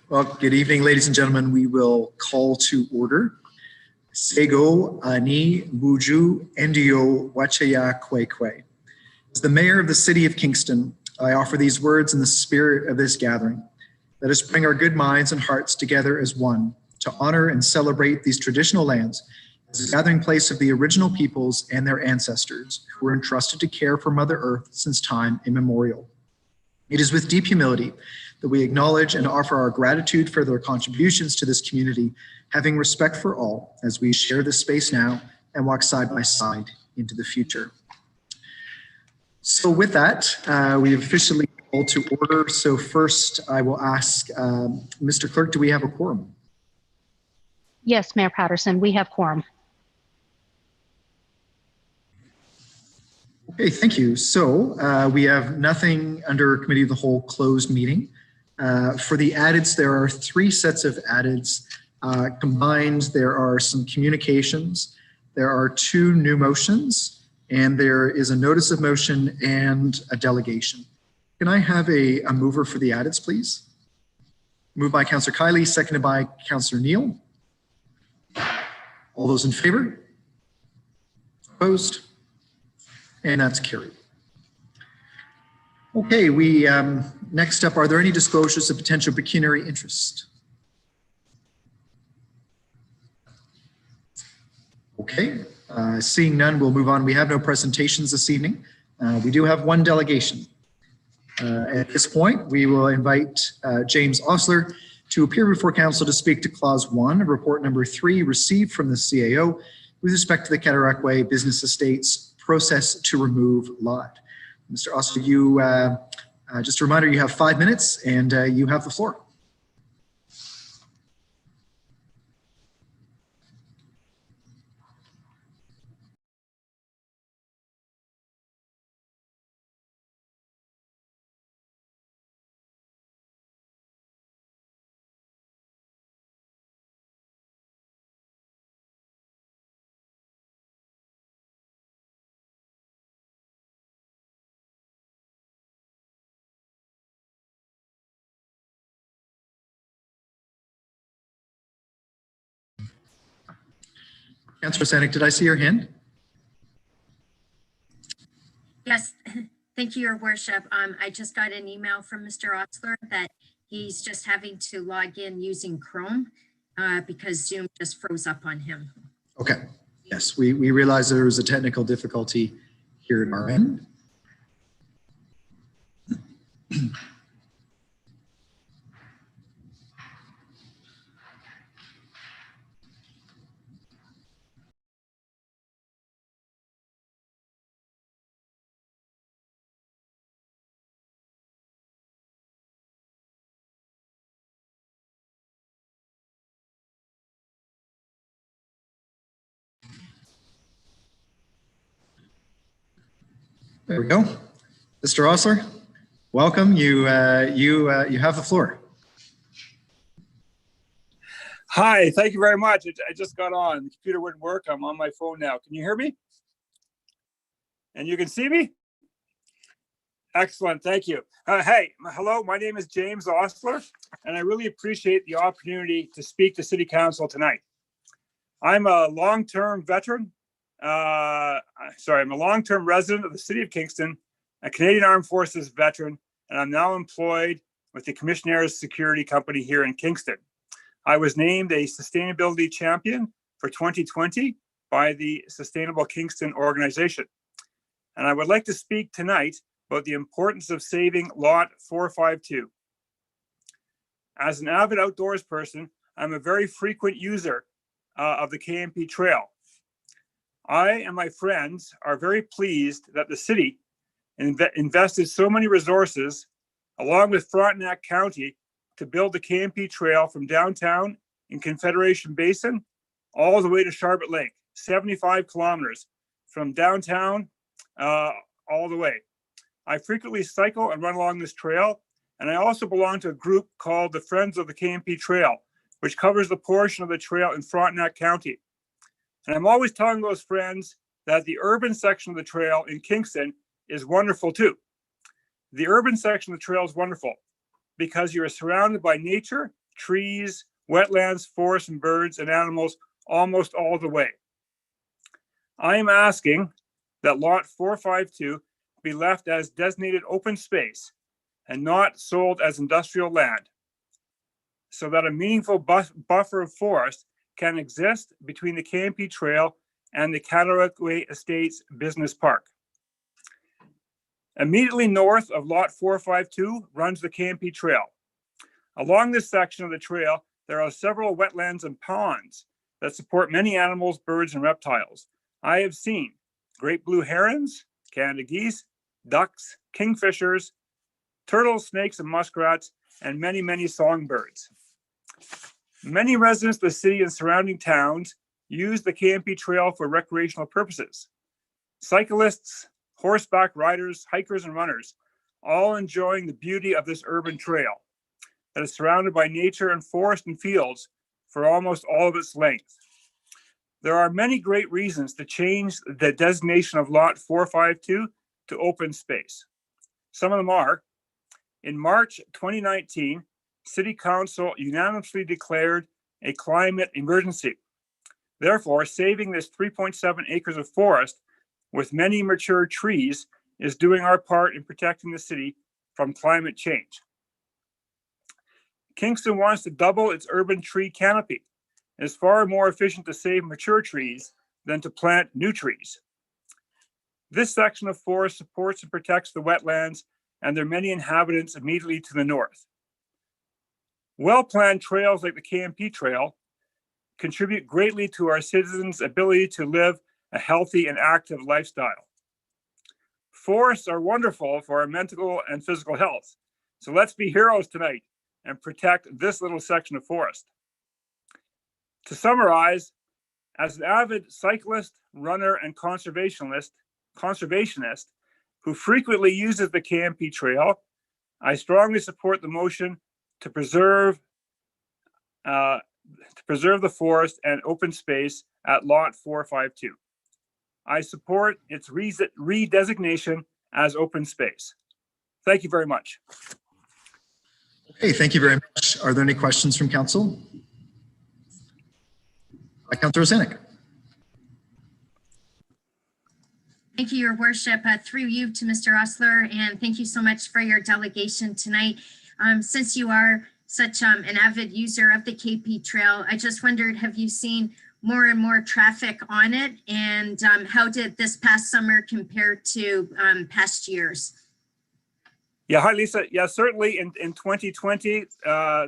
Well, good evening, ladies and gentlemen. We will call to order. Sego ani buju endio wachaya kwe. As the mayor of the city of Kingston, I offer these words in the spirit of this gathering. Let us bring our good minds and hearts together as one to honor and celebrate these traditional lands as a gathering place of the original peoples and their ancestors who were entrusted to care for Mother Earth since time immemorial. It is with deep humility that we acknowledge and offer our gratitude for their contributions to this community, having respect for all as we share this space now and walk side by side into the future. So with that, we officially call to order. So first, I will ask Mr. Clerk, do we have a quorum? Yes, Mayor Patterson, we have quorum. Okay, thank you. So we have nothing under Committee of the Whole closed meeting. For the addeds, there are 3 sets of addeds. Combined, there are some communications. There are 2 new motions, and there is a notice of motion and a delegation. Can I have a mover for the addeds, please? Moved by Councillor Kiley, seconded by Councillor Neal. All those in favor? Opposed? And that's carried. Okay, we next up, are there any disclosures of potential pecuniary interest? Okay, seeing none, we'll move on. We have no presentations this evening. We do have 1 delegation. At this point, we will invite James Osler to appear before council to speak to clause 1 of report number 3 received from the CAO with respect to the Cataract Way Business Estates process to remove lot. Mr. Osler, you, just a reminder, you have 5 minutes and you have the floor. Councillor Sanik, did I see your hand? Yes, thank you, Your Worship. I just got an email from Mr. Osler that he's just having to log in using Chrome because Zoom just froze up on him. Okay, yes, we realized there was a technical difficulty here at our end. There we go. Mr. Osler, welcome. You have the floor. Hi, thank you very much. I just got on. The computer wouldn't work. I'm on my phone now. Can you hear me? And you can see me? Excellent, thank you. Hey, hello, my name is James Osler, and I really appreciate the opportunity to speak to City Council tonight. I'm a long-term veteran. I'm a long-term resident of the City of Kingston, a Canadian Armed Forces veteran, and I'm now employed with the Commissionaire's Security Company here in Kingston. I was named a Sustainability Champion for 2020 by the Sustainable Kingston organization. And I would like to speak tonight about the importance of saving Lot 452. As an avid outdoors person, I'm a very frequent user of the KMP Trail. I and my friends are very pleased that the city invested so many resources, along with Frontenac County, to build the KMP Trail from downtown in Confederation Basin all the way to Sharbot Lake, 75 kilometers from downtown all the way. I frequently cycle and run along this trail, and I also belong to a group called the Friends of the KMP Trail, which covers the portion of the trail in Frontenac County. And I'm always telling those friends that the urban section of the trail in Kingston is wonderful too. The urban section of the trail is wonderful because you're surrounded by nature trees, wetlands, forests, and birds and animals almost all the way. I am asking that lot 452 be left as designated open space and not sold as industrial land, so that a meaningful buffer of forest can exist between the KMP Trail and the Cataraqui Estates Business Park. Immediately north of lot 452 runs the KMP Trail. Along this section of the trail, there are several wetlands and ponds that support many animals, birds, and reptiles. I have seen great blue herons, Canada geese, ducks, kingfishers, turtles, snakes, and muskrats, and many, many songbirds. Many residents of the city and surrounding towns use the KMP Trail for recreational purposes. Cyclists, horseback riders, hikers, and runners, all enjoying the beauty of this urban trail that is surrounded by nature and forest and fields for almost all of its length. There are many great reasons to change the designation of lot 452 to open space. Some of them are, in March 2019, City Council unanimously declared a climate emergency. Therefore, saving this 3.7 acres of forest with many mature trees is doing our part in protecting the city from climate change. Kingston wants to double its urban tree canopy. It is far more efficient to save mature trees than to plant new trees. This section of forest supports and protects the wetlands and their many inhabitants immediately to the north. Well-planned trails like the KMP Trail contribute greatly to our citizens' ability to live a healthy and active lifestyle. Forests are wonderful for our mental and physical health. So let's be heroes tonight and protect this little section of forest. To summarize, as an avid cyclist, runner, and conservationist who frequently uses the KMP Trail, I strongly support the motion to preserve the forest and open space at lot 452. I support its redesignation as open space. Thank you very much. Okay, thank you very much. Are there any questions from council? Councillor Zanuck. Thank you, Your Worship. Through you to Mr. Osler, and thank you so much for your delegation tonight. Since you are such an avid user of the KP Trail, I just wondered, have you seen more and more traffic on it? And how did this past summer compare to past years? Yeah, hi, Lisa. Yeah, certainly in 2020,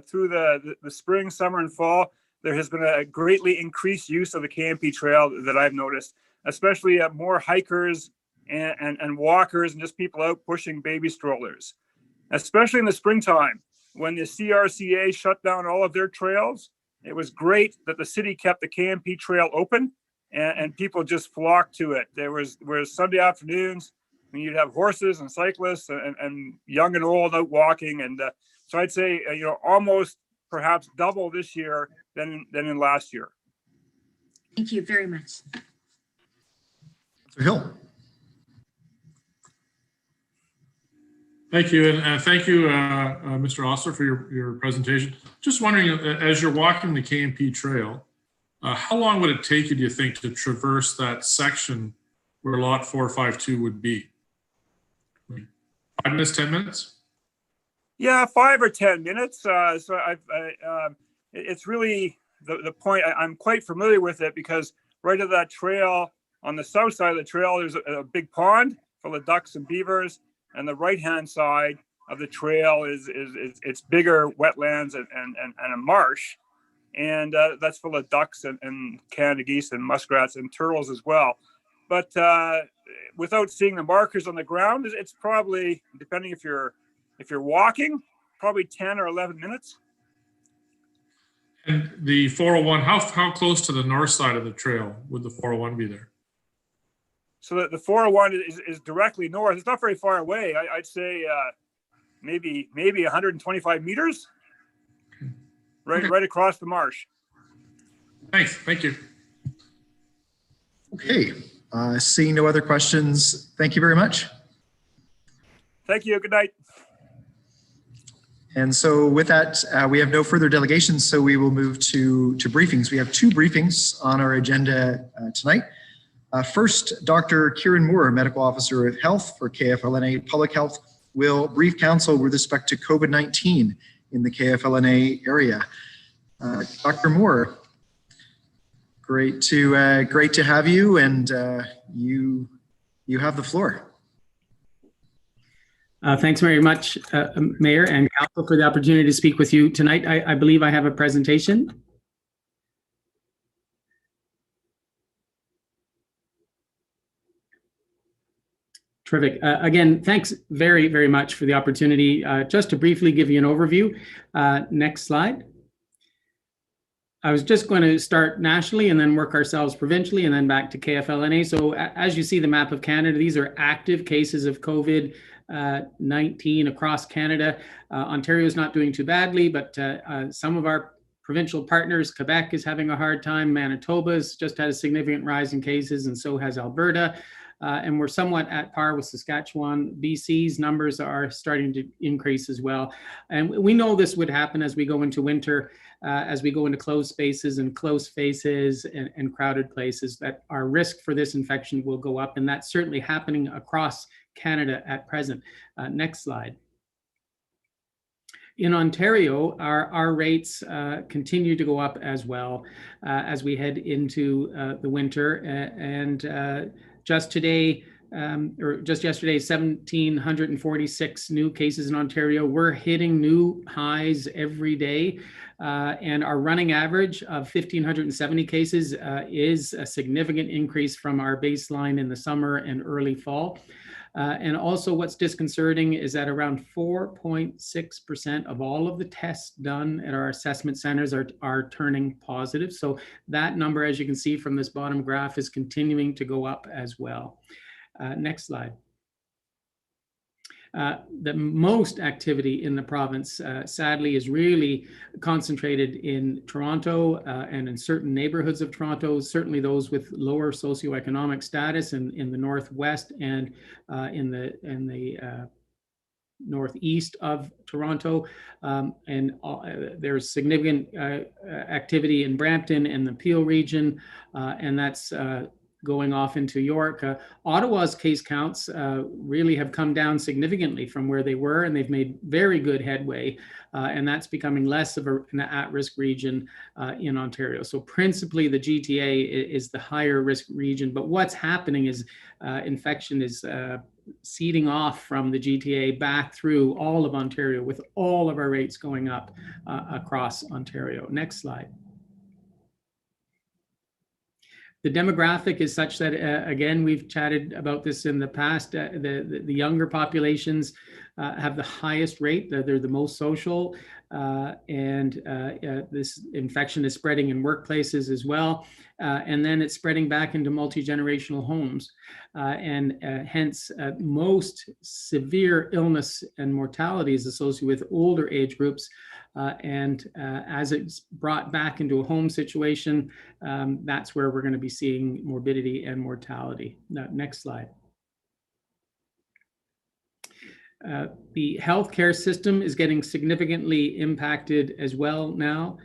through the spring, summer, and fall, there has been a greatly increased use of the KMP Trail that I've noticed, especially more hikers and walkers and just people out pushing baby strollers, especially in the springtime when the CRCA shut down all of their trails. It was great that the city kept the KMP Trail open and people just flocked to it. There was Sunday afternoons when you'd have horses and cyclists and young and old out walking. And so I'd say, almost perhaps double this year than in last year. Thank you very much. Councillor Hill. Thank you, and thank you, Mr. Osler, for your presentation. Just wondering, as you're walking the KMP Trail, how long would it take you, do you think, to traverse that section where lot 452 would be? 5 minutes, 10 minutes? Yeah, 5 or 10 minutes. It's really the point. I'm quite familiar with it because right at that trail, on the south side of the trail, there's a big pond full of ducks and beavers. And the right-hand side of the trail is it's bigger wetlands and a marsh. And that's full of ducks and Canada geese and muskrats and turtles as well. But without seeing the markers on the ground, it's probably, depending if you're walking, probably 10 or 11 minutes. And the 401, how close to the north side of the trail would the 401 be there? So the 401 is directly north. It's not very far away. I'd say maybe 125 meters, right across the marsh. Thanks. Thank you. Okay, seeing no other questions, thank you very much. Thank you. Good night. And so with that, we have no further delegations, so we will move to briefings. We have 2 briefings on our agenda tonight. First, Dr. Kieran Moore, Medical Officer of Health for KFLNA Public Health, will brief council with respect to COVID-19 in the KFLNA area. Dr. Moore, great to have you, and you have the floor. Thanks very much, Mayor and Council, for the opportunity to speak with you tonight. I believe I have a presentation. Terrific. Again, thanks very, very much for the opportunity. Just to briefly give you an overview. Next slide. I was just going to start nationally and then work ourselves provincially and then back to KFLNA. So as you see the map of Canada, these are active cases of COVID-19 across Canada. Ontario is not doing too badly, but some of our provincial partners, Quebec is having a hard time. Manitoba's just had a significant rise in cases, and so has Alberta. And we're somewhat at par with Saskatchewan. BC's numbers are starting to increase as well. And we know this would happen as we go into winter, as we go into closed spaces and close faces and crowded places, that our risk for this infection will go up. And that's certainly happening across Canada at present. Next slide. In Ontario, our rates continue to go up as well as we head into the winter. Just today, or just yesterday, 1,746 new cases in Ontario. We're hitting new highs every day. And our running average of 1,570 cases is a significant increase from our baseline in the summer and early fall. And also what's disconcerting is that around 4.6% of all of the tests done at our assessment centers are turning positive. So that number, as you can see from this bottom graph, is continuing to go up as well. Next slide. The most activity in the province, sadly, is really concentrated in Toronto and in certain neighborhoods of Toronto, certainly those with lower socioeconomic status in the northwest and in the northeast of Toronto. There's significant activity in Brampton and the Peel region, and that's going off into York. Ottawa's case counts really have come down significantly from where they were, and they've made very good headway, and that's becoming less of an at-risk region in Ontario. So principally the GTA is the higher risk region, but what's happening is infection is seeding off from the GTA back through all of Ontario, with all of our rates going up across Ontario. Next slide. The demographic is such that, again, we've chatted about this in the past, the younger populations have the highest rate, they're the most social, and this infection is spreading in workplaces as well, and then it's spreading back into multi-generational homes, and hence most severe illness and mortality is associated with older age groups. As it's brought back into a home situation, that's where we're going to be seeing morbidity and mortality. Next slide. The healthcare system is getting significantly impacted as well now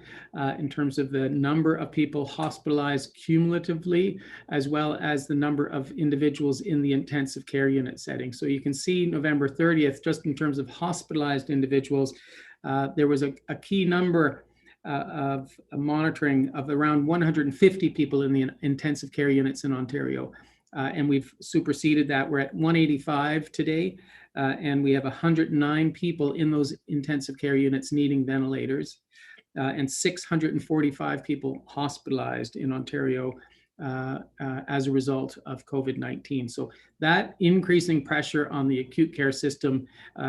in terms of the number of people hospitalized cumulatively, as well as the number of individuals in the intensive care unit setting. So you can see November 30th, just in terms of hospitalized individuals, there was a key number of monitoring of around 150 people in the intensive care units in Ontario. And we've superseded that. We're at 185 today, and we have 109 people in those intensive care units needing ventilators, and 645 people hospitalized in Ontario as a result of COVID-19. So that increasing pressure on the acute care system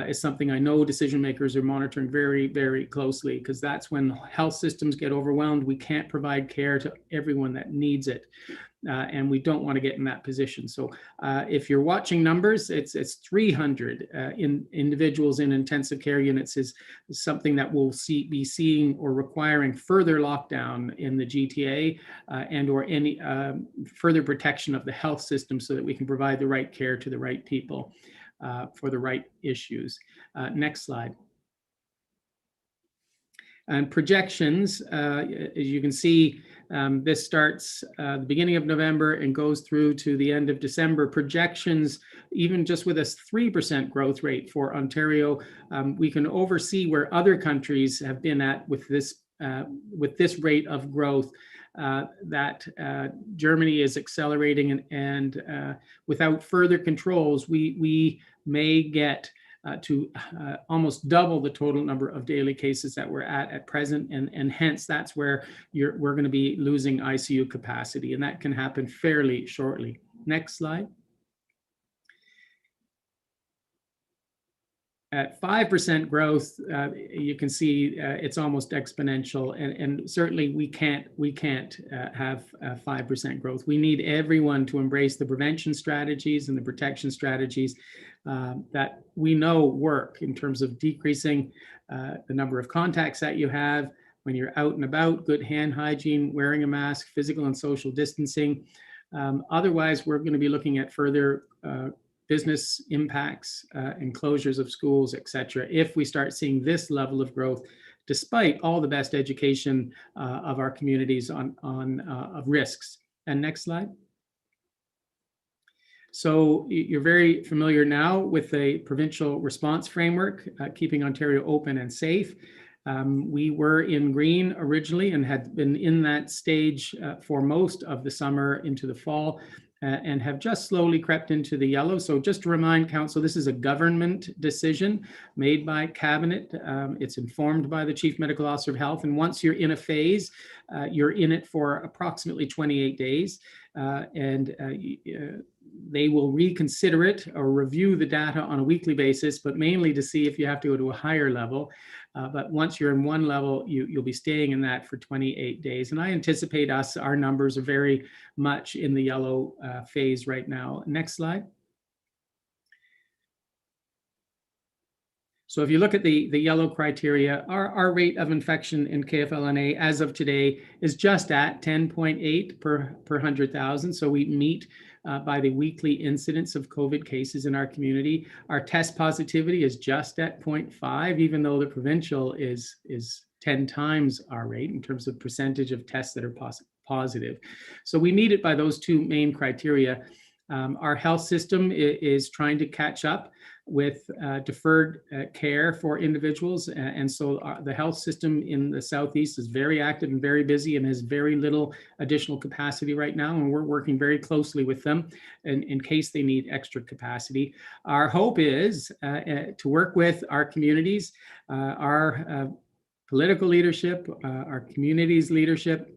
is something I know decision makers are monitoring very, very closely, because that's when health systems get overwhelmed. We can't provide care to everyone that needs it. And we don't want to get in that position. So if you're watching numbers, it's 300 individuals in intensive care units is something that we'll be seeing or requiring further lockdown in the GTA and or any further protection of the health system so that we can provide the right care to the right people for the right issues. Next slide. And projections, as you can see, this starts the beginning of November and goes through to the end of December. Projections, even just with a 3% growth rate for Ontario, we can oversee where other countries have been at with this rate of growth. That Germany is accelerating, and without further controls, we may get to almost double the total number of daily cases that we're at present, and hence that's where we're going to be losing ICU capacity, and that can happen fairly shortly. Next slide. At 5% growth, you can see it's almost exponential, and certainly we can't have 5% growth. We need everyone to embrace the prevention strategies and the protection strategies that we know work in terms of decreasing the number of contacts that you have when you're out and about, good hand hygiene, wearing a mask, physical and social distancing. Otherwise, we're going to be looking at further business impacts and closures of schools, etc., if we start seeing this level of growth, despite all the best education of our communities on risks. And next slide. So you're very familiar now with the provincial response framework, keeping Ontario open and safe. We were in green originally and had been in that stage for most of the summer into the fall, and have just slowly crept into the yellow. So just to remind Council, this is a government decision made by Cabinet. It's informed by the Chief Medical Officer of Health. And once you're in a phase, you're in it for approximately 28 days. They will reconsider it or review the data on a weekly basis, but mainly to see if you have to go to a higher level. But once you're in one level, you'll be staying in that for 28 days. And I anticipate our numbers are very much in the yellow phase right now. Next slide. So if you look at the yellow criteria, our rate of infection in KFLNA as of today is just at 10.8 per 100,000. So we meet by the weekly incidence of COVID cases in our community. Our test positivity is just at 0.5, even though the provincial is 10 times our rate in terms of percentage of tests that are positive. So we meet it by those two main criteria. Our health system is trying to catch up with deferred care for individuals. And so the health system in the Southeast is very active and very busy and has very little additional capacity right now. And we're working very closely with them in case they need extra capacity. Our hope is to work with our communities, our political leadership, our communities leadership,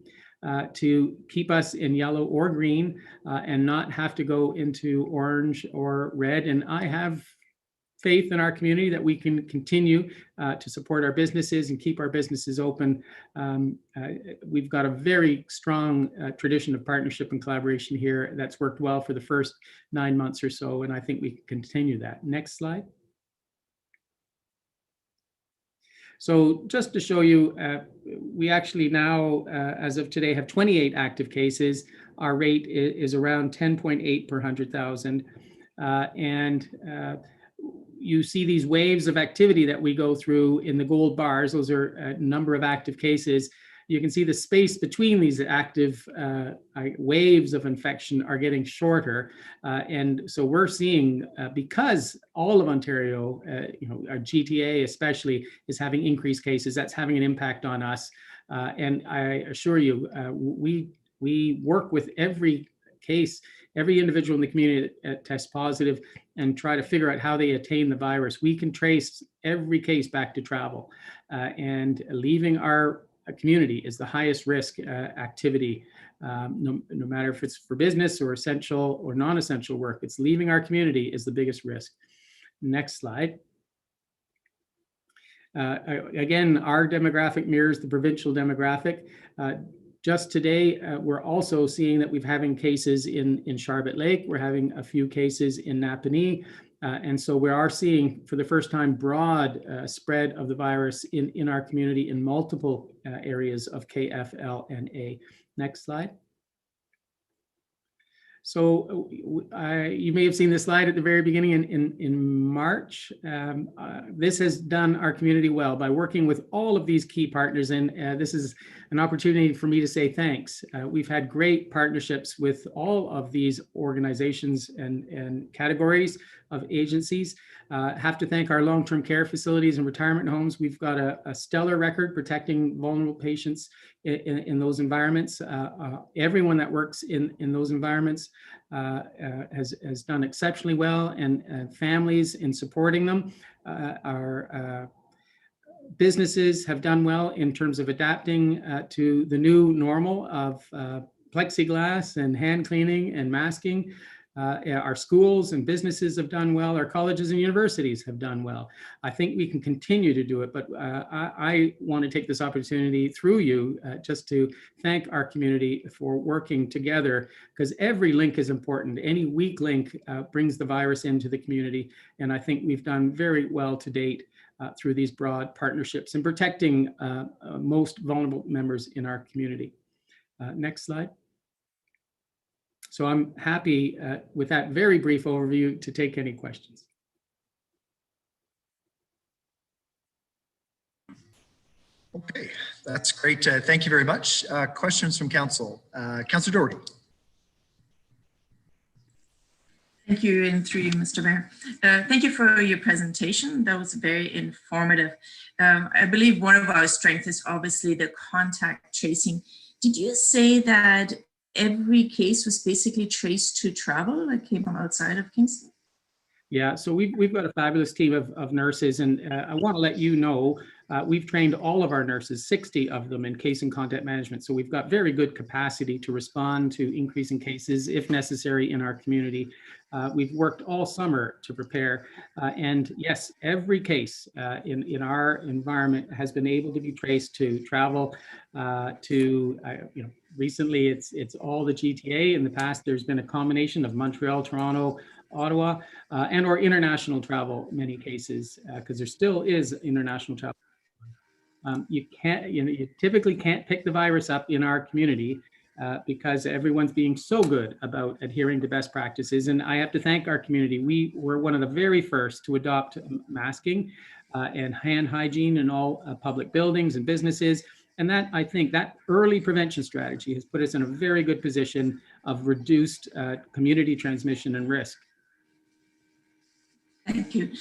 to keep us in yellow or green and not have to go into orange or red. And I have faith in our community that we can continue to support our businesses and keep our businesses open. We've got a very strong tradition of partnership and collaboration here that's worked well for the first 9 months or so, and I think we can continue that. Next slide. So just to show you, we actually now, as of today, have 28 active cases. Our rate is around 10.8 per 100,000. You see these waves of activity that we go through in the gold bars. Those are a number of active cases. You can see the space between these active waves of infection are getting shorter. And so we're seeing, because all of Ontario, our GTA especially, is having increased cases, that's having an impact on us. And I assure you, we work with every case, every individual in the community that tests positive, and try to figure out how they attain the virus. We can trace every case back to travel, and leaving our community is the highest risk activity, no matter if it's for business or essential or non-essential work. It's leaving our community is the biggest risk. Next slide. Again, our demographic mirrors the provincial demographic. Just today, we're also seeing that we're having cases in Sharbot Lake. We're having a few cases in Napanee. And so we are seeing, for the first time, broad spread of the virus in our community in multiple areas of KFLNA. Next slide. So you may have seen this slide at the very beginning in March. This has done our community well by working with all of these key partners. And this is an opportunity for me to say thanks. We've had great partnerships with all of these organizations and categories of agencies. Have to thank our long-term care facilities and retirement homes. We've got a stellar record protecting vulnerable patients in those environments. Everyone that works in those environments has done exceptionally well, and families in supporting them. Our businesses have done well in terms of adapting to the new normal of plexiglass and hand cleaning and masking. Our schools and businesses have done well. Our colleges and universities have done well. I think we can continue to do it, but I want to take this opportunity through you just to thank our community for working together, because every link is important. Any weak link brings the virus into the community, and I think we've done very well to date through these broad partnerships and protecting most vulnerable members in our community. Next slide. So I'm happy with that very brief overview to take any questions. Okay, that's great. Thank you very much. Questions from council. Councillor Doherty. Thank you, and through you, Mr. Mayor. Thank you for your presentation. That was very informative. I believe one of our strengths is obviously the contact tracing. Did you say that every case was basically traced to travel that came from outside of Kingston? Yeah, so we've got a fabulous team of nurses, and I want to let you know, we've trained all of our nurses, 60 of them, in case and contact management. So we've got very good capacity to respond to increasing cases if necessary in our community. We've worked all summer to prepare, and yes, every case in our environment has been able to be traced to travel to, recently it's all the GTA. In the past, there's been a combination of Montreal, Toronto, Ottawa, and or international travel, many cases, because there still is international travel. You typically can't pick the virus up in our community because everyone's being so good about adhering to best practices. And I have to thank our community. We were one of the very first to adopt masking and hand hygiene in all public buildings and businesses. And that, I think, that early prevention strategy has put us in a very good position of reduced community transmission and risk. Thank you.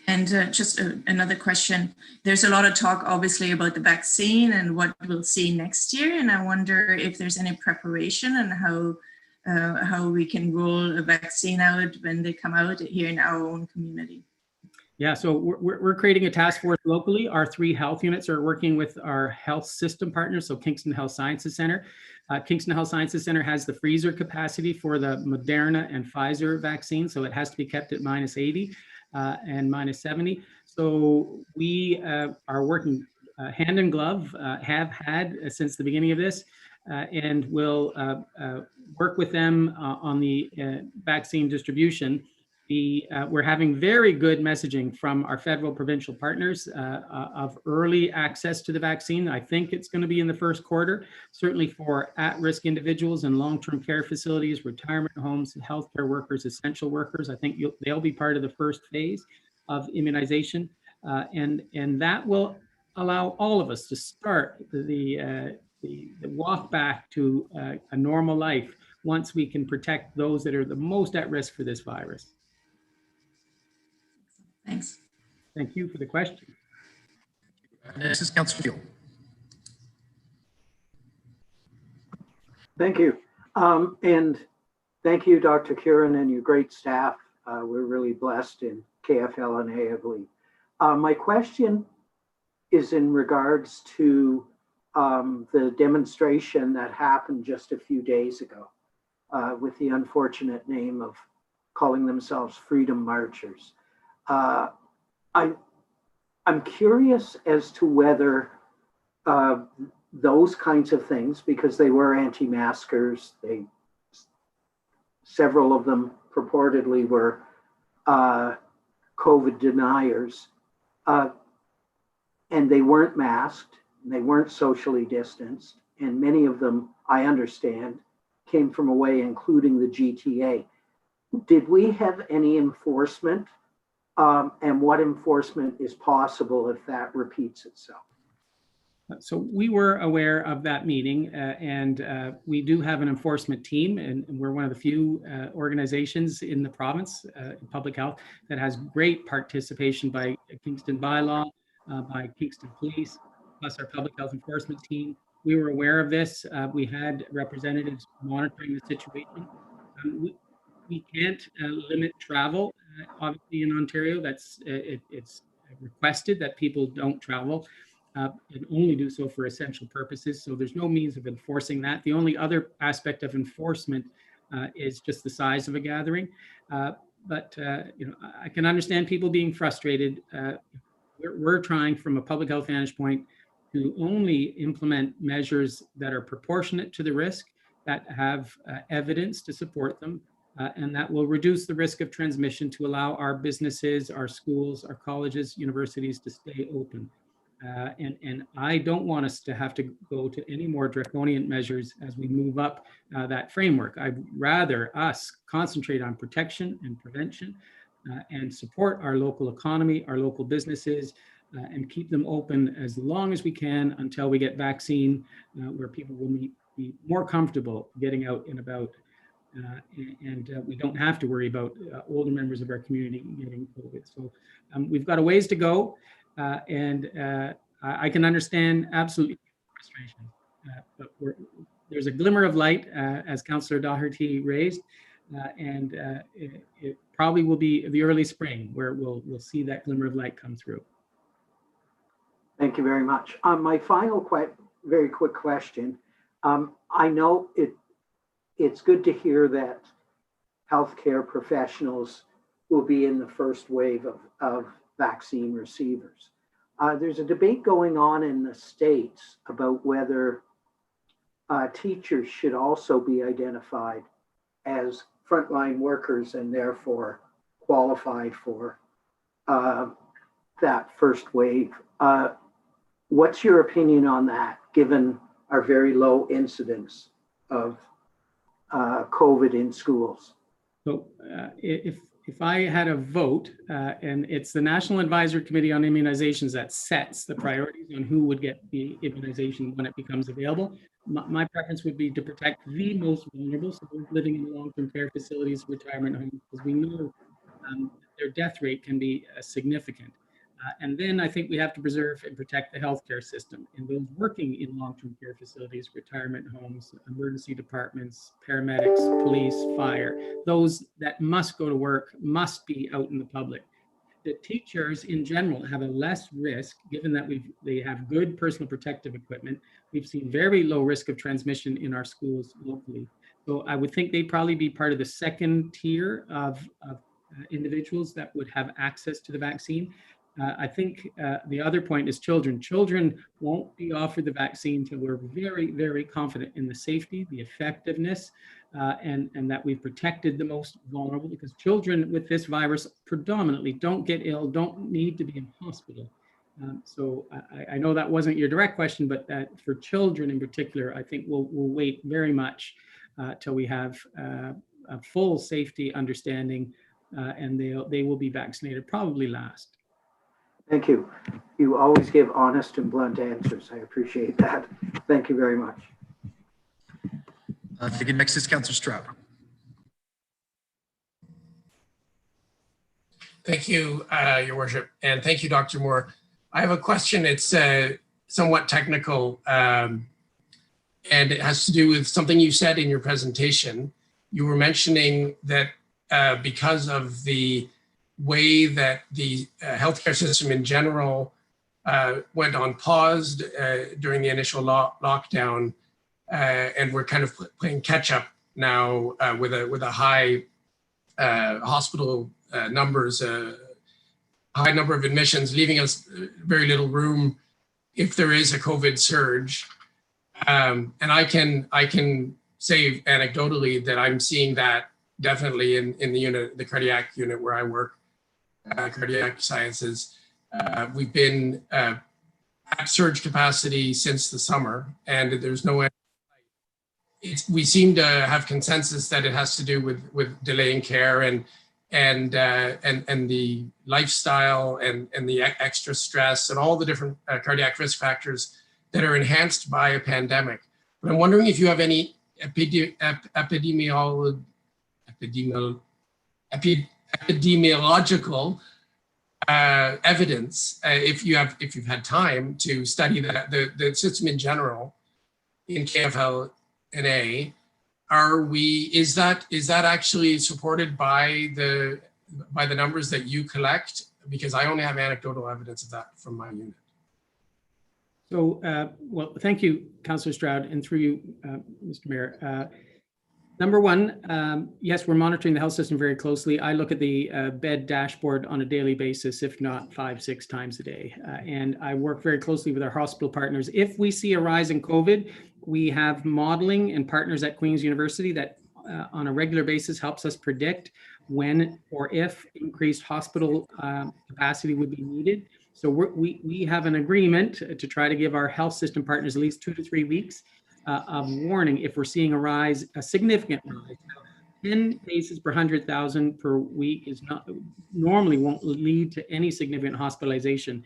And just another question. There's a lot of talk, obviously, about the vaccine and what we'll see next year. And I wonder if there's any preparation and how we can roll a vaccine out when they come out here in our own community. Yeah, so we're creating a task force locally. Our 3 health units are working with our health system partners, so Kingston Health Sciences Center. Kingston Health Sciences Center has the freezer capacity for the Moderna and Pfizer vaccine, so it has to be kept at -80 and -70. So we are working hand in glove, have had since the beginning of this, and will work with them on the vaccine distribution. We're having very good messaging from our federal provincial partners of early access to the vaccine. I think it's going to be in the first quarter, certainly for at-risk individuals in long-term care facilities, retirement homes, healthcare workers, essential workers. I think they'll be part of the first phase of immunization. And that will allow all of us to start the walk back to a normal life once we can protect those that are the most at risk for this virus. Thanks. Thank you for the question. Next is Councillor Field. Thank you. And thank you, Dr. Curran, and your great staff. We're really blessed in KFL&A, I believe. My question is in regards to the demonstration that happened just a few days ago with the unfortunate name of calling themselves Freedom Marchers. I'm curious as to whether those kinds of things, because they were anti-maskers, several of them purportedly were COVID deniers, and they weren't masked, and they weren't socially distanced, and many of them, I understand, came from away, including the GTA. Did we have any enforcement? And what enforcement is possible if that repeats itself? So we were aware of that meeting, and we do have an enforcement team, and we're one of the few organizations in the province in public health that has great participation by Kingston bylaw, by Kingston Police, plus our public health enforcement team. We were aware of this. We had representatives monitoring the situation. We can't limit travel, obviously in Ontario. It's requested that people don't travel. And only do so for essential purposes. So there's no means of enforcing that. The only other aspect of enforcement is just the size of a gathering. But I can understand people being frustrated. We're trying from a public health vantage point to only implement measures that are proportionate to the risk, that have evidence to support them, and that will reduce the risk of transmission to allow our businesses, our schools, our colleges, universities to stay open. And I don't want us to have to go to any more draconian measures as we move up that framework. I'd rather us concentrate on protection and prevention and support our local economy, our local businesses, and keep them open as long as we can until we get vaccine, where people will be more comfortable getting out and about. And we don't have to worry about older members of our community getting COVID. So we've got a ways to go. And I can understand absolutely frustration, but there's a glimmer of light, as Councillor Doherty raised, and it probably will be the early spring where we'll see that glimmer of light come through. Thank you very much. My final very quick question. I know it's good to hear that healthcare professionals will be in the first wave of vaccine receivers. There's a debate going on in the States about whether teachers should also be identified as frontline workers and therefore qualified for that first wave. What's your opinion on that, given our very low incidence of COVID in schools? So if I had a vote, and it's the National Advisory Committee on Immunizations that sets the priorities on who would get the immunization when it becomes available, my preference would be to protect the most vulnerable, so those living in long-term care facilities, retirement homes, because we know their death rate can be significant. And then I think we have to preserve and protect the healthcare system and those working in long-term care facilities, retirement homes, emergency departments, paramedics, police, fire. Those that must go to work must be out in the public. The teachers in general have a less risk, given that they have good personal protective equipment. We've seen very low risk of transmission in our schools locally. So I would think they'd probably be part of the second tier of individuals that would have access to the vaccine. I think the other point is children. Children won't be offered the vaccine until we're very, very confident in the safety, the effectiveness, and that we've protected the most vulnerable, because children with this virus predominantly don't get ill, don't need to be in hospital. So I know that wasn't your direct question, but that for children in particular, I think we'll wait very much till we have a full safety understanding, and they will be vaccinated probably last. Thank you. You always give honest and blunt answers. I appreciate that. Thank you very much. Thank you. Next is Councillor Stroud. Thank you, Your Worship, and thank you, Dr. Moore. I have a question. It's somewhat technical, and it has to do with something you said in your presentation. You were mentioning that because of the way that the healthcare system in general went on pause during the initial lockdown, and we're kind of playing catch up now with a high hospital numbers, high number of admissions, leaving us very little room if there is a COVID surge. And I can say anecdotally that I'm seeing that definitely in the unit, the cardiac unit where I work, cardiac sciences. We've been at surge capacity since the summer, and there's no end we seem to have consensus that it has to do with delaying care and the lifestyle and the extra stress and all the different cardiac risk factors that are enhanced by a pandemic. But I'm wondering if you have any epidemiological evidence, if you've had time to study the system in general in KFL&A. Is that actually supported by the numbers that you collect? Because I only have anecdotal evidence of that from my unit. So, well, thank you, Councillor Stroud, and through you, Mr. Mayor. Number one, yes, we're monitoring the health system very closely. I look at the bed dashboard on a daily basis, if not 5-6 times a day. And I work very closely with our hospital partners. If we see a rise in COVID, we have modeling and partners at Queen's University that on a regular basis helps us predict when or if increased hospital capacity would be needed. So we have an agreement to try to give our health system partners at least 2 to 3 weeks of warning if we're seeing a significant rise. 10 cases per 100,000 per week is not normally won't lead to any significant hospitalization.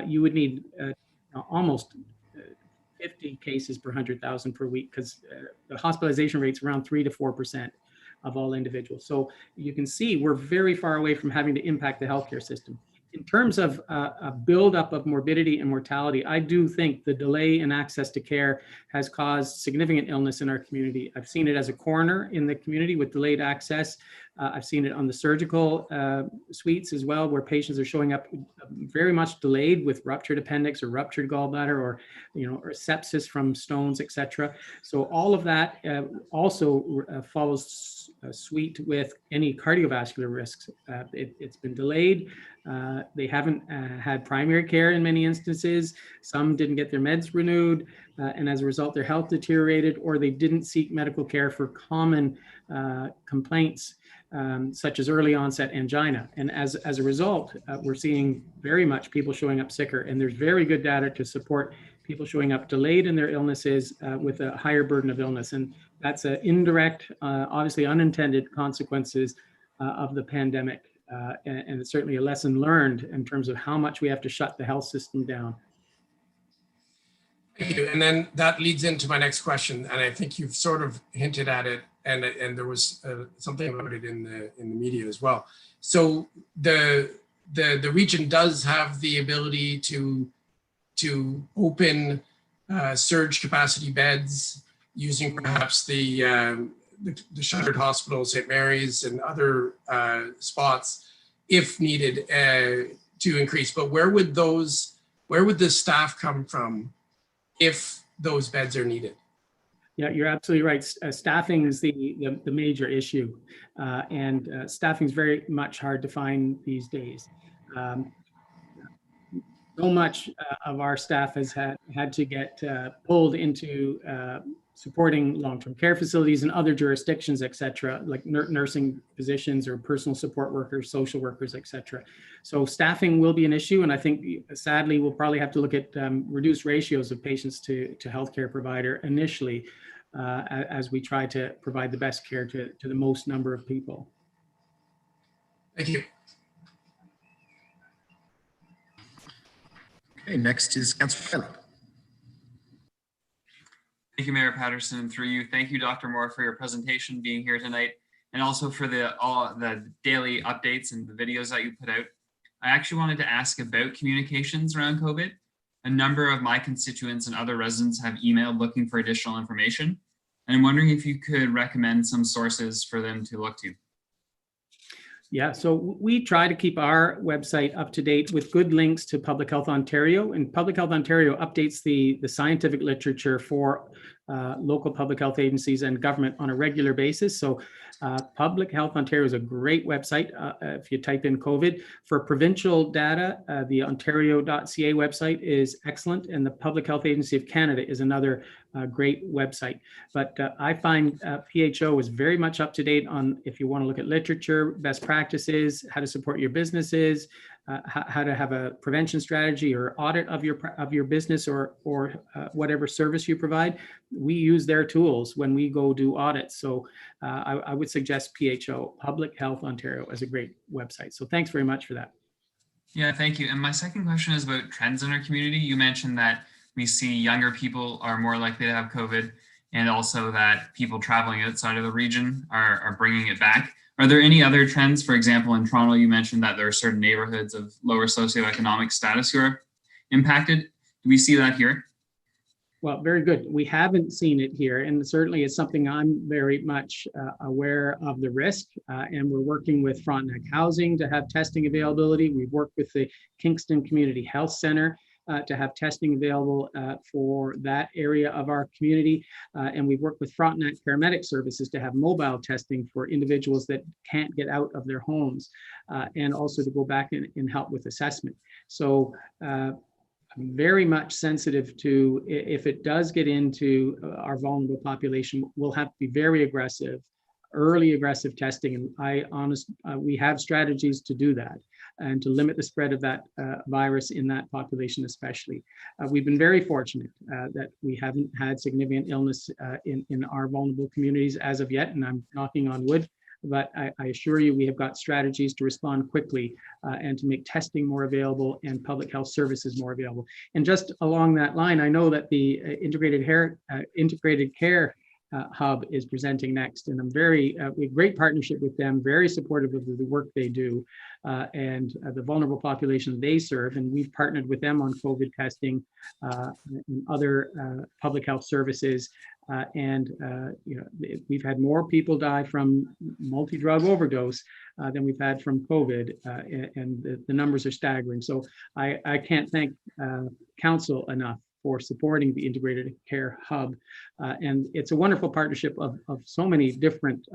You would need almost 50 cases per 100,000 per week because the hospitalization rate's around 3 to 4% of all individuals. So you can see we're very far away from having to impact the healthcare system. In terms of a buildup of morbidity and mortality, I do think the delay in access to care has caused significant illness in our community. I've seen it as a coroner in the community with delayed access. I've seen it on the surgical suites as well, where patients are showing up very much delayed with ruptured appendix or ruptured gallbladder or sepsis from stones, etc. So all of that also follows suite with any cardiovascular risks. It's been delayed. They haven't had primary care in many instances. Some didn't get their meds renewed, and as a result, their health deteriorated, or they didn't seek medical care for common complaints, such as early onset angina. And as a result, we're seeing very much people showing up sicker, and there's very good data to support people showing up delayed in their illnesses with a higher burden of illness. And that's an indirect, obviously unintended consequences of the pandemic. And it's certainly a lesson learned in terms of how much we have to shut the health system down. Thank you. And then that leads into my next question, and I think you've sort of hinted at it, and there was something about it in the media as well. So the region does have the ability to open surge capacity beds using perhaps the shuttered hospital, St. Mary's, and other spots, if needed, to increase. But where would the staff come from if those beds are needed? Yeah, you're absolutely right. Staffing is the major issue, and staffing is very much hard to find these days. So much of our staff has had to get pulled into supporting long-term care facilities and other jurisdictions, et cetera, like nursing positions or personal support workers, social workers, et cetera. So staffing will be an issue. And I think, sadly, we'll probably have to look at reduced ratios of patients to healthcare provider initially as we try to provide the best care to the most number of people. Thank you. Okay, next is Councillor Riley. Thank you, Mayor Patterson. Through you, thank you, Dr. Moore, for your presentation, being here tonight, and also for all the daily updates and the videos that you put out. I actually wanted to ask about communications around COVID. A number of my constituents and other residents have emailed looking for additional information, and I'm wondering if you could recommend some sources for them to look to. Yeah, so we try to keep our website up to date with good links to Public Health Ontario, and Public Health Ontario updates the scientific literature for local public health agencies and government on a regular basis. So Public Health Ontario is a great website if you type in COVID. For provincial data, the ontario.ca website is excellent, and the Public Health Agency of Canada is another great website. But I find PHO is very much up to date on if you want to look at literature, best practices, how to support your businesses, how to have a prevention strategy or audit of your business or whatever service you provide. We use their tools when we go do audits. So I would suggest PHO, Public Health Ontario, as a great website. So thanks very much for that. Yeah, thank you. And my second question is about trends in our community. You mentioned that we see younger people are more likely to have COVID, and also that people traveling outside of the region are bringing it back. Are there any other trends? For example, in Toronto, you mentioned that there are certain neighborhoods of lower socioeconomic status who are impacted. Do we see that here? Well, very good. We haven't seen it here, and certainly it's something I'm very much aware of the risk, and we're working with Frontenac Housing to have testing availability. We've worked with the Kingston Community Health Center to have testing available for that area of our community. And we've worked with Frontenac Paramedic Services to have mobile testing for individuals that can't get out of their homes, and also to go back and help with assessment. So very much sensitive to, if it does get into our vulnerable population, we'll have to be very aggressive, early aggressive testing. And we have strategies to do that and to limit the spread of that virus in that population especially. We've been very fortunate that we haven't had significant illness in our vulnerable communities as of yet, and I'm knocking on wood. But I assure you, we have got strategies to respond quickly and to make testing more available and public health services more available. And just along that line, I know that the integrated care hub is presenting next, and we have great partnership with them, very supportive of the work they do and the vulnerable population they serve. And we've partnered with them on COVID testing and other public health services. We've had more people die from multi-drug overdose than we've had from COVID, and the numbers are staggering. So I can't thank Council enough for supporting the Integrated Care Hub. And it's a wonderful partnership of so many different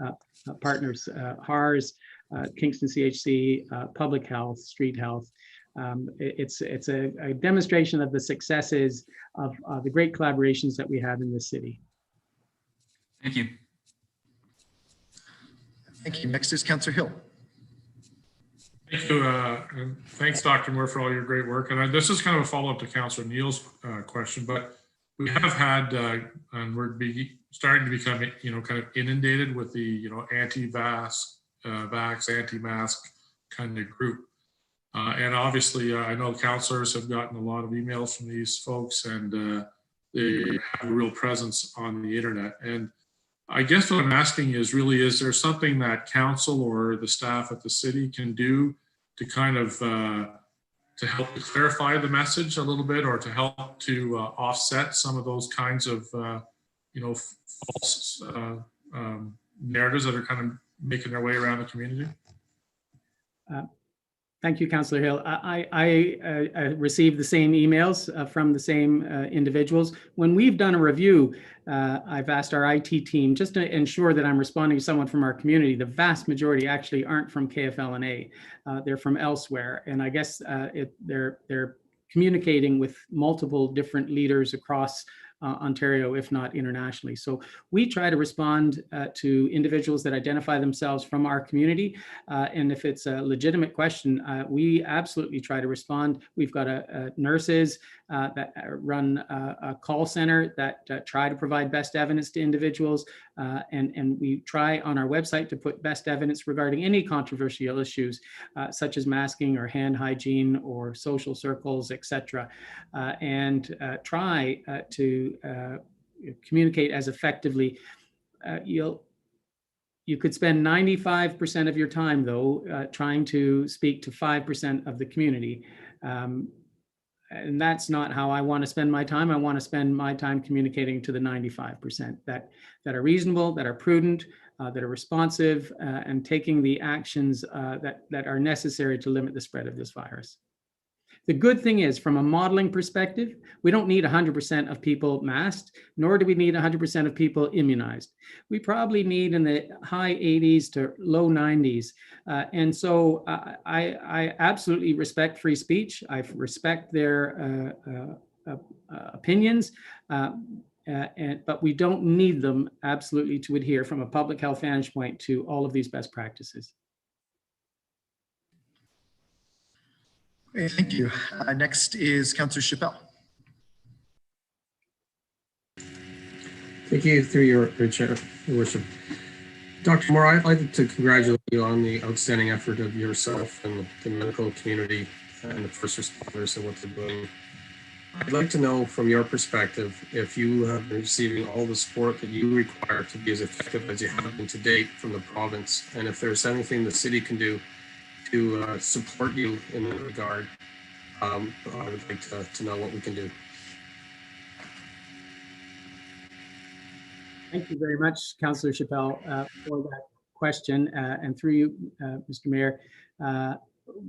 partners, HARS, Kingston CHC, Public Health, Street Health. It's a demonstration of the successes of the great collaborations that we have in this city. Thank you. Thank you. Next is Councillor Hill. Thank you. And thanks, Dr. Moore, for all your great work. And this is kind of a follow-up to Councillor Neal's question, but we have had, and we're starting to become, kind of inundated with the, anti-vax, anti-mask kind of group. And obviously, I know councillors have gotten a lot of emails from these folks, and they have a real presence on the internet. And I guess what I'm asking is there something that council or the staff at the city can do to kind of to help to clarify the message a little bit, or to help to offset some of those kinds of false narratives that are kind of making their way around the community? Thank you, Councillor Hill. I received the same emails from the same individuals. When we've done a review, I've asked our IT team just to ensure that I'm responding to someone from our community. The vast majority actually aren't from KFLNA. They're from elsewhere. And I guess they're communicating with multiple different leaders across Ontario, if not internationally. So we try to respond to individuals that identify themselves from our community. And if it's a legitimate question, we absolutely try to respond. We've got nurses that run a call center that try to provide best evidence to individuals. And we try on our website to put best evidence regarding any controversial issues, such as masking or hand hygiene or social circles, etc. And try to communicate as effectively. You could spend 95% of your time, though, trying to speak to 5% of the community. And that's not how I want to spend my time. I want to spend my time communicating to the 95% that are reasonable, that are prudent, that are responsive, and taking the actions that are necessary to limit the spread of this virus. The good thing is, from a modeling perspective, we don't need 100% of people masked, nor do we need 100% of people immunized. We probably need in the high 80s to low 90s. And so I absolutely respect free speech. I respect their opinions, but we don't need them absolutely to adhere from a public health vantage point to all of these best practices. Okay, thank you. Next is Councillor Chappelle. Thank you through your chair, Your Worship. Dr. Moore, I'd like to congratulate you on the outstanding effort of yourself and the medical community and the first responders and what they're doing. I'd like to know from your perspective if you have been receiving all the support that you require to be as effective as you have been to date from the province, and if there's anything the city can do to support you in that regard. I would like to know what we can do. Thank you very much, Councillor Chappelle, for that question. And through you, Mr. Mayor,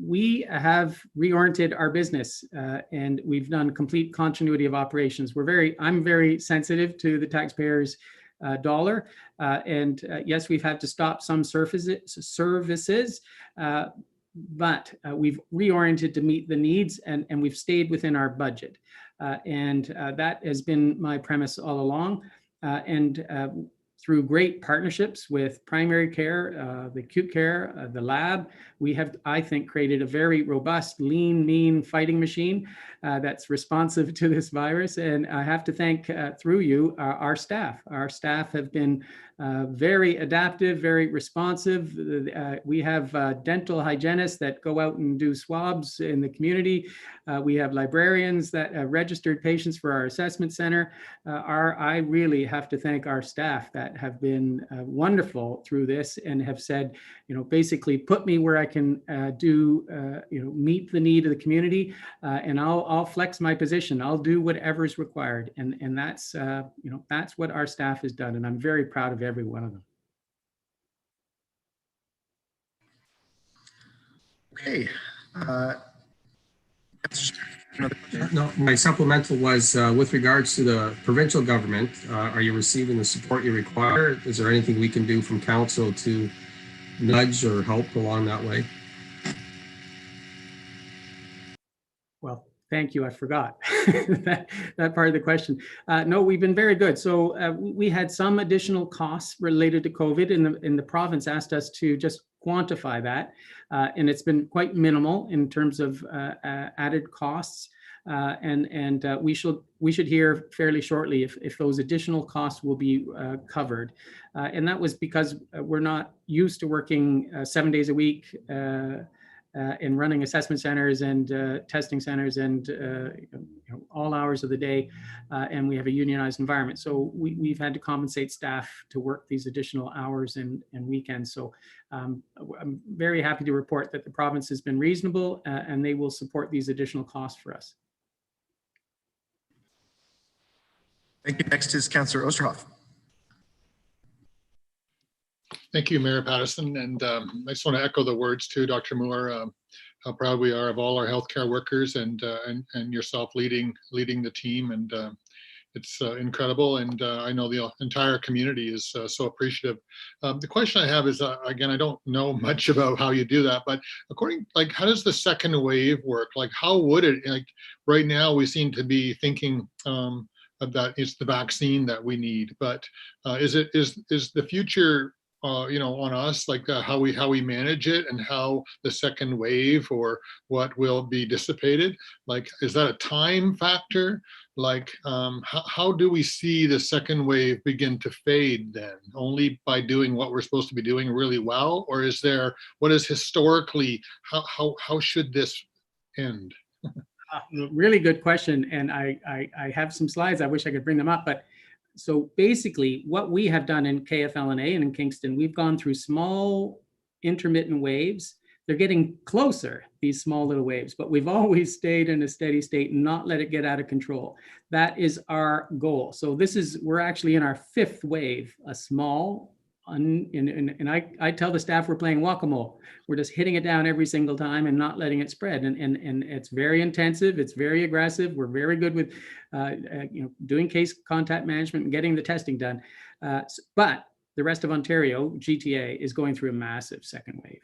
we have reoriented our business and we've done complete continuity of operations. I'm very sensitive to the taxpayers' dollar. Yes, we've had to stop some services, but we've reoriented to meet the needs and we've stayed within our budget. That has been my premise all along. Through great partnerships with primary care, the acute care, the lab, we have, I think, created a very robust, lean, mean fighting machine that's responsive to this virus. And I have to thank, through you, our staff. Our staff have been very adaptive, very responsive. We have dental hygienists that go out and do swabs in the community. We have librarians that have registered patients for our assessment center. I really have to thank our staff that have been wonderful through this and have said, basically put me where I can meet the need of the community, and I'll flex my position. I'll do whatever is required, and that's that's what our staff has done, and I'm very proud of every one of them. Okay. No, my supplemental was with regards to the provincial government. Are you receiving the support you require? Is there anything we can do from council to nudge or help along that way? Well, thank you. I forgot that part of the question. No, we've been very good. So we had some additional costs related to COVID, and the province asked us to just quantify that. And it's been quite minimal in terms of added costs. We should hear fairly shortly if those additional costs will be covered. And that was because we're not used to working 7 days a week in running assessment centers and testing centers and all hours of the day, and we have a unionized environment. So we've had to compensate staff to work these additional hours and weekends. So I'm very happy to report that the province has been reasonable and they will support these additional costs for us. Thank you. Next is Councillor Osterhoff. Thank you, Mayor Patterson. And I just want to echo the words to Dr. Moore, how proud we are of all our healthcare workers and yourself leading the team. And it's incredible. And I know the entire community is so appreciative. The question I have is, again, I don't know much about how you do that, but how does the second wave work? Like, how would it, right now we seem to be thinking that it's the vaccine that we need, but is the future on us, like how we manage it and how the second wave or what will be dissipated? Like, is that a time factor? Like, how do we see the second wave begin to fade then? Only by doing what we're supposed to be doing really well? Or is there, what is historically, how should this end? Really good question. And I have some slides. I wish I could bring them up, but so basically what we have done in KFLNA and in Kingston, we've gone through small intermittent waves. They're getting closer, these small little waves, but we've always stayed in a steady state and not let it get out of control. That is our goal. So we're actually in our fifth wave, a small, and I tell the staff we're playing whack-a-mole. We're just hitting it down every single time and not letting it spread. And it's very intensive. It's very aggressive. We're very good with doing case contact management and getting the testing done. But the rest of Ontario, GTA, is going through a massive second wave.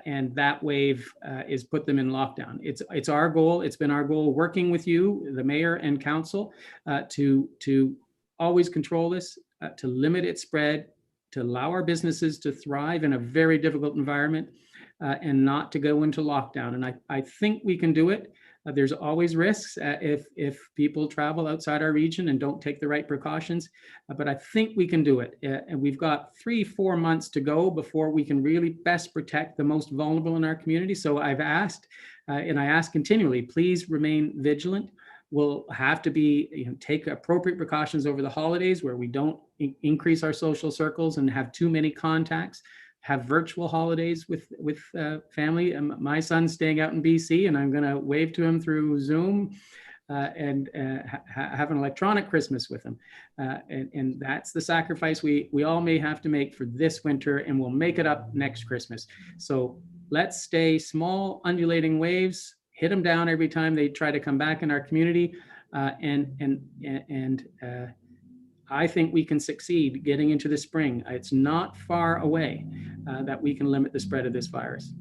And that wave is put them in lockdown. It's our goal. It's been our goal working with you, the mayor and council, to always control this, to limit its spread, to allow our businesses to thrive in a very difficult environment. and not to go into lockdown. And I think we can do it. There's always risks if people travel outside our region and don't take the right precautions, but I think we can do it. And we've got 3-4 months to go before we can really best protect the most vulnerable in our community. So I've asked, and I ask continually, please remain vigilant. We'll have to take appropriate precautions over the holidays where we don't increase our social circles and have too many contacts. Have virtual holidays with family. My son's staying out in BC, and I'm going to wave to him through Zoom and have an electronic Christmas with him. And that's the sacrifice we all may have to make for this winter, and we'll make it up next Christmas. So let's stay small, undulating waves, hit them down every time they try to come back in our community, and I think we can succeed getting into the spring. It's not far away that we can limit the spread of this virus.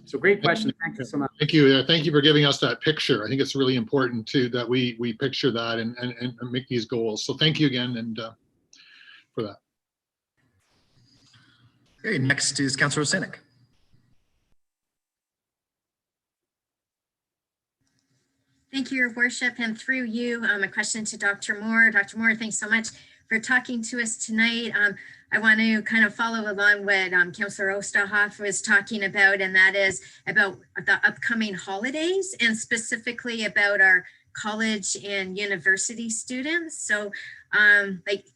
So great question. Thank you so much. Thank you. Thank you for giving us that picture. I think it's really important too that we picture that and make these goals. So thank you again and for that. Okay, next is Councillor Senek. Thank you, Your Worship, and through you, a question to Dr. Moore. Dr. Moore, thanks so much for talking to us tonight. I want to kind of follow along what Councillor Osterhoff was talking about, and that is about the upcoming holidays and specifically about our college and university students. So like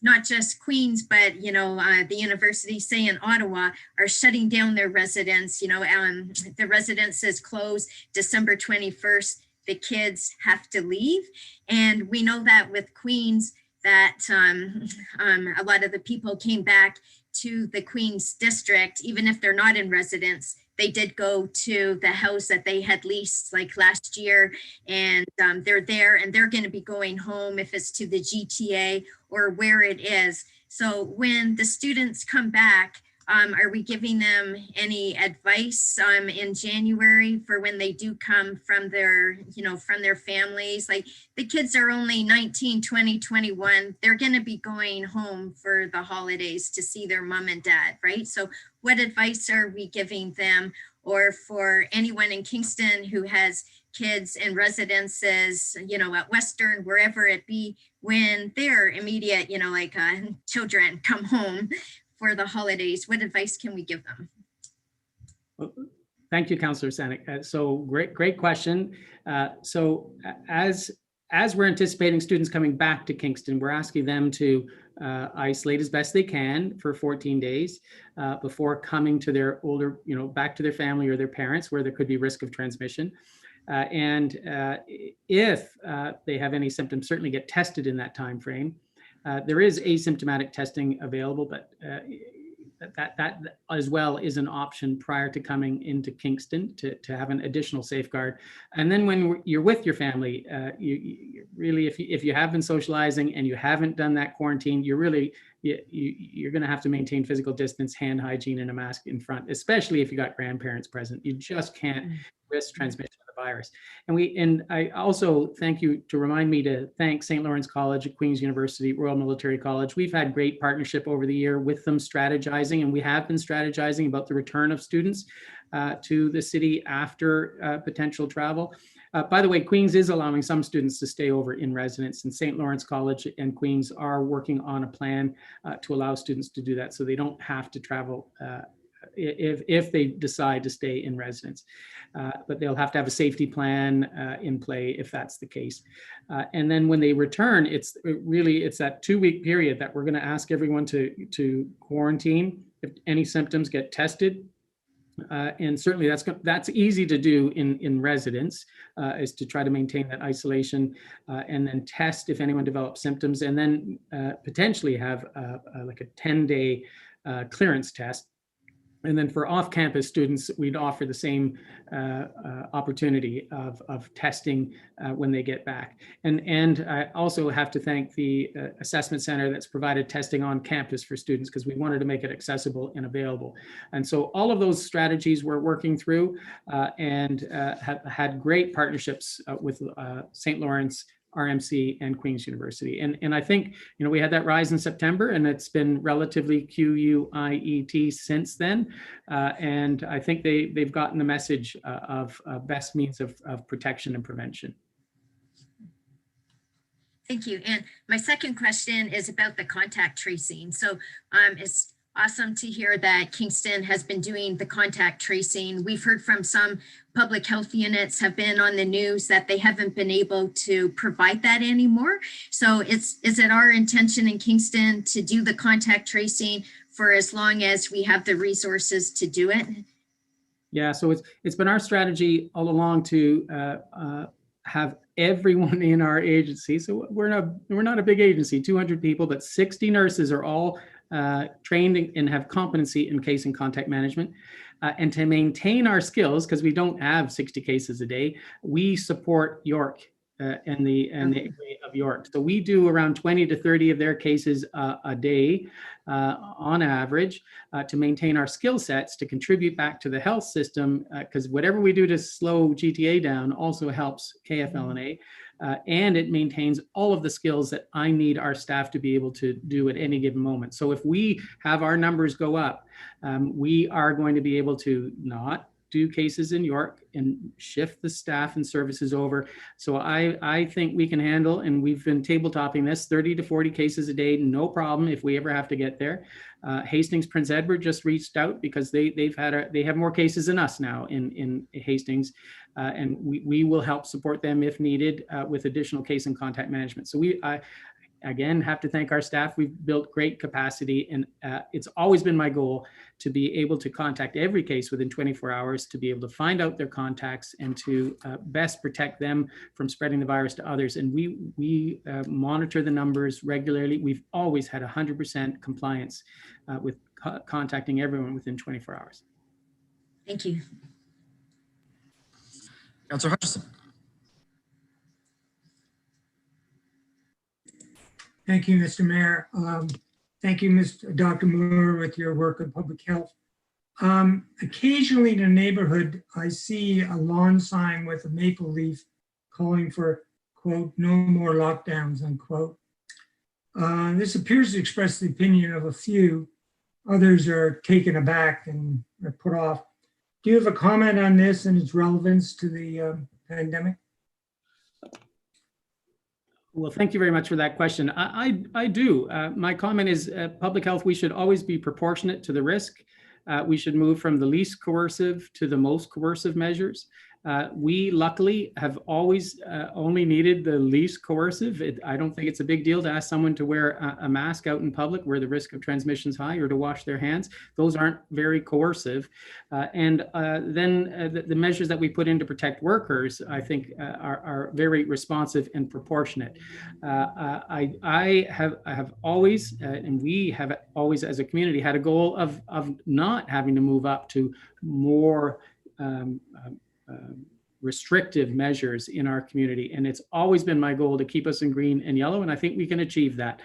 not just Queens, but, the universities, say in Ottawa, are shutting down their residence. The residences close December 21st. The kids have to leave. And we know that with Queens, that a lot of the people came back to the Queens district, even if they're not in residence. They did go to the house that they had leased like last year, and they're there, and they're going to be going home if it's to the GTA or where it is. So when the students come back, are we giving them any advice in January for when they do come from their, from their families? Like the kids are only 19, 20, 21. They're going to be going home for the holidays to see their mom and dad, right? So what advice are we giving them? Or for anyone in Kingston who has kids in residences, at Western, wherever it be, when their immediate, children come home for the holidays, what advice can we give them? Well, thank you, Councillor Senek. So great question. So as we're anticipating students coming back to Kingston, we're asking them to isolate as best they can for 14 days before coming to their older, back to their family or their parents where there could be risk of transmission. And if they have any symptoms, certainly get tested in that time frame. There is asymptomatic testing available, but that as well is an option prior to coming into Kingston to have an additional safeguard. And then when you're with your family, you really, if you have been socializing and you haven't done that quarantine, you're going to have to maintain physical distance, hand hygiene, and a mask in front, especially if you got grandparents present. You just can't risk transmission of the virus. And I also thank you to remind me to thank St. Lawrence College at Queen's University, Royal Military College. We've had great partnership over the year with them strategizing, and we have been strategizing about the return of students to the city after potential travel. By the way, Queen's is allowing some students to stay over in residence, and St. Lawrence College and Queen's are working on a plan to allow students to do that so they don't have to travel if they decide to stay in residence. But they'll have to have a safety plan in play if that's the case. And then when they return, it's that 2-week period that we're going to ask everyone to quarantine. If any symptoms, get tested. And certainly that's easy to do in residence, is to try to maintain that isolation and then test if anyone develops symptoms, and then potentially have like a 10-day clearance test. And then for off-campus students, we'd offer the same opportunity of testing when they get back. And I also have to thank the assessment center that's provided testing on campus for students, because we wanted to make it accessible and available. And so all of those strategies we're working through and have had great partnerships with St. Lawrence, RMC, and Queen's University. And I think, we had that rise in September, and it's been relatively QUIET since then. And I think they've gotten the message of best means of protection and prevention. Thank you. And my second question is about the contact tracing. So it's awesome to hear that Kingston has been doing the contact tracing. We've heard from some public health units have been on the news that they haven't been able to provide that anymore. So is it our intention in Kingston to do the contact tracing for as long as we have the resources to do it? Yeah, so it's been our strategy all along to have everyone in our agency. So we're not a big agency, 200 people, but 60 nurses are all trained and have competency in case and contact management. And to maintain our skills, because we don't have 60 cases a day, we support York and the area of York. So we do around 20 to 30 of their cases a day on average to maintain our skill sets, to contribute back to the health system, because whatever we do to slow GTA down also helps KFLNA. And it maintains all of the skills that I need our staff to be able to do at any given moment. So if we have our numbers go up, we are going to be able to not do cases in York and shift the staff and services over. So I think we can handle, and we've been tabletopping this, 30 to 40 cases a day, no problem if we ever have to get there. Hastings Prince Edward just reached out because they have more cases than us now in Hastings. And we will help support them if needed with additional case and contact management. So I again have to thank our staff. We've built great capacity, and it's always been my goal to be able to contact every case within 24 hours, to be able to find out their contacts and to best protect them from spreading the virus to others. And we monitor the numbers regularly. We've always had 100% compliance with contacting everyone within 24 hours. Thank you. Councillor Hutchison. Thank you, Mr. Mayor. Thank you, Dr. Moore, with your work in public health. Occasionally in a neighborhood, I see a lawn sign with a maple leaf calling for, quote, no more lockdowns, unquote. This appears to express the opinion of a few. Others are taken aback and are put off. Do you have a comment on this and its relevance to the pandemic? Well, thank you very much for that question. I do. My comment is public health, we should always be proportionate to the risk. We should move from the least coercive to the most coercive measures. We luckily have always only needed the least coercive. I don't think it's a big deal to ask someone to wear a mask out in public where the risk of transmission is high, or to wash their hands. Those aren't very coercive. And then the measures that we put in to protect workers, I think are very responsive and proportionate. I have always, and we have always as a community had a goal of not having to move up to more restrictive measures in our community. And it's always been my goal to keep us in green and yellow. And I think we can achieve that.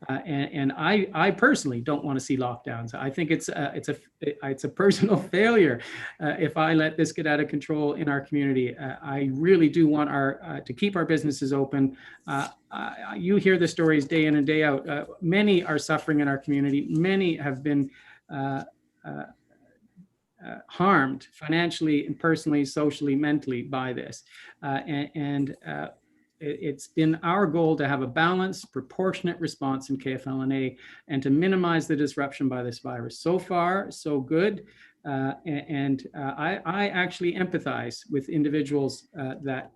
And I personally don't want to see lockdowns. I think it's a personal failure if I let this get out of control in our community. I really do want to keep our businesses open. You hear the stories day in and day out. Many are suffering in our community. Many have been harmed financially and personally, socially, mentally by this. It's been our goal to have a balanced, proportionate response in KFLNA and to minimize the disruption by this virus. So far, so good. I actually empathize with individuals that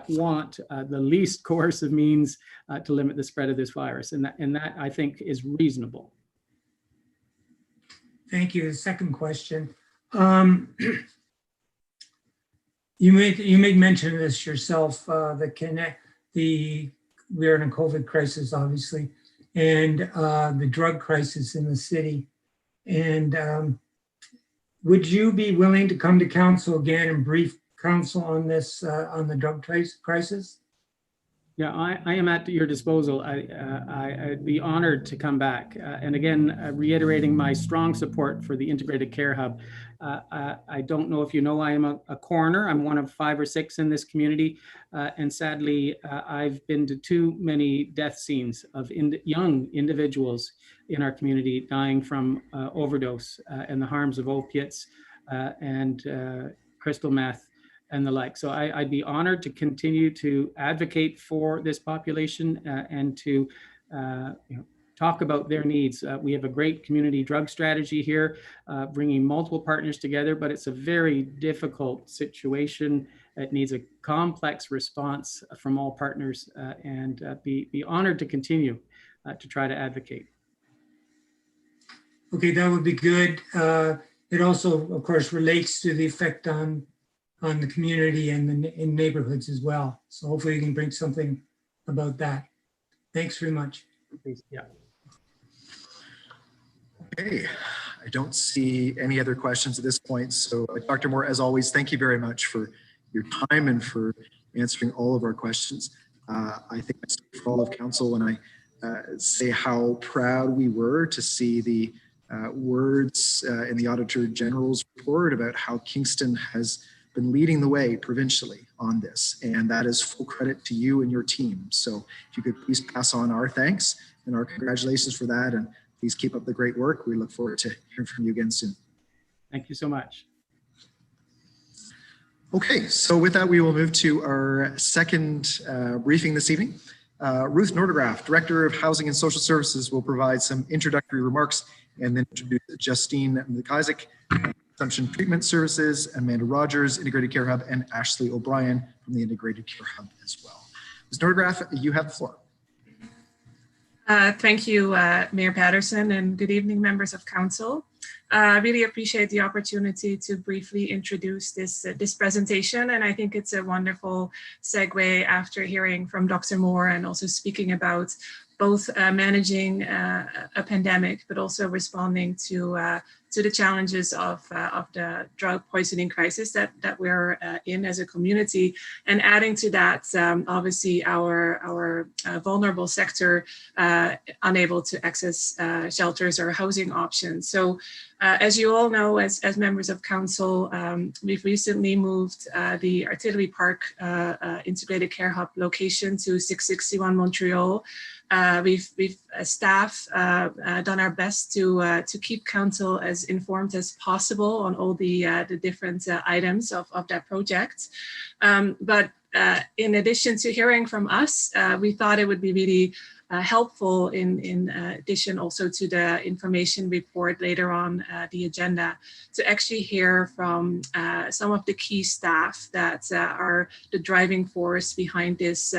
want the least coercive means to limit the spread of this virus. And that I think is reasonable. Thank you. Second question. You made mention of this yourself, we're in a COVID crisis, obviously, and the drug crisis in the city. And would you be willing to come to council again and brief council on this, on the drug crisis? Yeah, I am at your disposal. I'd be honored to come back. And again, reiterating my strong support for the Integrated Care Hub. I don't know if you know, I am a coroner. I'm one of 5 or 6 in this community. And sadly, I've been to too many death scenes of young individuals in our community dying from overdose and the harms of opiates and crystal meth and the like. So I'd be honored to continue to advocate for this population and to talk about their needs. We have a great community drug strategy here, bringing multiple partners together, but it's a very difficult situation. It needs a complex response from all partners, and be honored to continue to try to advocate. Okay, that would be good. It also, of course, relates to the effect on the community and in neighborhoods as well. So hopefully you can bring something about that. Thanks very much. Please, yeah. Okay, I don't see any other questions at this point. So Dr. Moore, as always, thank you very much for your time and for answering all of our questions. I think I speak for all of council when I say how proud we were to see the words in the Auditor General's report about how Kingston has been leading the way provincially on this. And that is full credit to you and your team. So if you could please pass on our thanks and our congratulations for that. And please keep up the great work. We look forward to hearing from you again soon. Thank you so much. Okay, so with that, we will move to our second briefing this evening. Ruth Nordegraft, Director of Housing and Social Services, will provide some introductory remarks and then introduce Justine McIsaac, Consumption Treatment Services, Amanda Rogers, Integrated Care Hub, and Ashley O'Brien from the Integrated Care Hub as well. Ms. Nordegraft, you have the floor. Thank you, Mayor Patterson, and good evening, members of council. I really appreciate the opportunity to briefly introduce this presentation, and I think it's a wonderful segue after hearing from Dr. Moore and also speaking about both managing a pandemic, but also responding to the challenges of the drug poisoning crisis that we're in as a community, and adding to that, obviously our vulnerable sector unable to access shelters or housing options. So as you all know, as members of council, we've recently moved the Artillery Park Integrated Care Hub location to 661 Montreal. We've staff done our best to keep council as informed as possible on all the different items of that project. But in addition to hearing from us, we thought it would be really helpful in addition also to the information report later on the agenda to actually hear from some of the key staff that are the driving force behind this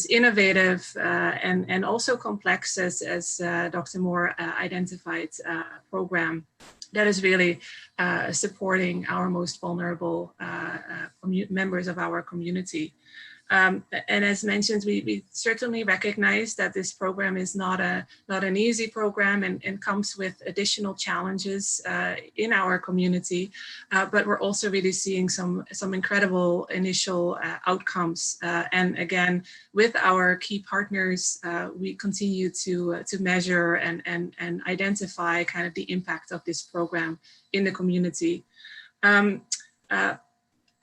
innovative and also complex, as Dr. Moore identified, program that is really supporting our most vulnerable members of our community. And as mentioned, we certainly recognize that this program is not an easy program and comes with additional challenges in our community, but we're also really seeing some incredible initial outcomes. And again, with our key partners, we continue to measure and identify kind of the impact of this program in the community.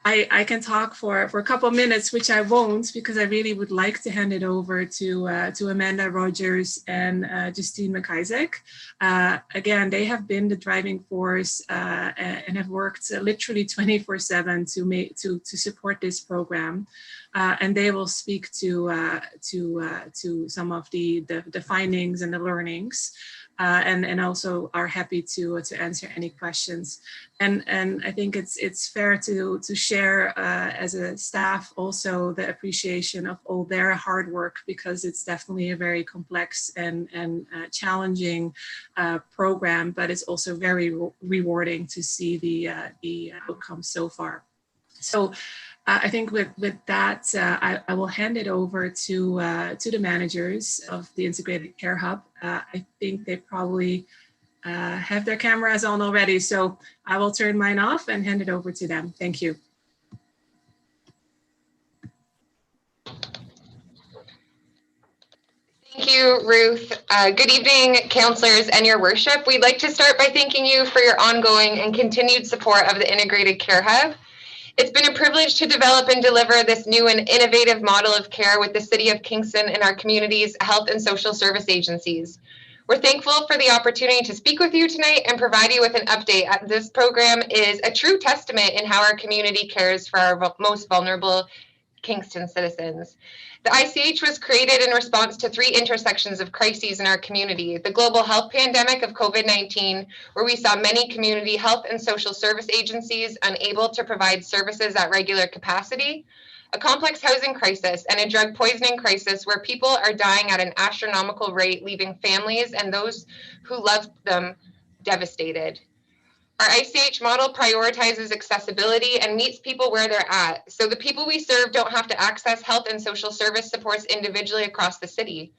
I can talk for a couple of minutes, which I won't, because I really would like to hand it over to Amanda Rogers and Justine McIsaac. Again, they have been the driving force and have worked literally 24/7 to support this program, and they will speak to some of the findings and the learnings. And also are happy to answer any questions. And I think it's fair to share as a staff also the appreciation of all their hard work, because it's definitely a very complex and challenging program, but it's also very rewarding to see the outcomes so far. So I think with that, I will hand it over to the managers of the Integrated Care Hub. I think they probably have their cameras on already, so I will turn mine off and hand it over to them. Thank you. you, Ruth. Good evening, councillors and your worship. We'd like to start by thanking you for your ongoing and continued support of the Integrated Care Hub. It's been a privilege to develop and deliver this new and innovative model of care with the City of Kingston and our community's health and social service agencies. We're thankful for the opportunity to speak with you tonight and provide you with an update. This program is a true testament in how our community cares for our most vulnerable Kingston citizens. The ICH was created in response to 3 intersections of crises in our community: the global health pandemic of COVID-19, where we saw many community health and social service agencies unable to provide services at regular capacity, a complex housing crisis, and a drug poisoning crisis where people are dying at an astronomical rate, leaving families and those who loved them devastated. Our ICH model prioritizes accessibility and meets people where they're at, so the people we serve don't have to access health and social service supports individually across the city.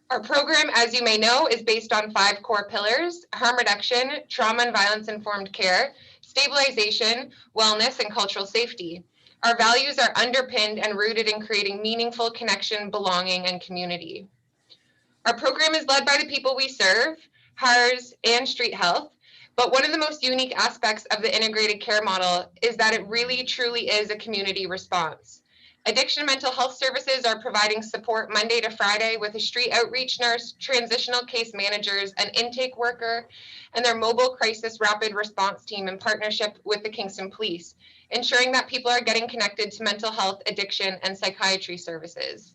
Our program, as you may know, is based on 5 core pillars: harm reduction, trauma and violence-informed care, stabilization, wellness, and cultural safety. Our values are underpinned and rooted in creating meaningful connection, belonging, and community. Our program is led by the people we serve, HARS and Street Health. But one of the most unique aspects of the integrated care model is that it really truly is a community response. Addiction and mental health services are providing support Monday to Friday with a street outreach nurse, transitional case managers, an intake worker, and their mobile crisis rapid response team in partnership with the Kingston Police, ensuring that people are getting connected to mental health, addiction, and psychiatry services.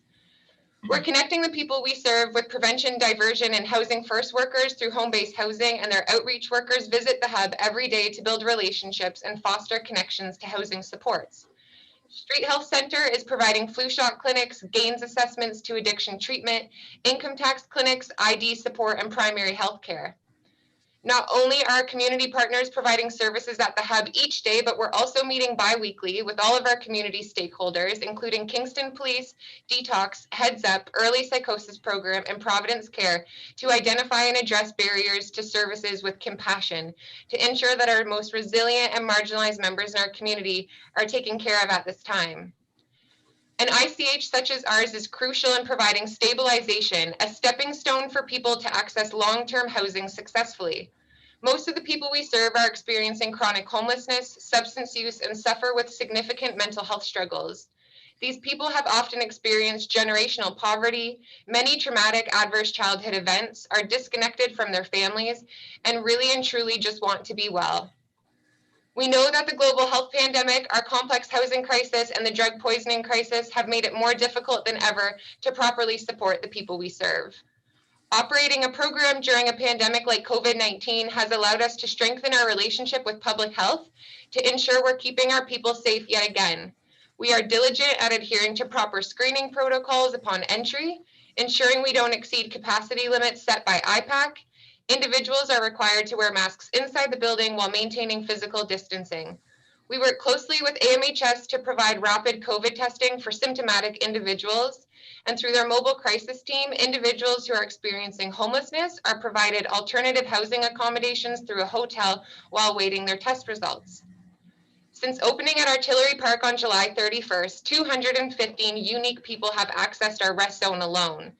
We're connecting the people we serve with prevention, diversion, and housing first workers through home-based housing, and their outreach workers visit the hub every day to build relationships and foster connections to housing supports. Street Health Center is providing flu shot clinics, gains assessments to addiction treatment, income tax clinics, ID support, and primary health care. Not only are our community partners providing services at the hub each day, but we're also meeting bi-weekly with all of our community stakeholders, including Kingston Police, Detox, Heads Up, Early Psychosis Program, and Providence Care, to identify and address barriers to services with compassion, to ensure that our most resilient and marginalized members in our community are taken care of at this time. An ICH such as ours is crucial in providing stabilization, a stepping stone for people to access long-term housing successfully. Most of the people we serve are experiencing chronic homelessness, substance use, and suffer with significant mental health struggles. These people have often experienced generational poverty, many traumatic adverse childhood events, are disconnected from their families, and really and truly just want to be well. We know that the global health pandemic, our complex housing crisis, and the drug poisoning crisis have made it more difficult than ever to properly support the people we serve. Operating a program during a pandemic like COVID-19 has allowed us to strengthen our relationship with public health to ensure we're keeping our people safe yet again. We are diligent at adhering to proper screening protocols upon entry, ensuring we don't exceed capacity limits set by IPAC. Individuals are required to wear masks inside the building while maintaining physical distancing. We work closely with AMHS to provide rapid COVID testing for symptomatic individuals, and through their mobile crisis team, individuals who are experiencing homelessness are provided alternative housing accommodations through a hotel while waiting their test results. Since opening at Artillery Park on July 31st, 215 unique people have accessed our rest zone alone.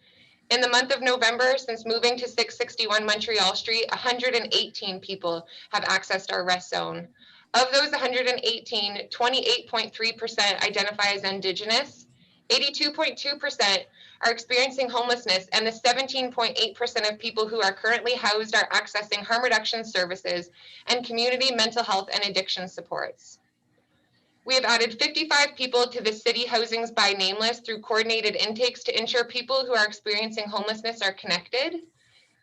In the month of November, since moving to 661 Montreal Street, 118 people have accessed our rest zone. Of those 118, 28.3% identify as Indigenous, 82.2% are experiencing homelessness, and the 17.8% of people who are currently housed are accessing harm reduction services and community mental health and addiction supports. We have added 55 people to the city housings by name list through coordinated intakes to ensure people who are experiencing homelessness are connected.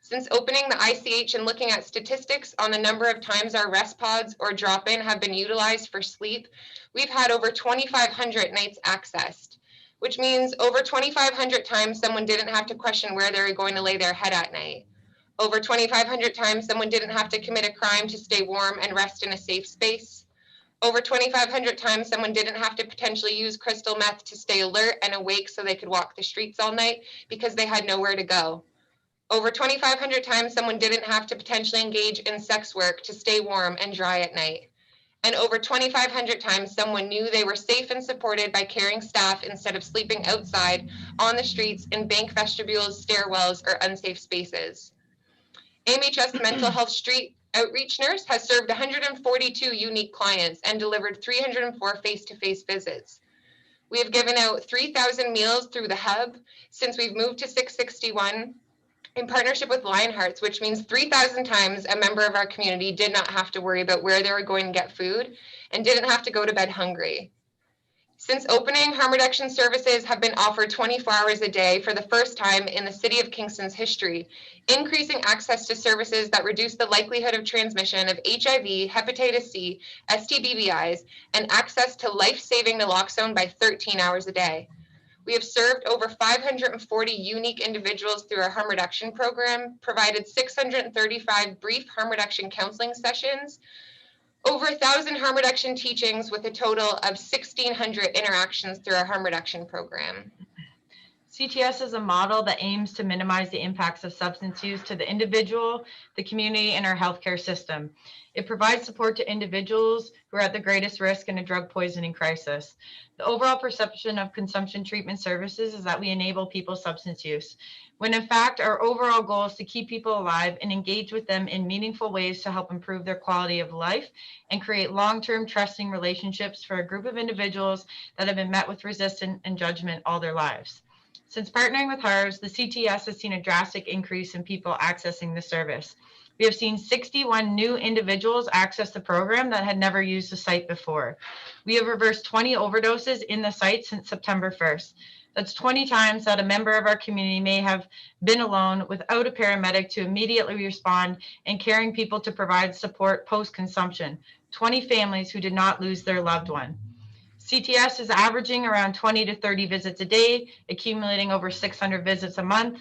Since opening the ICH and looking at statistics on the number of times our rest pods or drop-in have been utilized for sleep, we've had over 2,500 nights accessed, which means over 2,500 times someone didn't have to question where they were going to lay their head at night. Over 2,500 times someone didn't have to commit a crime to stay warm and rest in a safe space. Over 2,500 times someone didn't have to potentially use crystal meth to stay alert and awake so they could walk the streets all night because they had nowhere to go. Over 2,500 times someone didn't have to potentially engage in sex work to stay warm and dry at night. And over 2,500 times, someone knew they were safe and supported by caring staff instead of sleeping outside, on the streets, in bank vestibules, stairwells, or unsafe spaces. AMHS Mental Health Street Outreach Nurse has served 142 unique clients and delivered 304 face-to-face visits. We have given out 3,000 meals through the hub since we've moved to 661 in partnership with Lionhearts, which means 3,000 times a member of our community did not have to worry about where they were going to get food and didn't have to go to bed hungry. Since opening, harm reduction services have been offered 24 hours a day for the first time in the City of Kingston's history, increasing access to services that reduce the likelihood of transmission of HIV, hepatitis C, STBBIs, and access to life-saving naloxone by 13 hours a day. We have served over 540 unique individuals through our harm reduction program, provided 635 brief harm reduction counseling sessions, over 1,000 harm reduction teachings with a total of 1,600 interactions through our harm reduction program. CTS is a model that aims to minimize the impacts of substance use to the individual, the community, and our healthcare system. It provides support to individuals who are at the greatest risk in a drug poisoning crisis. The overall perception of consumption treatment services is that we enable people's substance use, when in fact our overall goal is to keep people alive and engage with them in meaningful ways to help improve their quality of life and create long-term trusting relationships for a group of individuals that have been met with resistance and judgment all their lives. Since partnering with HARS, the CTS has seen a drastic increase in people accessing the service. We have seen 61 new individuals access the program that had never used the site before. We have reversed 20 overdoses in the site since September 1st. That's 20 times that a member of our community may have been alone without a paramedic to immediately respond and caring people to provide support post-consumption. 20 families who did not lose their loved one. CTS is averaging around 20 to 30 visits a day, accumulating over 600 visits a month.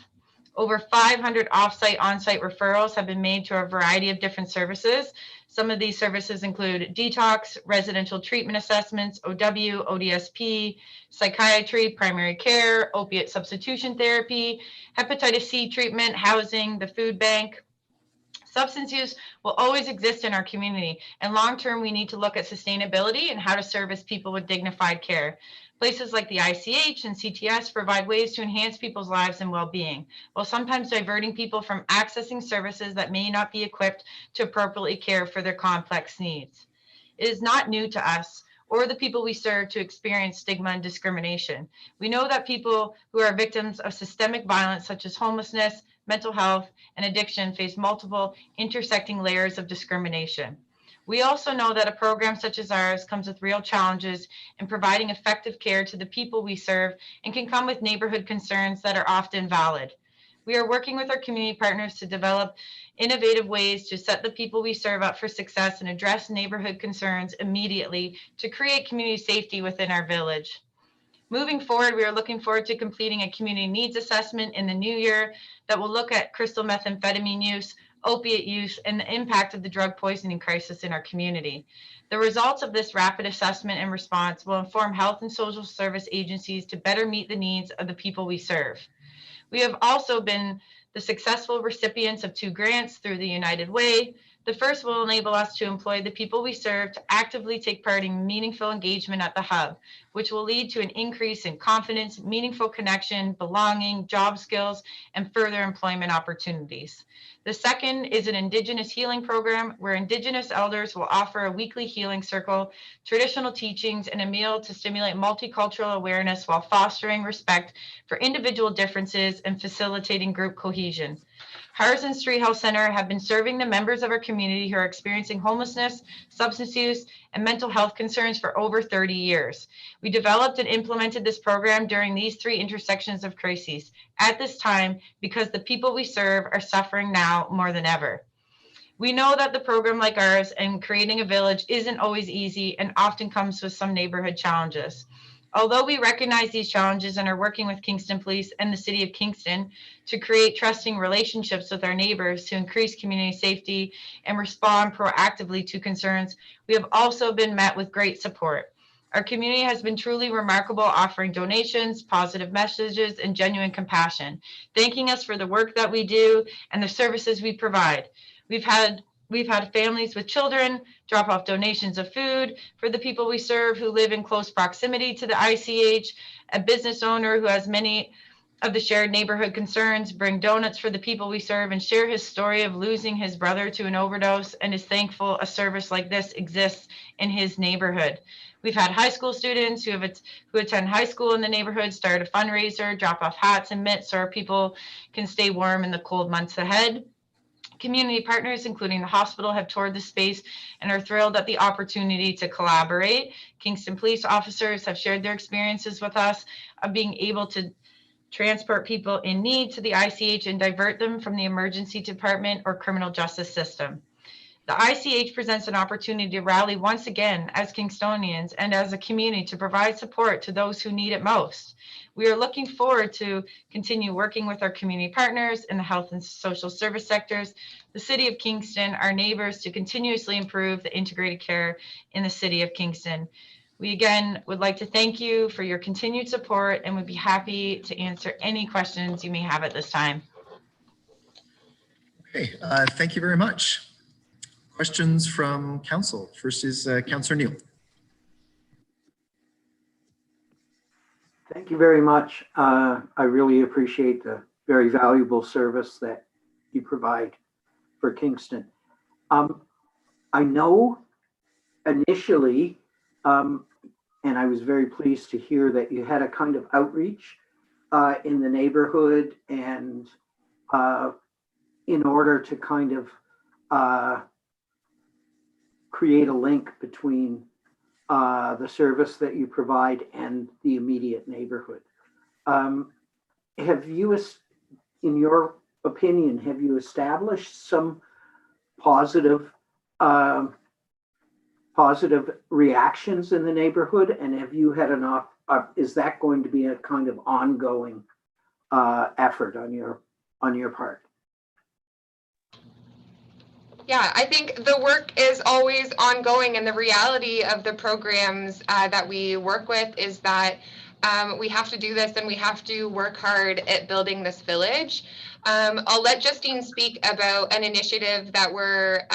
Over 500 off-site, on-site referrals have been made to a variety of different services. Some of these services include detox, residential treatment assessments, OW, ODSP, psychiatry, primary care, opiate substitution therapy, hepatitis C treatment, housing, the food bank. Substance use will always exist in our community, and long-term we need to look at sustainability and how to service people with dignified care. Places like the ICH and CTS provide ways to enhance people's lives and well-being, while sometimes diverting people from accessing services that may not be equipped to appropriately care for their complex needs. It is not new to us or the people we serve to experience stigma and discrimination. We know that people who are victims of systemic violence such as homelessness, mental health, and addiction face multiple intersecting layers of discrimination. We also know that a program such as ours comes with real challenges in providing effective care to the people we serve and can come with neighborhood concerns that are often valid. We are working with our community partners to develop innovative ways to set the people we serve up for success and address neighborhood concerns immediately to create community safety within our village. Moving forward, we are looking forward to completing a community needs assessment in the new year that will look at crystal methamphetamine use, opiate use, and the impact of the drug poisoning crisis in our community. The results of this rapid assessment and response will inform health and social service agencies to better meet the needs of the people we serve. We have also been the successful recipients of 2 grants through the United Way. The first will enable us to employ the people we serve to actively take part in meaningful engagement at the hub, which will lead to an increase in confidence, meaningful connection, belonging, job skills, and further employment opportunities. The second is an Indigenous healing program where Indigenous elders will offer a weekly healing circle, traditional teachings, and a meal to stimulate multicultural awareness while fostering respect for individual differences and facilitating group cohesion. HARS and Street Health Center have been serving the members of our community who are experiencing homelessness, substance use, and mental health concerns for over 30 years. We developed and implemented this program during these 3 intersections of crises at this time because the people we serve are suffering now more than ever. We know that the program like ours and creating a village isn't always easy and often comes with some neighborhood challenges. Although we recognize these challenges and are working with Kingston Police and the City of Kingston to create trusting relationships with our neighbors to increase community safety and respond proactively to concerns, we have also been met with great support. Our community has been truly remarkable, offering donations, positive messages, and genuine compassion, thanking us for the work that we do and the services we provide. We've had We've had families with children drop off donations of food for the people we serve who live in close proximity to the ICH. A business owner who has many of the shared neighborhood concerns bring donuts for the people we serve and share his story of losing his brother to an overdose and is thankful a service like this exists in his neighborhood. We've had high school students who attend high school in the neighborhood start a fundraiser, drop off hats and mitts so our people can stay warm in the cold months ahead. Community partners, including the hospital, have toured the space and are thrilled at the opportunity to collaborate. Kingston police officers have shared their experiences with us of being able to transport people in need to the ICH and divert them from the emergency department or criminal justice system. The ICH presents an opportunity to rally once again as Kingstonians and as a community to provide support to those who need it most. We are looking forward to continue working with our community partners in the health and social service sectors, the City of Kingston, our neighbors, to continuously improve the integrated care in the City of Kingston. We again would like to thank you for your continued support and would be happy to answer any questions you may have at this time. Okay, thank you very much. Questions from council. First is Councillor Neal. Thank you very much. I really appreciate the very valuable service that you provide for Kingston. I know initially, and I was very pleased to hear that you had a kind of outreach in the neighborhood and in order to kind of create a link between the service that you provide and the immediate neighborhood. Have you, in your opinion, have you established some positive reactions in the neighborhood, and have you had enough? Is that going to be a kind of ongoing effort on your part? Yeah, I think the work is always ongoing, and the reality of the programs that we work with is that we have to do this and we have to work hard at building this village. I'll let Justine speak about an initiative that we're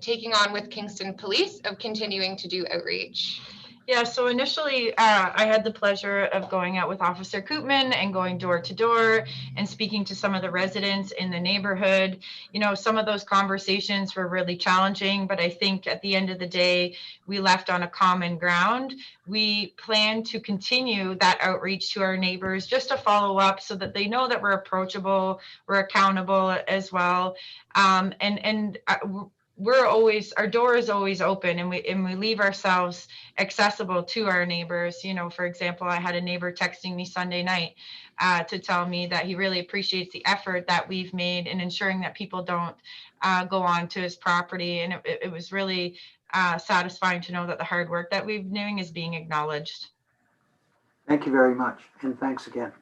taking on with Kingston Police of continuing to do outreach. Yeah, so initially I had the pleasure of going out with Officer Koopman and going door to door and speaking to some of the residents in the neighborhood. You know, some of those conversations were really challenging, but I think at the end of the day, we left on a common ground. We plan to continue that outreach to our neighbors just to follow up so that they know that we're approachable, we're accountable as well. Our door is always open, and we leave ourselves accessible to our neighbors. You know, for example, I had a neighbor texting me Sunday night to tell me that he really appreciates the effort that we've made in ensuring that people don't go on to his property. And it was really satisfying to know that the hard work that we've been doing is being acknowledged. Thank you very much, and thanks again.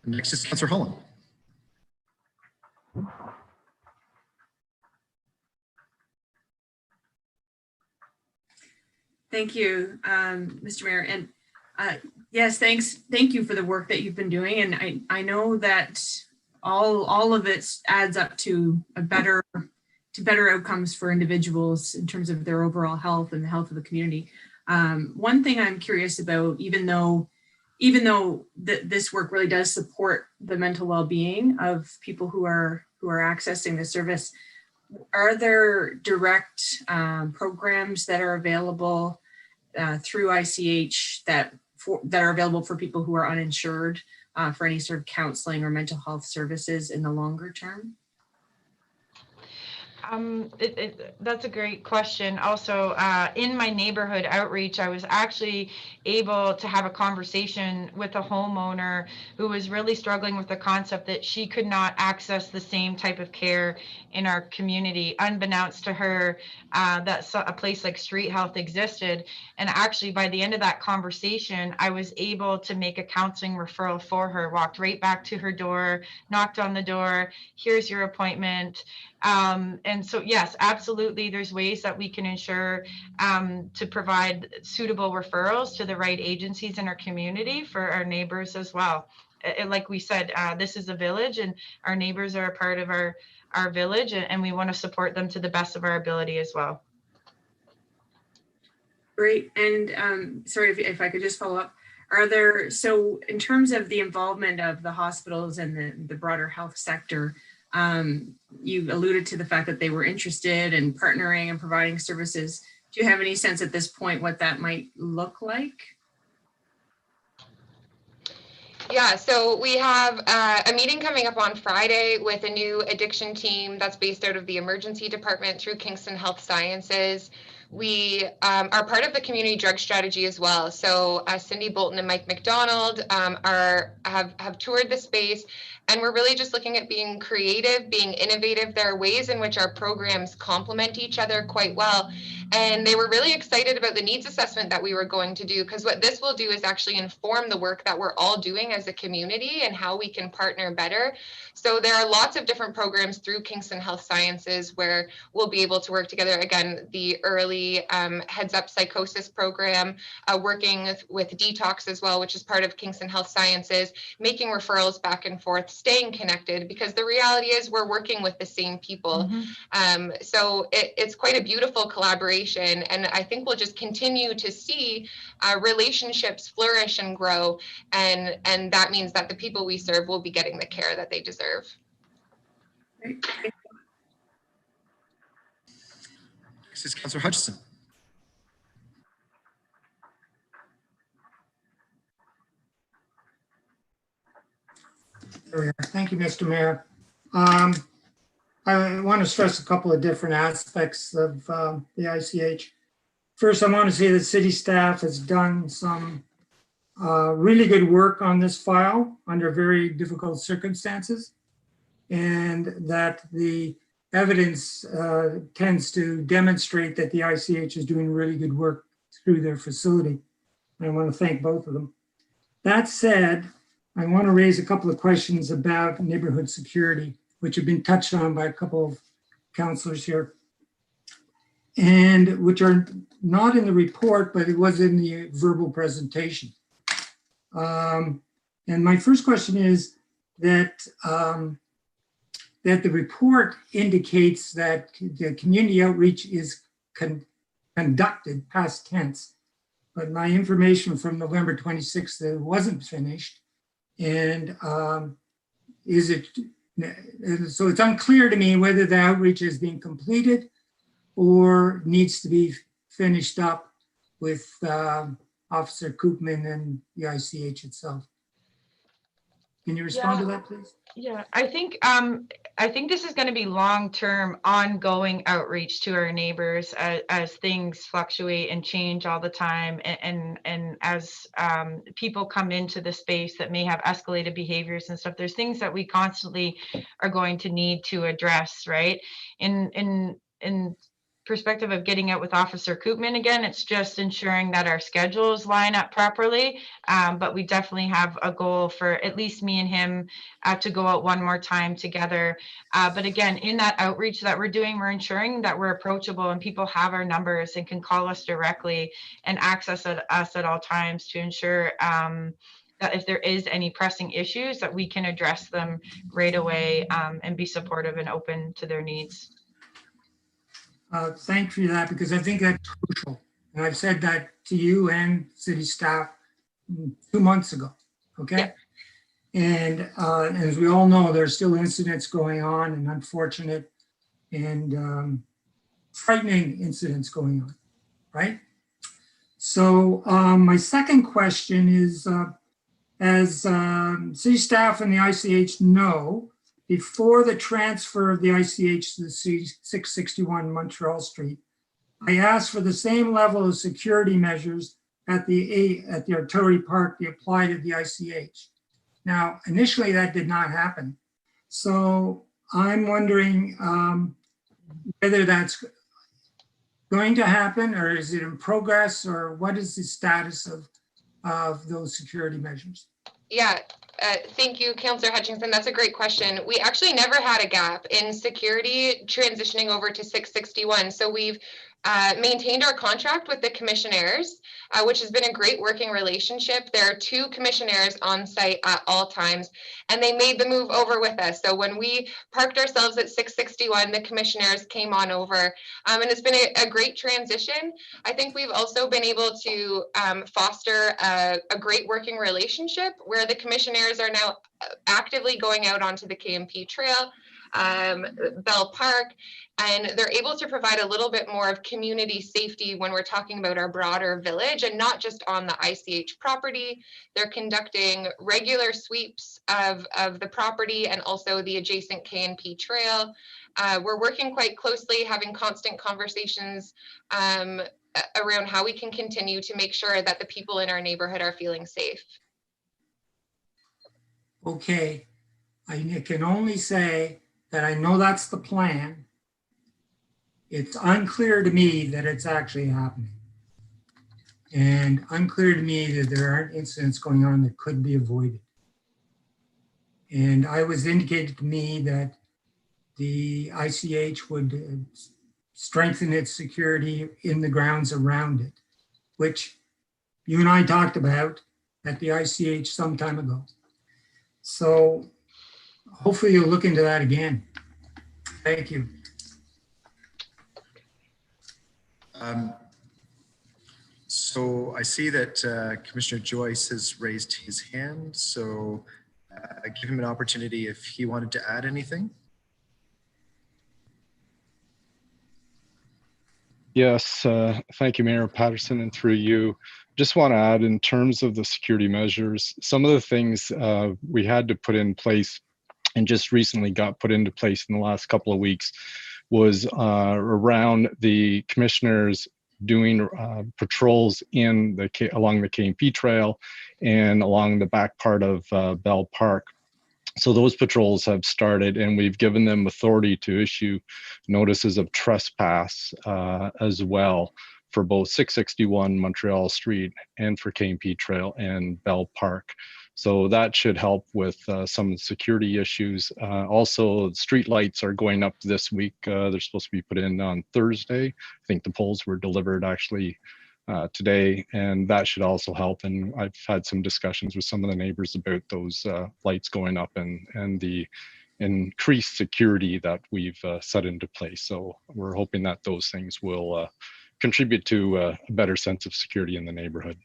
Next is Councillor Holland. Thank you, Mr. Mayor. And yes, thank you for the work that you've been doing. And I know that all of it adds up to better outcomes for individuals in terms of their overall health and the health of the community. One thing I'm curious about, even though this work really does support the mental well-being of people who are accessing the service, are there direct programs that are available through ICH that are available for people who are uninsured for any sort of counseling or mental health services in the longer term? That's a great question. Also, in my neighborhood outreach, I was actually able to have a conversation with a homeowner who was really struggling with the concept that she could not access the same type of care in our community, unbeknownst to her that a place like Street Health existed. And actually, by the end of that conversation, I was able to make a counseling referral for her, walked right back to her door, knocked on the door, here's your appointment. And so, yes, absolutely, there's ways that we can ensure to provide suitable referrals to the right agencies in our community for our neighbors as well. like we said, this is a village and our neighbors are a part of our village, and we want to support them to the best of our ability as well. Great. And sorry if I could just follow up. So in terms of the involvement of the hospitals and the broader health sector, you alluded to the fact that they were interested in partnering and providing services. Do you have any sense at this point what that might look like? Yeah, so we have a meeting coming up on Friday with a new addiction team that's based out of the emergency department through Kingston Health Sciences. We are part of the community drug strategy as well. So Cindy Bolton and Mike McDonald have toured the space, and we're really just looking at being creative, being innovative. There are ways in which our programs complement each other quite well. And they were really excited about the needs assessment that we were going to do, because what this will do is actually inform the work that we're all doing as a community and how we can partner better. So there are lots of different programs through Kingston Health Sciences where we'll be able to work together. Again, the early heads up psychosis program, working with detox as well, which is part of Kingston Health Sciences, making referrals back and forth, staying connected, because the reality is we're working with the same people. So it's quite a beautiful collaboration. And I think we'll just continue to see relationships flourish and grow. And that means that the people we serve will be getting the care that they deserve. Next is Councillor Hutchison. Thank you, Mr. Mayor. I want to stress a couple of different aspects of the ICH. First, I want to say that city staff has done some really good work on this file under very difficult circumstances, and that the evidence tends to demonstrate that the ICH is doing really good work through their facility. And I want to thank both of them. That said, I want to raise a couple of questions about neighborhood security, which have been touched on by a couple of councillors here, and which are not in the report, but it was in the verbal presentation. And my first question is that that the report indicates that the community outreach is conducted, past tense, but my information from November 26th that it wasn't finished. And is it, so it's unclear to me whether the outreach is being completed or needs to be finished up with Officer Koopman and the ICH itself. Can you respond to that, please? Yeah, I think this is going to be long-term, ongoing outreach to our neighbors as things fluctuate and change all the time, and as people come into the space that may have escalated behaviors and stuff. There's things that we constantly are going to need to address, right? In perspective of getting out with Officer Koopman again, it's just ensuring that our schedules line up properly. But we definitely have a goal for at least me and him to go out one more time together. But again, in that outreach that we're doing, we're ensuring that we're approachable and people have our numbers and can call us directly and access us at all times to ensure that if there is any pressing issues, that we can address them right away and be supportive and open to their needs. Thank you for that, because I think that's crucial. And I've said that to you and city staff 2 months ago, okay? Yeah. And as we all know, there's still incidents going on, and unfortunate and frightening incidents going on, right? So my second question is, as city staff and the ICH know, before the transfer of the ICH to the C661 Montreal Street, I asked for the same level of security measures at the Artillery Park be applied to the ICH. Now, initially that did not happen. So I'm wondering whether that's going to happen, or is it in progress, or what is the status of those security measures? Yeah, thank you, Councillor Hutchinson. That's a great question. We actually never had a gap in security transitioning over to 661. So we've maintained our contract with the commissionaires, which has been a great working relationship. There are 2 commissionaires on site at all times, and they made the move over with us. So when we parked ourselves at 661, the commissionaires came on over, and it's been a great transition. I think we've also been able to foster a great working relationship where the commissionaires are now actively going out onto the KMP trail, Bell Park, and they're able to provide a little bit more of community safety when we're talking about our broader village and not just on the ICH property. They're conducting regular sweeps of the property and also the adjacent KNP trail. We're working quite closely, having constant conversations around how we can continue to make sure that the people in our neighborhood are feeling safe. Okay, I can only say that I know that's the plan. It's unclear to me that it's actually happening. And unclear to me that there aren't incidents going on that could be avoided. And I was indicated to me that the ICH would strengthen its security in the grounds around it, which you and I talked about at the ICH some time ago. So hopefully you'll look into that again. Thank you. So I see that Commissioner Joyce has raised his hand. So give him an opportunity if he wanted to add anything. Yes, thank you, Mayor Patterson, and through you. Just want to add, in terms of the security measures, some of the things we had to put in place and just recently got put into place in the last couple of weeks was around the commissioners doing patrols in along the KMP trail and along the back part of Bell Park. So those patrols have started, and we've given them authority to issue notices of trespass as well for both 661 Montreal Street and for KMP Trail and Bell Park. So that should help with some security issues. Also, street lights are going up this week. They're supposed to be put in on Thursday. I think the poles were delivered actually today, and that should also help. And I've had some discussions with some of the neighbors about those lights going up and the increased security that we've set into place. So we're hoping that those things will contribute to a better sense of security in the neighborhood.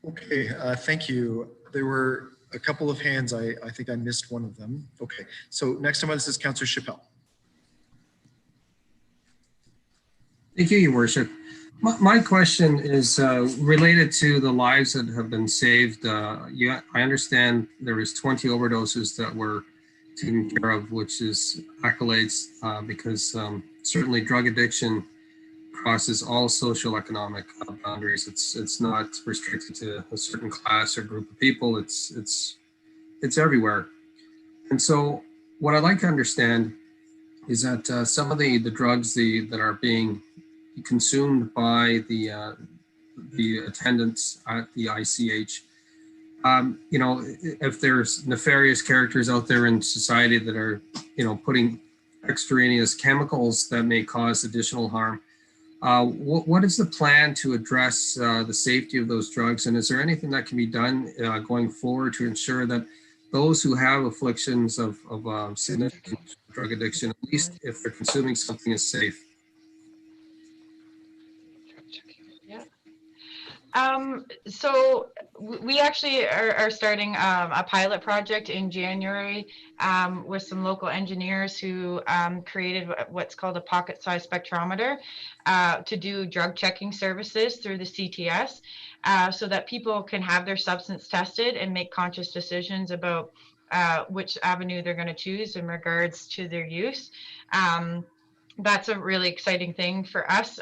Okay, thank you. There were a couple of hands. I think I missed one of them. Okay, so next on my list is Councillor Chappelle. Thank you, Your Worship. My question is related to the lives that have been saved. I understand there was 20 overdoses that were taken care of, which is accolades because certainly drug addiction crosses all social economic boundaries. It's not restricted to a certain class or group of people. It's everywhere. And so what I'd like to understand is that some of the drugs that are being consumed by the attendants at the ICH, you know, if there's nefarious characters out there in society that are, you know, putting extraneous chemicals that may cause additional harm, what is the plan to address the safety of those drugs? And is there anything that can be done going forward to ensure that those who have afflictions of significant drug addiction, at least if they're consuming something, is safe? So we actually are starting a pilot project in January with some local engineers who created what's called a pocket-sized spectrometer to do drug checking services through the CTS so that people can have their substance tested and make conscious decisions about which avenue they're going to choose in regards to their use. That's a really exciting thing for us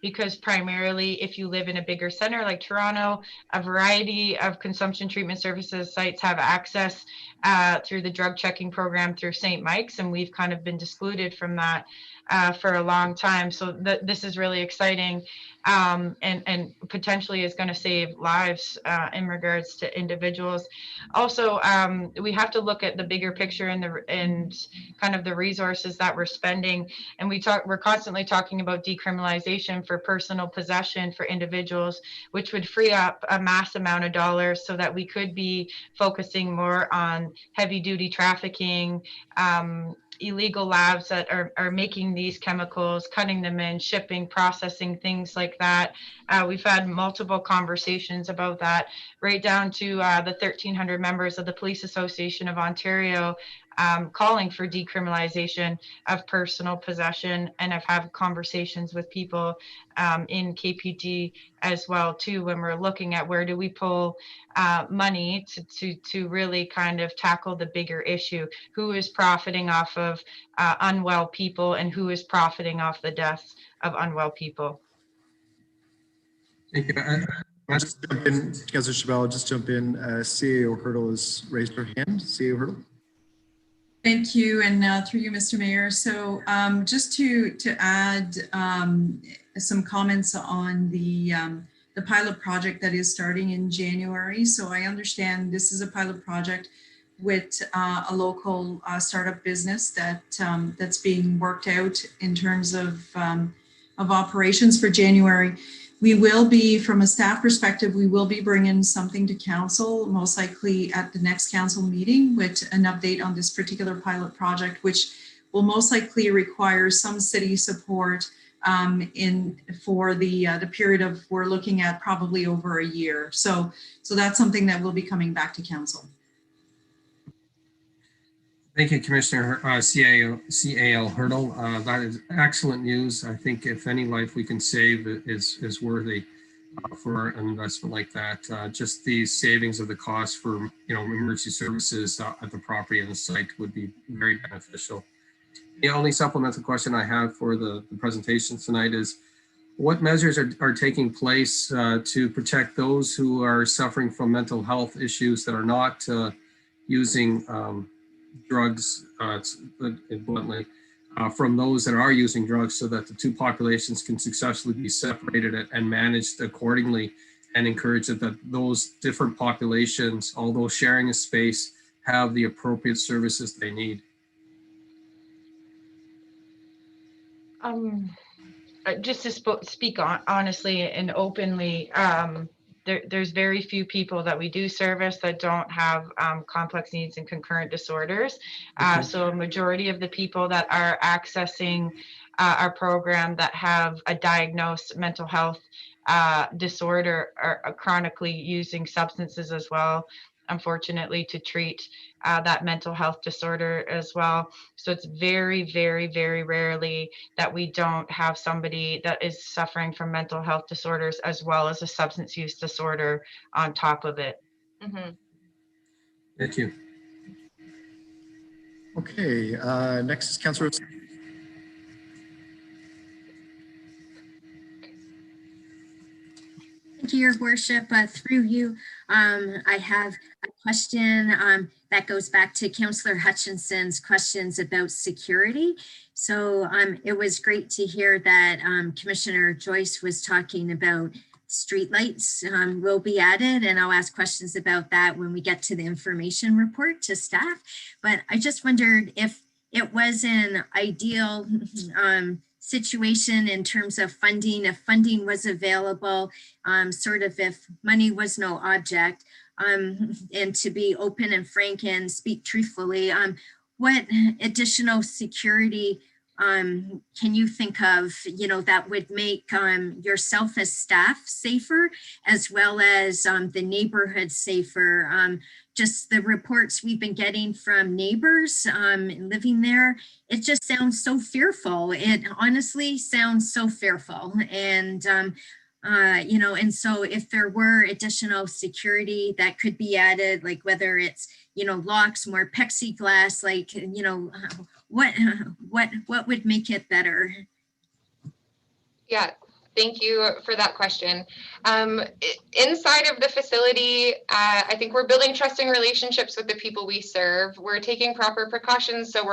because primarily if you live in a bigger center like Toronto, a variety of consumption treatment services sites have access through the drug checking program through St. Mike's, and we've kind of been excluded from that for a long time. So this is really exciting, and potentially is going to save lives in regards to individuals. Also, we have to look at the bigger picture and kind of the resources that we're spending. And we're constantly talking about decriminalization for personal possession for individuals, which would free up a mass amount of dollars so that we could be focusing more on heavy duty trafficking, illegal labs that are making these chemicals, cutting them in, shipping, processing, things like that. We've had multiple conversations about that, right down to the 1,300 members of the Police Association of Ontario calling for decriminalization of personal possession. And I've had conversations with people in KPG as well too, when we're looking at where do we pull money to really kind of tackle the bigger issue. Who is profiting off of unwell people, and who is profiting off the deaths of unwell people? Thank you. I'll just jump in, Councillor Chabot, I'll just jump in. CAO Hurdle has raised her hand. CAO Hurdle. Thank you, and through you, Mr. Mayor. So just to add some comments on the pilot project that is starting in January. So I understand this is a pilot project with a local startup business that's being worked out in terms of operations for January. We will be, from a staff perspective, we will be bringing something to council, most likely at the next council meeting, with an update on this particular pilot project, which will most likely require some city support for the period of, we're looking at probably over a year. So that's something that will be coming back to council. Thank you, Commissioner CAL Hurdle. That is excellent news. I think if any life we can save is worthy for an investment like that. Just the savings of the cost for emergency services at the property and the site would be very beneficial. The only supplemental question I have for the presentation tonight is, what measures are taking place to protect those who are suffering from mental health issues that are not using drugs, bluntly, from those that are using drugs, so that the two populations can successfully be separated and managed accordingly, and encourage that those different populations, although sharing a space, have the appropriate services they need? Just to speak honestly and openly, there's very few people that we do service that don't have complex needs and concurrent disorders. So a majority of the people that are accessing our program that have a diagnosed mental health disorder are chronically using substances as well, unfortunately, to treat that mental health disorder as well. So it's very, very, very rarely that we don't have somebody that is suffering from mental health disorders as well as a substance use disorder on top of it. Mm-hmm. Thank you. Okay, next is Councillor. Thank you, Your Worship. Through you, I have a question that goes back to Councillor Hutchinson's questions about security. So it was great to hear that Commissioner Joyce was talking about streetlights will be added, and I'll ask questions about that when we get to the information report to staff. But I just wondered if it was an ideal situation in terms of funding, if funding was available, sort of if money was no object, and to be open and frank and speak truthfully, what additional security can you think of, that would make yourself as staff safer, as well as the neighborhood safer? Just the reports we've been getting from neighbors living there, it just sounds so fearful. It honestly sounds so fearful. And and so if there were additional security that could be added, like whether it's, locks, more plexiglass, like, what would make it better? Yeah, Thank you for that question. Inside of the facility, I think we're building trusting relationships with the people we serve. We're taking proper precautions, so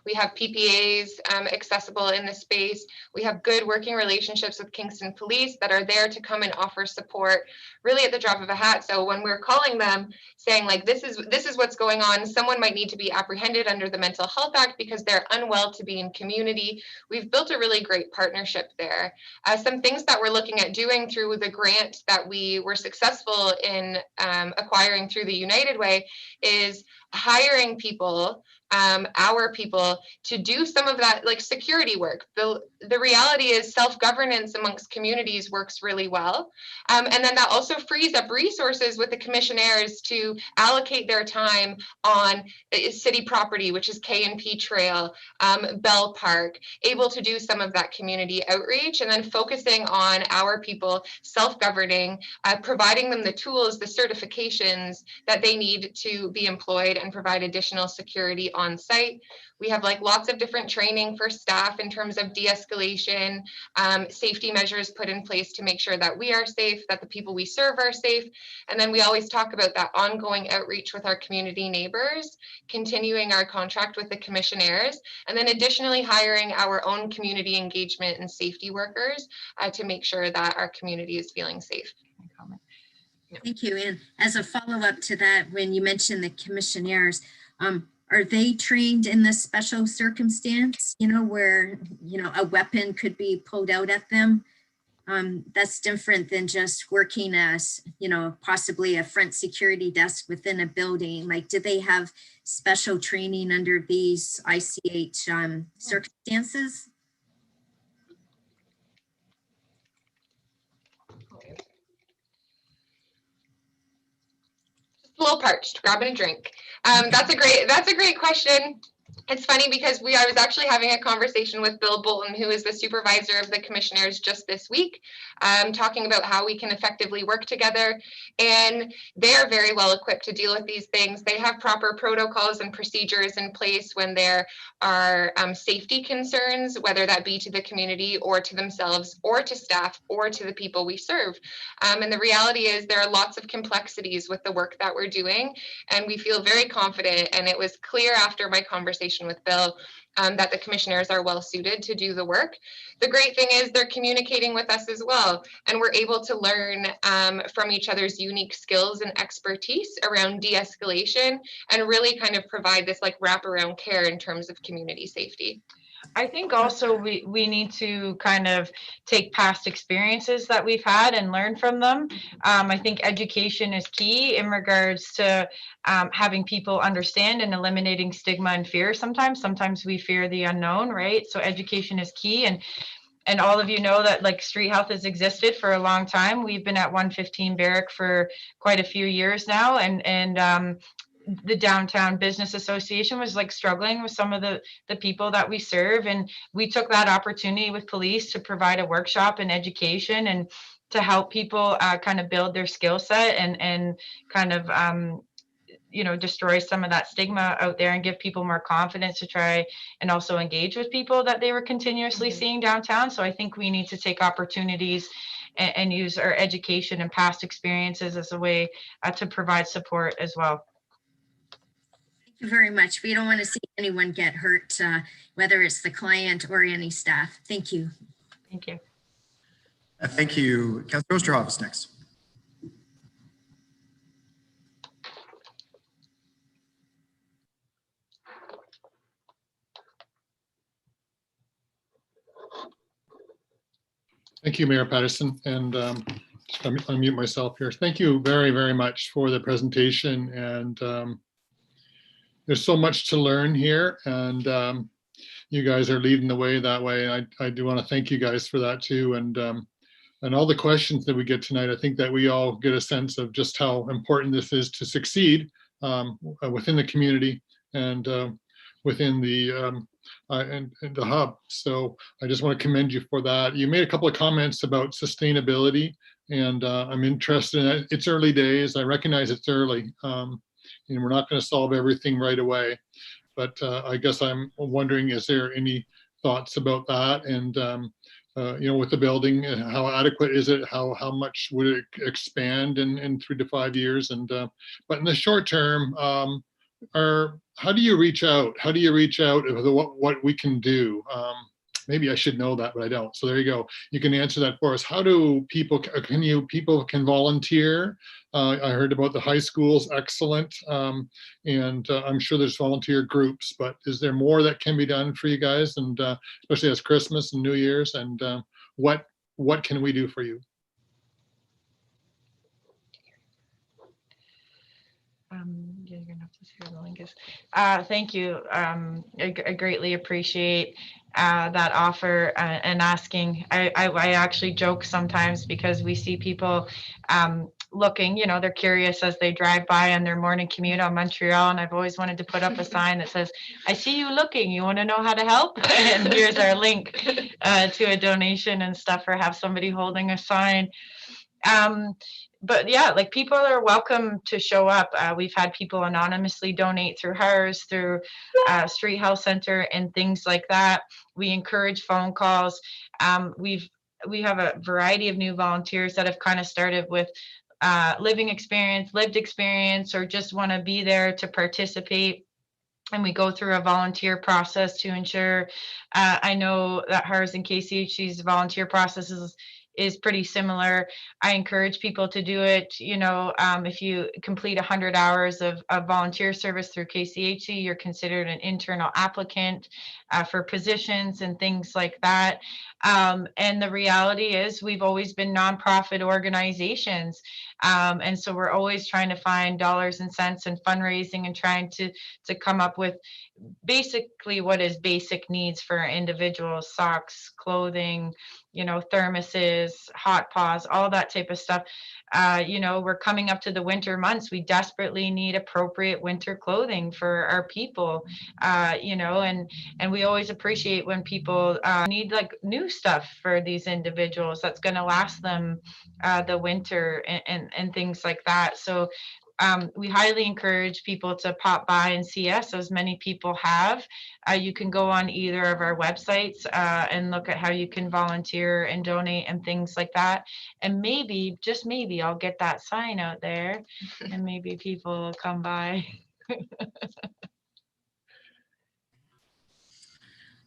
we have PPAs accessible in the space. We have good working relationships with Kingston Police that are there to come and offer support really at the drop of a hat. So when we're calling them saying like, this is what's going on, someone might need to be apprehended under the Mental Health Act because they're unwell to be in community. We've built a really great partnership there. Some things that we're looking at doing through the grant that we were successful in acquiring through the United Way is hiring people, our people, to do some of that like security work. The reality is self-governance amongst communities works really well. And then that also frees up resources with the commissionaires to allocate their time on city property, which is K&P Trail, Bell Park, able to do some of that community outreach, and then focusing on our people self-governing, providing them the tools, the certifications that they need to be employed and provide additional security on site. We have like lots of different training for staff in terms of de-escalation, safety measures put in place to make sure that we are safe, that the people we serve are safe. And then we always talk about that ongoing outreach with our community neighbors, continuing our contract with the commissionaires, and then additionally hiring our own community engagement and safety workers to make sure that our community is feeling safe. Thank you. And as a follow-up to that, when you mentioned the commissionaires, are they trained in this special circumstance, where, a weapon could be pulled out at them? That's different than just working as, possibly a front security desk within a building. Like, do they have special training under these ICH circumstances? A little parched, grabbing a drink. That's a great question. It's funny because I was actually having a conversation with Bill Bolton, who is the supervisor of the commissioners, just this week, talking about how we can effectively work together. And they're very well equipped to deal with these things. They have proper protocols and procedures in place when there are safety concerns, whether that be to the community or to themselves or to staff or to the people we serve. And the reality is there are lots of complexities with the work that we're doing, and we feel very confident. And it was clear after my conversation with Bill that the commissioners are well suited to do the work. The great thing is they're communicating with us as well, and we're able to learn from each other's unique skills and expertise around de-escalation and really kind of provide this like wraparound care in terms of community safety. I think also we need to kind of take past experiences that we've had and learn from them. I think education is key in regards to having people understand and eliminating stigma and fear. Sometimes we fear the unknown, right? So education is key. And all of you know that like street health has existed for a long time. We've been at 115 Barrack for quite a few years now, and the Downtown Business Association was like struggling with some of the people that we serve, and we took that opportunity with police to provide a workshop and education and to help people kind of build their skill set and kind of destroy some of that stigma out there and give people more confidence to try and also engage with people that they were continuously seeing downtown. So I think we need to take opportunities and use our education and past experiences as a way to provide support as well. Thank you very much. We don't want to see anyone get hurt, whether it's the client or any staff. Thank you. Thank you. Thank you. Councillor Osterhoff is next. Thank you, Mayor Patterson, and just unmute myself here. Thank you very, very much for the presentation, and there's so much to learn here, and you guys are leading the way that way. I do want to thank you guys for that too, and all the questions that we get tonight. I think that we all get a sense of just how important this is to succeed within the community and within the and the hub. So I just want to commend you for that. You made a couple of comments about sustainability, and I'm interested in it. It's early days. I recognize it's early. And we're not going to solve everything right away, but I guess I'm wondering, is there any thoughts about that? And with the building, and how adequate is it? How much would it expand in 3 to 5 years? And but in the short term, how do you reach out? How do you reach out with what we can do? Maybe I should know that, but I don't. So there you go. You can answer that for us. How do people can volunteer? I heard about the high schools, excellent. And I'm sure there's volunteer groups, but is there more that can be done for you guys? And especially as Christmas and New Year's, and what can we do for you? You're gonna have to share the link. Thank you. I greatly appreciate that offer and asking. I actually joke sometimes because we see people looking, they're curious as they drive by on their morning commute on Montreal, and I've always wanted to put up a sign that says, "I see you looking. You want to know how to help?" And here's our link to a donation and stuff, or have somebody holding a sign. But yeah, like, people are welcome to show up. We've had people anonymously donate through HERS, through Street Health Center, and things like that. We encourage phone calls. We have a variety of new volunteers that have kind of started with lived experience, or just want to be there to participate. And we go through a volunteer process to ensure. I know that HERS and KCHC's volunteer processes is pretty similar. I encourage people to do it. If you complete 100 hours of volunteer service through KCHC, you're considered an internal applicant for positions and things like that. And the reality is, we've always been nonprofit organizations. And so we're always trying to find dollars and cents and fundraising, and trying to come up with basically what is basic needs for individuals: socks, clothing, thermoses, hot paws, all that type of stuff. We're coming up to the winter months. We desperately need appropriate winter clothing for our people, and we always appreciate when people need like new stuff for these individuals that's going to last them the winter, and things like that. So we highly encourage people to pop by and see us, as many people have. You can go on either of our websites and look at how you can volunteer and donate and things like that. And maybe, just maybe, I'll get that sign out there, and maybe people will come by.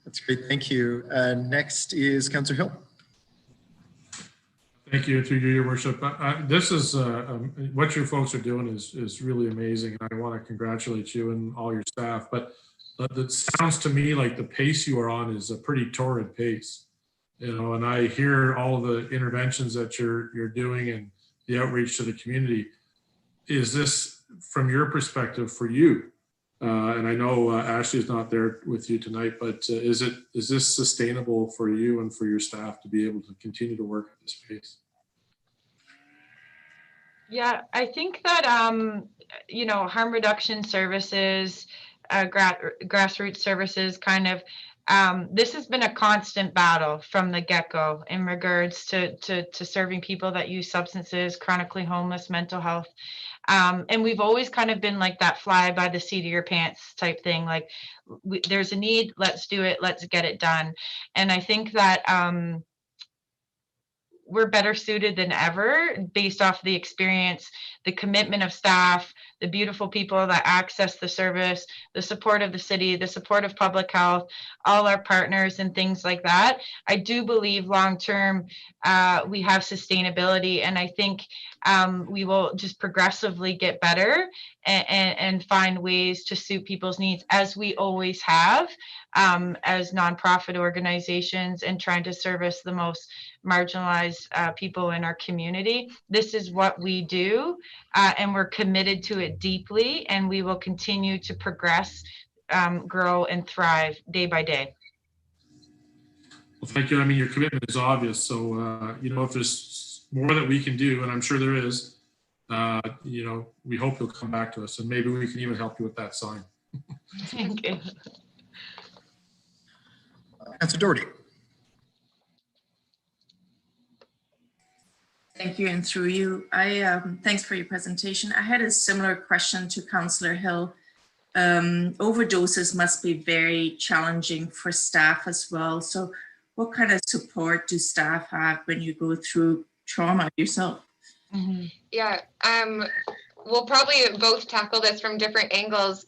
That's great. Thank you. Next is Councillor Hill. Thank you, through you, Your Worship. This is what your folks are doing is really amazing. I want to congratulate you and all your staff. But it sounds to me like the pace you are on is a pretty torrid pace. And I hear all the interventions that you're doing and the outreach to the community. Is this, from your perspective, for you? And I know Ashley is not there with you tonight, but is this sustainable for you and for your staff to be able to continue to work at this pace? Yeah, I think that, harm reduction services, grassroots services, kind of, this has been a constant battle from the get-go in regards to serving people that use substances, chronically homeless, mental health. And we've always kind of been like that fly by the seat of your pants type thing. Like, there's a need, let's do it, let's get it done. And I think that we're better suited than ever based off the experience, the commitment of staff, the beautiful people that access the service, the support of the city, the support of public health, all our partners and things like that. I do believe long-term we have sustainability, and I think we will just progressively get better and find ways to suit people's needs, as we always have as nonprofit organizations, and trying to service the most marginalized people in our community. This is what we do, and we're committed to it deeply, and we will continue to progress, grow, and thrive day by day. Well, thank you. I mean, your commitment is obvious. So, if there's more that we can do, and I'm sure there is, we hope you'll come back to us, and maybe we can even help you with that sign. Thank you. Councillor Doherty. Thank you, and through you, thanks for your presentation. I had a similar question to Councillor Hill. Overdoses must be very challenging for staff as well. So what kind of support do staff have when you go through trauma yourself? Yeah, we'll probably both tackle this from different angles.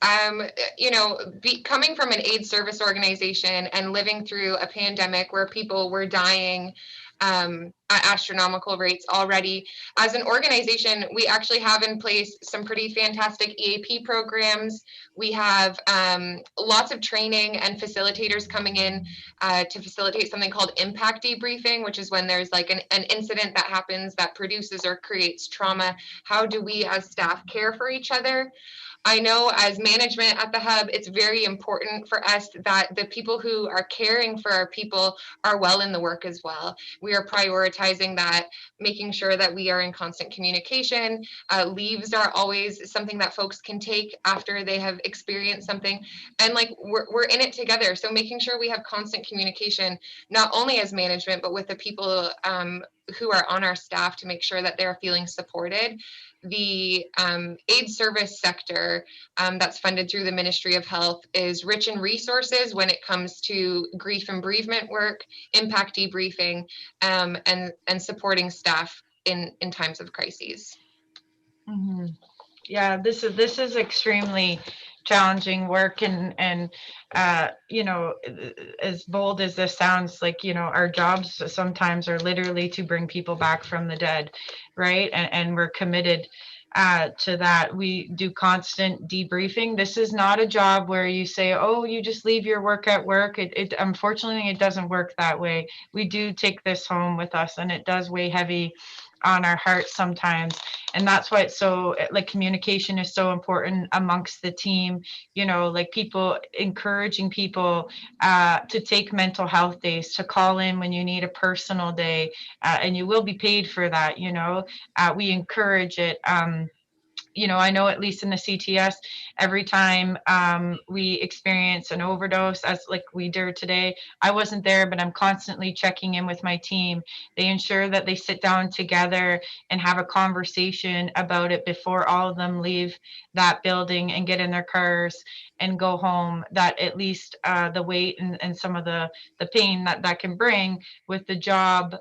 You know, coming from an AIDS service organization and living through a pandemic where people were dying at astronomical rates already, as an organization, we actually have in place some pretty fantastic EAP programs. We have lots of training and facilitators coming in to facilitate something called impact debriefing, which is when there's like an incident that happens that produces or creates trauma. How do we as staff care for each other? I know as management at the Hub, it's very important for us that the people who are caring for our people are well in the work as well. We are prioritizing that, making sure that we are in constant communication. Leaves are always something that folks can take after they have experienced something. And like we're in it together. So making sure we have constant communication, not only as management, but with the people who are on our staff to make sure that they're feeling supported. The AIDS service sector that's funded through the Ministry of Health is rich in resources when it comes to grief and bereavement work, impact debriefing, and supporting staff in times of crises. Yeah, this is extremely challenging work, and you know, as bold as this sounds, like, you know, our jobs sometimes are literally to bring people back from the dead, right? And we're committed to that. We do constant debriefing. This is not a job where you say, oh, you just leave your work at work. It unfortunately, it doesn't work that way. We do take this home with us, and it does weigh heavy on our hearts sometimes. And that's why it's so, like, communication is so important amongst the team, you know, like people encouraging people to take mental health days, to call in when you need a personal day, and you will be paid for that. You know, we encourage it. You know, I know at least in the CTS, every time we experience an overdose, as like we did today, I wasn't there, but I'm constantly checking in with my team. They ensure that they sit down together and have a conversation about it before all of them leave that building and get in their cars and go home, that at least the weight and some of the pain that can bring with the job,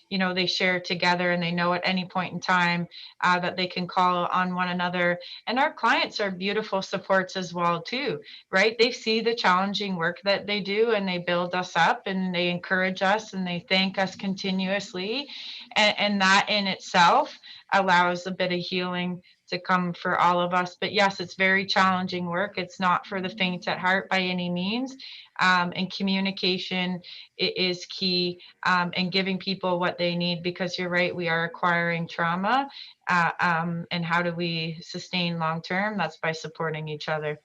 you know, they share together, and they know at any point in time that they can call on one another. And our clients are beautiful supports as well too, right? They see the challenging work that they do, and they build us up, and they encourage us, and they thank us continuously. And that in itself allows a bit of healing to come for all of us. But yes, it's very challenging work. It's not for the faint at heart by any means. And communication is key, and giving people what they need, because you're right, we are acquiring trauma. And how do we sustain long term? That's by supporting each other.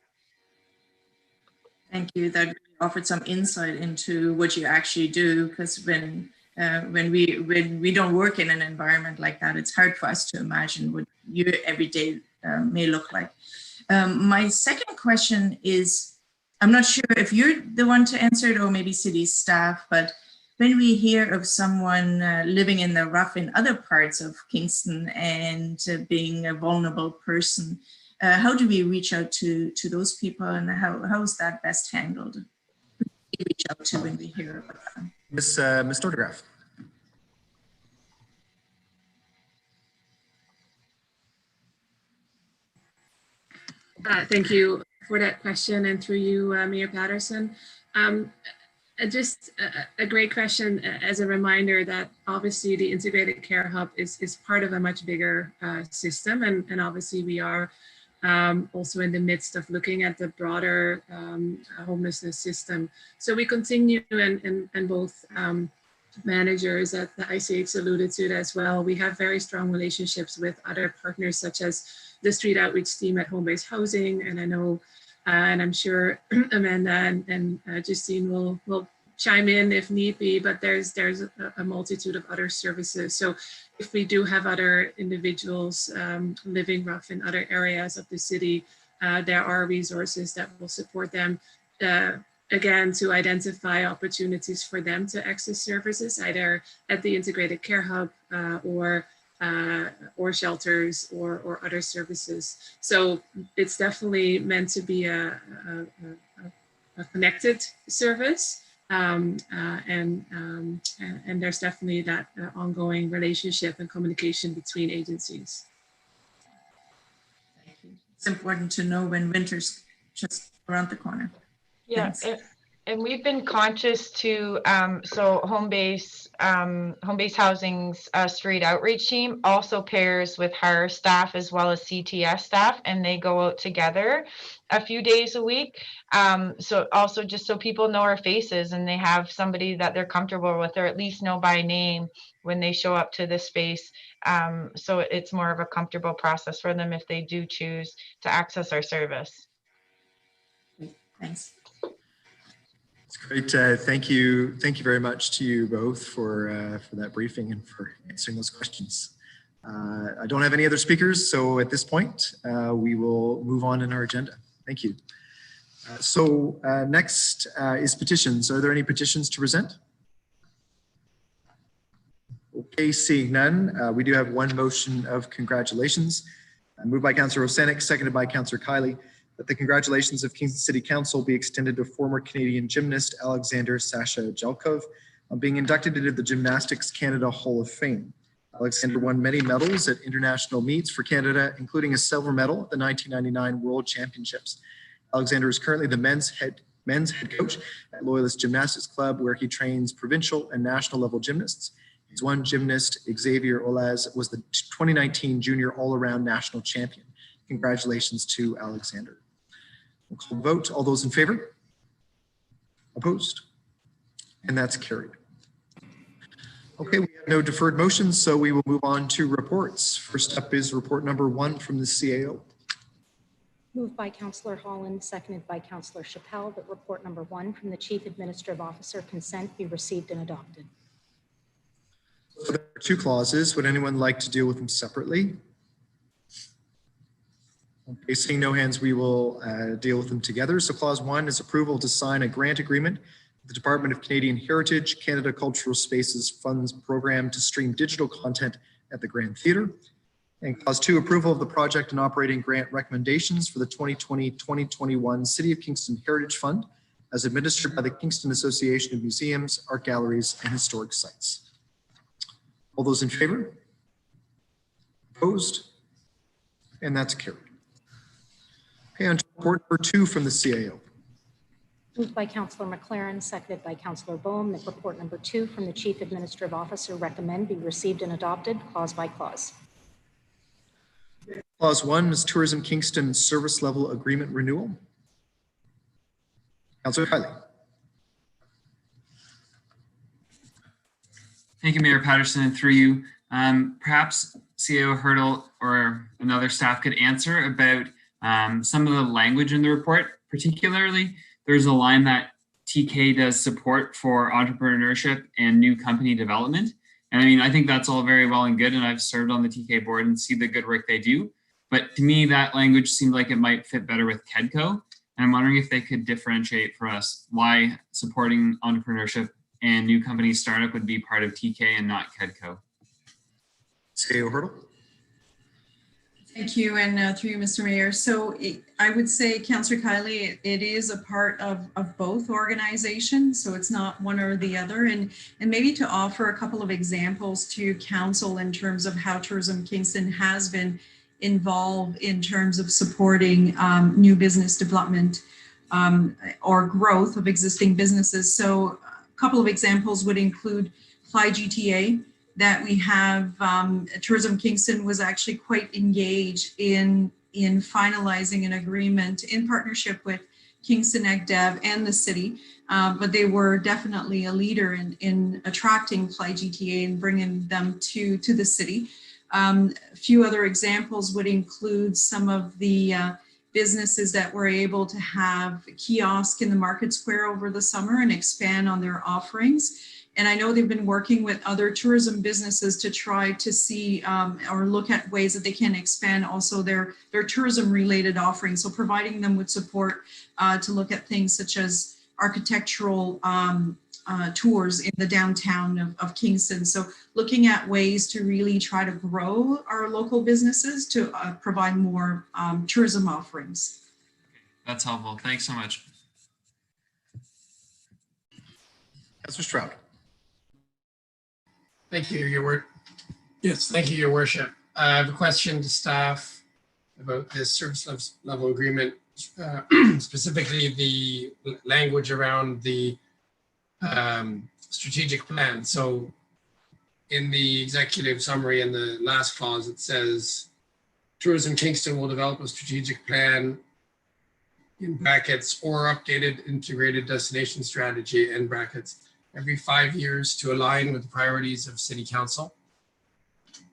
Thank you. That offered some insight into what you actually do, because when we don't work in an environment like that, it's hard for us to imagine what your everyday may look like. My second question is, I'm not sure if you're the one to answer it or maybe city staff, but when we hear of someone living in the rough in other parts of Kingston and being a vulnerable person, how do we reach out to those people, and how is that best handled? Who do we reach out to when we hear about that? Ms. Dordegraaf. Thank you for that question, and through you, Mayor Patterson. Just a great question, as a reminder that obviously the Integrated Care Hub is part of a much bigger system, and obviously we are also in the midst of looking at the broader homelessness system. So we continue, and both managers at the ICH alluded to it as well. We have very strong relationships with other partners, such as the Street Outreach Team at Home Based Housing, and I know, and I'm sure Amanda and Justine will chime in if need be, but there's a multitude of other services. So if we do have other individuals living rough in other areas of the city, there are resources that will support them, again, to identify opportunities for them to access services, either at the Integrated Care Hub or shelters or other services. So it's definitely meant to be a connected service. And there's definitely that ongoing relationship and communication between agencies. It's important to know when winter's just around the corner. Yeah, and we've been conscious to so home base housing's street outreach team also pairs with her staff as well as CTS staff, and they go out together a few days a week. So also just so people know our faces and they have somebody that they're comfortable with, or at least know by name when they show up to the space. So it's more of a comfortable process for them if they do choose to access our service. Thanks. It's great. Thank you. Thank you very much to you both for that briefing and for answering those questions. I don't have any other speakers, so at this point, we will move on in our agenda. Thank you. Next is petitions. Are there any petitions to present? Okay, seeing none, we do have one motion of congratulations. Moved by Councillor Osanek, seconded by Councillor Kiley, that the congratulations of Kingston City Council be extended to former Canadian gymnast Alexander Sasha Jelkov on being inducted into the Gymnastics Canada Hall of Fame. Alexander won many medals at international meets for Canada, including a silver medal at the 1999 World Championships. Alexander is currently the men's head coach at Loyalist Gymnastics Club, where he trains provincial and national level gymnasts. His one gymnast, Xavier Olaz, was the 2019 Junior All-Around National Champion. Congratulations to Alexander. We'll call the vote. All those in favor? Opposed? And that's carried. Okay, we have no deferred motions, so we will move on to reports. First up is report number 1 from the CAO. Moved by Councillor Holland, seconded by Councillor Chappell, that report number 1 from the Chief Administrative Officer consent be received and adopted. So there are 2 clauses. Would anyone like to deal with them separately? Okay, seeing no hands, we will deal with them together. So clause 1 is approval to sign a grant agreement with the Department of Canadian Heritage Canada Cultural Spaces Funds program to stream digital content at the Grand Theatre. And clause 2, approval of the project and operating grant recommendations for the 2020-2021 City of Kingston Heritage Fund as administered by the Kingston Association of Museums, Art Galleries, and Historic Sites. All those in favor? Opposed? And that's carried. Okay, on to report number 2 from the CAO. Moved by Councillor McLaren, seconded by Councillor Bohm, that report number 2 from the Chief Administrative Officer recommend be received and adopted clause by clause. Clause 1 is Tourism Kingston Service Level Agreement Renewal. Councillor Kiley. Thank you, Mayor Patterson, and through you. Perhaps CAO Hurdle or another staff could answer about some of the language in the report. Particularly, there's a line that TK does support for entrepreneurship and new company development. And I mean, I think that's all very well and good, and I've served on the TK board and see the good work they do. But to me, that language seemed like it might fit better with KEDCO. And I'm wondering if they could differentiate for us why supporting entrepreneurship and new company startup would be part of TK and not KEDCO. CAO Hurdle. Thank you, and through you, Mr. Mayor. So I would say, Councillor Kiley, it is a part of both organizations, so it's not one or the other. And maybe to offer a couple of examples to council in terms of how Tourism Kingston has been involved in terms of supporting new business development or growth of existing businesses. So a couple of examples would include Fly GTA, that we have. Tourism Kingston was actually quite engaged in finalizing an agreement in partnership with Kingston EgDev and the city, but they were definitely a leader in attracting Fly GTA and bringing them to the city. A few other examples would include some of the businesses that were able to have a kiosk in the market square over the summer and expand on their offerings. And I know they've been working with other tourism businesses to try to see or look at ways that they can expand also their tourism related offerings. So providing them with support to look at things such as architectural tours in the downtown of Kingston. So looking at ways to really try to grow our local businesses to provide more tourism offerings. That's helpful. Thanks so much. Councillor Stroud. Thank you, Your Worship. Yes, thank you, Your Worship. I have a question to staff about this service level agreement, specifically the language around the strategic plan. So in the executive summary in the last clause, it says Tourism Kingston will develop a strategic plan in brackets or updated integrated destination strategy in brackets every 5 years to align with the priorities of City Council.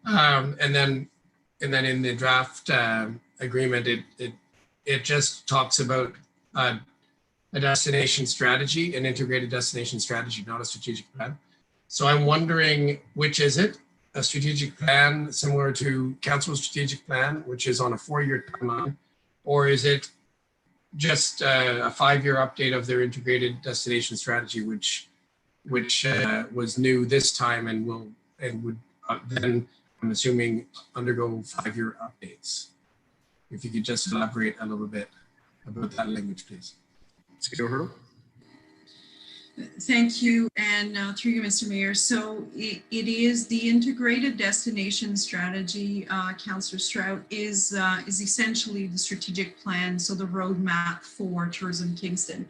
And then in the draft agreement, it just talks about a destination strategy, an integrated destination strategy, not a strategic plan. So I'm wondering, which is it? A strategic plan similar to Council's strategic plan, which is on a 4-year timeline, or is it just a 5-year update of their integrated destination strategy, which was new this time and would then, I'm assuming, undergo 5-year updates? If you could just elaborate a little bit about that language, please. Thank you, and through you, Mr. Mayor. So it is the integrated destination strategy, Councillor Strout, is essentially the strategic plan, so the roadmap for Tourism Kingston.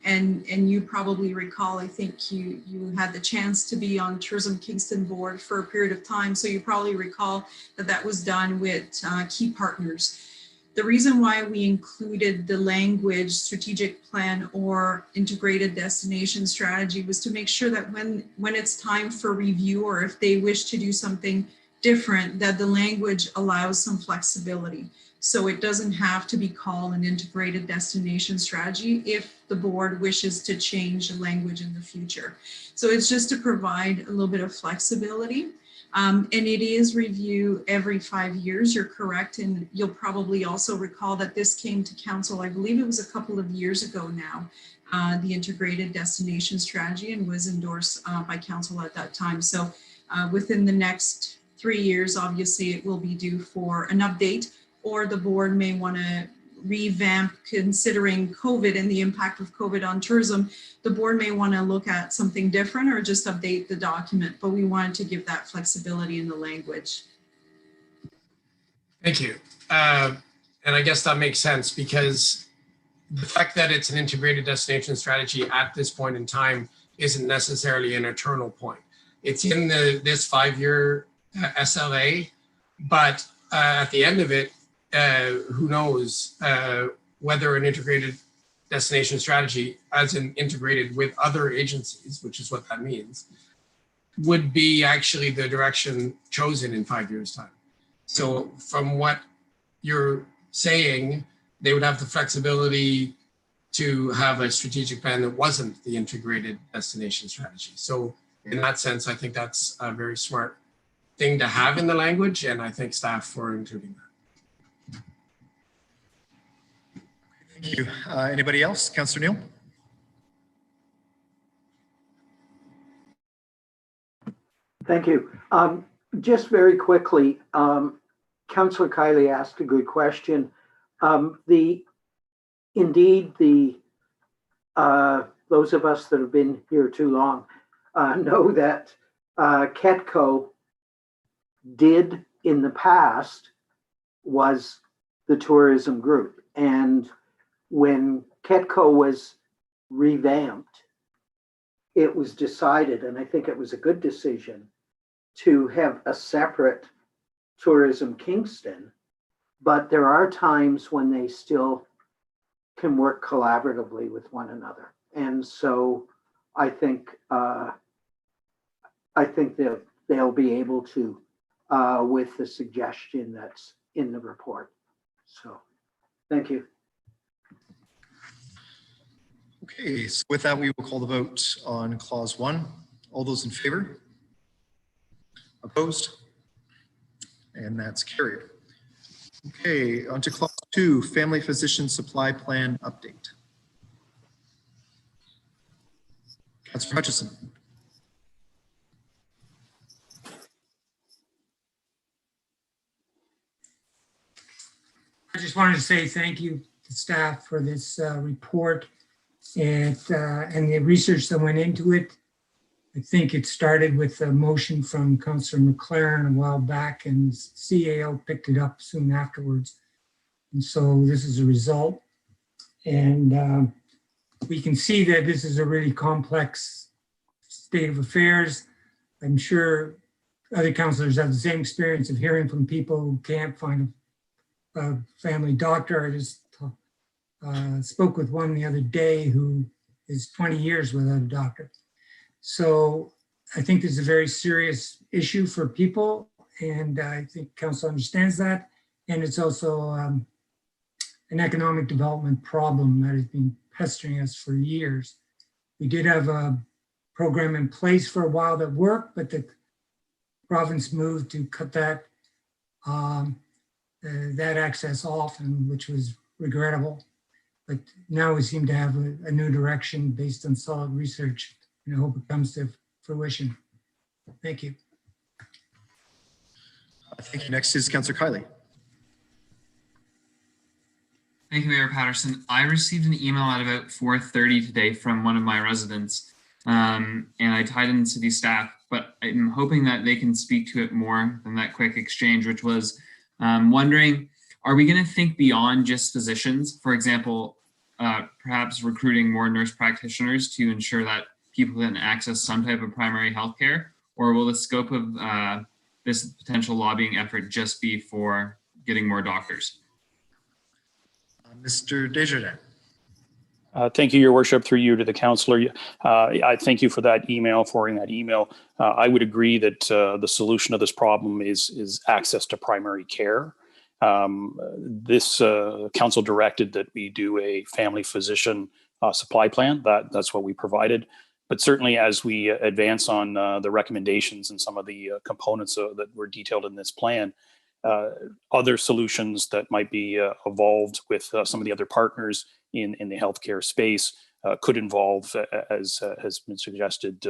And you probably recall, I think you had the chance to be on Tourism Kingston board for a period of time, so you probably recall that was done with key partners. The reason why we included the language strategic plan or integrated destination strategy was to make sure that when it's time for review, or if they wish to do something different, that the language allows some flexibility. So it doesn't have to be called an integrated destination strategy if the board wishes to change the language in the future. So it's just to provide a little bit of flexibility. And it is review every 5 years, you're correct. And you'll probably also recall that this came to council, I believe it was a couple of years ago now, the integrated destination strategy, and was endorsed by council at that time. So within the next 3 years, obviously it will be due for an update, or the board may want to revamp, considering COVID and the impact of COVID on tourism. The board may want to look at something different or just update the document, but we wanted to give that flexibility in the language. Thank you. And I guess that makes sense, because the fact that it's an integrated destination strategy at this point in time isn't necessarily an eternal point. It's in this 5-year SLA, but at the end of it, who knows whether an integrated destination strategy, as in integrated with other agencies, which is what that means, would be actually the direction chosen in 5 years' time. So from what you're saying, they would have the flexibility to have a strategic plan that wasn't the integrated destination strategy. So in that sense, I think that's a very smart thing to have in the language, and I thank staff for including that. Thank you. Anybody else? Councillor Neal? Thank you. Just very quickly, Councillor Kiley asked a good question. Indeed, those of us that have been here too long know that KETCO did in the past was the tourism group. And when KETCO was revamped, it was decided, and I think it was a good decision, to have a separate Tourism Kingston, but there are times when they still can work collaboratively with one another. And so I think that they'll be able to with the suggestion that's in the report. So thank you. Okay, so with that, we will call the vote on clause 1. All those in favor? Opposed? And that's carried. Okay, on to clause 2, family physician supply plan update. Councillor Hutchison. I just wanted to say thank you to staff for this report and the research that went into it. I think it started with a motion from Councillor McLaren a while back, and CAO picked it up soon afterwards. And so this is a result. And we can see that this is a really complex state of affairs. I'm sure other councillors have the same experience of hearing from people who can't find a family doctor. I just spoke with one the other day who is 20 years without a doctor. So I think this is a very serious issue for people, and I think council understands that. And it's also an economic development problem that has been pestering us for years. We did have a program in place for a while that worked, but the province moved to cut that access off, and which was regrettable. But now we seem to have a new direction based on solid research, and I hope it comes to fruition. Thank you. Thank you. Next is Councillor Kiley. Thank you, Mayor Patterson. I received an email at about 4:30 today from one of my residents, and I tied in city staff, but I'm hoping that they can speak to it more than that quick exchange, which was wondering, are we going to think beyond just physicians? For example, perhaps recruiting more nurse practitioners to ensure that people can access some type of primary health care, or will the scope of this potential lobbying effort just be for getting more doctors? Mr. Desjardins. Thank you, Your Worship, through you to the councillor. I thank you for that email, forwarding that email. I would agree that the solution to this problem is access to primary care. This council directed that we do a family physician supply plan. That's what we provided. But certainly as we advance on the recommendations and some of the components that were detailed in this plan, other solutions that might be evolved with some of the other partners in the healthcare space could involve, as has been suggested,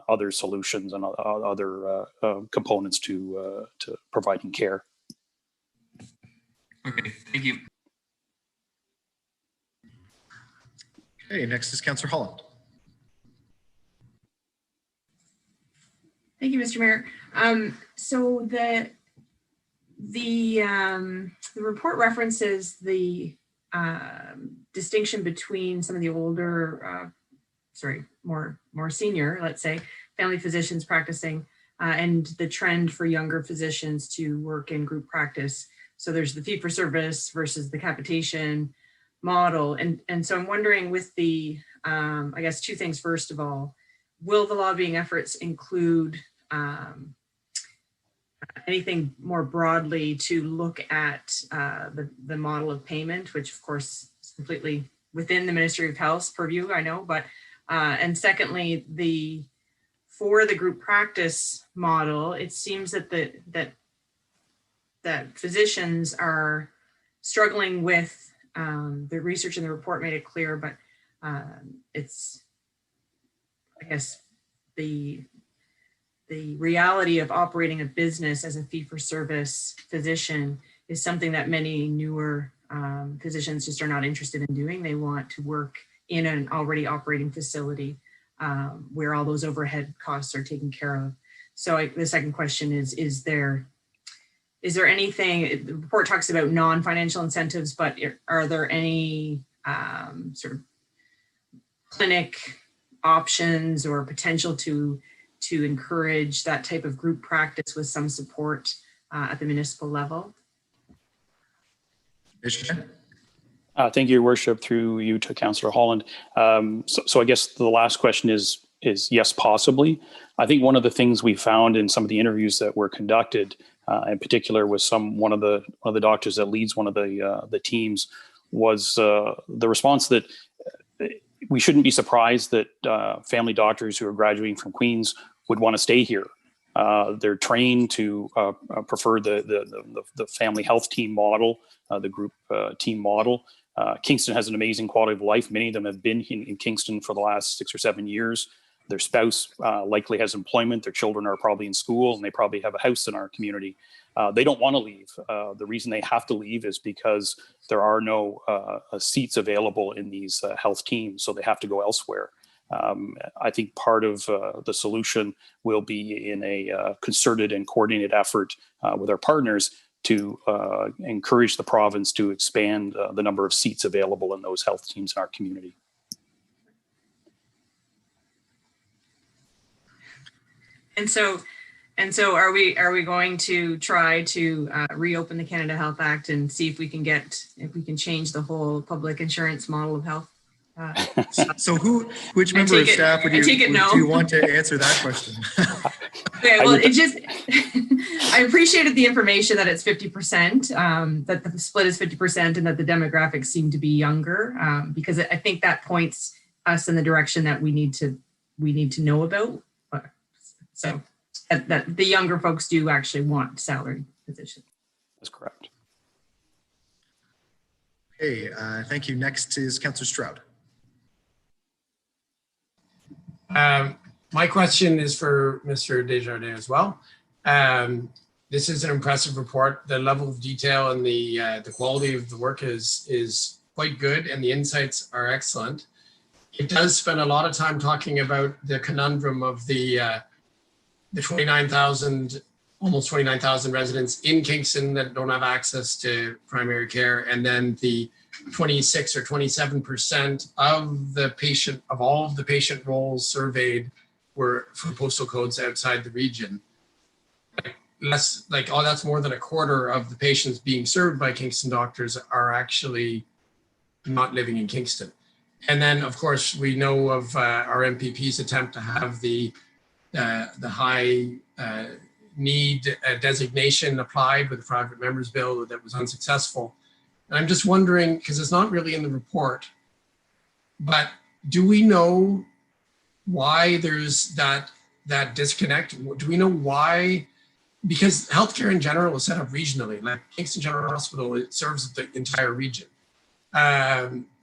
other solutions and other components to providing care. Okay, thank you. Okay, next is Councillor Holland. Thank you, Mr. Mayor. So the report references the distinction between some of the older, more senior, let's say, family physicians practicing and the trend for younger physicians to work in group practice. So there's the fee-for-service versus the capitation model. And so I'm wondering with the, I guess two things. First of all, will the lobbying efforts include anything more broadly to look at the model of payment, which of course is completely within the Ministry of Health's purview, I know, but, and secondly, for the group practice model, it seems that that physicians are struggling with, the research in the report made it clear, but it's, I guess, the reality of operating a business as a fee-for-service physician is something that many newer physicians just are not interested in doing. They want to work in an already operating facility where all those overhead costs are taken care of. So the second question is there anything, the report talks about non-financial incentives, but are there any sort of clinic options or potential to encourage that type of group practice with some support at the municipal level? Thank you, Your Worship, through you to Councillor Holland. So I guess the last question is yes, possibly. I think one of the things we found in some of the interviews that were conducted, in particular with one of the doctors that leads one of the teams, was the response that we shouldn't be surprised that family doctors who are graduating from Queen's would want to stay here. They're trained to prefer the family health team model, the group team model. Kingston has an amazing quality of life. Many of them have been in Kingston for the last 6 or 7 years. Their spouse likely has employment. Their children are probably in school, and they probably have a house in our community. They don't want to leave. The reason they have to leave is because there are no seats available in these health teams, so they have to go elsewhere. I think part of the solution will be in a concerted and coordinated effort with our partners to encourage the province to expand the number of seats available in those health teams in our community. And so are we going to try to reopen the Canada Health Act and see if we can change the whole public insurance model of health? So which member of staff do you want to answer that question? Okay, well, I appreciated the information that it's 50%, that the split is 50%, and that the demographics seem to be younger, because I think that points us in the direction that we need to know about. So that the younger folks do actually want salaried positions. That's correct. Okay, thank you. Next is Councillor Stroud. My question is for Mr. Desjardins as well. This is an impressive report. The level of detail and the quality of the work is quite good, and the insights are excellent. It does spend a lot of time talking about the conundrum of the 29,000, almost 29,000 residents in Kingston that don't have access to primary care, and then the 26 or 27% of all of the patient roles surveyed were for postal codes outside the region. That's more than a quarter of the patients being served by Kingston doctors are actually not living in Kingston. And then, of course, we know of our MPP's attempt to have the high need designation applied with the private members bill that was unsuccessful. And I'm just wondering, because it's not really in the report, but do we know why there's that disconnect? Do we know why? Because healthcare in general is set up regionally. Like Kingston General Hospital, it serves the entire region.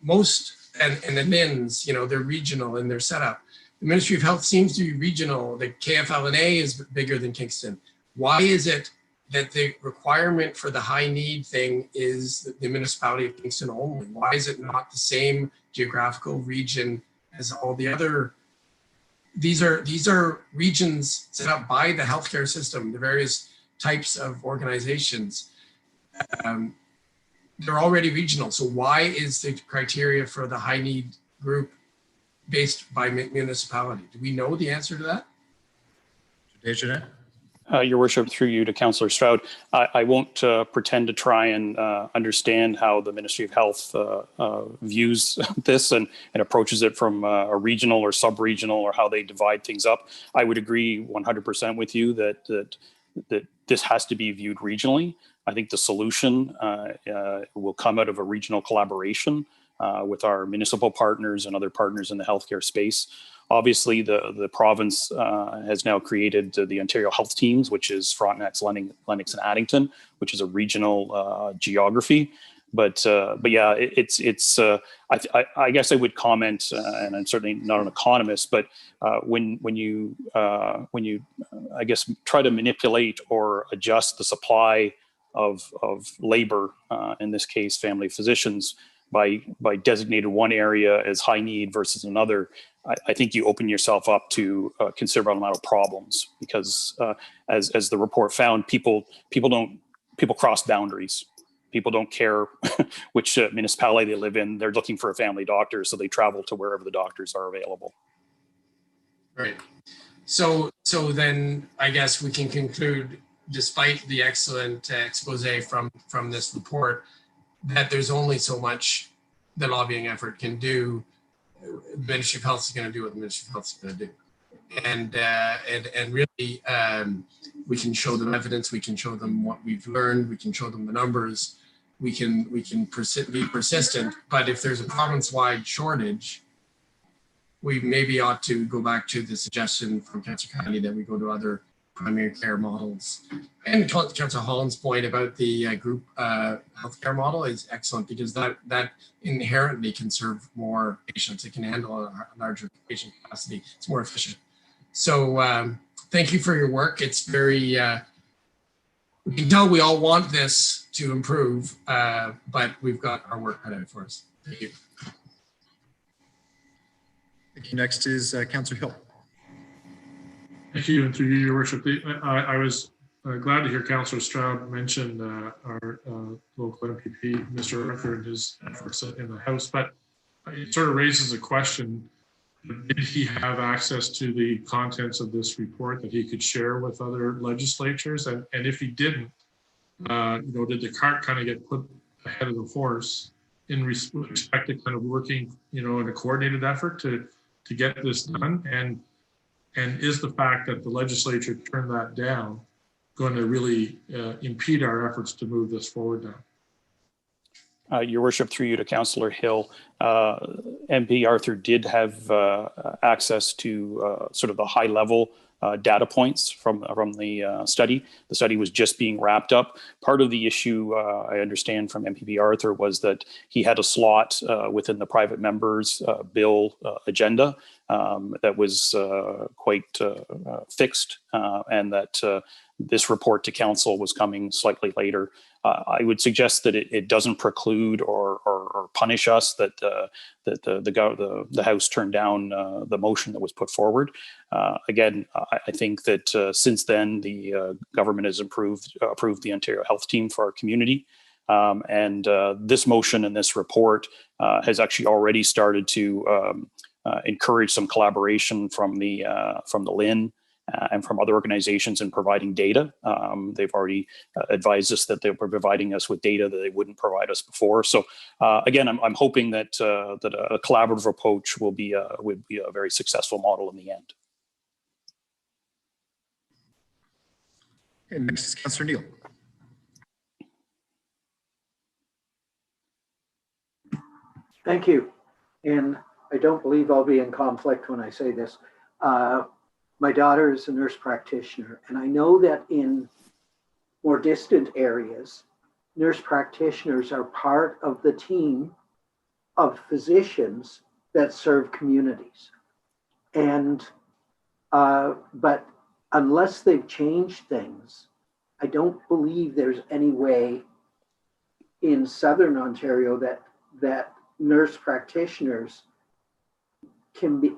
Most and the MINS, they're regional in their setup. The Ministry of Health seems to be regional. The KFLNA is bigger than Kingston. Why is it that the requirement for the high need thing is the municipality of Kingston only? Why is it not the same geographical region as all the other? These are regions set up by the healthcare system, the various types of organizations. They're already regional. So why is the criteria for the high need group based by municipality? Do we know the answer to that? Desjardins. Your Worship, through you to Councillor Stroud, I won't pretend to try and understand how the Ministry of Health views this and approaches it from a regional or sub-regional or how they divide things up. I would agree 100% with you that this has to be viewed regionally. I think the solution will come out of a regional collaboration with our municipal partners and other partners in the healthcare space. Obviously, the province has now created the Ontario Health Teams, which is Frontenac, Lennox, and Addington, which is a regional geography. But yeah, I guess I would comment, and I'm certainly not an economist, but when you I guess try to manipulate or adjust the supply of labor, in this case, family physicians, by designated one area as high need versus another, I think you open yourself up to a considerable amount of problems because, as the report found, people cross boundaries. People don't care which municipality they live in. They're looking for a family doctor, so they travel to wherever the doctors are available. Right. So then I guess we can conclude, despite the excellent expose from this report, that there's only so much the lobbying effort can do. The Ministry of Health is going to do what the Ministry of Health is going to do, and really we can show them evidence, we can show them what we've learned, we can show them the numbers, we can be persistent. But if there's a province-wide shortage, we maybe ought to go back to the suggestion from Councillor County that we go to other primary care models. And Councillor Holland's point about the group healthcare model is excellent because that inherently can serve more patients. It can handle a larger patient capacity. It's more efficient. So thank you for your work. It's very, we can tell we all want this to improve, but we've got our work cut out for us. Thank you. Thank you. Next is Councillor Hill. Thank you, and through you, Your Worship. I was glad to hear Councillor Stroud mention our local MPP, Mr. Arthur, and his efforts in the House, but it sort of raises a question. Did he have access to the contents of this report that he could share with other legislatures? And if he didn't, did the cart kind of get put ahead of the horse in respect to kind of working, in a coordinated effort to get this done? And is the fact that the legislature turned that down going to really impede our efforts to move this forward now? Your Worship, through you to Councillor Hill, MP Arthur did have access to sort of the high level data points from the study. The study was just being wrapped up. Part of the issue I understand from MPP Arthur was that he had a slot within the private members bill agenda that was quite fixed, and that this report to council was coming slightly later. I would suggest that it doesn't preclude or punish us that the House turned down the motion that was put forward. Again, I think that since then the government has approved the Ontario Health Team for our community, and this motion and this report has actually already started to encourage some collaboration from the LIN. And from other organizations in providing data. They've already advised us that they were providing us with data that they wouldn't provide us before. So again, I'm hoping that a collaborative approach would be a very successful model in the end. And next is Councillor Neal. Thank you. And I don't believe I'll be in conflict when I say this. My daughter is a nurse practitioner, and I know that in more distant areas, nurse practitioners are part of the team of physicians that serve communities. And, but unless they've changed things, I don't believe there's any way in Southern Ontario that nurse practitioners can be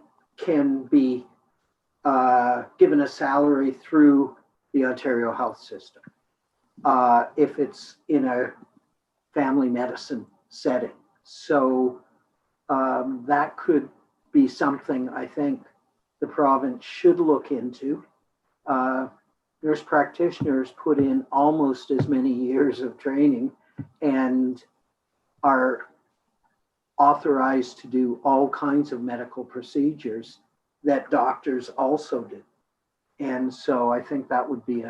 given a salary through the Ontario health system if it's in a family medicine setting. So that could be something I think the province should look into. Nurse practitioners put in almost as many years of training and are authorized to do all kinds of medical procedures that doctors also do. And so I think that would be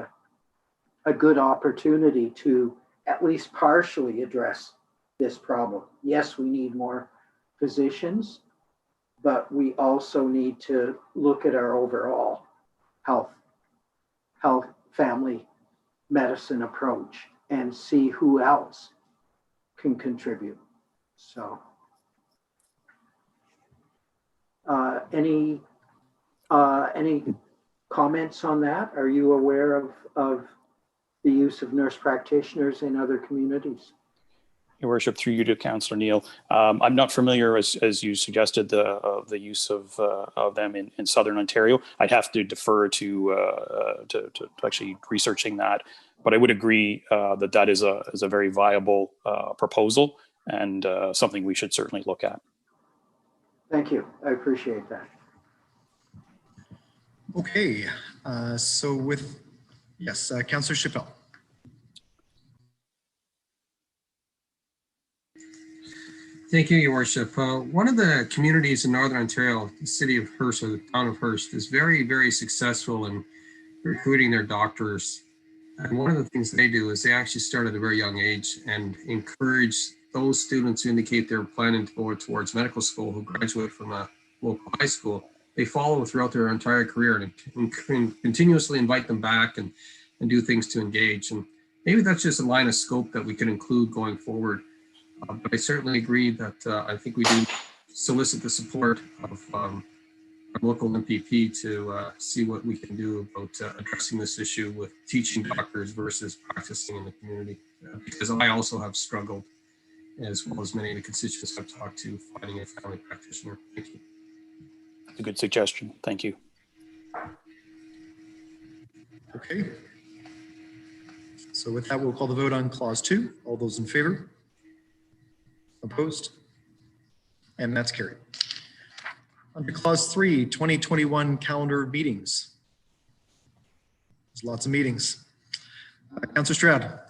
a good opportunity to at least partially address this problem. Yes, we need more physicians, but we also need to look at our overall health family medicine approach and see who else can contribute. So any comments on that? Are you aware of the use of nurse practitioners in other communities? Your Worship, through you to Councillor Neal, I'm not familiar, as you suggested, the use of them in Southern Ontario. I'd have to defer to actually researching that, but I would agree that is a very viable proposal and something we should certainly look at. Thank you. I appreciate that. Okay, so yes, Councillor Chappelle. Thank you, Your Worship. One of the communities in Northern Ontario, the city of Hearst, or the town of Hearst, is very, very successful in recruiting their doctors. And one of the things they do is they actually start at a very young age and encourage those students who indicate they're planning to go towards medical school, who graduate from a local high school. They follow throughout their entire career and continuously invite them back and do things to engage. And maybe that's just a line of scope that we could include going forward. But I certainly agree that I think we do solicit the support of our local MPP to see what we can do about addressing this issue with teaching doctors versus practicing in the community. Because I also have struggled, as well as many of the constituents I've talked to, finding a family practitioner. Thank you. a good suggestion. Thank you. Okay. So with that, we'll call the vote on clause 2. All those in favor? Opposed? And that's carried. Under clause 3, 2021 calendar of meetings. There's lots of meetings. Councillor Stroud.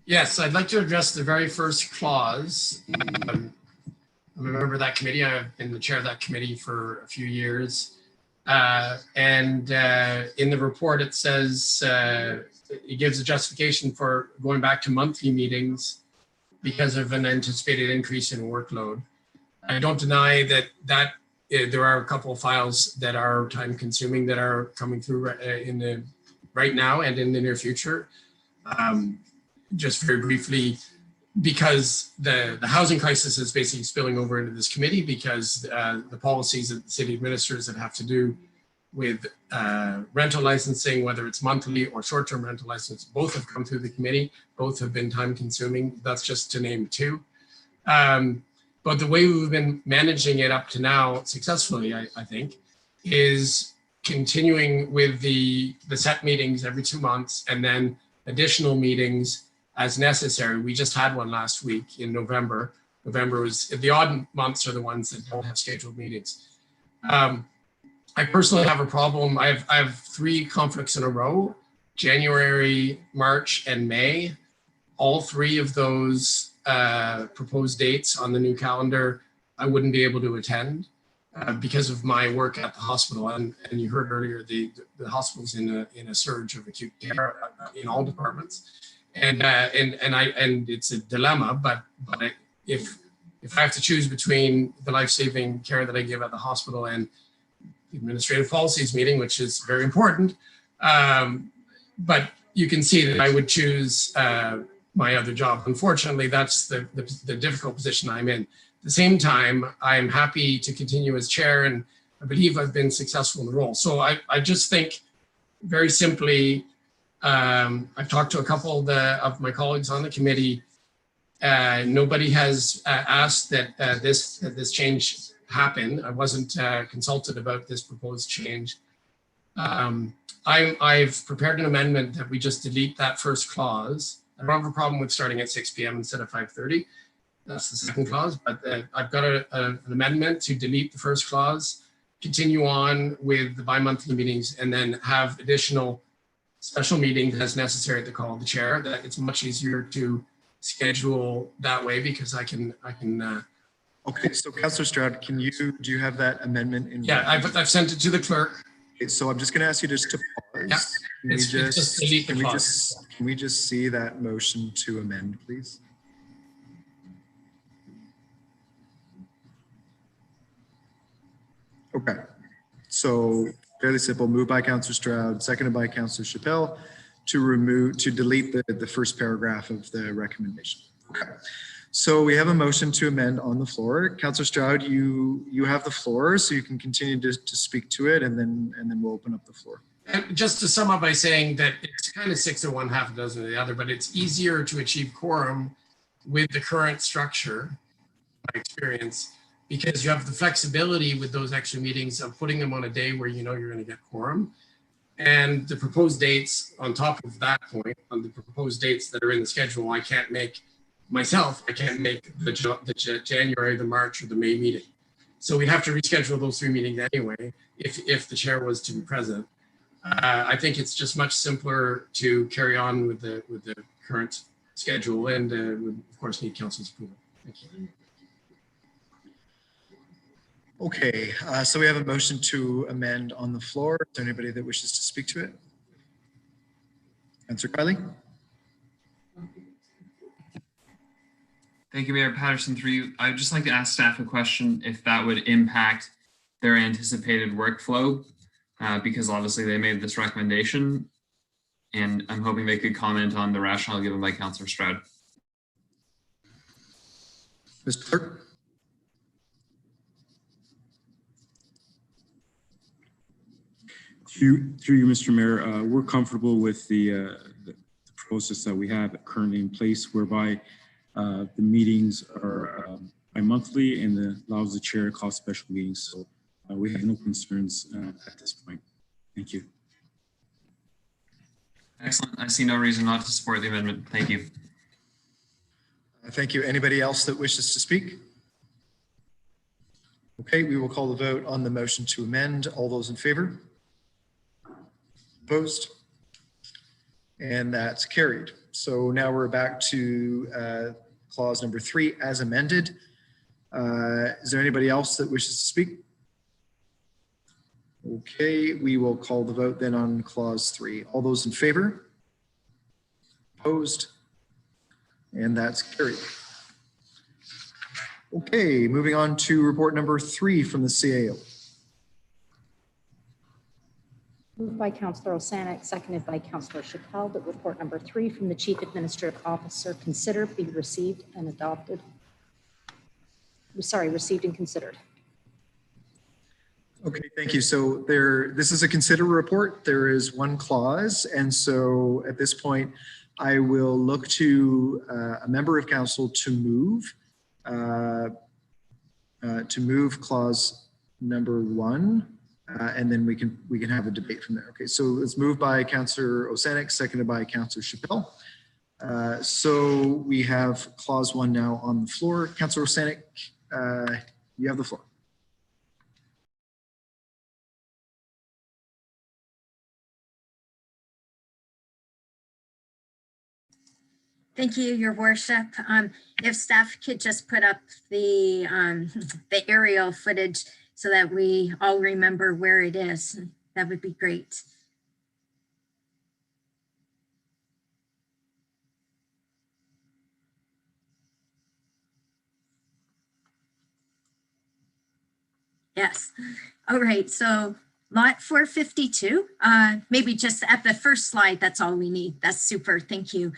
Yes, I'd like to address the very first clause. I'm a member of that committee. I've been the chair of that committee for a few years. In the report, it says, it gives a justification for going back to monthly meetings because of an anticipated increase in workload. I don't deny that there are a couple of files that are time consuming that are coming through right now and in the near future. Just very briefly, because the housing crisis is basically spilling over into this committee because the policies that the city administers that have to do with rental licensing, whether it's monthly or short-term rental license, both have come through the committee, both have been time consuming. That's just to name 2. But the way we've been managing it up to now successfully, I think, is continuing with the set meetings every 2 months and then additional meetings as necessary. We just had one last week in November. November was, the odd months are the ones that don't have scheduled meetings. I personally have a problem. I have 3 conflicts in a row, January, March, and May. All 3 of those proposed dates on the new calendar, I wouldn't be able to attend because of my work at the hospital. And you heard earlier, the hospital's in a surge of acute care in all departments. And it's a dilemma, but if I have to choose between the life-saving care that I give at the hospital and the administrative policies meeting, which is very important, but you can see that I would choose my other job. Unfortunately, that's the difficult position I'm in. At the same time, I'm happy to continue as chair, and I believe I've been successful in the role. So I just think, very simply, I've talked to a couple of my colleagues on the committee. Nobody has asked that this change happen. I wasn't consulted about this proposed change. I've prepared an amendment that we just delete that first clause. I don't have a problem with starting at 6 p.m. instead of 5:30. That's the second clause, but I've got an amendment to delete the first clause, continue on with the bi-monthly meetings, and then have additional special meetings as necessary at the call of the chair. That it's much easier to schedule that way because I can. Okay, so Councillor Stroud, do you have that amendment in? Yeah, I've sent it to the clerk. Okay, so I'm just going to ask you just to pause. Yeah, Can we just see that motion to amend, please? Okay, so fairly simple. Moved by Councillor Stroud, seconded by Councillor Chappelle to delete the first paragraph of the recommendation. Okay. So we have a motion to amend on the floor. Councillor Stroud, you have the floor, so you can continue to speak to it, and then we'll open up the floor. And just to sum up by saying that it's kind of 6 of one, half a dozen of the other, but it's easier to achieve quorum with the current structure, my experience, because you have the flexibility with those extra meetings of putting them on a day where you know you're going to get quorum. And the proposed dates on top of that point, on the proposed dates that are in the schedule, I can't make myself. I can't make the January, the March, or the May meeting. So we'd have to reschedule those 3 meetings anyway if the chair was to be present. I think it's just much simpler to carry on with the current schedule, and would of course need council's approval. Thank you. Okay, so we have a motion to amend on the floor. Is there anybody that wishes to speak to it? Councillor Kiley? Thank you, Mayor Patterson. Through you, I would just like to ask staff a question if that would impact their anticipated workflow, because obviously they made this recommendation, and I'm hoping they could comment on the rationale given by Councillor Stroud. Mr. Clerk? Through you, Mr. Mayor, we're comfortable with the process that we have currently in place, whereby the meetings are bi-monthly and allows the chair to call special meetings. So we have no concerns at this point. Thank you. Excellent. I see no reason not to support the amendment. Thank you. Thank you. Anybody else that wishes to speak? Okay, we will call the vote on the motion to amend. All those in favor? Opposed? And that's carried. So now we're back to clause number 3 as amended. Is there anybody else that wishes to speak? Okay, we will call the vote then on clause 3. All those in favor? Opposed? And that's carried. Okay, moving on to report number 3 from the CAO. Moved by Councillor Osanek, seconded by Councillor Chappelle, that report number 3 from the Chief Administrative Officer consider, be received and adopted. Sorry, received and considered. Okay, thank you. So this is a consider report. There is one clause. And so at this point, I will look to a member of council to move clause number 1. And then we can have a debate from there. Okay, so it's moved by Councillor Osanek, seconded by Councillor Chappelle. So we have clause 1 now on the floor. Councillor Osanek, you have the floor. Thank you, Your Worship. If staff could just put up the aerial footage so that we all remember where it is, that would be great. Yes. All right. So lot 452, maybe just at the first slide, that's all we need. That's super. Thank you.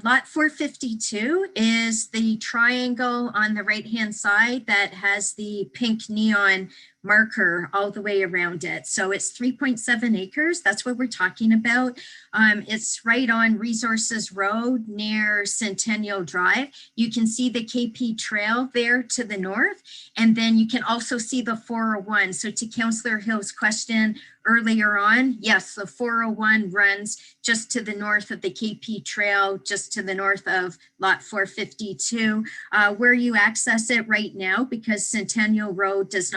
Lot 452 is the triangle on the right-hand side that has the pink neon marker all the way around it. So it's 3.7 acres. That's what we're talking about. It's right on Resources Road near Centennial Drive. You can see the KP Trail there to the north, and then you can also see the 401. So to Councillor Hill's question earlier on, yes, the 401 runs just to the north of the KP Trail, just to the north of lot 452. Where you access it right now, because Centennial Road is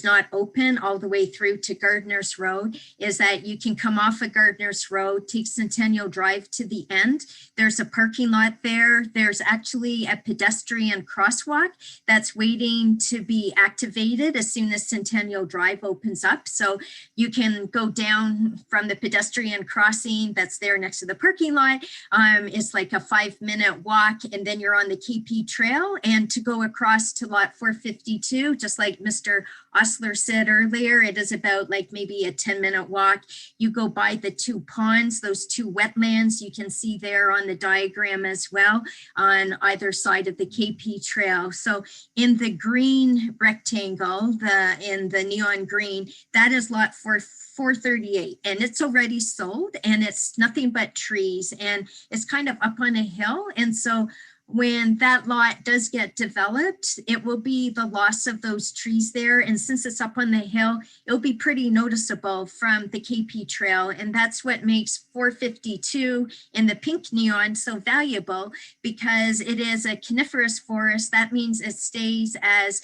not open all the way through to Gardeners Road, is that you can come off of Gardeners Road, take Centennial Drive to the end. There's a parking lot there. There's actually a pedestrian crosswalk that's waiting to be activated as soon as Centennial Drive opens up. So you can go down from the pedestrian crossing that's there next to the parking lot. It's like a 5-minute walk, and then you're on the KP Trail. And to go across to lot 452, just like Mr. Osler said earlier, it is about like maybe a 10-minute walk. You go by the 2 ponds, those 2 wetlands you can see there on the diagram as well on either side of the KP Trail. So in the green rectangle, in the neon green, that is lot 438, and it's already sold, and it's nothing but trees, and it's kind of up on a hill. And so when that lot does get developed, it will be the loss of those trees there. And since it's up on the hill, it'll be pretty noticeable from the KP Trail. And that's what makes 452 in the pink neon so valuable, because it is a coniferous forest. That means it stays as,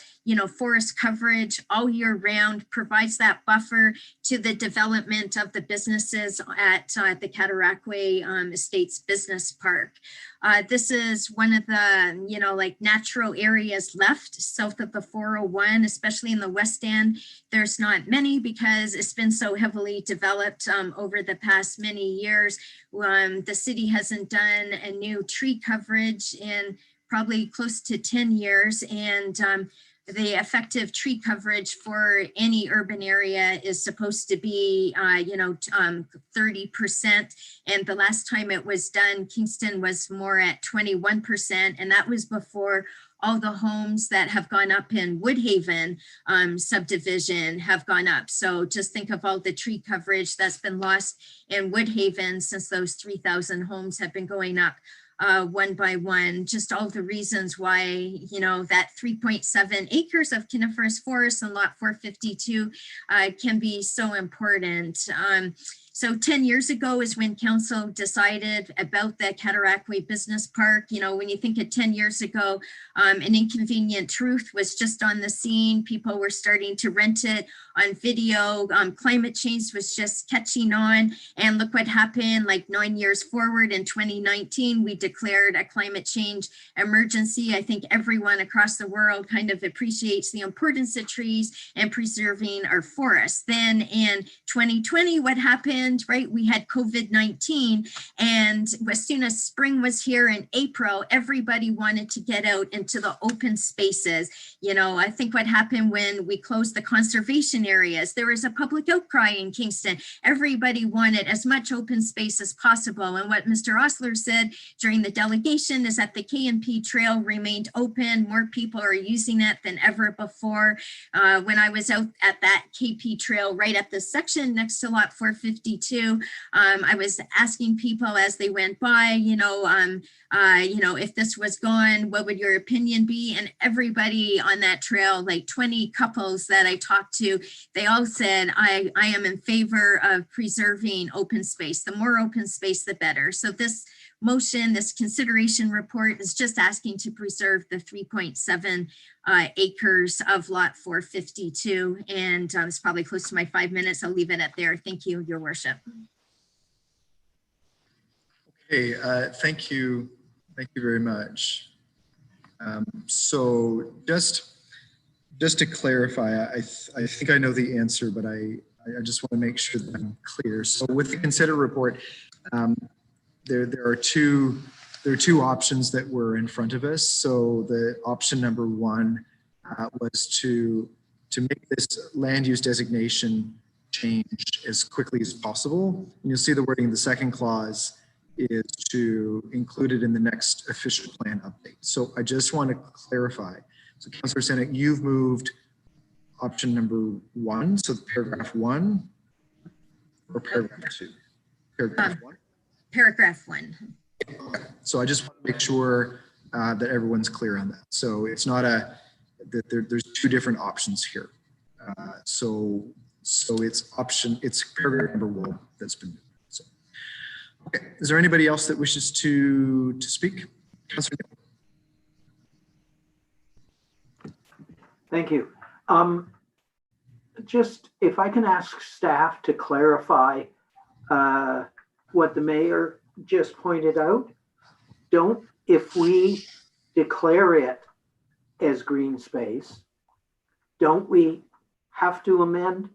forest coverage all year round, provides that buffer to the development of the businesses at the Cataraqui Estates Business Park. This is one of the, natural areas left south of the 401, especially in the West End. There's not many because it's been so heavily developed over the past many years. The city hasn't done a new tree coverage in probably close to 10 years. And the effective tree coverage for any urban area is supposed to be, 30%. And the last time it was done, Kingston was more at 21%. And that was before all the homes that have gone up in Woodhaven subdivision have gone up. So just think of all the tree coverage that's been lost in Woodhaven since those 3,000 homes have been going up. one by one, just all the reasons why, you know, that 3.7 acres of coniferous forest on lot 452 can be so important. So 10 years ago is when council decided about the Cataraqui Business Park. You know, when you think of 10 years ago, an Inconvenient Truth was just on the scene. People were starting to rent it on video. Climate change was just catching on. And look what happened, like 9 years forward in 2019, we declared a climate change emergency. I think everyone across the world kind of appreciates the importance of trees and preserving our forests. Then in 2020, what happened? Right, we had COVID-19, and as soon as spring was here in April, everybody wanted to get out into the open spaces. You know, I think what happened when we closed the conservation areas, there was a public outcry in Kingston. Everybody wanted as much open space as possible. And what Mr. Osler said during the delegation is that the KNP trail remained open. More people are using it than ever before. When I was out at that KP trail right at the section next to lot 452, I was asking people as they went by, you know, if this was gone, what would your opinion be? And everybody on that trail, like 20 couples that I talked to, they all said, I am in favor of preserving open space. The more open space, the better. So this motion, this consideration report is just asking to preserve the 3.7 acres of lot 452. And it's probably close to my 5 minutes. I'll leave it at there. Thank you, Your Worship. Okay, thank you. Thank you very much. So just to clarify, I think I know the answer, but I just want to make sure that I'm clear. So with the consider report, there are two options that were in front of us. So the option number one was to make this land use designation change as quickly as possible. And you'll see the wording of the second clause is to include it in the next official plan update. So I just want to clarify. So Councillor Senek, you've moved option number one, so paragraph 1 or paragraph 2? Paragraph 1? Paragraph 1. Okay. So I just want to make sure that everyone's clear on that. So it's not there's two different options here. So it's paragraph number 1 that's been moved. So, okay. Is there anybody else that wishes to speak? Councillor Neal. Thank you. Just if I can ask staff to clarify what the mayor just pointed out. If we declare it as green space, don't we have to amend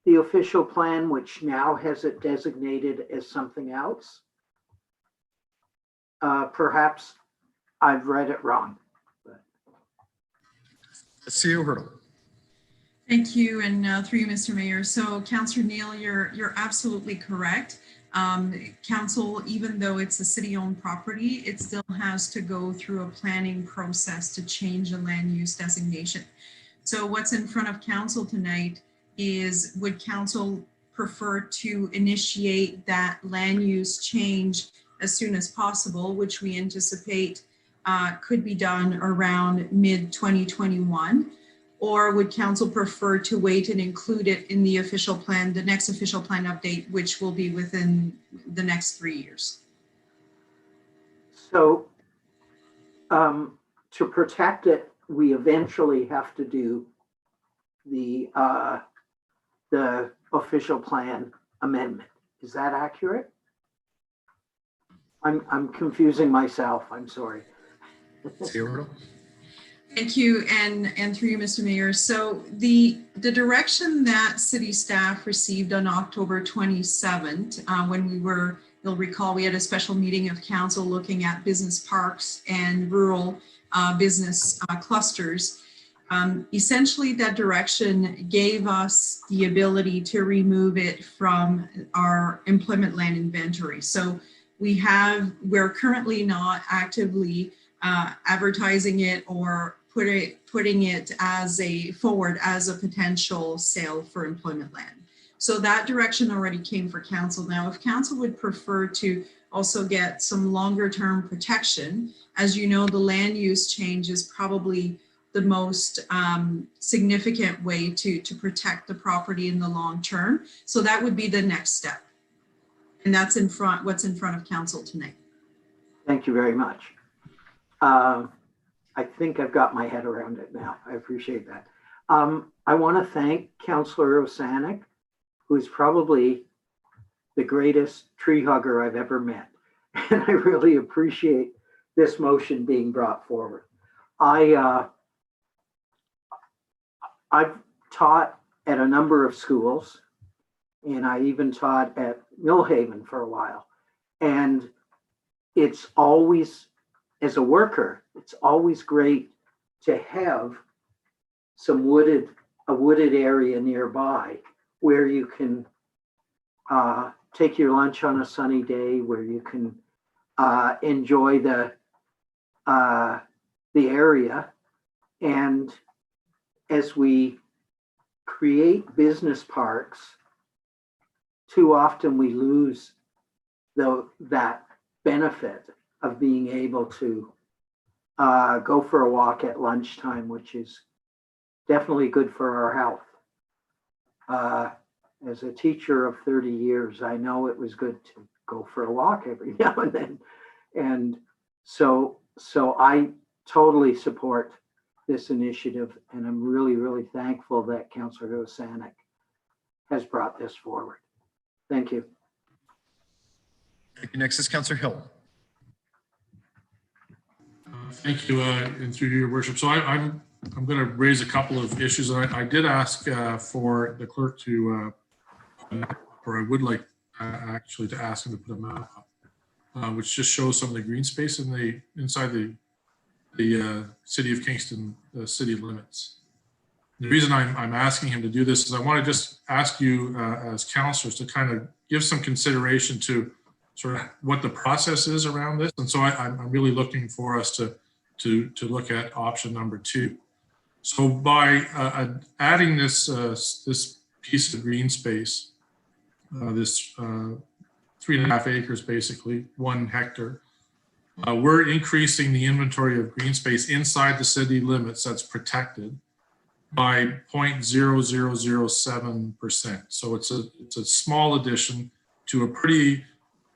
the official plan, which now has it designated as something else? Perhaps I've read it wrong. CEO Hurdle. Thank you, and through you, Mr. Mayor. So, Councillor Neal, you're absolutely correct. Council, even though it's a city-owned property, it still has to go through a planning process to change the land use designation. So, what's in front of council tonight is, would council prefer to initiate that land use change as soon as possible, which we anticipate could be done around mid-2021? Or would council prefer to wait and include it in the official plan, the next official plan update, which will be within the next 3 years? So to protect it, we eventually have to do the official plan amendment. Is that accurate? I'm confusing myself. I'm sorry. Thank you, and through you, Mr. Mayor. So the direction that city staff received on October 27th, when you'll recall, we had a special meeting of council looking at business parks and rural business clusters. Essentially, that direction gave us the ability to remove it from our employment land inventory. So we're currently not actively advertising it or putting it as a potential sale for employment land. So that direction already came for council. Now, if council would prefer to also get some longer term protection, as you know, the land use change is probably the most significant way to protect the property in the long term. So that would be the next step. And that's what's in front of council tonight. Thank you very much. I think I've got my head around it now. I appreciate that. I want to thank Councillor Osanek, who is probably the greatest tree hugger I've ever met. And I really appreciate this motion being brought forward. I've taught at a number of schools, and I even taught at Millhaven for a while. And it's always, as a worker, it's always great to have some a wooded area nearby where you can take your lunch on a sunny day, where you can enjoy the area. And as we create business parks, too often we lose that benefit of being able to go for a walk at lunchtime, which is definitely good for our health. As a teacher of 30 years, I know it was good to go for a walk every now and then. And so I totally support this initiative, and I'm really, really thankful that Councillor Osanek has brought this forward. Thank you. Thank you. Next is Councillor Hill. Thank you, and through your worship. So I'm going to raise a couple of issues. I did ask for the clerk to, or I would like actually to ask him to put a map up, which just shows some of the green space inside the city of Kingston city limits. The reason I'm asking him to do this is I want to just ask you as councillors to kind of give some consideration to sort of what the process is around this. And so I'm really looking for us to look at option number 2. So by adding this this piece of green space, this 3.5 acres, basically 1 hectare, we're increasing the inventory of green space inside the city limits that's protected by 0.0007%. So it's a small addition to a pretty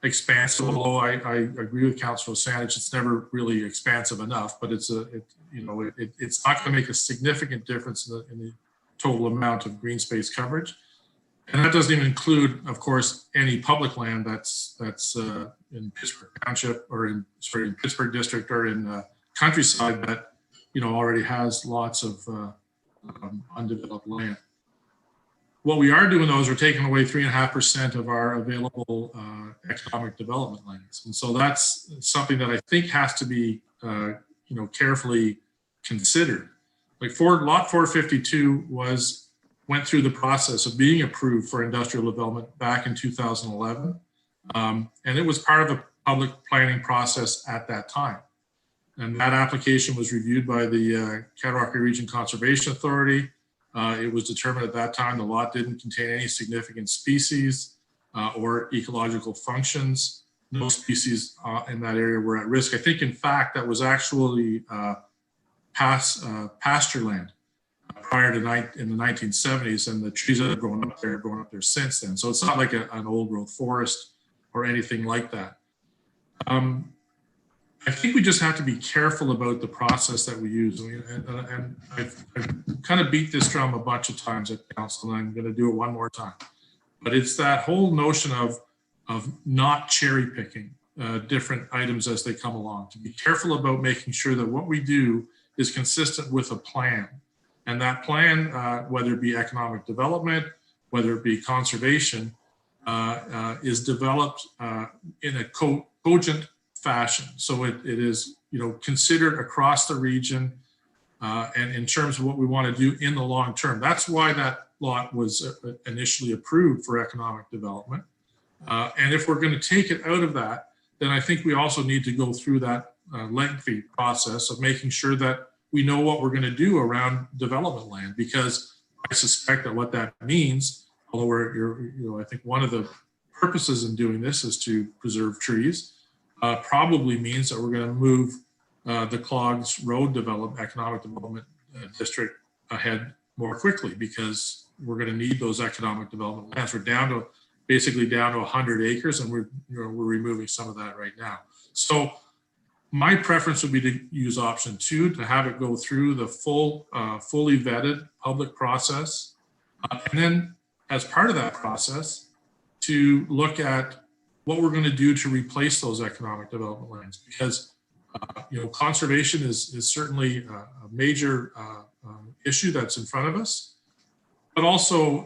expansive, although I agree with Councillor Sandage, it's never really expansive enough, but it's not going to make a significant difference in the total amount of green space coverage. And that doesn't even include, of course, any public land that's in Pittsburgh Township or in Pittsburgh District or in countryside that already has lots of undeveloped land. What we are doing, though, is we're taking away 3.5% of our available economic development lands, and so that's something that I think has to be carefully considered. Like lot 452 went through the process of being approved for industrial development back in 2011, and it was part of a public planning process at that time. And that application was reviewed by the Cataraqui Region Conservation Authority. It was determined at that time the lot didn't contain any significant species or ecological functions. No species in that area were at risk. I think, in fact, that was actually pasture land prior to in the 1970s, and the trees that have grown up there since then. So it's not like an old growth forest or anything like that. I think we just have to be careful about the process that we use. And I've kind of beat this drum a bunch of times at council, and I'm going to do it one more time. But it's that whole notion of not cherry picking different items as they come along. To be careful about making sure that what we do is consistent with a plan. And that plan, whether it be economic development, whether it be conservation, is developed in a cogent fashion. So it is, considered across the region and in terms of what we want to do in the long term. That's why that lot was initially approved for economic development. And if we're going to take it out of that, then I think we also need to go through that lengthy process of making sure that we know what we're going to do around development land, because I suspect that what that means although I think one of the purposes in doing this is to preserve trees, probably means that we're going to move the Clogs Road Economic Development District ahead more quickly, because we're going to need those economic development lands. We're basically down to 100 acres, and we're removing some of that right now. So my preference would be to use option 2, to have it go through the fully vetted public process, and then as part of that process, to look at what we're going to do to replace those economic development lands, because conservation is certainly a major issue that's in front of us, but also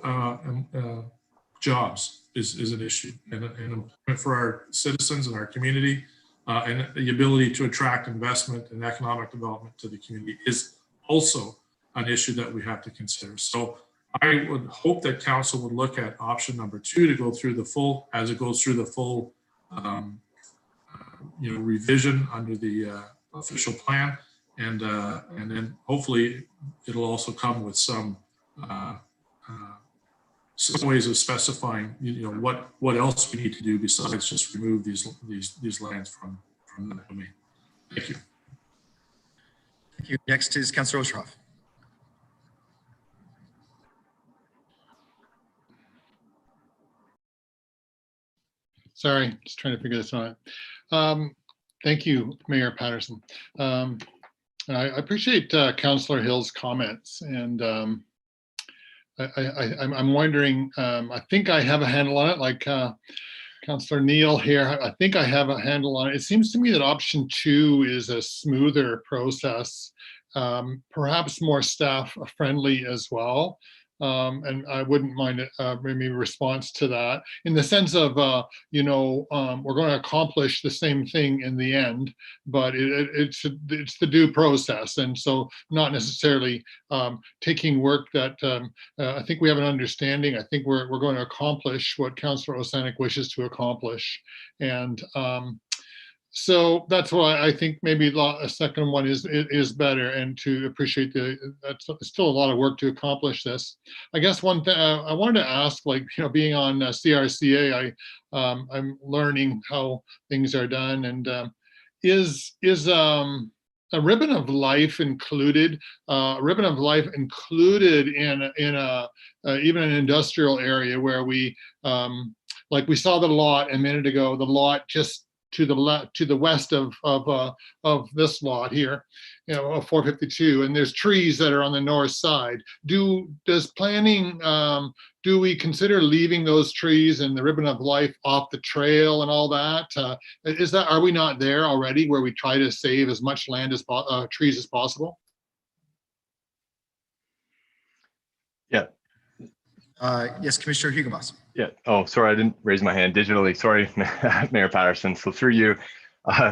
jobs is an issue, and employment for our citizens and our community, and the ability to attract investment and economic development to the community is also an issue that we have to consider. So I would hope that council would look at option number 2 to go through the full, as it goes through the full revision under the official plan, and then hopefully it'll also come with some ways of specifying what else we need to do besides just remove these lands from that domain. Thank you. Thank you. Next is Councillor Ostroff. Sorry, just trying to figure this out. Thank you, Mayor Patterson. I appreciate Councillor Hill's comments, and I'm wondering, I think I have a handle on it, like Councillor Neal here, I think I have a handle on it. It seems to me that option 2 is a smoother process, perhaps more staff friendly as well. And I wouldn't mind maybe response to that, in the sense of, we're going to accomplish the same thing in the end, but it's the due process. And so not necessarily taking work that I think we have an understanding. I think we're going to accomplish what Councillor Osanek wishes to accomplish. And so that's why I think maybe a second one is better, and to appreciate that's still a lot of work to accomplish this. I guess one thing I wanted to ask, being on CRCA, I'm learning how things are done, and is a ribbon of life included? Ribbon of life included in a even an industrial area where we, like we saw the lot a minute ago, the lot just to the west of this lot here, 452, and there's trees that are on the north side. Does planning, do we consider leaving those trees and the ribbon of life off the trail and all that? Are we not there already, where we try to save as much land as trees as possible? Yeah. Yes, Commissioner Hugelbos. Yeah. Oh, sorry, I didn't raise my hand digitally. Sorry, Mayor Patterson. So through you,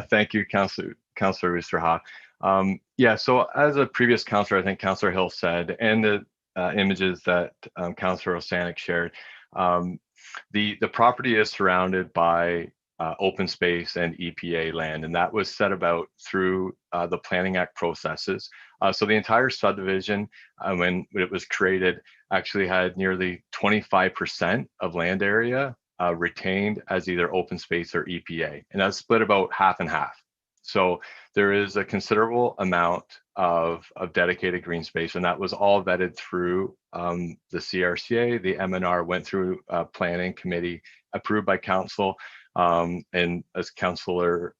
thank you, Councillor Oosterhoff. Yeah. So as a previous councillor, I think Councillor Hill said, and the images that Councillor Osanek shared, the property is surrounded by open space and EPA land, and that was set about through the Planning Act processes. So the entire subdivision, when it was created, actually had nearly 25% of land area retained as either open space or EPA, and that's split about half and half. So there is a considerable amount of dedicated green space, and that was all vetted through the CRCA. The MNR went through a planning committee approved by council. And as Councillor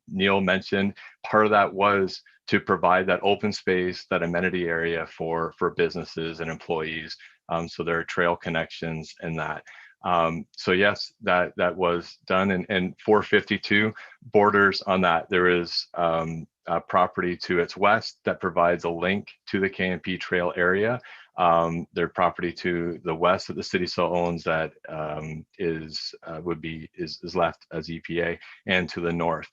Neal mentioned, part of that was to provide that open space, that amenity area for businesses and employees. So there are trail connections in that. So yes, that was done, and 452 borders on that. There is a property to its west that provides a link to the KMP trail area. Their property to the west that the city still owns that is left as EPA, and to the north.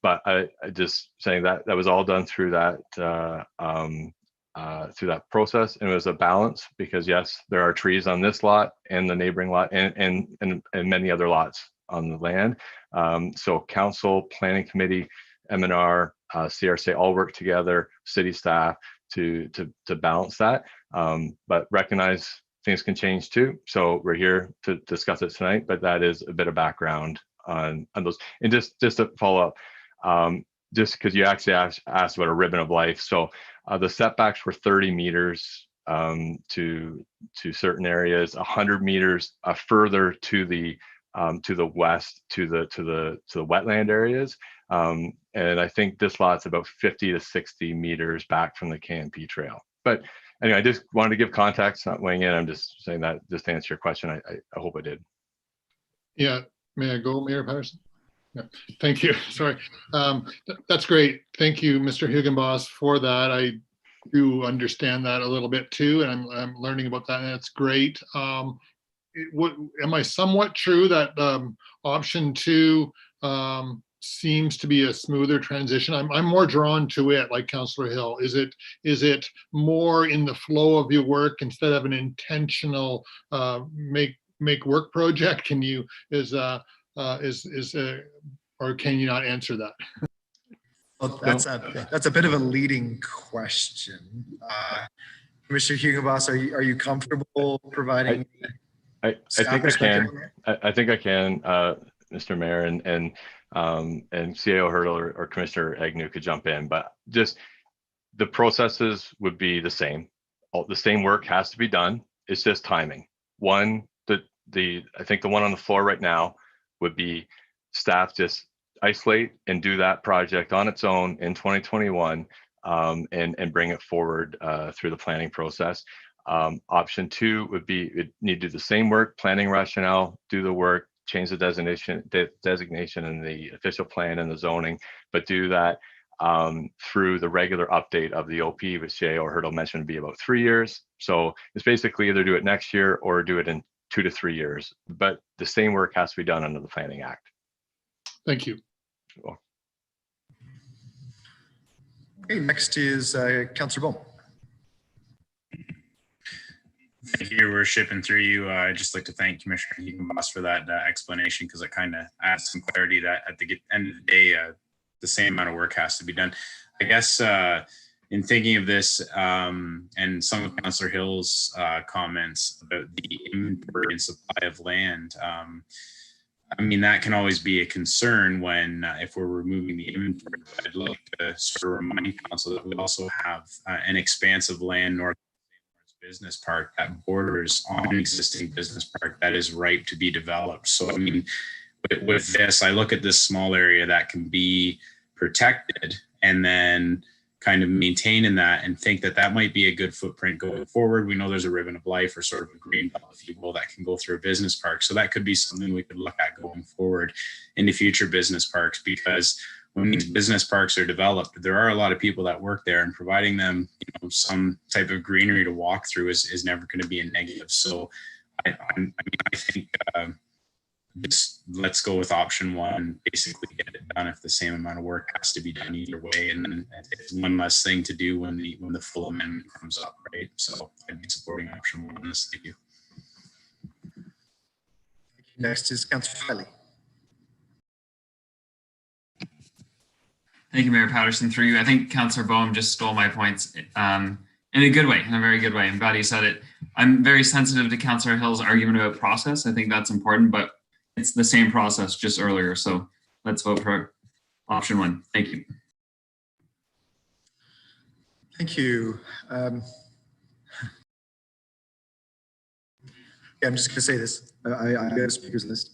But I just saying that was all done through that process, and it was a balance, because yes, there are trees on this lot and the neighboring lot and many other lots on the land. So council, planning committee, MNR, CRCA all work together, city staff to balance that, but recognize things can change too. So we're here to discuss it tonight, but that is a bit of background on those. And just to follow up, just because you actually asked about a ribbon of life. So the setbacks were 30 meters to certain areas, 100 meters further to the west to the wetland areas. And I think this lot's about 50 to 60 meters back from the KMP trail. But anyway, I just wanted to give context, not weighing in. I'm just saying that just to answer your question. I hope I did. Yeah, may I go, Mayor Patterson? Yeah. Thank you. Sorry. That's great. Thank you, Mr. Higginboss, for that. I do understand that a little bit too, and I'm learning about that, and that's great. Am I somewhat true that option 2 seems to be a smoother transition? I'm more drawn to it, like Councillor Hill. Is it more in the flow of your work instead of an intentional make work project? Can you or can you not answer that? Well, that's a bit of a leading question. Commissioner Higginboss, are you comfortable providing? I think I can. I think I can, Mr. Mayor, and CAO Hurdle or Commissioner Agnew could jump in, but just the processes would be the same. The same work has to be done. It's just timing. One, I think the one on the floor right now would be staff just isolate and do that project on its own in 2021 and bring it forward through the planning process. Option 2 would be it need to do the same work, planning rationale, do the work, change the designation and the official plan and the zoning, but do that through the regular update of the OP, which Jay or Hurdle mentioned would be about 3 years. So it's basically either do it next year or do it in 2 to 3 years, but the same work has to be done under the Planning Act. Thank you. Cool. Okay, next is Councillor Bowman. Thank you, Your Worship, and through you, I'd just like to thank Commissioner Higginboss for that explanation, because it kind of adds some clarity that at the end of the day, the same amount of work has to be done. I guess in thinking of this and some of Councillor Hill's comments about the inventory and supply of land, I mean, that can always be a concern when if we're removing the inventory. I'd like to sort of remind council that we also have an expanse of land north business park that borders on an existing business park that is ripe to be developed. So I mean, with this, I look at this small area that can be protected and then kind of maintain in that and think that that might be a good footprint going forward. We know there's a ribbon of life or sort of a green belt, if you will, that can go through a business park. So that could be something we could look at going forward into future business parks, because when these business parks are developed, there are a lot of people that work there, and providing them, you know, some type of greenery to walk through is never going to be a negative. So I think just let's go with option 1, basically get it done if the same amount of work has to be done either way. And then it's one less thing to do when the full amendment comes up, right? So I'd be supporting option 1 on this. Thank you. Next is Councillor Filey. Thank you, Mayor Patterson. Through you, I think Councillor Boehm just stole my points in a good way, in a very good way. I'm glad he said it. I'm very sensitive to Councillor Hill's argument about process. I think that's important, but it's the same process just earlier. So let's vote for option 1. Thank you. Thank you. I'm just going to say this. I have a speakers list.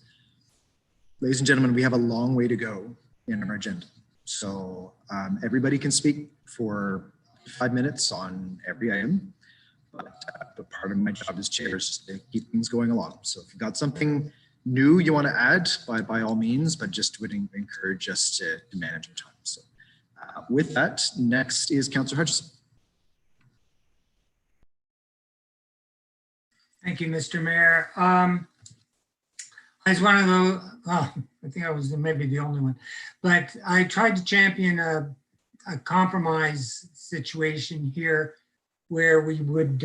Ladies and gentlemen, we have a long way to go in our agenda. So everybody can speak for 5 minutes on every item. But part of my job as chair is just to keep things going along. So if you've got something new you want to add, by all means, but just would encourage us to manage our time. So with that, next is Councillor Hutchison. Thank you, Mr. Mayor. I was one of those, well, I think I was maybe the only one, but I tried to champion a compromise situation here where we would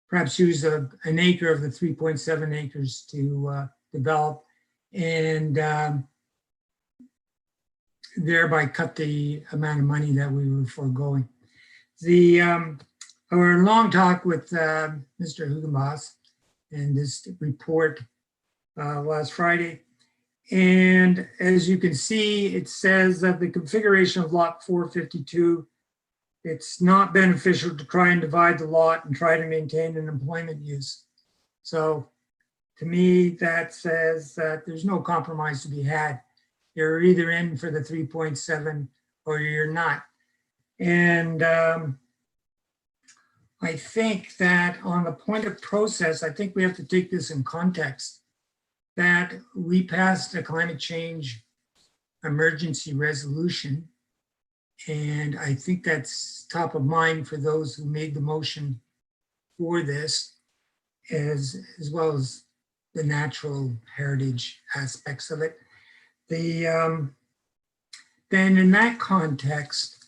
perhaps use an acre of the 3.7 acres to develop and thereby cut the amount of money that we were foregoing. I had a long talk with Mr. Hugenboss and this report last Friday. And as you can see, it says that the configuration of lot 452, it's not beneficial to try and divide the lot and try to maintain an employment use. So to me, that says that there's no compromise to be had. You're either in for the 3.7 or you're not. And I think that on the point of process, I think we have to take this in context, that we passed a climate change emergency resolution. And I think that's top of mind for those who made the motion for this, as well as the natural heritage aspects of it. Then in that context,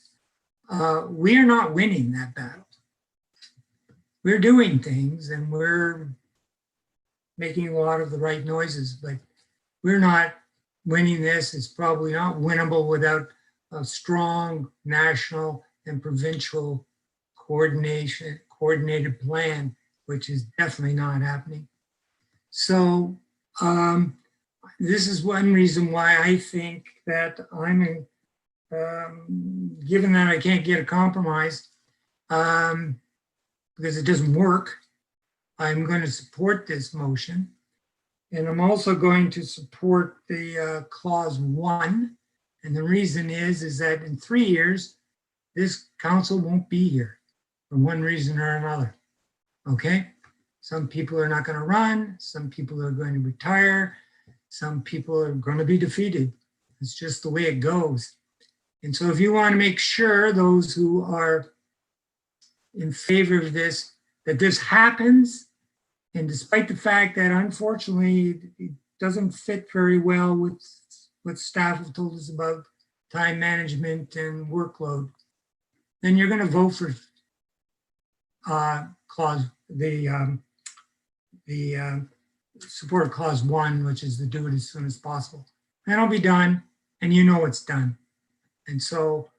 we're not winning that battle. We're doing things and we're making a lot of the right noises, but we're not winning this. It's probably not winnable without a strong national and provincial coordinated plan, which is definitely not happening. So this is one reason why I think that I'm, given that I can't get a compromise, because it doesn't work, I'm going to support this motion. And I'm also going to support the clause 1. And the reason is that in 3 years, this council won't be here for one reason or another. Okay? Some people are not going to run. Some people are going to retire. Some people are going to be defeated. It's just the way it goes. And so if you want to make sure those who are in favor of this, that this happens, and despite the fact that unfortunately it doesn't fit very well with what staff have told us about time management and workload, then you're going to vote for support clause 1, which is to do it as soon as possible. And it'll be done, and you know it's done. And so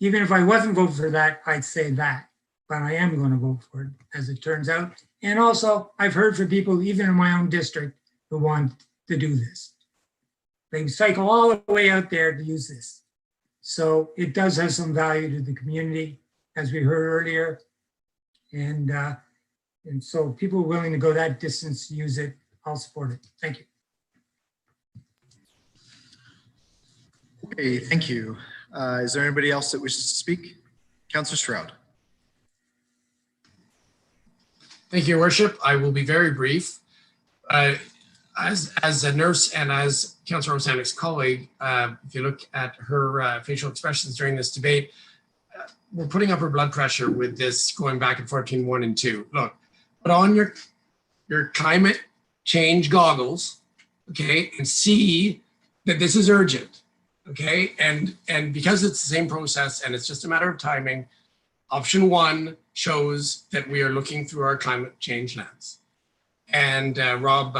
even if I wasn't voting for that, I'd say that. But I am going to vote for it, as it turns out. And also, I've heard from people, even in my own district, who want to do this. They cycle all the way out there to use this. So it does have some value to the community, as we heard earlier. And so people are willing to go that distance to use it. I'll support it. Thank you. Okay, thank you. Is there anybody else that wishes to speak? Councillor Stroud. Thank you, Your Worship. I will be very brief. As a nurse and as Councillor Rosanik's colleague, if you look at her facial expressions during this debate, we're putting up her blood pressure with this going back and forth between 1 and 2. Look, put on your climate change goggles, okay, and see that this is urgent, okay? And because it's the same process and it's just a matter of timing, option 1 shows that we are looking through our climate change lens. And Rob,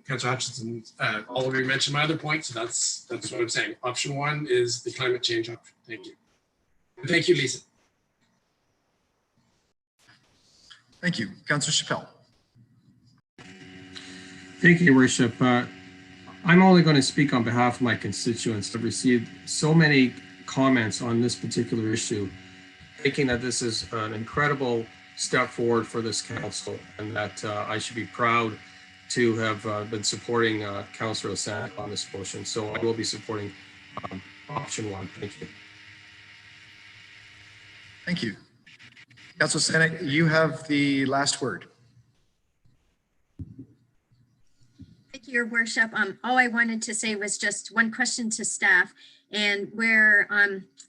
Councillor Hutchinson, all of you mentioned my other points, so that's what I'm saying. Option 1 is the climate change option. Thank you. And thank you, Lisa. Thank you. Councillor Chappelle. Thank you, Your Worship. I'm only going to speak on behalf of my constituents. I've received so many comments on this particular issue, thinking that this is an incredible step forward for this council and that I should be proud to have been supporting Councillor Rosanik on this motion. So I will be supporting option 1. Thank you. Thank you. Councillor Rosanik, you have the last word. Thank you, Your Worship. All I wanted to say was just one question to staff, and where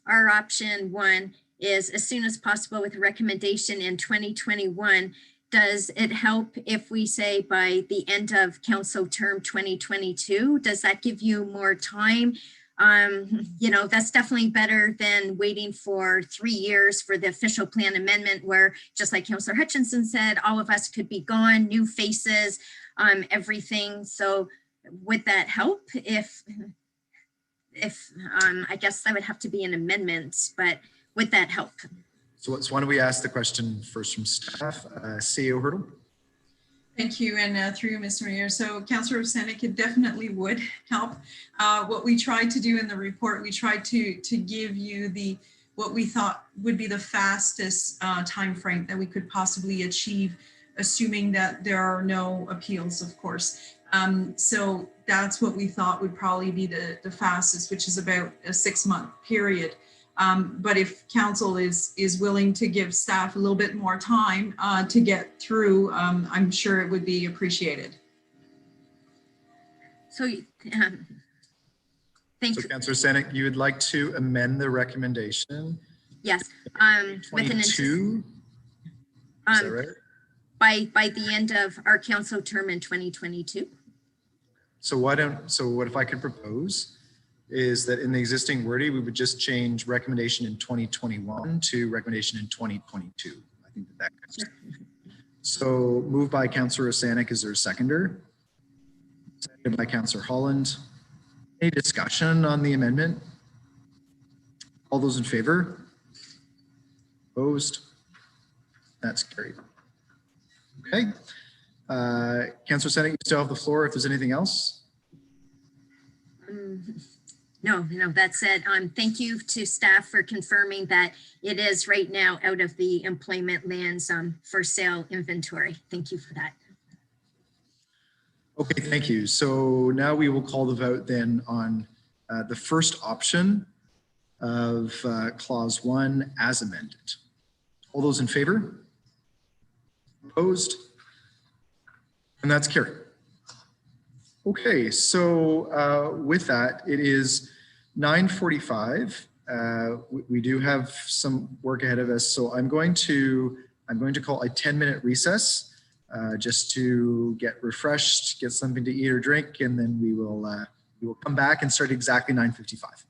our option 1 is as soon as possible with a recommendation in 2021. Does it help if we say by the end of council term 2022? Does that give you more time? You know, that's definitely better than waiting for 3 years for the official plan amendment, where, just like Councillor Hutchinson said, all of us could be gone, new faces, everything. So would that help if I guess that would have to be an amendment, but would that help? So why don't we ask the question first from staff? CEO Hurdle. Thank you, and through you, Mr. Mayor. So Councillor Osanek, it definitely would help. What we tried to do in the report, we tried to give you what we thought would be the fastest time frame that we could possibly achieve, assuming that there are no appeals, of course. So that's what we thought would probably be the fastest, which is about a 6-month period. But if council is willing to give staff a little bit more time to get through, I'm sure it would be appreciated. So, thank So you. Councillor Sanik, you would like to amend the recommendation? Yes. With an 22? Is that right? By the end of our council term in 2022. So what if I could propose is that in the existing wording, we would just change recommendation in 2021 to recommendation in 2022. I think that covers it. So moved by Councillor Osanek, is there a seconder? Seconded by Councillor Holland. Any discussion on the amendment? All those in favor? Opposed? That's carried. Okay. Councillor Osanek, you still have the floor if there's anything else. No, that's it. Thank you to staff for confirming that it is right now out of the employment lands for sale inventory. Thank you for that. Okay, thank you. So now we will call the vote then on the first option of clause 1 as amended. All those in favor? Opposed? And that's carried. Okay, so with that, it is 9:45. We do have some work ahead of us, so I'm going to call a 10-minute recess just to get refreshed, get something to eat or drink, and then we will come back and start exactly 9:55.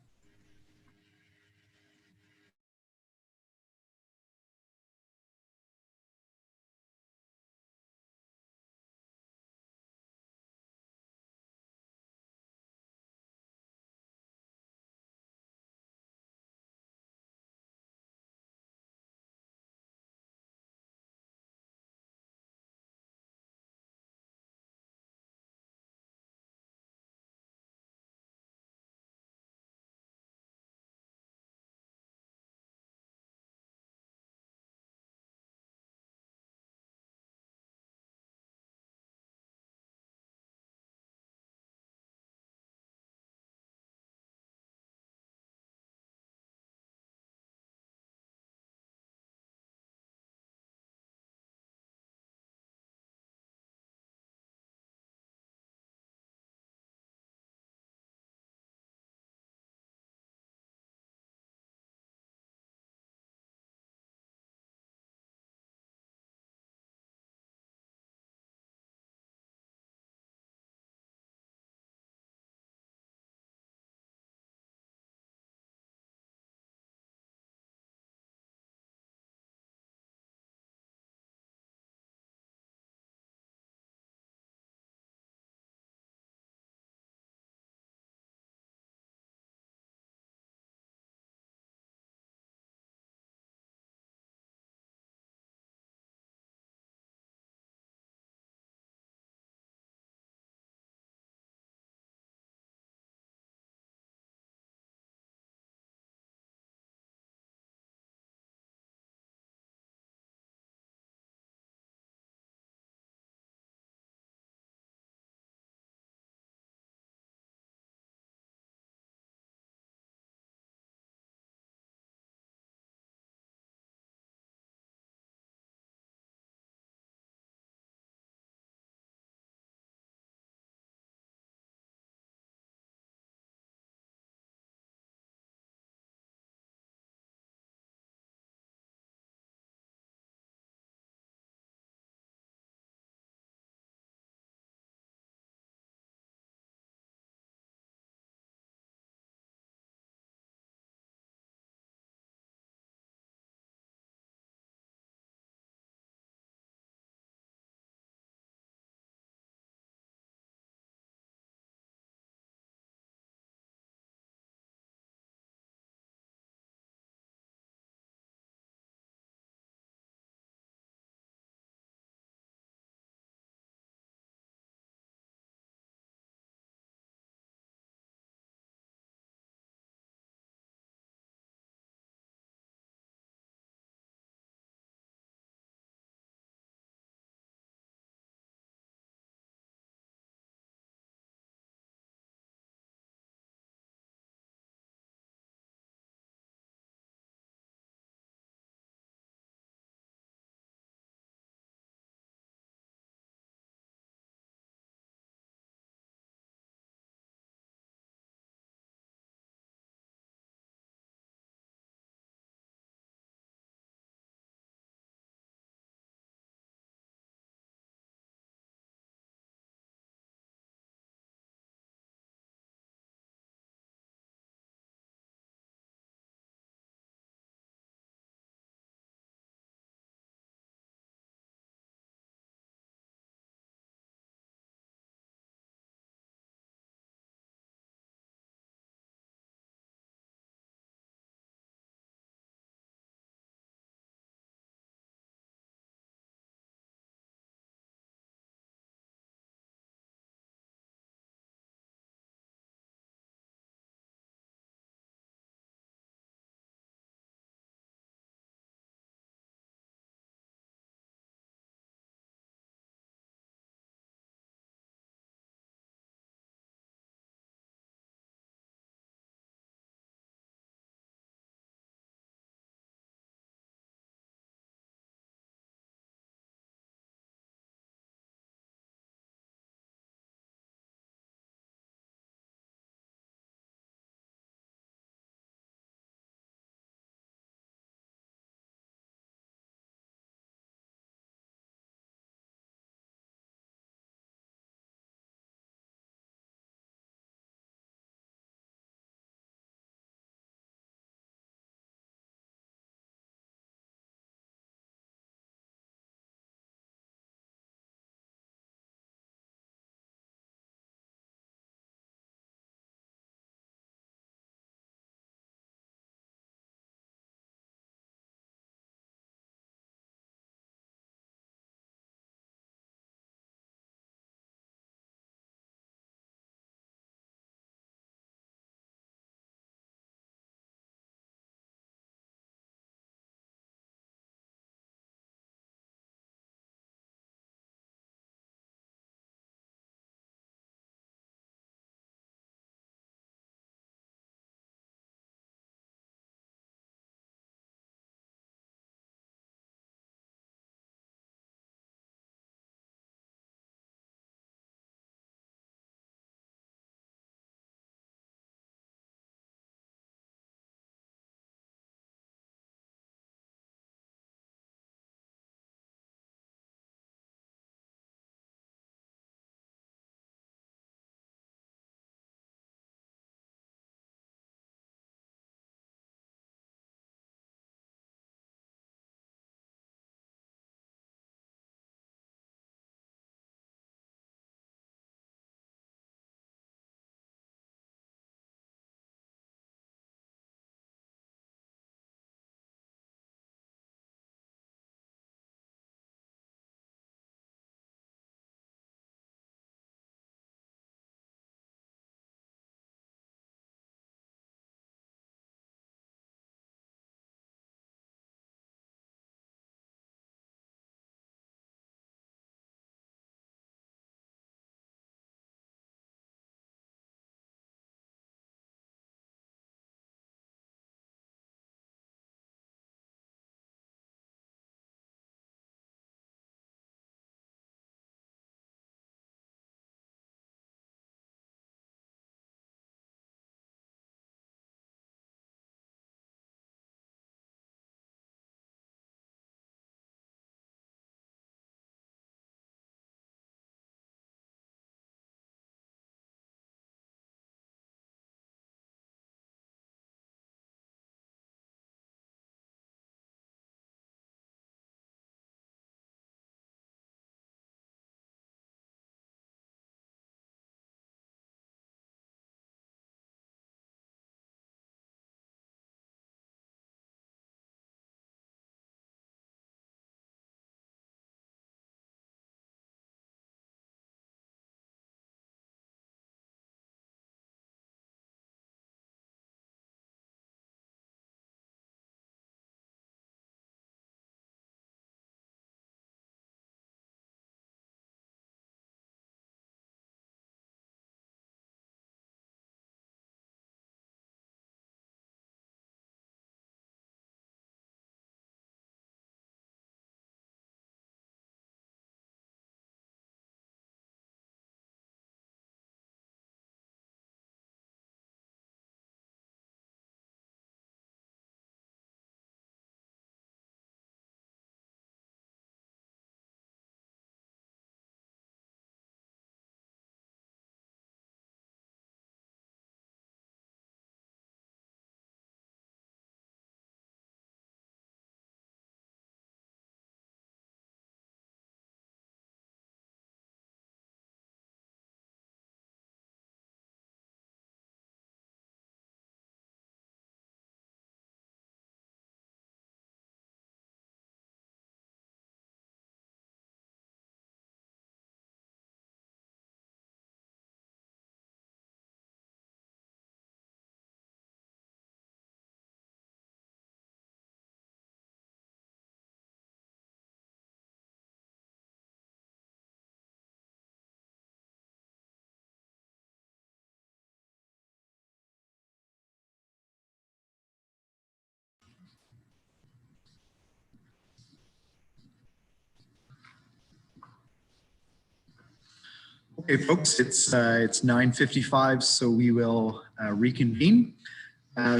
Okay, folks, it's 9:55, so we will reconvene.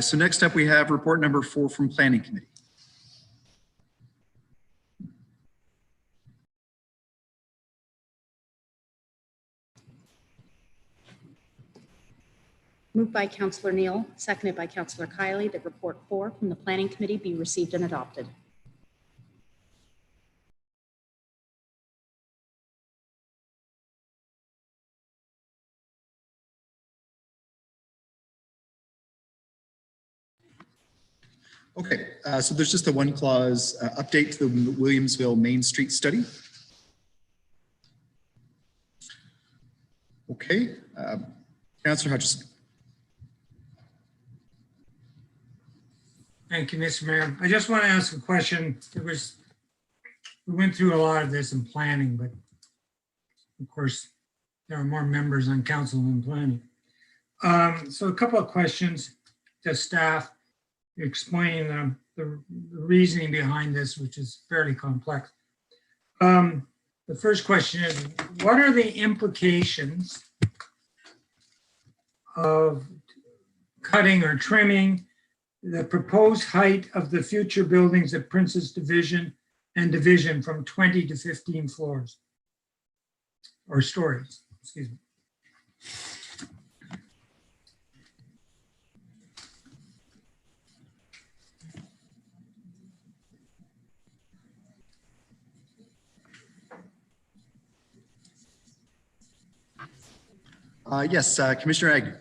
So next up, we have report number 4 from Planning Committee. Moved by Councillor Neal, seconded by Councillor Kiley, that report 4 from the Planning Committee be received and adopted. Okay, so there's just a one clause update to the Williamsville Main Street study. Okay, Councillor Hutchison. Thank you, Mr. Mayor. I just want to ask a question. We went through a lot of this in planning, but of course, there are more members on council than planning. So a couple of questions to staff explaining the reasoning behind this, which is fairly complex. The first question is, what are the implications of cutting or trimming the proposed height of the future buildings at Princess Division and Division from 20 to 15 floors or stories, excuse me? Yes, Commissioner Agnew.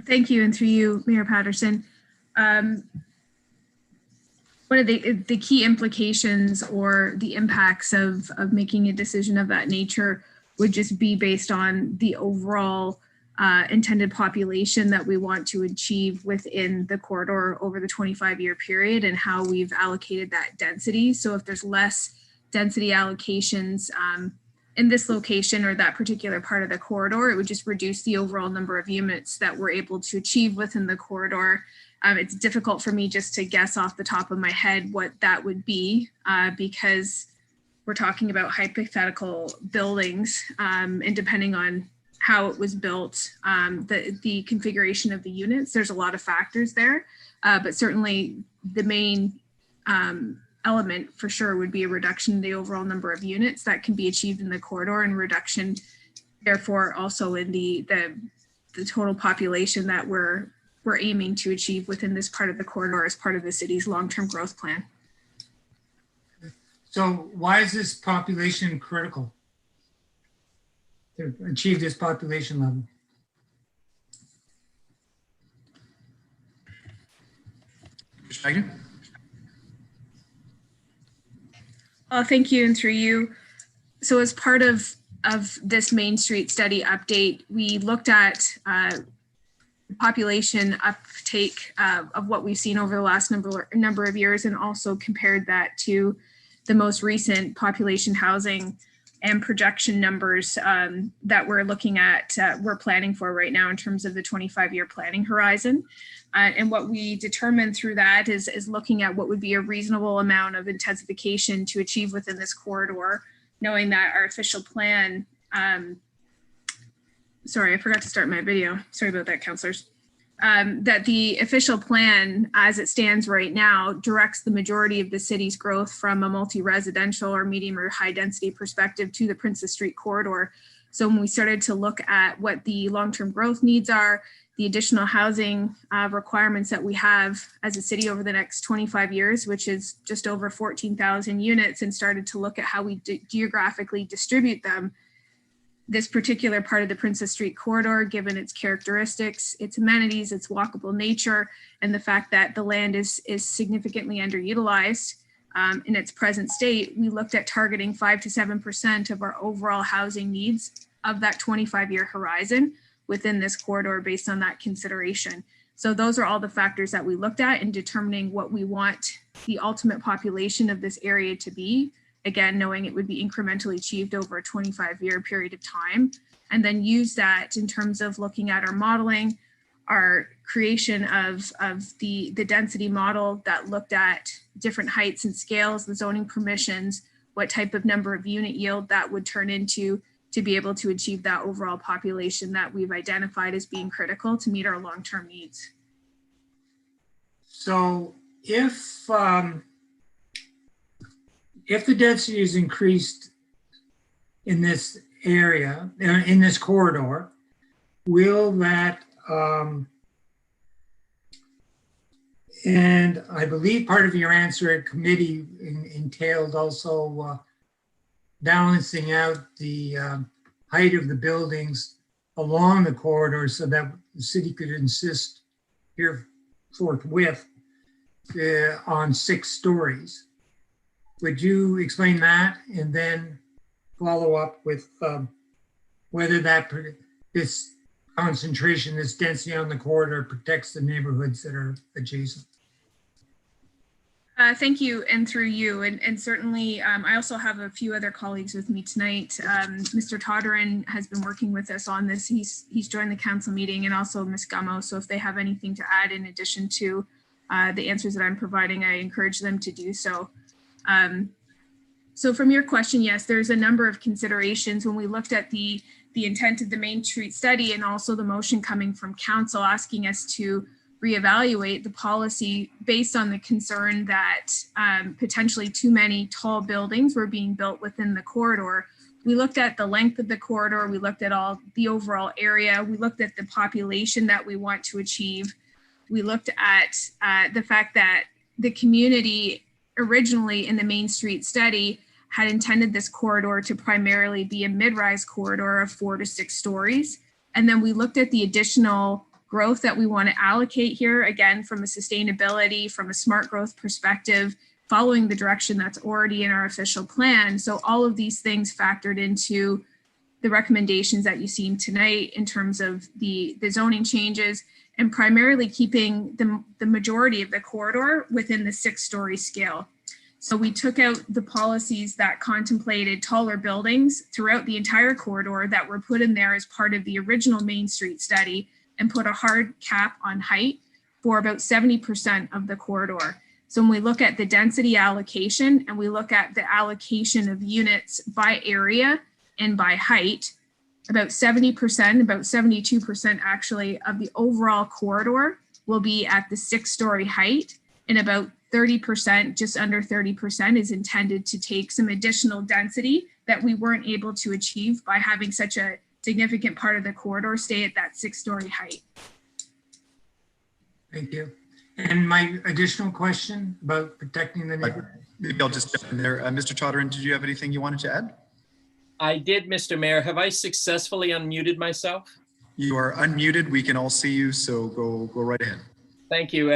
Thank you, and through you, Mayor Patterson. One of the key implications or the impacts of making a decision of that nature would just be based on the overall intended population that we want to achieve within the corridor over the 25-year period and how we've allocated that density. So if there's less density allocations in this location or that particular part of the corridor, it would just reduce the overall number of units that we're able to achieve within the corridor. It's difficult for me just to guess off the top of my head what that would be because we're talking about hypothetical buildings and depending on how it was built, the configuration of the units, there's a lot of factors there, but certainly the main element for sure would be a reduction in the overall number of units that can be achieved in the corridor and reduction therefore also in the total population that we're aiming to achieve within this part of the corridor as part of the city's long-term growth plan. So why is this population critical to achieve this population level? Agnew? Thank you, and through you. So as part of this Main Street study update, we looked at population uptake of what we've seen over the last number of years and also compared that to the most recent population housing and projection numbers that we're looking at, we're planning for right now in terms of the 25-year planning horizon. And what we determined through that is looking at what would be a reasonable amount of intensification to achieve within this corridor, knowing that our official plan, sorry, I forgot to start my video. Sorry about that, councillors. That the official plan as it stands right now directs the majority of the city's growth from a multi-residential or medium or high density perspective to the Princess Street corridor. So when we started to look at what the long-term growth needs are, the additional housing requirements that we have as a city over the next 25 years, which is just over 14,000 units, and started to look at how we geographically distribute them. This particular part of the Princess Street corridor, given its characteristics, its amenities, its walkable nature, and the fact that the land is significantly underutilized in its present state, we looked at targeting 5 to 7% of our overall housing needs of that 25-year horizon within this corridor based on that consideration. So those are all the factors that we looked at in determining what we want the ultimate population of this area to be. Again, knowing it would be incrementally achieved over a 25-year period of time, and then use that in terms of looking at our modeling, our creation of the density model that looked at different heights and scales, the zoning permissions, what type of number of unit yield that would turn into to be able to achieve that overall population that we've identified as being critical to meet our long-term needs. So if the density is increased in this area, in this corridor, will that, and I believe part of your answer at committee entailed also balancing out the height of the buildings along the corridor so that the city could insist here forthwith on 6 stories. Would you explain that and then follow up with whether this concentration, this density on the corridor protects the neighborhoods that are adjacent? Thank you, and through you. And certainly, I also have a few other colleagues with me tonight. Mr. Todderin has been working with us on this. He's joined the council meeting, and also Ms. Gummo. So if they have anything to add in addition to the answers that I'm providing, I encourage them to do so. So from your question, yes, there's a number of considerations when we looked at the intent of the Main Street study and also the motion coming from council asking us to reevaluate the policy based on the concern that potentially too many tall buildings were being built within the corridor. We looked at the length of the corridor, we looked at all the overall area, we looked at the population that we want to achieve. We looked at the fact that the community originally in the Main Street study had intended this corridor to primarily be a mid-rise corridor of 4 to 6 stories. And then we looked at the additional growth that we want to allocate here, again, from a sustainability, from a smart growth perspective, following the direction that's already in our official plan. So all of these things factored into the recommendations that you've seen tonight in terms of the zoning changes and primarily keeping the majority of the corridor within the 6-story scale. So we took out the policies that contemplated taller buildings throughout the entire corridor that were put in there as part of the original Main Street study and put a hard cap on height for about 70% of the corridor. So when we look at the density allocation and we look at the allocation of units by area and by height, about 70%, about 72% actually of the overall corridor will be at the 6-story height, and about 30%, just under 30%, is intended to take some additional density that we weren't able to achieve by having such a significant part of the corridor stay at that 6-story height. Thank you. And my additional question about protecting the neighborhood. Maybe I'll just jump in there. Mr. Todderin, did you have anything you wanted to add? I did, Mr. Mayor. Have I successfully unmuted myself? You are unmuted. We can all see you, so go right ahead. Thank you.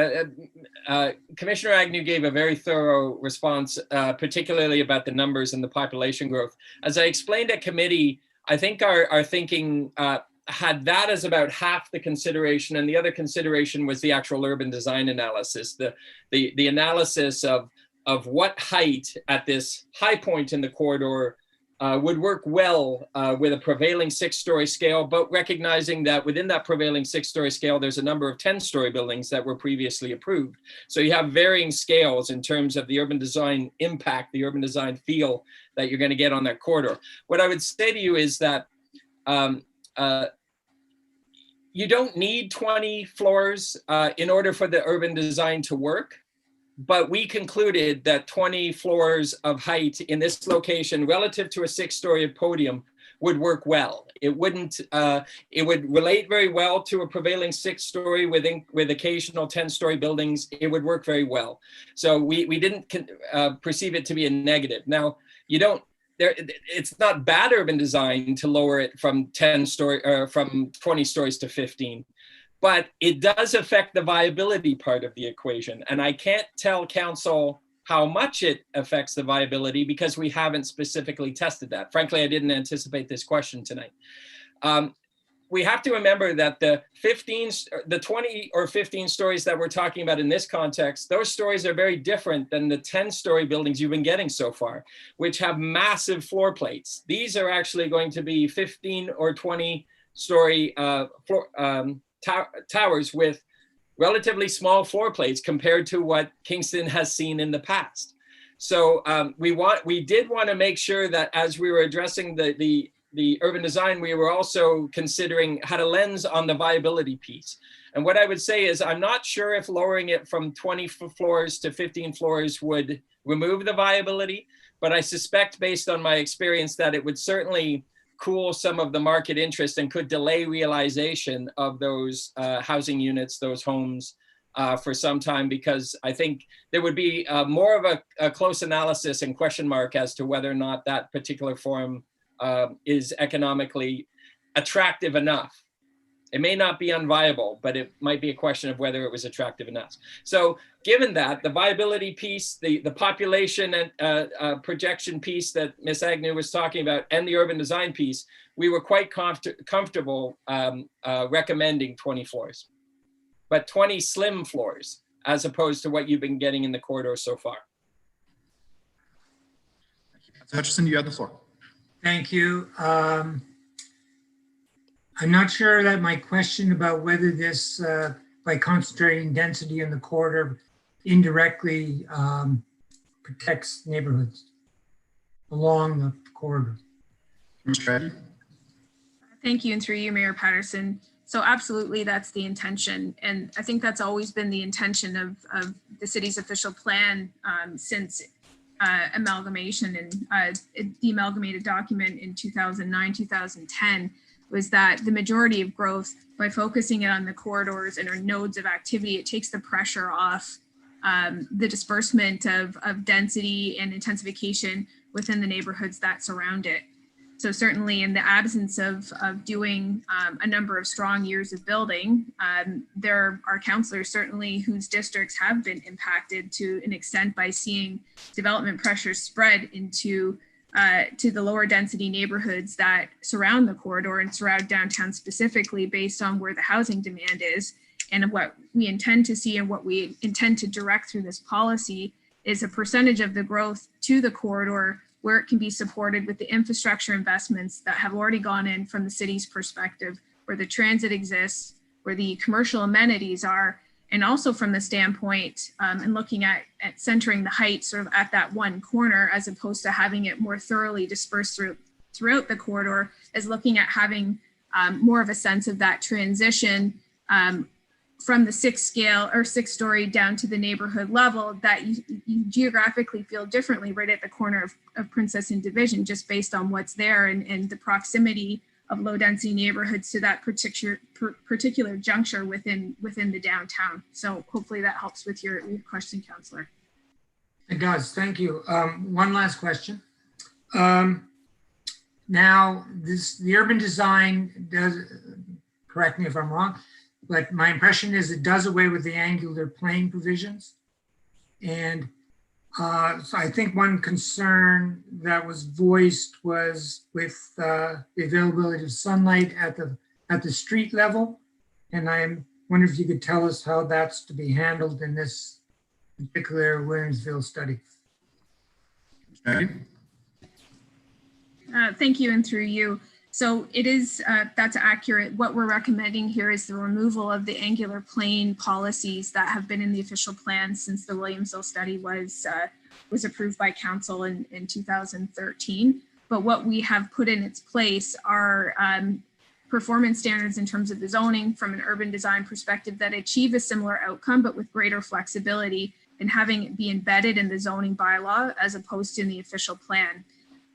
Commissioner Agnew gave a very thorough response, particularly about the numbers and the population growth. As I explained at committee, I think our thinking had that as about half the consideration, and the other consideration was the actual urban design analysis, the analysis of what height at this high point in the corridor would work well with a prevailing 6-story scale, but recognizing that within that prevailing 6-story scale, there's a number of 10-story buildings that were previously approved. So you have varying scales in terms of the urban design impact, the urban design feel that you're going to get on that corridor. What I would say to you is that you don't need 20 floors in order for the urban design to work. But we concluded that 20 floors of height in this location relative to a 6-story podium would work well. It wouldn't, it would relate very well to a prevailing 6-story with occasional 10-story buildings. It would work very well. So we didn't perceive it to be a negative. Now, it's not bad urban design to lower it from 20 stories to 15. But it does affect the viability part of the equation. And I can't tell council how much it affects the viability because we haven't specifically tested that. Frankly, I didn't anticipate this question tonight. We have to remember that the 20 or 15 stories that we're talking about in this context, those stories are very different than the 10-story buildings you've been getting so far, which have massive floor plates. These are actually going to be 15 or 20-story towers with relatively small floor plates compared to what Kingston has seen in the past. So we did want to make sure that as we were addressing the the urban design, we were also considering had a lens on the viability piece. And what I would say is, I'm not sure if lowering it from 20 floors to 15 floors would remove the viability, but I suspect based on my experience that it would certainly cool some of the market interest and could delay realization of those housing units, those homes for some time, because I think there would be more of a close analysis and question mark as to whether or not that particular form is economically attractive enough. It may not be unviable, but it might be a question of whether it was attractive enough. So given that, the viability piece, the population and projection piece that Ms. Agnew was talking about, and the urban design piece, we were quite comfortable recommending 20 floors, but 20 slim floors, as opposed to what you've been getting in the corridor so far. Hutchison, you have the floor. Thank you. I'm not sure that my question about whether this, by concentrating density in the corridor, indirectly protects neighborhoods along the corridor. Thank you, and through you, Mayor Patterson. So absolutely, that's the intention. And I think that's always been the intention of the city's official plan since amalgamation and the amalgamated document in 2009, 2010, was that the majority of growth, by focusing it on the corridors and our nodes of activity, it takes the pressure off the disbursement of density and intensification within the neighborhoods that surround it. So certainly in the absence of doing a number of strong years of building, there are councillors certainly whose districts have been impacted to an extent by seeing development pressures spread into to the lower density neighborhoods that surround the corridor and surround downtown specifically, based on where the housing demand is. And what we intend to see and what we intend to direct through this policy is a percentage of the growth to the corridor where it can be supported with the infrastructure investments that have already gone in from the city's perspective, where the transit exists, where the commercial amenities are, and also from the standpoint and looking at centering the height sort of at that one corner, as opposed to having it more thoroughly dispersed throughout the corridor, is looking at having more of a sense of that transition from the 6-story down to the neighborhood level, that you geographically feel differently right at the corner of Princess and Division, just based on what's there and the proximity of low density neighborhoods to that particular juncture within the downtown. So hopefully that helps with your question, Councillor. It does, thank you. One last question. Now, the urban design does, correct me if I'm wrong, but my impression is it does away with the angular plane provisions. And so I think one concern that was voiced was with the availability of sunlight at the street level. And I wonder if you could tell us how that's to be handled in this particular Williamsville study. Thank you, and through you. So it is, that's accurate. What we're recommending here is the removal of the angular plane policies that have been in the official plan since the Williamsville study was approved by council in 2013. But what we have put in its place are performance standards in terms of the zoning from an urban design perspective that achieve a similar outcome, but with greater flexibility in having it be embedded in the zoning bylaw as opposed to in the official plan.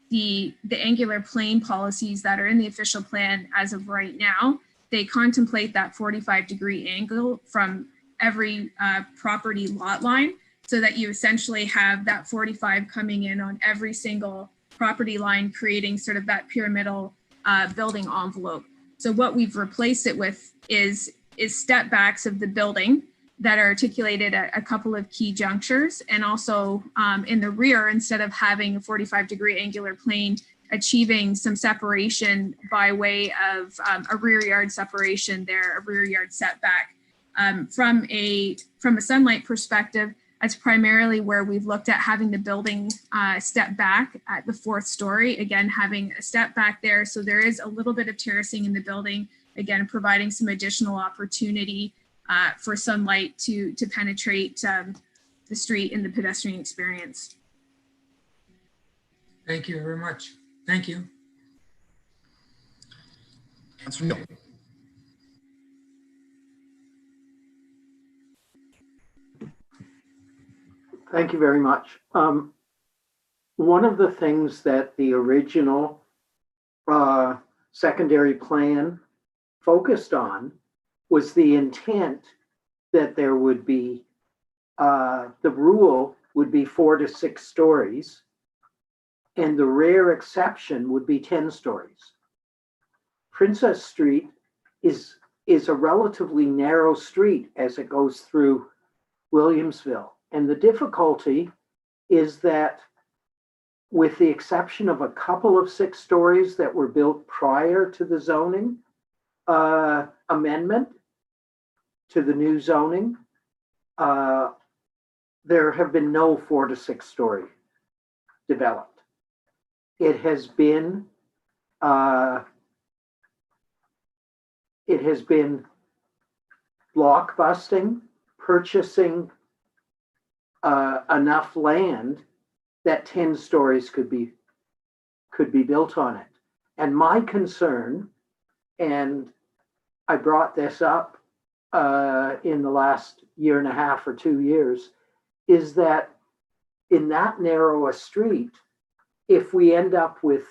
The angular plane policies that are in the official plan as of right now, they contemplate that 45-degree angle from every property lot line, so that you essentially have that 45 coming in on every single property line, creating sort of that pyramidal building envelope. So what we've replaced it with is step backs of the building that are articulated at a couple of key junctures, and also in the rear, instead of having a 45-degree angular plane, achieving some separation by way of a rear yard separation there, a rear yard setback. From a sunlight perspective, that's primarily where we've looked at having the building step back at the 4th story, again, having a step back there. So there is a little bit of terracing in the building, again, providing some additional opportunity for sunlight to penetrate the street and the pedestrian experience. Thank you very much. Thank you. Councillor Neal. Thank you very much. One of the things that the original secondary plan focused on was the intent that there would be, the rule would be 4 to 6 stories, and the rare exception would be 10 stories. Princess Street is a relatively narrow street as it goes through Williamsville. And the difficulty is that, with the exception of a couple of 6 stories that were built prior to the zoning amendment to the new zoning, there have been no 4 to 6 story developed. It has been blockbusting, purchasing enough land that 10 stories could be built on it. And my concern, and I brought this up in the last year and a half or 2 years, is that in that narrow a street, if we end up with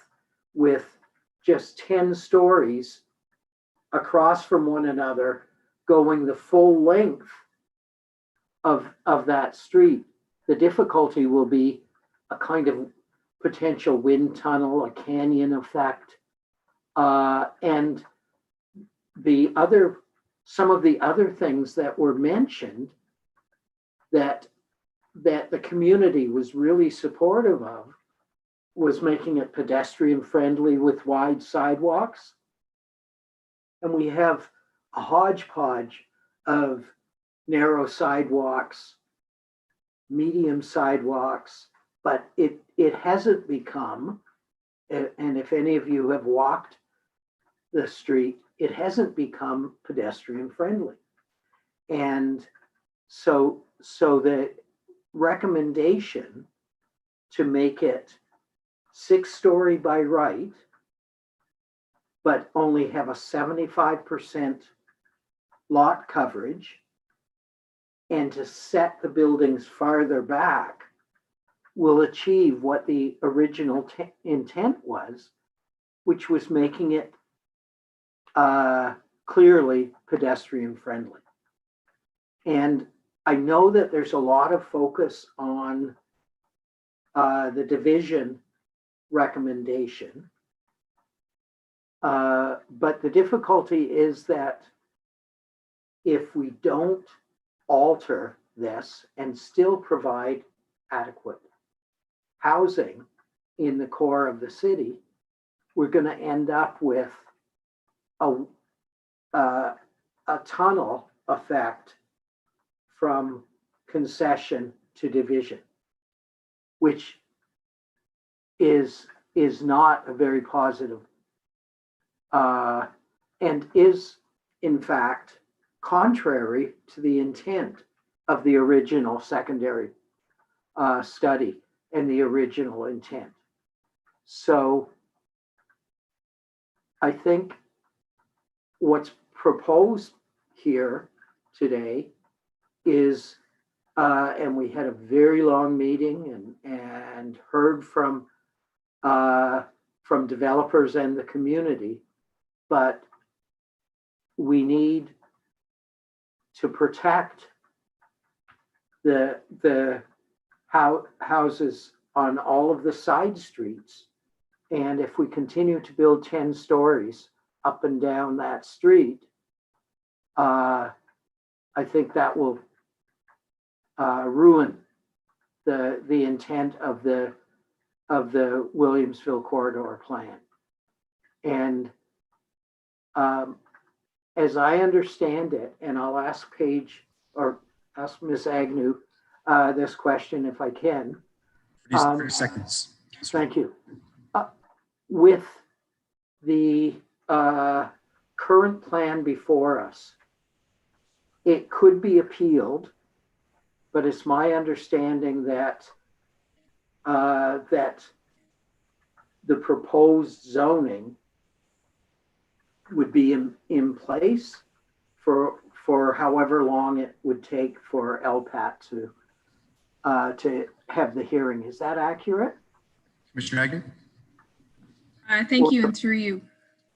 just 10 stories across from one another going the full length of that street, the difficulty will be a kind of potential wind tunnel, a canyon effect, and some of the other things that were mentioned that the community was really supportive of was making it pedestrian friendly with wide sidewalks. And we have a hodgepodge of narrow sidewalks, medium sidewalks, but it hasn't become, and if any of you have walked the street, it hasn't become pedestrian friendly. And so the recommendation to make it 6-story by right, but only have a 75% lot coverage, and to set the buildings farther back, will achieve what the original intent was, which was making it clearly pedestrian friendly. And I know that there's a lot of focus on the division recommendation, but the difficulty is that if we don't alter this and still provide adequate housing in the core of the city, we're going to end up with a tunnel effect from concession to division, which is not a very positive and is in fact contrary to the intent of the original secondary study and the original intent. So I think what's proposed here today is, and we had a very long meeting and heard from developers and the community, but we need to protect the houses on all of the side streets. And if we continue to build 10 stories up and down that street, I think that will ruin the intent of the Williamsville corridor plan. And as I understand it, and I'll ask Paige or ask Ms. Agnew this question if I can. 30 seconds. Thank you. With the current plan before us, it could be appealed, but it's my understanding that that the proposed zoning would be in place for however long it would take for LPAT to have the hearing. Is that accurate? Commissioner Agnew? Thank you, and through you.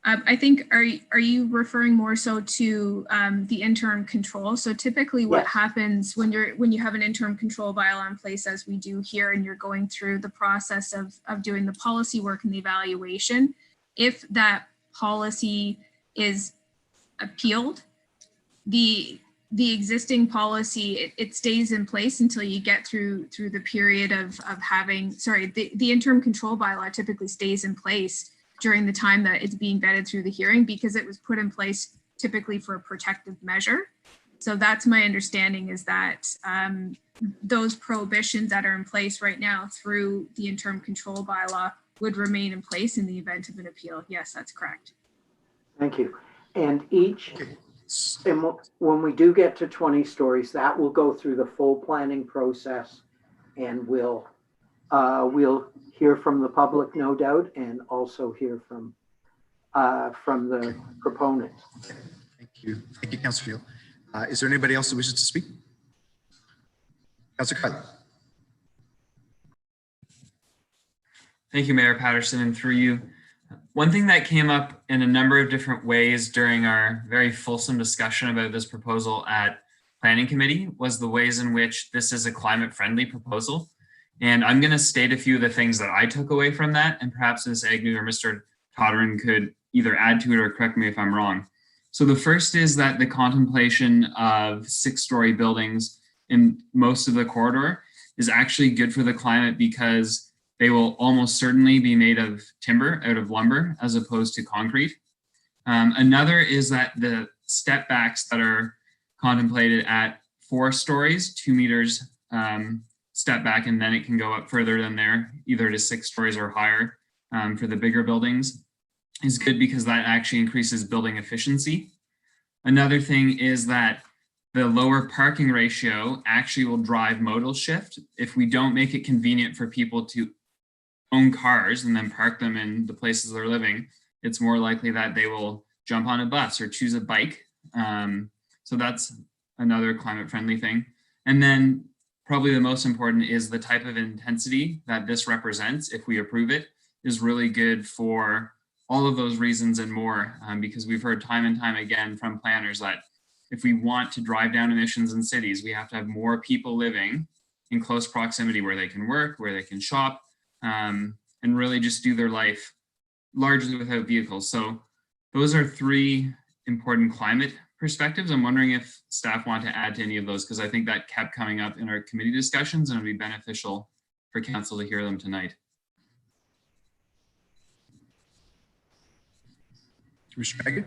I think, are you referring more so to the interim control? So typically what happens when you have an interim control bylaw in place, as we do here, and you're going through the process of doing the policy work and the evaluation, if that policy is appealed, the existing policy, it stays in place until you get through the period of having, the interim control bylaw typically stays in place during the time that it's being vetted through the hearing, because it was put in place typically for a protective measure. So that's my understanding, is that those prohibitions that are in place right now through the interim control bylaw would remain in place in the event of an appeal. Yes, that's correct. Thank you. And when we do get to 20 stories, that will go through the full planning process, and we'll hear from the public, no doubt, and also hear from the proponents. Okay. Thank you. Thank you, Councillor Field. Is there anybody else that wishes to speak? Councillor Kylie. Thank you, Mayor Patterson, and through you. One thing that came up in a number of different ways during our very fulsome discussion about this proposal at Planning Committee was the ways in which this is a climate-friendly proposal. And I'm going to state a few of the things that I took away from that, and perhaps Ms. Agnew or Mr. Todderan could either add to it or correct me if I'm wrong. So the first is that the contemplation of 6-story buildings in most of the corridor is actually good for the climate, because they will almost certainly be made of timber, out of lumber, as opposed to concrete. Another is that the step backs that are contemplated at 4 stories, 2 meters step back, and then it can go up further than there, either to 6 stories or higher for the bigger buildings, is good because that actually increases building efficiency. Another thing is that the lower parking ratio actually will drive modal shift. If we don't make it convenient for people to own cars and then park them in the places they're living, it's more likely that they will jump on a bus or choose a bike. So that's another climate friendly thing. And then probably the most important is the type of intensity that this represents, if we approve it, is really good for all of those reasons and more, because we've heard time and time again from planners that if we want to drive down emissions in cities, we have to have more people living in close proximity where they can work, where they can shop, and really just do their life largely without vehicles. So those are 3 important climate perspectives. I'm wondering if staff want to add to any of those, because I think that kept coming up in our committee discussions, and it would be beneficial for council to hear them tonight. Commissioner Agnew?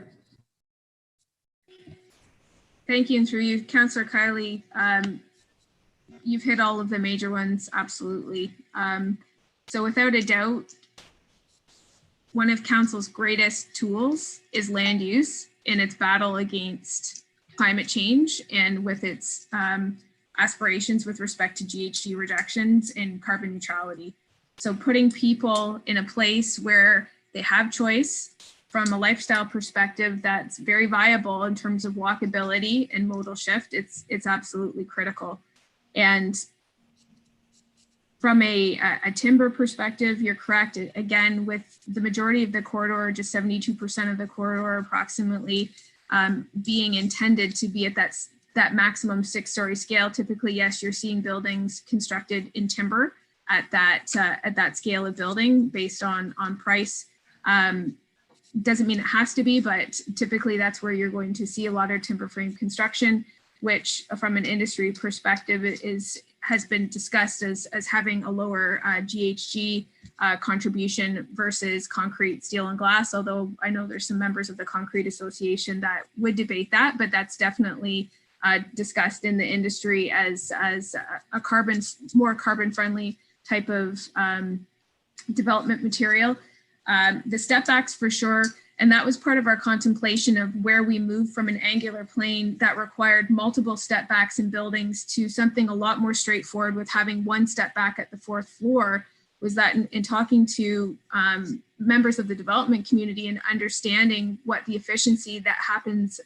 Thank you, and through you, Councillor Kylie, you've hit all of the major ones, absolutely. So without a doubt, one of council's greatest tools is land use in its battle against climate change and with its aspirations with respect to GHG reductions and carbon neutrality. So putting people in a place where they have choice from a lifestyle perspective that's very viable in terms of walkability and modal shift, it's absolutely critical. And from a timber perspective, you're correct. Again, with the majority of the corridor, just 72% of the corridor approximately being intended to be at that maximum 6-story scale. Typically, yes, you're seeing buildings constructed in timber at that scale of building based on price. Doesn't mean it has to be, but typically that's where you're going to see a lot of timber frame construction, which from an industry perspective has been discussed as having a lower GHG contribution versus concrete, steel, and glass. Although I know there's some members of the Concrete Association that would debate that, but that's definitely discussed in the industry as a more carbon friendly type of development material. The step backs for sure. And that was part of our contemplation of where we moved from an angular plane that required multiple step backs in buildings to something a lot more straightforward with having 1 step back at the 4th floor, was that in talking to members of the development community and understanding what the efficiency that happens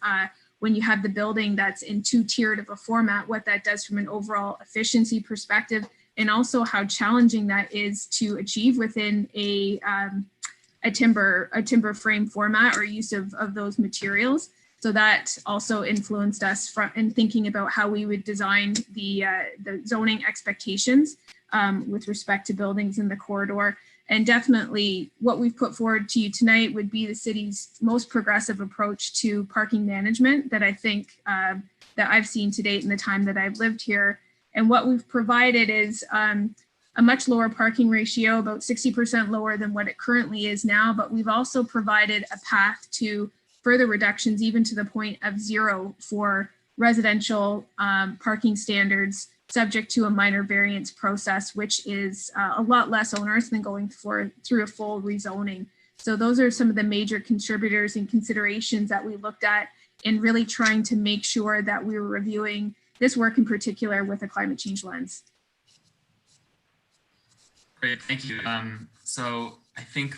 when you have the building that's in two-tiered of a format, what that does from an overall efficiency perspective, and also how challenging that is to achieve within a timber frame format or use of those materials. So that also influenced us in thinking about how we would design the zoning expectations with respect to buildings in the corridor. And definitely what we've put forward to you tonight would be the city's most progressive approach to parking management that I think that I've seen to date in the time that I've lived here. And what we've provided is a much lower parking ratio, about 60% lower than what it currently is now, but we've also provided a path to further reductions, even to the point of 0 for residential parking standards, subject to a minor variance process, which is a lot less onerous than going through a full rezoning. So those are some of the major contributors and considerations that we looked at in really trying to make sure that we were reviewing this work in particular with a climate change lens. Great, thank you. So I think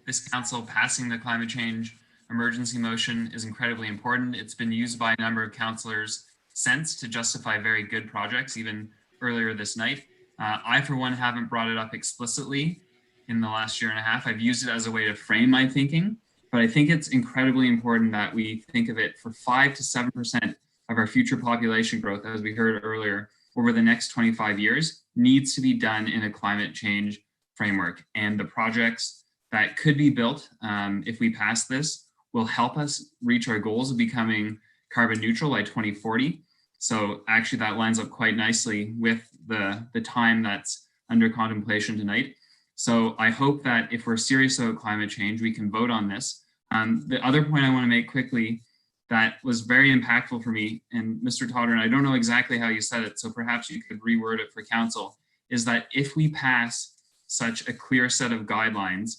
this council passing the climate change emergency motion is incredibly important. It's been used by a number of councillors since to justify very good projects, even earlier this night. I, for one, haven't brought it up explicitly in the last year and a half. I've used it as a way to frame my thinking, but I think it's incredibly important that we think of it for 5 to 7% of our future population growth, as we heard earlier, over the next 25 years needs to be done in a climate change framework. And the projects that could be built if we pass this will help us reach our goals of becoming carbon neutral by 2040. So actually that lines up quite nicely with the time that's under contemplation tonight. So I hope that if we're serious about climate change, we can vote on this. The other point I want to make quickly that was very impactful for me, and Mr. Todder, and I don't know exactly how you said it, so perhaps you could reword it for council, is that if we pass such a clear set of guidelines,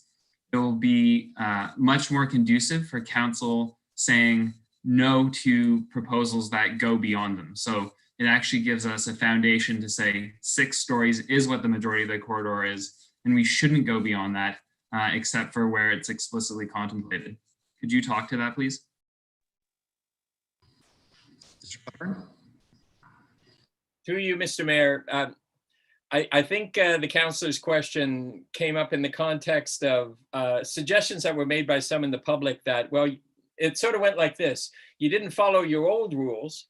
it will be much more conducive for council saying no to proposals that go beyond them. So it actually gives us a foundation to say 6 stories is what the majority of the corridor is, and we shouldn't go beyond that except for where it's explicitly contemplated. Could you talk to that, please? Through you, Mr. Mayor, I think the councillor's question came up in the context of suggestions that were made by some in the public that, well, it sort of went like this. You didn't follow your old rules.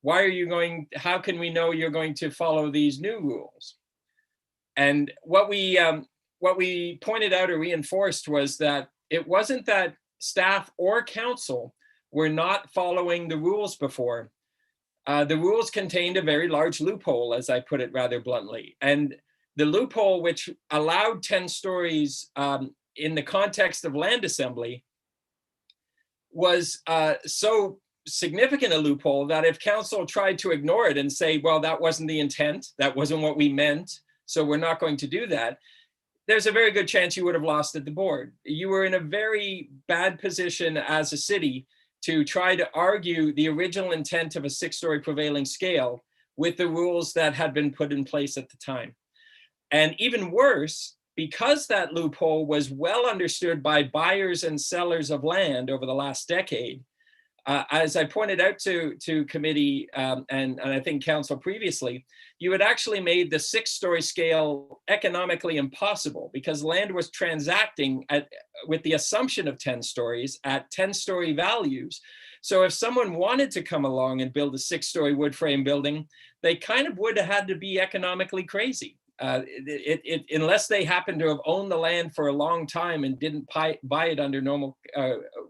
Why are you going, how can we know you're going to follow these new rules? And what we pointed out or reinforced was that it wasn't that staff or council were not following the rules before. The rules contained a very large loophole, as I put it rather bluntly. And the loophole, which allowed 10 stories in the context of land assembly, was so significant a loophole that if council tried to ignore it and say, well, that wasn't the intent, that wasn't what we meant, so we're not going to do that, there's a very good chance you would have lost at the board. You were in a very bad position as a city to try to argue the original intent of a 6-story prevailing scale with the rules that had been put in place at the time. And even worse, because that loophole was well understood by buyers and sellers of land over the last decade, as I pointed out to committee and I think council previously, you had actually made the 6-story scale economically impossible because land was transacting with the assumption of 10 stories at 10-story values. So if someone wanted to come along and build a 6-story wood frame building, they kind of would have had to be economically crazy. Unless they happened to have owned the land for a long time and didn't buy it under normal,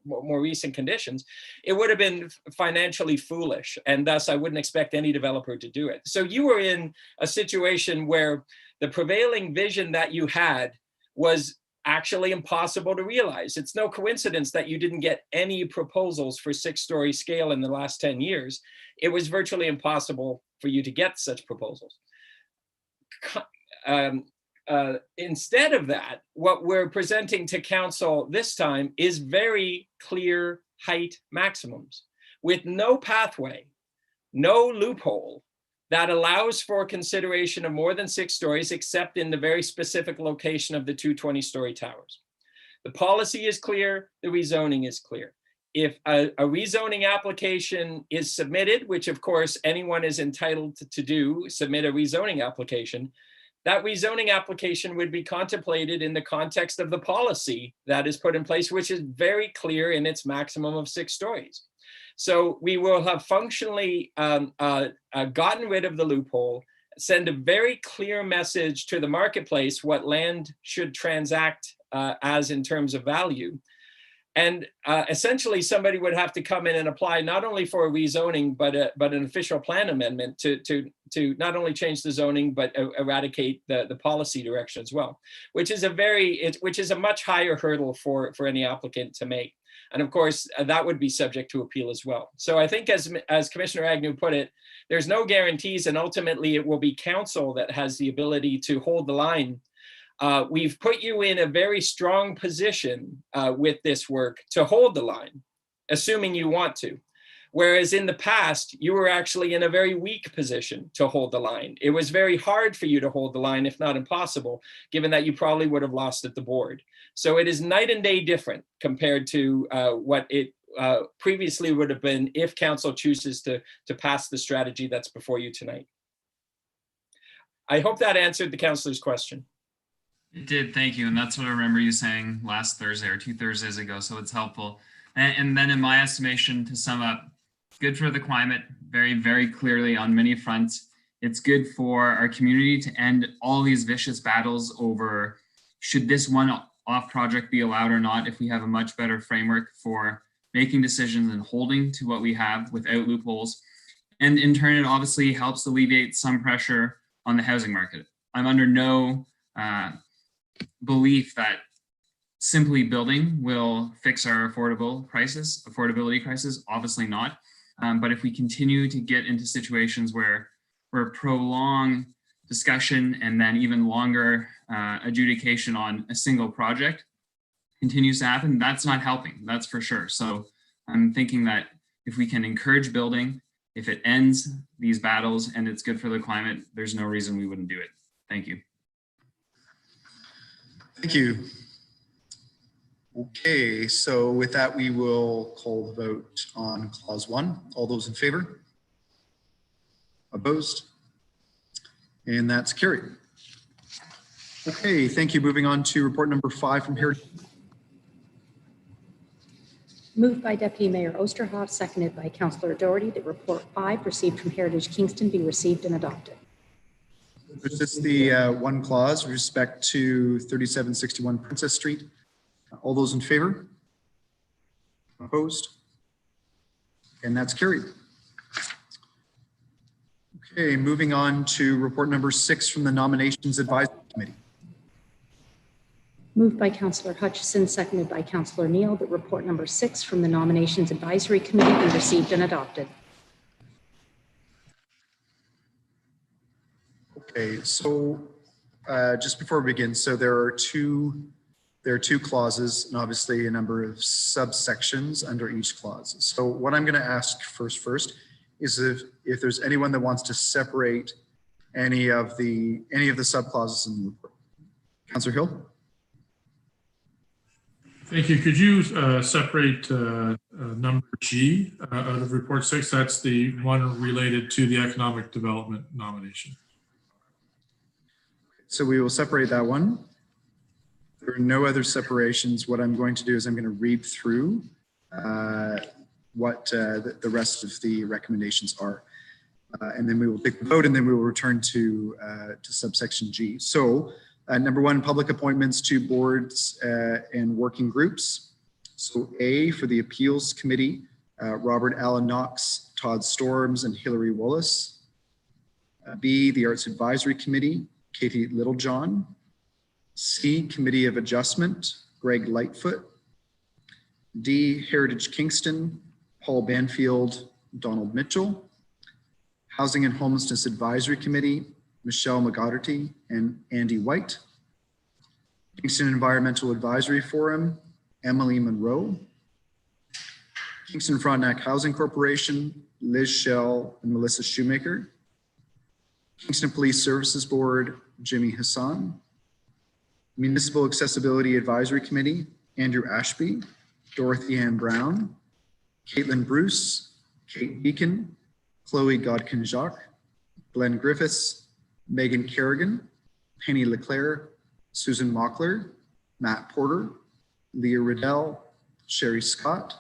more recent conditions, it would have been financially foolish. And thus I wouldn't expect any developer to do it. So you were in a situation where the prevailing vision that you had was actually impossible to realize. It's no coincidence that you didn't get any proposals for 6-story scale in the last 10 years. It was virtually impossible for you to get such proposals. Instead of that, what we're presenting to council this time is very clear height maximums with no pathway, no loophole that allows for consideration of more than 6 stories, except in the very specific location of the 2 20-story towers. The policy is clear, the rezoning is clear. If a rezoning application is submitted, which of course anyone is entitled to do, submit a rezoning application, that rezoning application would be contemplated in the context of the policy that is put in place, which is very clear in its maximum of 6 stories. So we will have functionally gotten rid of the loophole, send a very clear message to the marketplace what land should transact as in terms of value. And essentially somebody would have to come in and apply not only for a rezoning, but an official plan amendment to not only change the zoning, but eradicate the policy direction as well, which is a much higher hurdle for any applicant to make. And of course, that would be subject to appeal as well. So I think as Commissioner Agnew put it, there's no guarantees, and ultimately it will be council that has the ability to hold the line. We've put you in a very strong position with this work to hold the line, assuming you want to. Whereas in the past, you were actually in a very weak position to hold the line. It was very hard for you to hold the line, if not impossible, given that you probably would have lost at the board. So it is night and day different compared to what it previously would have been if council chooses to pass the strategy that's before you tonight. I hope that answered the councillor's question. It did, thank you. And that's what I remember you saying last Thursday or 2 Thursdays ago, so it's helpful. And then in my estimation, to sum up, good for the climate, very, very clearly on many fronts. It's good for our community to end all these vicious battles over should this one-off project be allowed or not, if we have a much better framework for making decisions and holding to what we have without loopholes. And in turn, it obviously helps alleviate some pressure on the housing market. I'm under no belief that simply building will fix our affordability crisis, obviously not. But if we continue to get into situations where we're prolonged discussion and then even longer adjudication on a single project continues to happen, that's not helping, that's for sure. So I'm thinking that if we can encourage building, if it ends these battles and it's good for the climate, there's no reason we wouldn't do it. Thank you. Thank you. Okay, so with that, we will call the vote on clause 1. All those in favor? Opposed? And that's carried. Okay, thank you. Moving on to report number 5 from Heritage. Moved by Deputy Mayor Osterhoff, seconded by Councillor Doherty, that report 5 received from Heritage Kingston be received and adopted. There's just the one clause with respect to 3761 Princess Street. All those in favor? Opposed? And that's carried. Okay, moving on to report number 6 from the Nominations Advisory Committee. Moved by Councillor Hutchison, seconded by Councillor Neal, that report number 6 from the Nominations Advisory Committee be received and adopted. Okay, so just before we begin, so there are two clauses and obviously a number of subsections under each clause. So what I'm going to ask first is if there's anyone that wants to separate any of the subclauses in the report. Councillor Hill. Thank you. Could you separate number G out of report 6? That's the one related to the economic development nomination. So we will separate that one. There are no other separations. What I'm going to do is I'm going to read through what the rest of the recommendations are. And then we will take the vote, and then we will return to subsection G. So number 1, public appointments to boards and working groups. So A, for the Appeals Committee, Robert Allen Knox, Todd Storms, and Hillary Wallace. B, the Arts Advisory Committee, Katie Littlejohn. C, Committee of Adjustment, Greg Lightfoot. D, Heritage Kingston, Paul Banfield, Donald Mitchell. Housing and Homelessness Advisory Committee, Michelle McGotterty and Andy White. Kingston Environmental Advisory Forum, Emily Monroe. Kingston Frontenac Housing Corporation, Liz Shell and Melissa Shoemaker. Kingston Police Services Board, Jimmy Hassan. Municipal Accessibility Advisory Committee, Andrew Ashby, Dorothy Ann Brown, Caitlin Bruce, Kate Beacon, Chloe Godkin-Jacques, Glenn Griffiths, Megan Kerrigan, Penny Leclerc, Susan Mockler, Matt Porter, Leah Riddell, Sherry Scott,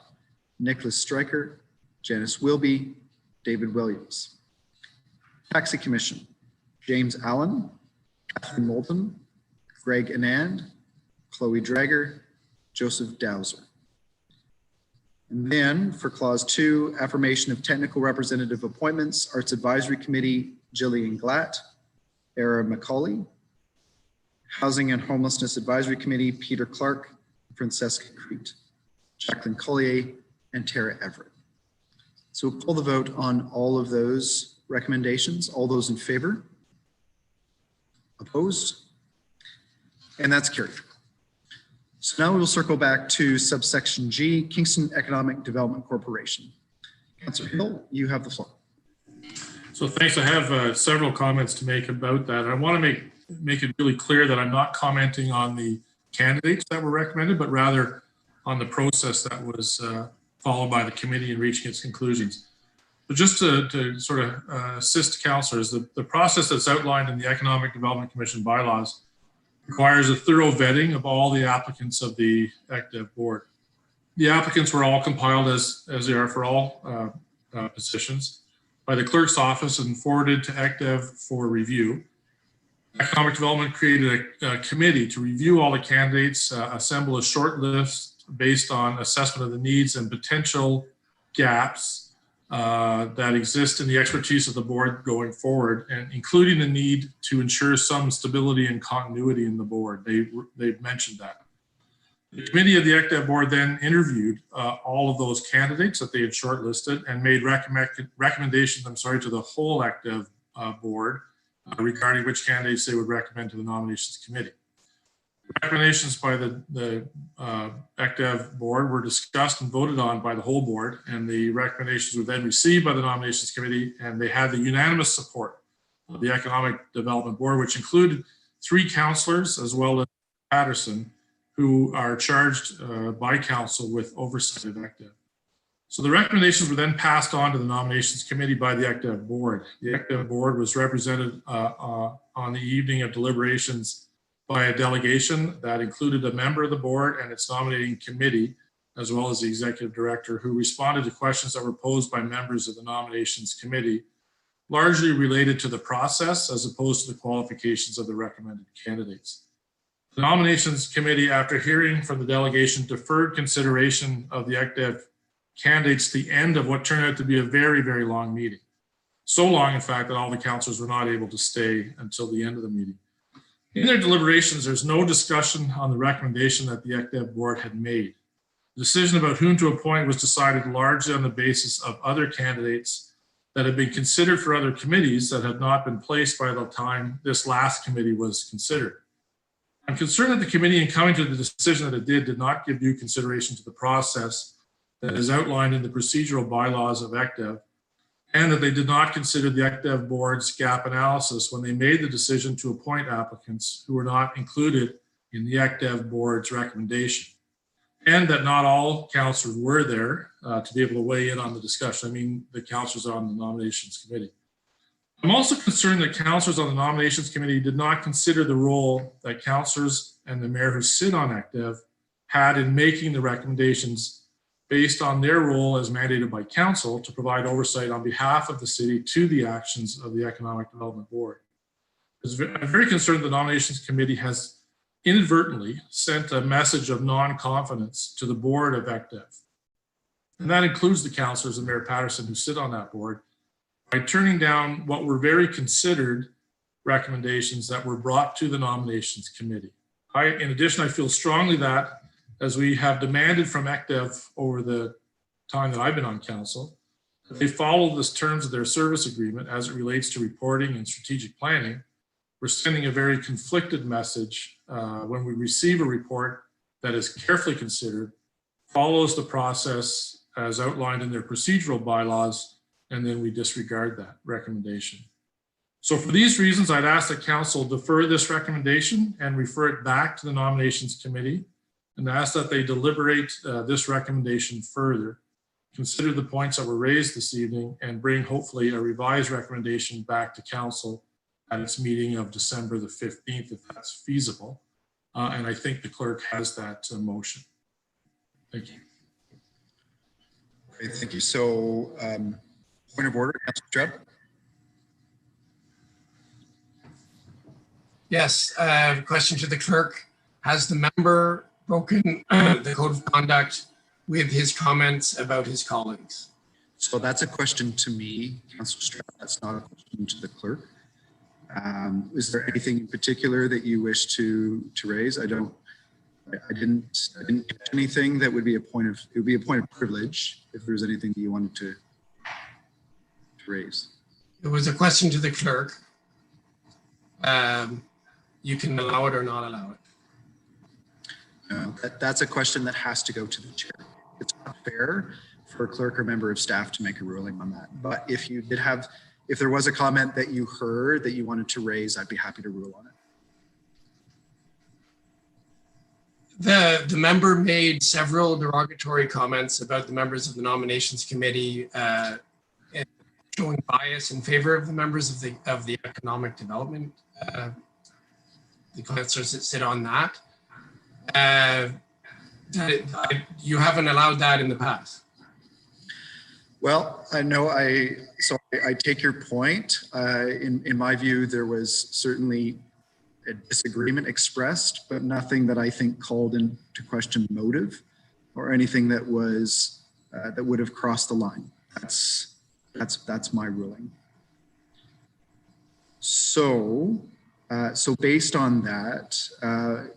Nicholas Stryker, Janice Wilby, David Williams. Taxi Commission, James Allen, Catherine Moulton, Greg Anand, Chloe Drager, Joseph Dowser. And then for clause 2, affirmation of technical representative appointments, Arts Advisory Committee, Jillian Glatt, Era McCauley. Housing and Homelessness Advisory Committee, Peter Clark, Francesca Crete, Jacqueline Collier, and Tara Everett. So we'll pull the vote on all of those recommendations. All those in favor? Opposed? And that's carried. So now we will circle back to subsection G, Kingston Economic Development Corporation. Councillor Hill, you have the floor. So thanks. I have several comments to make about that. I want to make it really clear that I'm not commenting on the candidates that were recommended, but rather on the process that was followed by the committee in reaching its conclusions. But just to sort of assist councillors, the process that's outlined in the Economic Development Commission bylaws requires a thorough vetting of all the applicants of the ECDEV board. The applicants were all compiled as they are for all positions by the clerk's office and forwarded to ECDEV for review. Economic Development created a committee to review all the candidates, assemble a short list based on assessment of the needs and potential gaps that exist in the expertise of the board going forward, and including the need to ensure some stability and continuity in the board. They've mentioned that. The committee of the ECDEV board then interviewed all of those candidates that they had shortlisted and made recommendations, to the whole ECDEV board regarding which candidates they would recommend to the nominations committee. Recommendations by the ECDEV board were discussed and voted on by the whole board, and the recommendations were then received by the nominations committee, and they had the unanimous support of the Economic Development Board, which included 3 councillors as well as Patterson, who are charged by council with oversight of ECDEV. So the recommendations were then passed on to the nominations committee by the ECDEV board. The ECDEV board was represented on the evening of deliberations by a delegation that included a member of the board and its nominating committee, as well as the executive director, who responded to questions that were posed by members of the nominations committee, largely related to the process as opposed to the qualifications of the recommended candidates. The nominations committee, after hearing from the delegation, deferred consideration of the ECDEV candidates to the end of what turned out to be a very, very long meeting. So long, in fact, that all the councillors were not able to stay until the end of the meeting. In their deliberations, there's no discussion on the recommendation that the ECDEV board had made. The decision about whom to appoint was decided largely on the basis of other candidates that had been considered for other committees that had not been placed by the time this last committee was considered. I'm concerned that the committee, in coming to the decision that it did not give due consideration to the process that is outlined in the procedural bylaws of ECDEV, and that they did not consider the ECDEV board's gap analysis when they made the decision to appoint applicants who were not included in the ECDEV board's recommendation, and that not all councillors were there to be able to weigh in on the discussion. I mean, the councillors on the nominations committee. I'm also concerned that councillors on the nominations committee did not consider the role that councillors and the mayor who sit on ECDEV had in making the recommendations based on their role as mandated by council to provide oversight on behalf of the city to the actions of the Economic Development Board. I'm very concerned the nominations committee has inadvertently sent a message of non-confidence to the board of ECDEV. And that includes the councillors and Mayor Patterson who sit on that board, by turning down what were very considered recommendations that were brought to the nominations committee. In addition, I feel strongly that, as we have demanded from ECDEV over the time that I've been on council, that they follow the terms of their service agreement as it relates to reporting and strategic planning. We're sending a very conflicted message when we receive a report that is carefully considered, follows the process as outlined in their procedural bylaws, and then we disregard that recommendation. So for these reasons, I'd ask that council defer this recommendation and refer it back to the nominations committee, and ask that they deliberate this recommendation further, consider the points that were raised this evening, and bring hopefully a revised recommendation back to council at its meeting of December the 15th, if that's feasible. And I think the clerk has that motion. Thank you. Okay, thank you. So point of order, Councilor Streb. Yes, question to the clerk. Has the member broken the code of conduct with his comments about his colleagues? So that's a question to me, Councilor Streb. That's not a question to the clerk. Is there anything in particular that you wish to raise? I didn't catch anything that would be it would be a point of privilege if there was anything that you wanted to raise. It was a question to the clerk. You can allow it or not allow it. No, that's a question that has to go to the chair. It's not fair for a clerk or member of staff to make a ruling on that. But if you did have, if there was a comment that you heard that you wanted to raise, I'd be happy to rule on it. The member made several derogatory comments about the members of the nominations committee, showing bias in favor of the members of the economic development. The councillors that sit on that. You haven't allowed that in the past. Well, I know I take your point. In my view, there was certainly a disagreement expressed, but nothing that I think called into question motive or anything that was that would have crossed the line. That's my ruling. So based on that,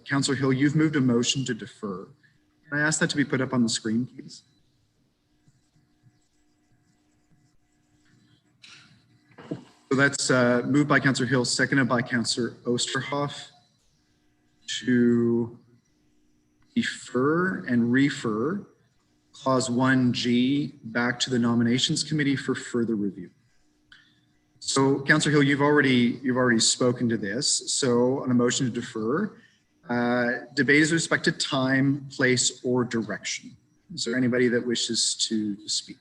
Councillor Hill, you've moved a motion to defer. Can I ask that to be put up on the screen, please? So that's moved by Councillor Hill, seconded by Councillor Oosterhoff to defer and refer clause 1G back to the nominations committee for further review. So Councillor Hill, you've already spoken to this. So on a motion to defer, debate is with respect to time, place, or direction. Is there anybody that wishes to speak?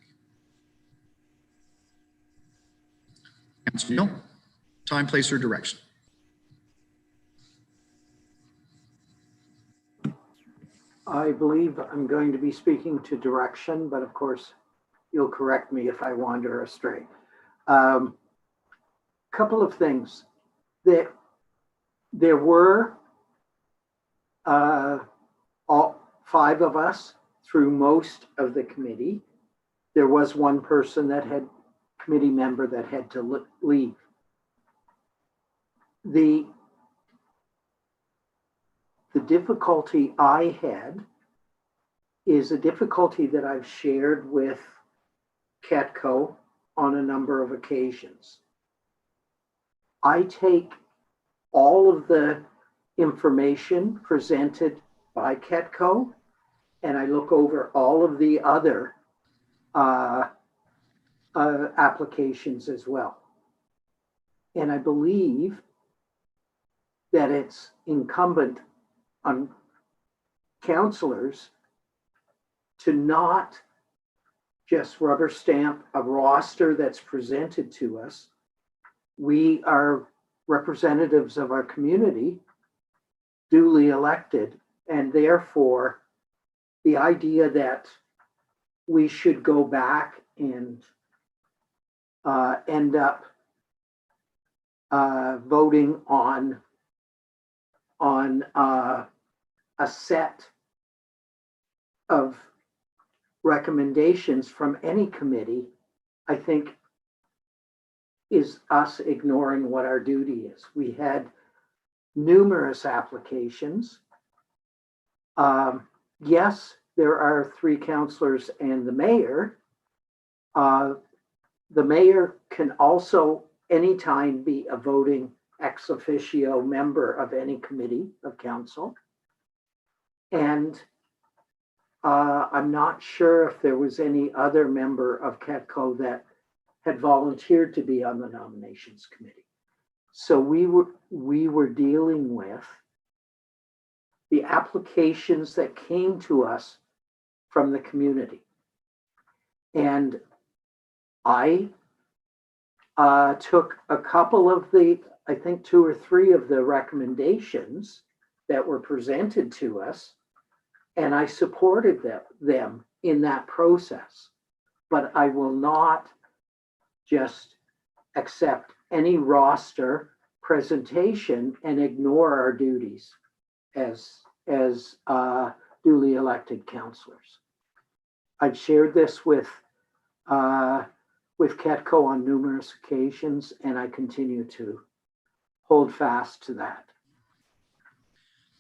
Councillor Hill, time, place, or direction? I believe I'm going to be speaking to direction, but of course, you'll correct me if I wander astray. Couple of things. There were all 5 of us through most of the committee. There was one person that had committee member that had to leave. The difficulty I had is a difficulty that I've shared with CATCO on a number of occasions. I take all of the information presented by CATCO and I look over all of the other applications as well. And I believe that it's incumbent on councillors to not just rubber stamp a roster that's presented to us. We are representatives of our community, duly elected, and therefore the idea that we should go back and end up voting on a set of recommendations from any committee, I think is us ignoring what our duty is. We had numerous applications. Yes, there are 3 councillors and the mayor. The mayor can also anytime be a voting ex officio member of any committee of council. And I'm not sure if there was any other member of CATCO that had volunteered to be on the nominations committee. So we were dealing with the applications that came to us from the community. And I took a couple of I think 2 or 3 of the recommendations that were presented to us, and I supported them in that process. But I will not just accept any roster presentation and ignore our duties as duly elected councillors. I've shared this with KETCO on numerous occasions, and I continue to hold fast to that.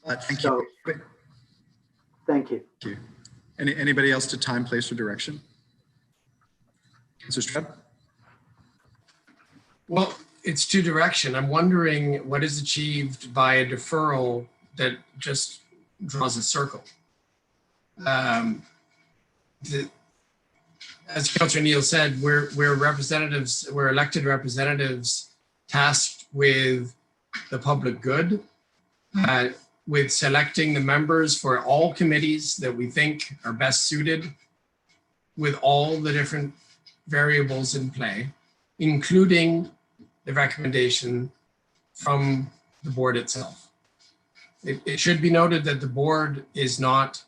Thank you. Thank you. Thank you. Anybody else to time, place, or direction? Councillor Streb? Well, it's to direction. I'm wondering what is achieved by a deferral that just draws a circle. As Councillor Neal said, we're representatives, we're elected representatives tasked with the public good, with selecting the members for all committees that we think are best suited with all the different variables in play, including the recommendation from the board itself. It should be noted that the board is not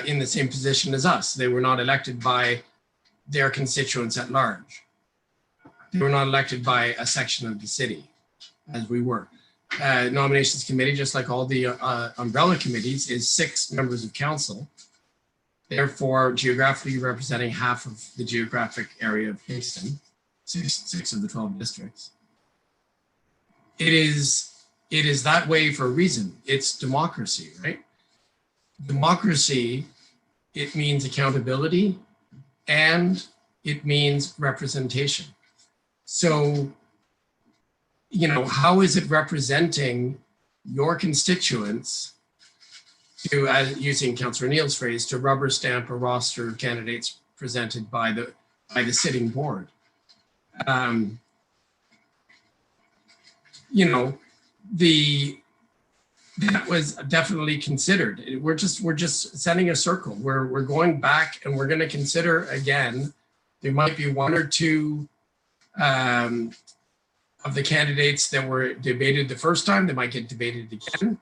in the same position as us. They were not elected by their constituents at large. They were not elected by a section of the city, as we were. Nominations committee, just like all the umbrella committees, is 6 members of council, therefore geographically representing half of the geographic area of Kingston, 6 of the 12 districts. It is that way for a reason. It's democracy, right? Democracy, it means accountability and it means representation. So, you know, how is it representing your constituents to, using Councillor Neal's phrase, to rubber stamp a roster of candidates presented by the sitting board? You know, that was definitely considered. We're just setting a circle. We're going back and we're going to consider again. There might be 1 or 2 of the candidates that were debated the first time. They might get debated again.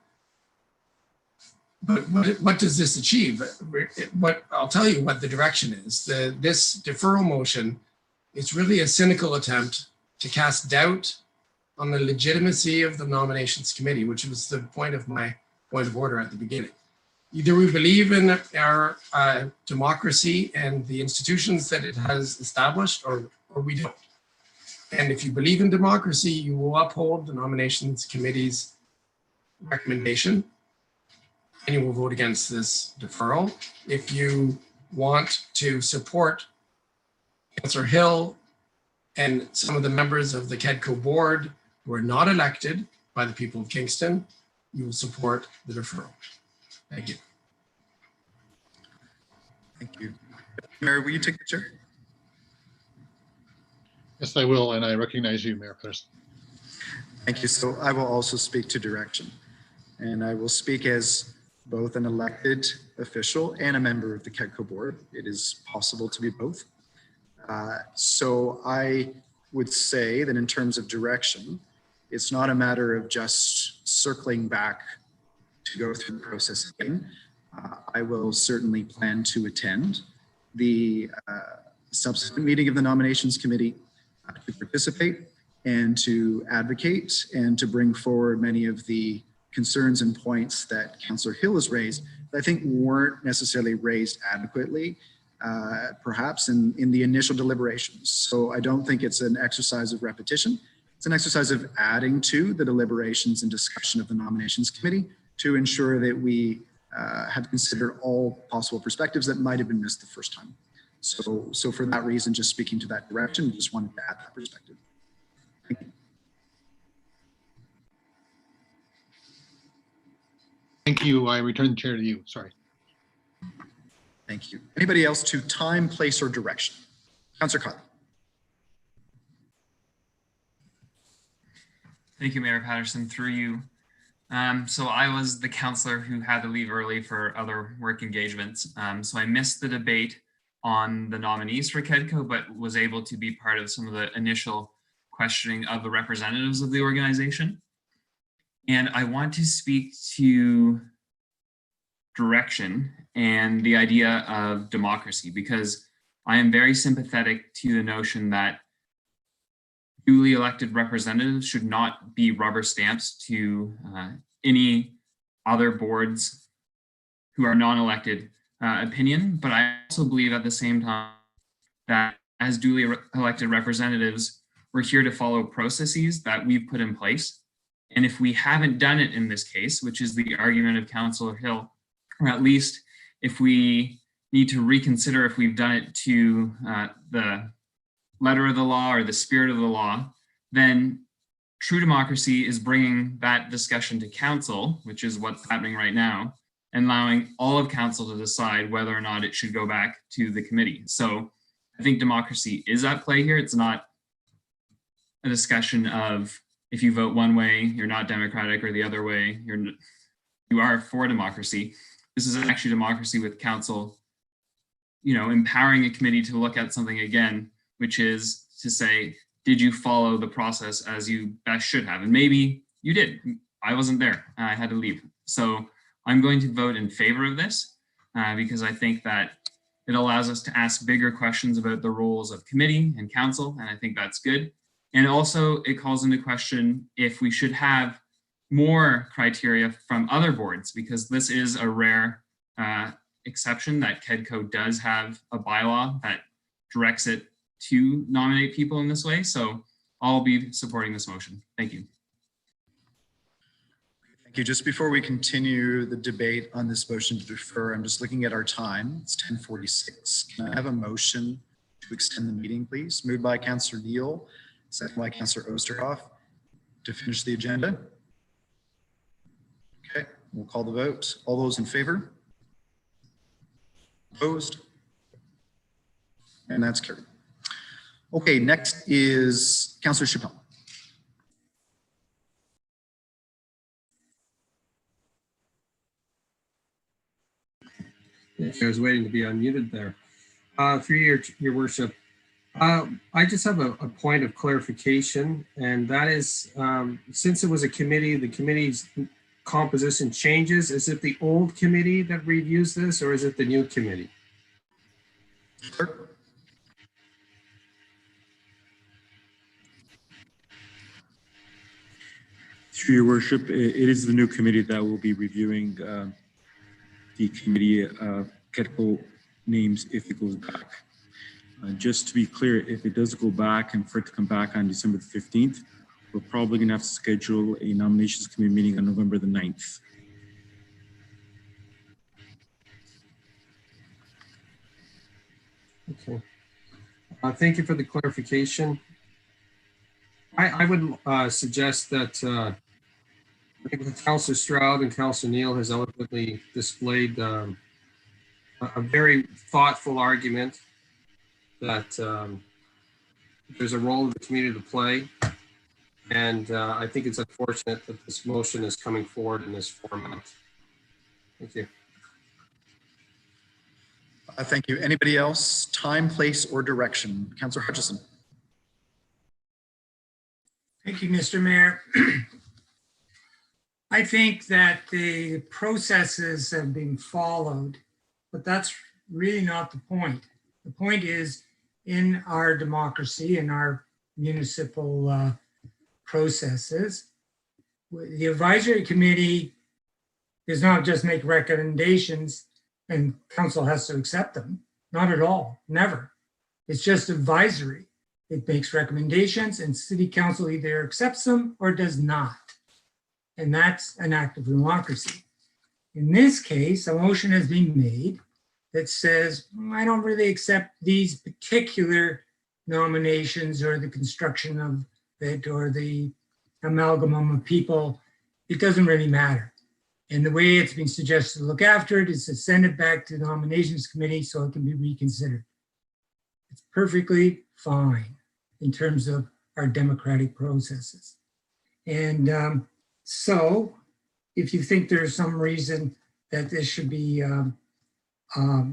But what does this achieve? I'll tell you what the direction is. This deferral motion is really a cynical attempt to cast doubt on the legitimacy of the nominations committee, which was the point of my point of order at the beginning. Either we believe in our democracy and the institutions that it has established, or we don't. And if you believe in democracy, you will uphold the nominations committee's recommendation, and you will vote against this deferral. If you want to support Councillor Hill and some of the members of the KEDCO board who are not elected by the people of Kingston, you will support the deferral. Thank you. Thank you. Mayor, will you take the chair? Yes, I will, and I recognize you, Mayor Patterson. Thank you. So I will also speak to direction, and I will speak as both an elected official and a member of the KEDCO board. It is possible to be both. So I would say that in terms of direction, it's not a matter of just circling back to go through the process again. I will certainly plan to attend the subsequent meeting of the nominations committee to participate and to advocate and to bring forward many of the concerns and points that Councillor Hill has raised that I think weren't necessarily raised adequately, perhaps in the initial deliberations. So I don't think it's an exercise of repetition. It's an exercise of adding to the deliberations and discussion of the nominations committee to ensure that we have considered all possible perspectives that might have been missed the first time. So for that reason, just speaking to that direction, just wanted to add that perspective. Thank you. Thank you. I return the chair to you. Sorry. Thank you. Anybody else to time, place, or direction? Councillor Carr. Thank you, Mayor Patterson, through you. So I was the counselor who had to leave early for other work engagements. So I missed the debate on the nominees for KEDCO, but was able to be part of some of the initial questioning of the representatives of the organization. And I want to speak to direction and the idea of democracy, because I am very sympathetic to the notion that duly elected representatives should not be rubber stamps to any other boards who are non-elected opinion. But I also believe at the same time that as duly elected representatives, we're here to follow processes that we've put in place. And if we haven't done it in this case, which is the argument of Councillor Hill, or at least if we need to reconsider if we've done it to the letter of the law or the spirit of the law, then true democracy is bringing that discussion to council, which is what's happening right now, and allowing all of council to decide whether or not it should go back to the committee. So I think democracy is at play here. It's not a discussion of if you vote one way, you're not democratic, or the other way, you are for democracy. This is actually democracy with council, empowering a committee to look at something again, which is to say, did you follow the process as you best should have? And maybe you did. I wasn't there. I had to leave. So I'm going to vote in favor of this because I think that it allows us to ask bigger questions about the roles of committee and council, and I think that's good. And also it calls into question if we should have more criteria from other boards, because this is a rare exception that KEDCO does have a bylaw that directs it to nominate people in this way. So I'll be supporting this motion. Thank you. Thank you. Just before we continue the debate on this motion to defer, I'm just looking at our time. It's 10:46. Can I have a motion to extend the meeting, please? Moved by Councillor Neal, second by Councillor Oosterhoff, to finish the agenda. Okay, we'll call the vote. All those in favor? Opposed? And that's carried. Okay, next is Councillor Chappelle. I was waiting to be unmuted there. Through your worship, I just have a point of clarification, and that is, since it was a committee, the committee's composition changes. Is it the old committee that reviews this, or is it the new committee? Sure. Through your worship, it is the new committee that will be reviewing the committee KEDCO names if it goes back. Just to be clear, if it does go back and for it to come back on December the 15th, we're probably going to have to schedule a nominations committee meeting on November the 9th. Okay. Thank you for the clarification. I would suggest that I think Councillor Stroud and Councillor Neal has eloquently displayed a very thoughtful argument that there's a role of the community to play. And I think it's unfortunate that this motion is coming forward in this format. Thank you. Thank you. Anybody else? Time, place, or direction? Councillor Hutchison. Thank you, Mr. Mayor. I think that the processes have been followed, but that's really not the point. The point is in our democracy, in our municipal processes, the advisory committee does not just make recommendations and council has to accept them. Not at all, never. It's just advisory. It makes recommendations and city council either accepts them or does not. And that's an act of democracy. In this case, a motion has been made that says, I don't really accept these particular nominations or the construction of it or the amalgam of people. It doesn't really matter. And the way it's been suggested to look after it is to send it back to the nominations committee so it can be reconsidered. It's perfectly fine in terms of our democratic processes. And so if you think there's some reason that this should be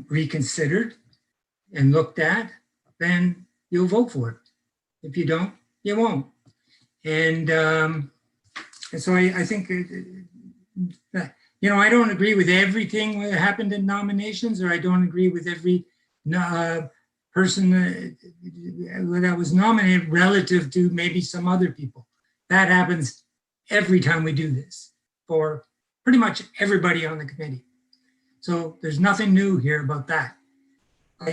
reconsidered and looked at, then you'll vote for it. If you don't, you won't. And so I think, I don't agree with everything that happened in nominations, or I don't agree with every person that was nominated relative to maybe some other people. That happens every time we do this for pretty much everybody on the committee. So there's nothing new here about that. And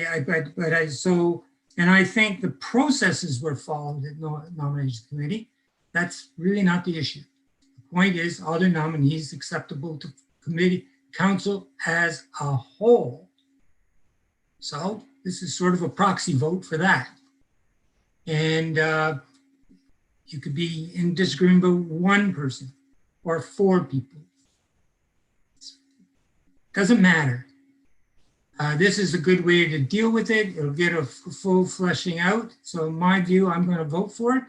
I think the processes were followed at nominations committee. That's really not the issue. The point is, are the nominees acceptable to committee, council as a whole? So this is sort of a proxy vote for that. And you could be in disagreement with one person or 4 people. Doesn't matter. This is a good way to deal with it. It'll get a full fleshing out. So in my view, I'm going to vote for it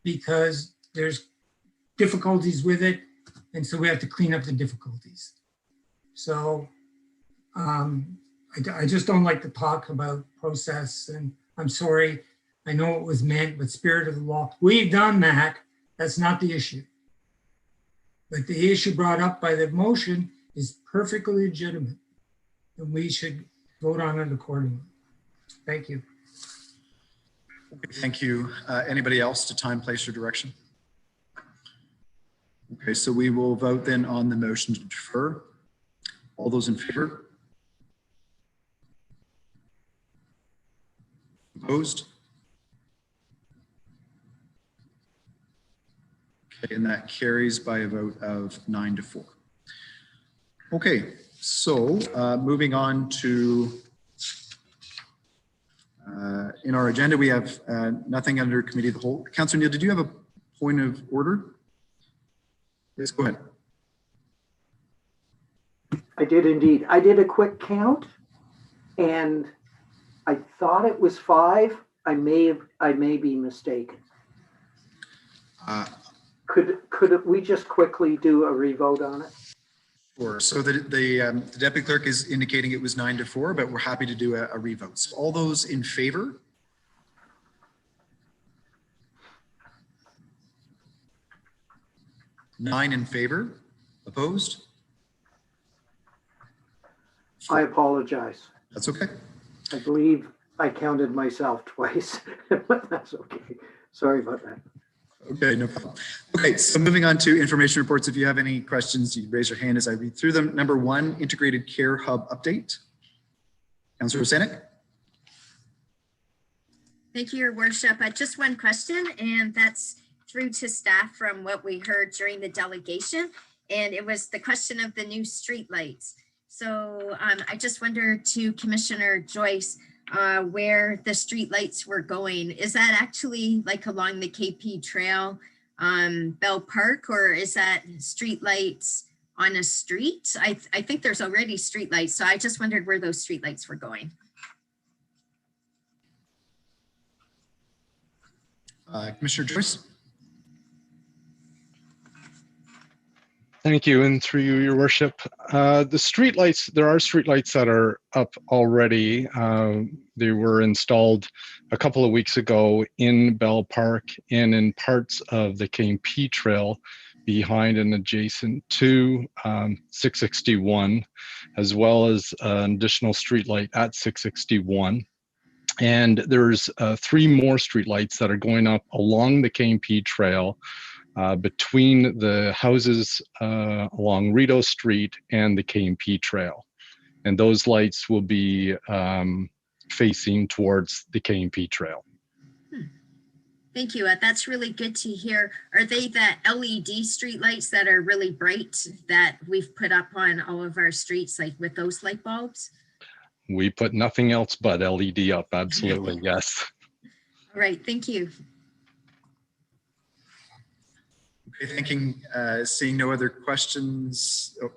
because there's difficulties with it. And so we have to clean up the difficulties. So I just don't like to talk about process, and I'm sorry. I know it was meant, but spirit of the law, we've done that. That's not the issue. But the issue brought up by the motion is perfectly legitimate, and we should vote on it accordingly. Thank you. Okay, thank you. Anybody else to time, place, or direction? Okay, so we will vote then on the motion to defer. All those in favor? Opposed? Okay, and that carries by a vote of 9-4. Okay, so moving on to, in our agenda, we have nothing under committee of the whole. Councillor Neal, did you have a point of order? Yes, go ahead. I did indeed. I did a quick count and I thought it was 5. I may be mistaken. Could we just quickly do a revote on it? Sure. So the deputy clerk is indicating it was 9-4, but we're happy to do a revote. So all those in favor? Nine in favor. Opposed? I apologize. That's okay. I believe I counted myself twice, but that's okay. Sorry about that. Okay, no problem. Okay, so moving on to information reports. If you have any questions, you raise your hand as I read through them. Number 1, Integrated Care Hub update. Councillor Rosanek. Thank you, Your Worship. Just one question, and that's through to staff from what we heard during the delegation. And it was the question of the new street lights. So I just wondered to Commissioner Joyce where the street lights were going. Is that actually like along the KP Trail, Bell Park, or is that street lights on a street? I think there's already street lights, so I just wondered where those street lights were going. Commissioner Joyce. Thank you, and through you, Your Worship. The streetlights, there are streetlights that are up already. They were installed a couple of weeks ago in Bell Park and in parts of the KP Trail behind and adjacent to 661, as well as an additional streetlight at 661. And there's 3 more streetlights that are going up along the KP Trail between the houses along Rideau Street and the KP Trail. And those lights will be facing towards the KP Trail. Thank you. That's really good to hear. Are they the LED street lights that are really bright that we've put up on all of our streets, like with those light bulbs? We put nothing else but LED up, absolutely, yes. All right, thank you. Okay, thanking, seeing no other questions. Oh,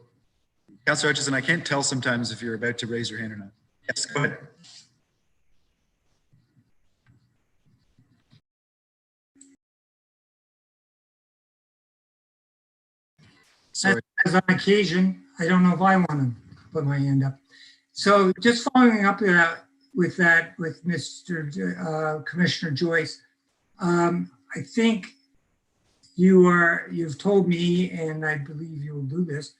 Councillor Hutchison, I can't tell sometimes if you're about to raise your hand or not. Yes, go ahead. Sorry. As on occasion, I don't know if I want to put my hand up. So just following up with Mr. Commissioner Joyce, I think you've told me, and I believe you'll do this,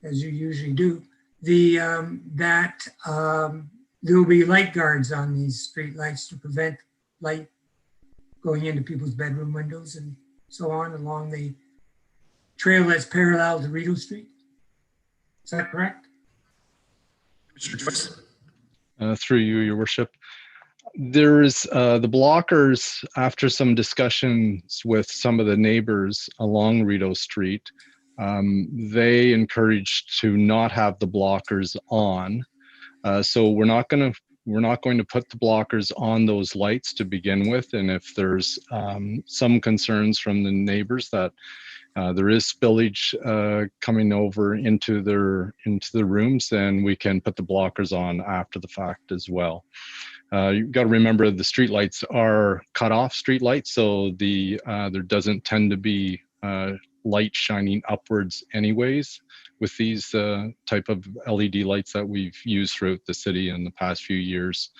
as you usually do, that there will be light guards on these street lights to prevent light going into people's bedroom windows and so on along the trail that's parallel to Rideau Street. Is that correct? Commissioner Joyce? Through you, Your Worship. There's the blockers, after some discussions with some of the neighbors along Rideau Street, they encouraged to not have the blockers on. So we're not going to put the blockers on those lights to begin with. And if there's some concerns from the neighbors that there is spillage coming over into the rooms, then we can put the blockers on after the fact as well. You've got to remember the street lights are cut off street lights, so there doesn't tend to be light shining upwards anyways with these type of LED lights that we've used throughout the city in the past few years.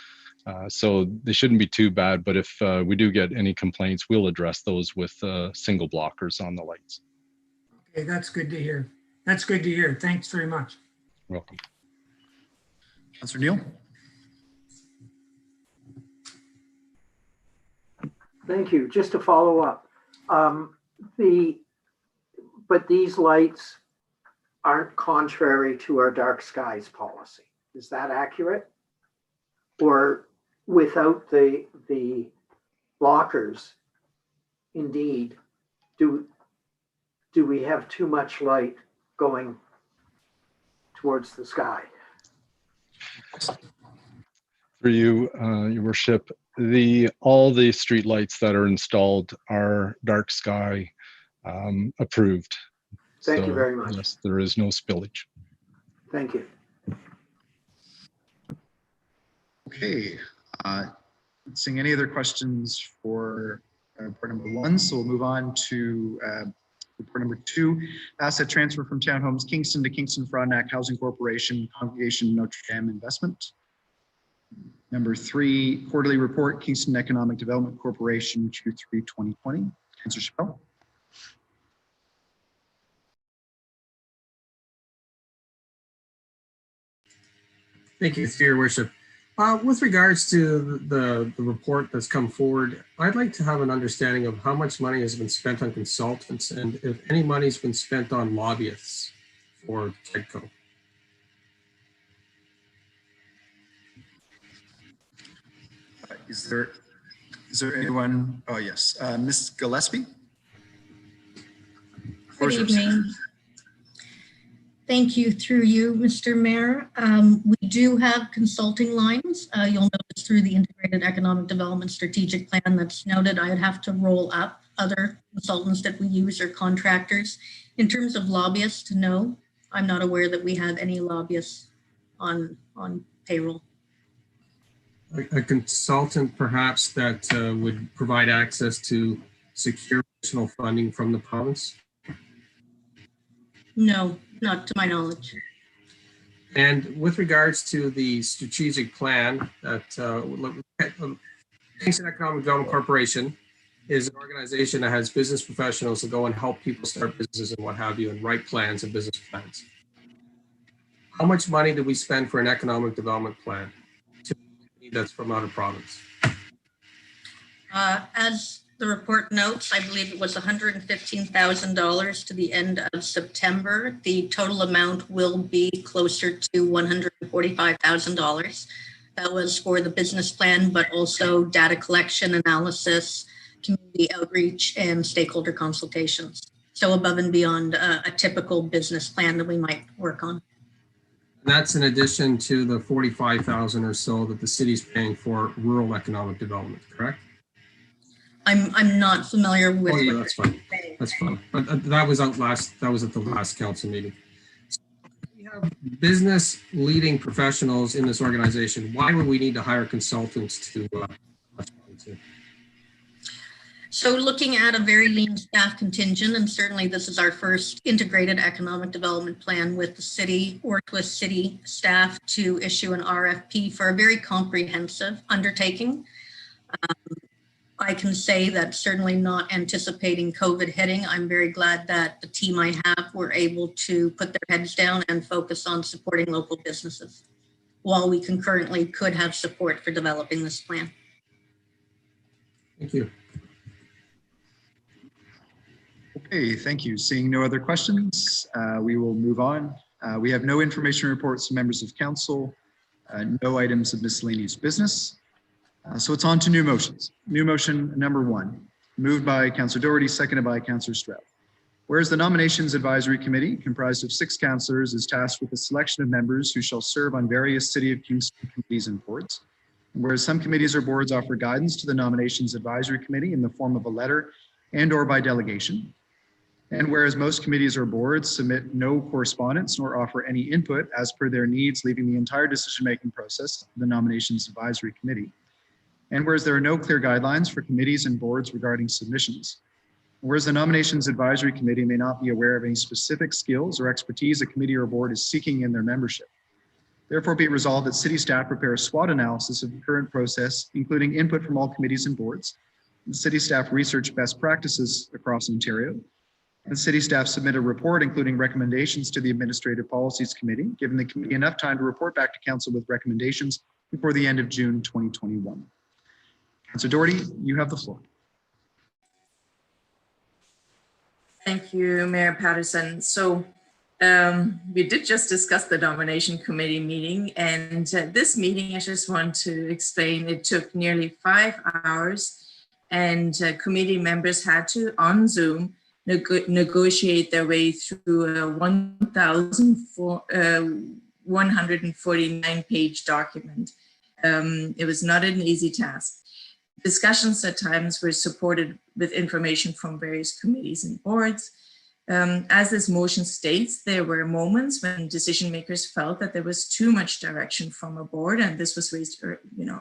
So they shouldn't be too bad, but if we do get any complaints, we'll address those with single blockers on the lights. Okay, that's good to hear. That's good to hear. Thanks very much. You're welcome. Councillor Neal? Thank you. Just to follow up, but these lights aren't contrary to our dark skies policy. Is that accurate? Or without the blockers, indeed, do we have too much light going towards the sky? For you, Your Worship, all the street lights that are installed are dark sky approved. Thank you very much. Yes, there is no spillage. Thank you. Okay. Seeing any other questions for report number 1, so we'll move on to report number 2, asset transfer from Townhomes Kingston to Kingston Frontenac Housing Corporation, Congregation Notre Dame Investment. Number 3, quarterly report, Kingston Economic Development Corporation, Q3 2020. Councillor Chappelle. Thank you, Your Worship. With regards to the report that's come forward, I'd like to have an understanding of how much money has been spent on consultants and if any money's been spent on lobbyists for TEDCO. Is there anyone? Oh, yes. Ms. Gillespie? Good evening. Thank you. Through you, Mr. Mayor. We do have consulting lines. You'll notice through the Integrated Economic Development Strategic Plan that's noted, I'd have to roll up other consultants that we use or contractors. In terms of lobbyists, no, I'm not aware that we have any lobbyists on payroll. A consultant perhaps that would provide access to secure additional funding from the province? No, not to my knowledge. And with regards to the strategic plan that Kingston Economic Development Corporation is an organization that has business professionals that go and help people start businesses and what have you and write plans and business plans. How much money do we spend for an economic development plan that's from out of province? As the report notes, I believe it was $115,000 to the end of September. The total amount will be closer to $145,000. That was for the business plan, but also data collection, analysis, community outreach, and stakeholder consultations. So above and beyond a typical business plan that we might work on. That's in addition to the $45,000 or so that the city's paying for rural economic development, correct? I'm not familiar with. Oh yeah, that's fine. That's fine. But that was at the last council meeting. So we have business leading professionals in this organization. Why would we need to hire consultants to? So looking at a very lean staff contingent, and certainly this is our first integrated economic development plan with the city, worked with city staff to issue an RFP for a very comprehensive undertaking. I can say that certainly not anticipating COVID hitting, I'm very glad that the team I have were able to put their heads down and focus on supporting local businesses, while we concurrently could have support for developing this plan. Thank you. Okay, thank you. Seeing no other questions, we will move on. We have no information reports to members of council, no items of miscellaneous business. So it's on to new motions. New motion number 1, moved by Councillor Doherty, seconded by Councillor Stroud. Whereas the Nominations Advisory Committee, comprised of 6 councillors, is tasked with the selection of members who shall serve on various City of Kingston committees and boards. And whereas some committees or boards offer guidance to the Nominations Advisory Committee in the form of a letter and/or by delegation. And whereas most committees or boards submit no correspondence nor offer any input as per their needs, leaving the entire decision-making process to the Nominations Advisory Committee. And whereas there are no clear guidelines for committees and boards regarding submissions. Whereas the Nominations Advisory Committee may not be aware of any specific skills or expertise a committee or board is seeking in their membership. Therefore, be it resolved that city staff prepare a SWOT analysis of the current process, including input from all committees and boards. And city staff research best practices across Ontario. And city staff submit a report, including recommendations to the Administrative Policies Committee, giving the committee enough time to report back to council with recommendations before the end of June 2021. Councillor Doherty, you have the floor. Thank you, Mayor Patterson. So we did just discuss the nomination committee meeting, and this meeting, I just want to explain, it took nearly 5 hours, and committee members had to, on Zoom, negotiate their way through a 1,149-page document. It was not an easy task. Discussions at times were supported with information from various committees and boards. As this motion states, there were moments when decision makers felt that there was too much direction from a board, and this was raised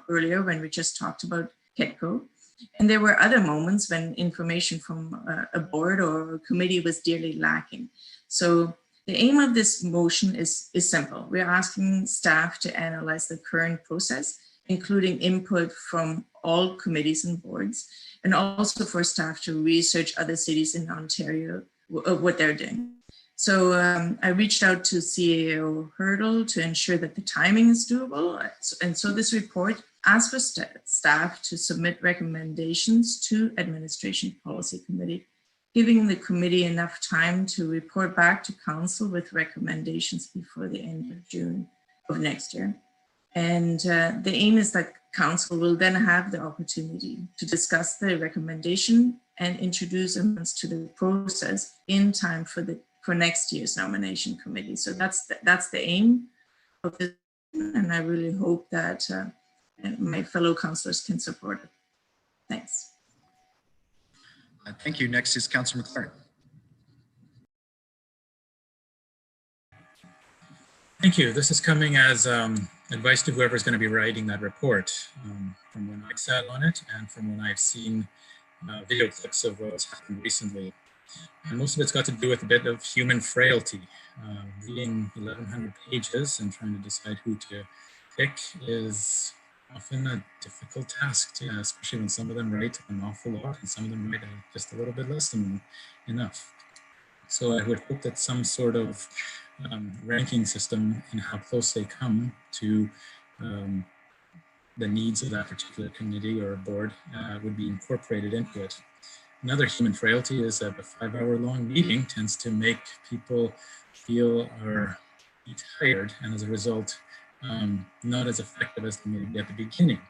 earlier when we just talked about KETCO. And there were other moments when information from a board or a committee was dearly lacking. So the aim of this motion is simple. We're asking staff to analyze the current process, including input from all committees and boards, and also for staff to research other cities in Ontario, what they're doing. So I reached out to CAO Hurdle to ensure that the timing is doable. And so this report asks for staff to submit recommendations to Administration Policy Committee, giving the committee enough time to report back to council with recommendations before the end of June of next year. And the aim is that council will then have the opportunity to discuss the recommendation and introduce amendments to the process in time for next year's nomination committee. So that's the aim of this, and I really hope that my fellow councillors can support it. Thanks. Thank you. Next is Councillor McLaren. Thank you. This is coming as advice to whoever's going to be writing that report. From when I sat on it and from when I've seen video clips of what's happened recently. And most of it's got to do with a bit of human frailty. Reading 1,100 pages and trying to decide who to pick is often a difficult task, especially when some of them write an awful lot and some of them write just a little bit less than enough. So I would hope that some sort of ranking system in how close they come to the needs of that particular committee or board would be incorporated into it. Another human frailty is that a 5-hour-long meeting tends to make people feel or be tired, and as a result, not as effective as they may be at the beginning.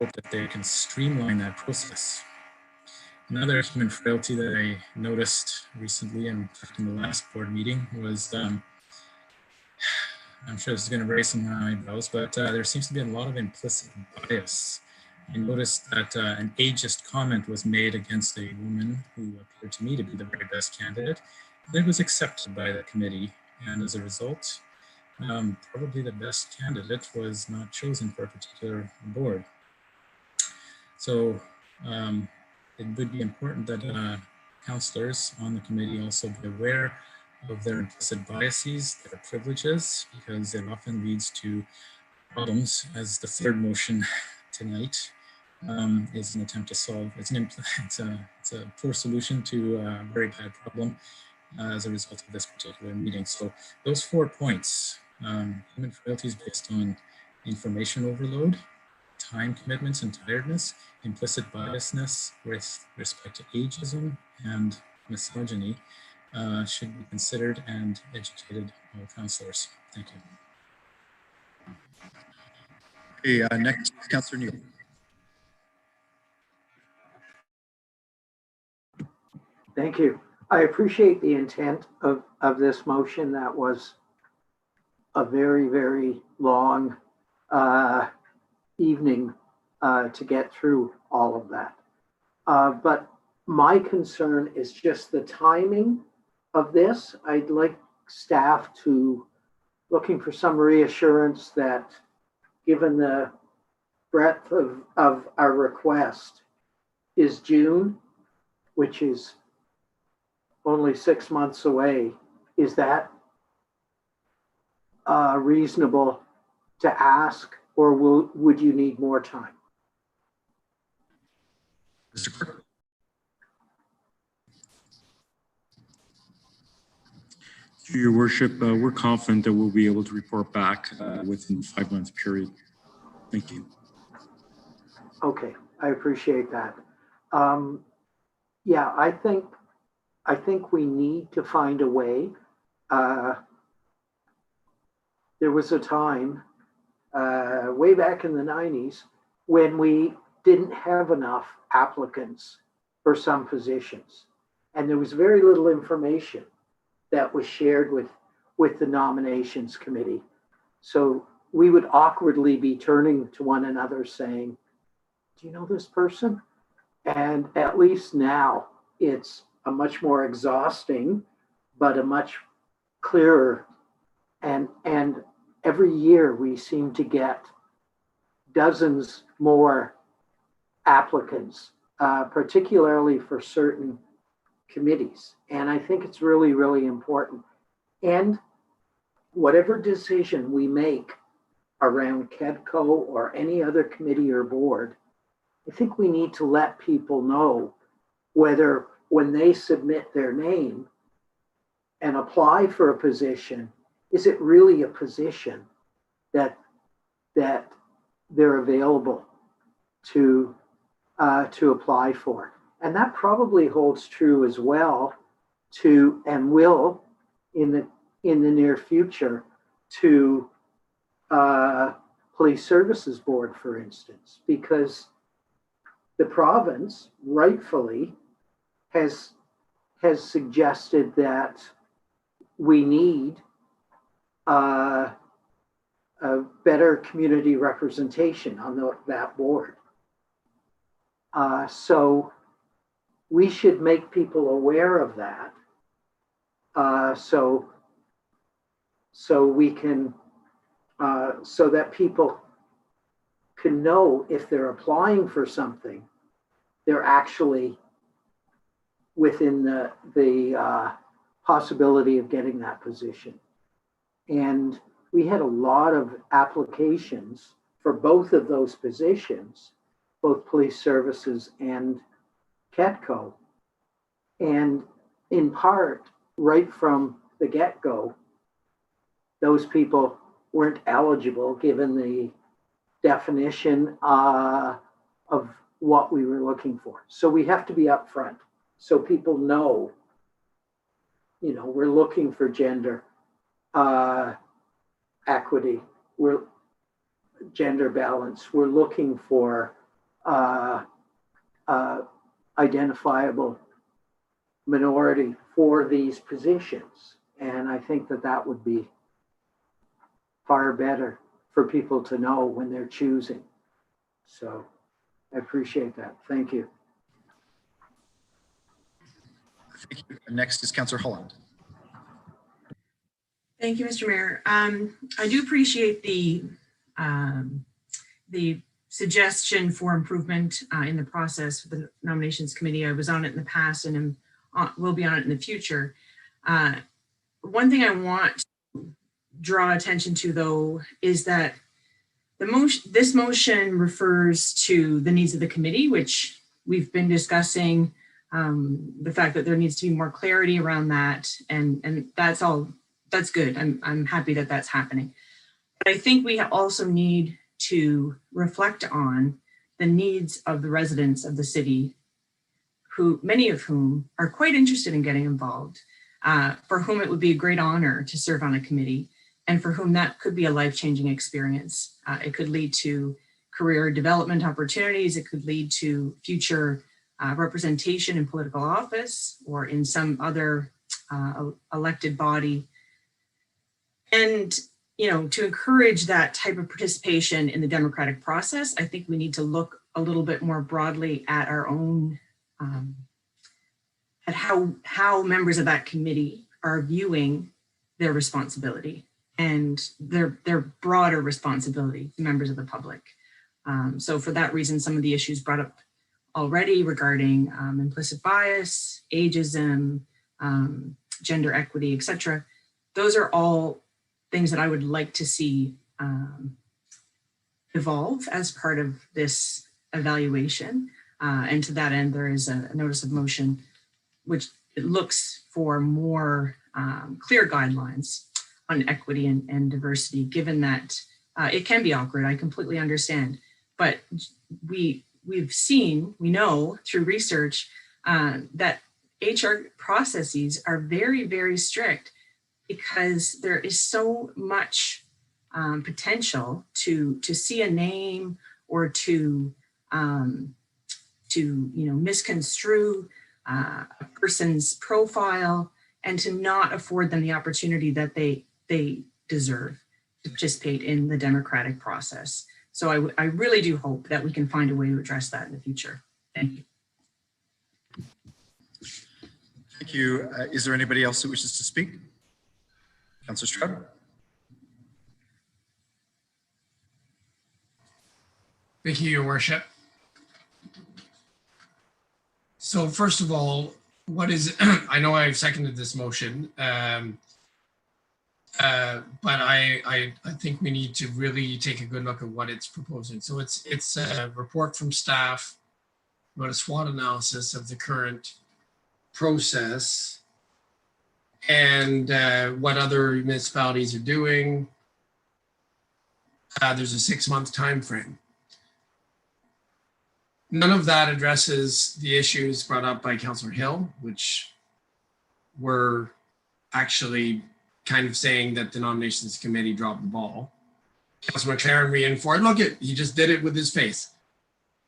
I hope that they can streamline that process. Another human frailty that I noticed recently and in the last board meeting was, I'm sure this is going to raise some eyebrows, but there seems to be a lot of implicit bias. I noticed that an ageist comment was made against a woman who appeared to me to be the very best candidate. And it was accepted by the committee, and as a result, probably the best candidate was not chosen for a particular board. So it would be important that councillors on the committee also be aware of their implicit biases, their privileges, because it often leads to problems, as the third motion tonight is an attempt to solve. It's a poor solution to a very bad problem as a result of this particular meeting. So those 4 points, human frailties based on information overload, time commitments and tiredness, implicit biasness with respect to ageism and misogyny, should be considered and educated by councillors. Thank you. Okay, next, Councillor Neal. Thank you. I appreciate the intent of this motion. That was a very, very long evening to get through all of that. But my concern is just the timing of this. I'd like staff to looking for some reassurance that given the breadth of our request is June, which is only 6 months away. Is that reasonable to ask, or would you need more time? Mr. Clerk. Through your worship, we're confident that we'll be able to report back within the 5-month period. Thank you. Okay, I appreciate that. Yeah, I think we need to find a way. There was a time way back in the 90s when we didn't have enough applicants for some positions. And there was very little information that was shared with the nominations committee. So we would awkwardly be turning to one another saying, do you know this person? And at least now it's a much more exhausting, but a much clearer. And every year we seem to get dozens more applicants, particularly for certain committees. And I think it's really, really important. And whatever decision we make around KEDCO or any other committee or board, I think we need to let people know whether when they submit their name and apply for a position, is it really a position that they're available to apply for? And that probably holds true as well to, and will in the near future, to Police Services Board, for instance, because the province rightfully has suggested that we need a better community representation on that board. So we should make people aware of that, so we can, so that people can know if they're applying for something, they're actually within the possibility of getting that position. And we had a lot of applications for both of those positions, both Police Services and KEDCO. And in part, right from the get-go, those people weren't eligible given the definition of what we were looking for. So we have to be upfront so people know, you know, we're looking for gender equity, we're gender balance, we're looking for identifiable minority for these positions. And I think that would be far better for people to know when they're choosing. So I appreciate that. Thank you. Thank you. Next is Councillor Holland. Thank you, Mr. Mayor. I do appreciate the suggestion for improvement in the process for the nominations committee. I was on it in the past and will be on it in the future. One thing I want to draw attention to, though, is that this motion refers to the needs of the committee, which we've been discussing, the fact that there needs to be more clarity around that. And that's good. I'm happy that that's happening. But I think we also need to reflect on the needs of the residents of the city, who many of whom are quite interested in getting involved, for whom it would be a great honor to serve on a committee, and for whom that could be a life-changing experience. It could lead to career development opportunities. It could lead to future representation in political office or in some other elected body. And, you know, to encourage that type of participation in the democratic process, I think we need to look a little bit more broadly at our own, at how members of that committee are viewing their responsibility and their broader responsibility to members of the public. So for that reason, some of the issues brought up already regarding implicit bias, ageism, gender equity, etc. Those are all things that I would like to see evolve as part of this evaluation. And to that end, there is a notice of motion which it looks for more clear guidelines on equity and diversity, given that it can be awkward. I completely understand, but we know through research that HR processes are very, very strict because there is so much potential to see a name or to misconstrue a person's profile and to not afford them the opportunity that they deserve to participate in the democratic process. So I really do hope that we can find a way to address that in the future. Thank you. Thank you. Is there anybody else that wishes to speak? Councillor Stroud. Thank you, Your Worship. So first of all, I know I've seconded this motion, but I think we need to really take a good look at what it's proposing. So it's a report from staff about a SWOT analysis of the current process and what other municipalities are doing. There's a 6-month time frame. None of that addresses the issues brought up by Councillor Hill, which were actually kind of saying that the nominations committee dropped the ball. Councillor McLaren reinforced, look, he just did it with his face.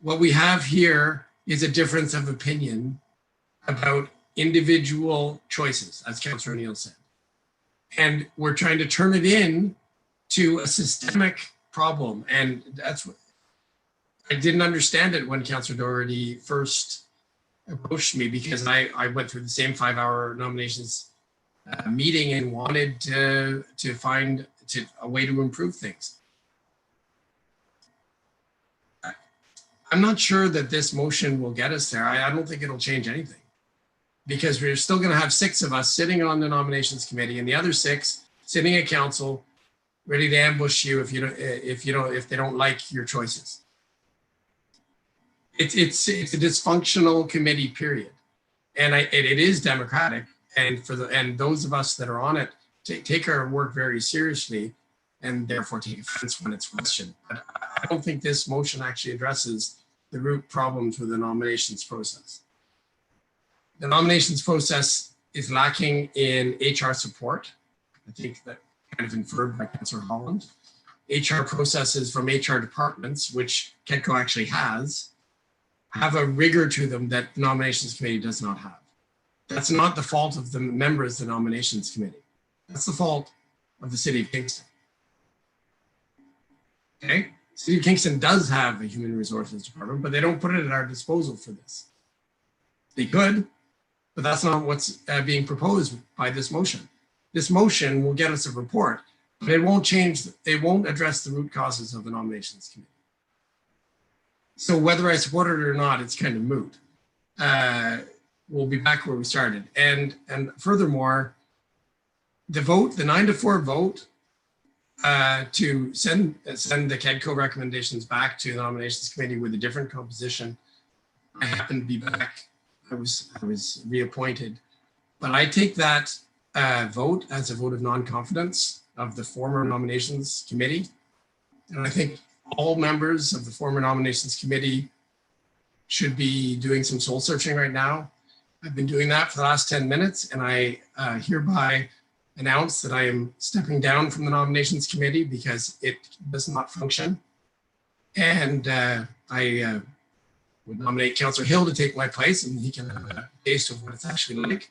What we have here is a difference of opinion about individual choices, as Councillor O'Neill said. And we're trying to turn it in to a systemic problem. And that's what I didn't understand it when Councillor Doherty first approached me, because I went through the same 5-hour nominations meeting and wanted to find a way to improve things. I'm not sure that this motion will get us there. I don't think it'll change anything, because we're still going to have 6 of us sitting on the nominations committee and the other 6 sitting at council ready to ambush you if they don't like your choices. It's a dysfunctional committee, period, and it is democratic, and those of us that are on it take our work very seriously, and therefore take offense when it's questioned. But I don't think this motion actually addresses the root problems with the nominations process. The nominations process is lacking in HR support. I think that kind of inferred by Councillor Holland. HR processes from HR departments, which KEDCO actually have a rigor to them that the nominations committee does not have. That's not the fault of the members of the nominations committee. That's the fault of the City of Kingston. Okay? City of Kingston does have a human resources department, but they don't put it at our disposal for this. They could, but that's not what's being proposed by this motion. This motion will get us a report, but it won't address the root causes of the nominations committee. So whether I support it or not, it's kind of moot. We'll be back where we started. And furthermore, the 9-4 vote to send the KEDCO recommendations back to the nominations committee with a different composition. I happened to be back. I was reappointed, but I take that vote as a vote of non-confidence of the former nominations committee. And I think all members of the former nominations committee should be doing some soul searching right now. I've been doing that for the last 10 minutes, and I hereby announce that I am stepping down from the nominations committee because it does not function. And I would nominate Councillor Hill to take my place, and he can have a taste of what it's actually like.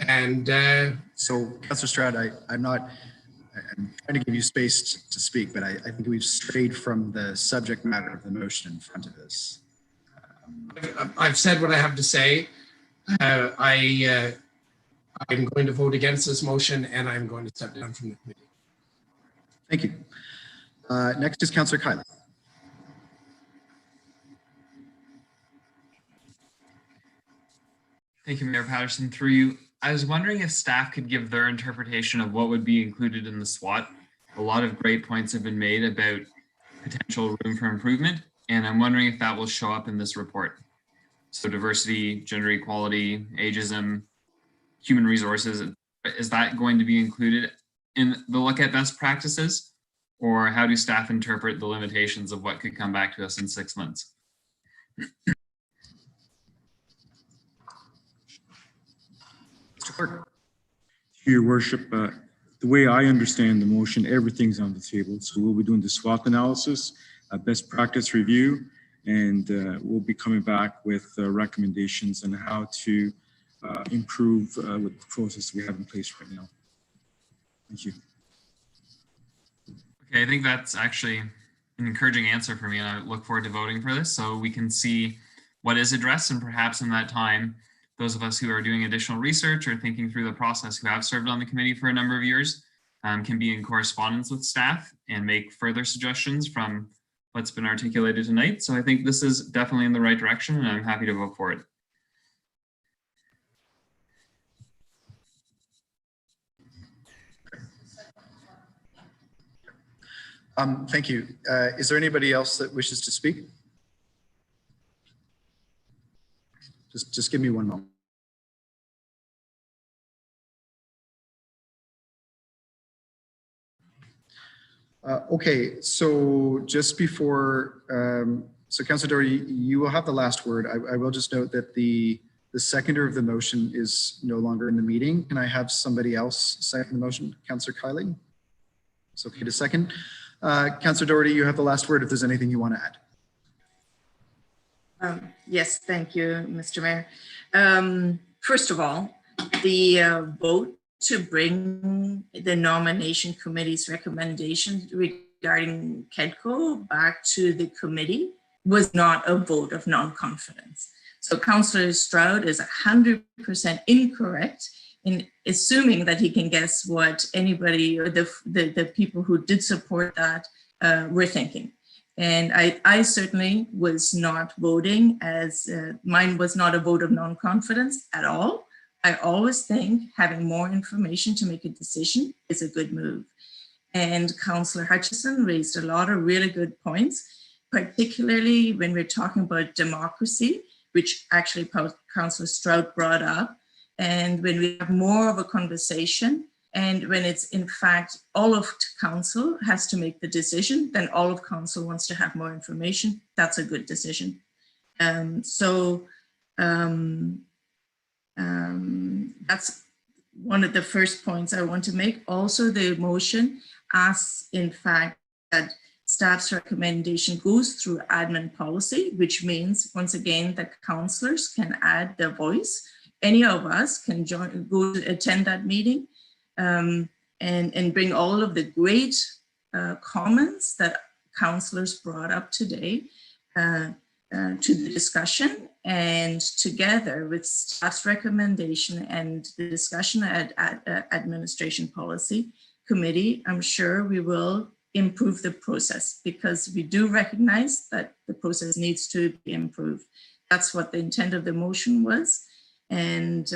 And so, Councillor Stroud, I'm trying to give you space to speak, but I think we've strayed from the subject matter of the motion in front of us. I've said what I have to say. I'm going to vote against this motion, and I'm going to step down from the committee. Thank you. Next is Councillor Kylie. Thank you, Mayor Patterson. Through you, I was wondering if staff could give their interpretation of what would be included in the SWOT. A lot of great points have been made about potential room for improvement, and I'm wondering if that will show up in this report. So diversity, gender equality, ageism, human resources, is that going to be included in the look at best practices? Or how do staff interpret the limitations of what could come back to us in 6 months? Your Worship, the way I understand the motion, everything's on the table. So we'll be doing the SWOT analysis, a best practice review, and we'll be coming back with recommendations on how to improve with the process we have in place right now. Thank you. Okay, I think that's actually an encouraging answer for me, and I look forward to voting for this so we can see what is addressed, and perhaps in that time, those of us who are doing additional research or thinking through the process who have served on the committee for a number of years can be in correspondence with staff and make further suggestions from what's been articulated tonight. So I think this is definitely in the right direction, and I'm happy to vote for it. Thank you. Is there anybody else that wishes to speak? Just give me one moment. Okay, so just before, so Councillor Doherty, you will have the last word. I will just note that the seconder of the motion is no longer in the meeting. Can I have somebody else second the motion? Councillor Kylie? It's okay to second. Councillor Doherty, you have the last word if there's anything you want to add. Yes, thank you, Mr. Mayor. First of all, the vote to bring the nomination committee's recommendation regarding KEDCO back to the committee was not a vote of non-confidence. So Councillor Stroud is 100% incorrect in assuming that he can guess what anybody or the people who did support that were thinking. And I certainly was not voting as, mine was not a vote of non-confidence at all. I always think having more information to make a decision is a good move. And Councillor Hutchison raised a lot of really good points, particularly when we're talking about democracy, which actually Councillor Stroud brought up. And when we have more of a conversation, and when it's in fact all of council has to make the decision, then all of council wants to have more information. That's a good decision. That's one of the first points I want to make. Also, the motion asks, in fact, that staff's recommendation goes through admin policy, which means, once again, that councillors can add their voice. Any of us can join, go to attend that meeting and bring all of the great comments that councillors brought up today to the discussion, and together with staff's recommendation and the discussion at administration policy committee, I'm sure we will improve the process, because we do recognize that the process needs to be improved. That's what the intent of the motion was. And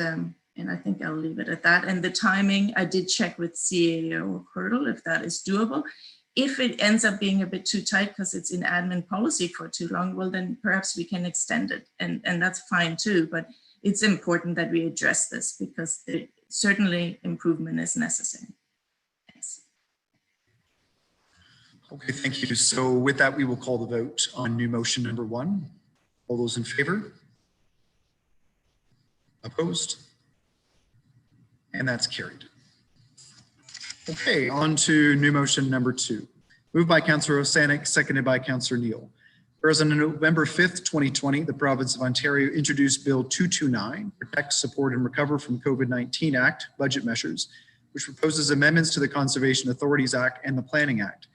I think I'll leave it at that. And the timing, I did check with CAO Hurdle if that is doable. If it ends up being a bit too tight because it's in admin policy for too long, well, then perhaps we can extend it. And that's fine too, but it's important that we address this because certainly improvement is necessary. Thanks. Okay, thank you. So with that, we will call the vote on new motion number 1. All those in favor? Opposed? And that's carried. Okay, on to new motion number 2. Moved by Councillor Osanek, seconded by Councillor Neal. Whereas on November 5th, 2020, the province of Ontario introduced Bill 229, Protect, Support and Recover from COVID-19 Act budget measures, which proposes amendments to the Conservation Authorities Act and the Planning Act.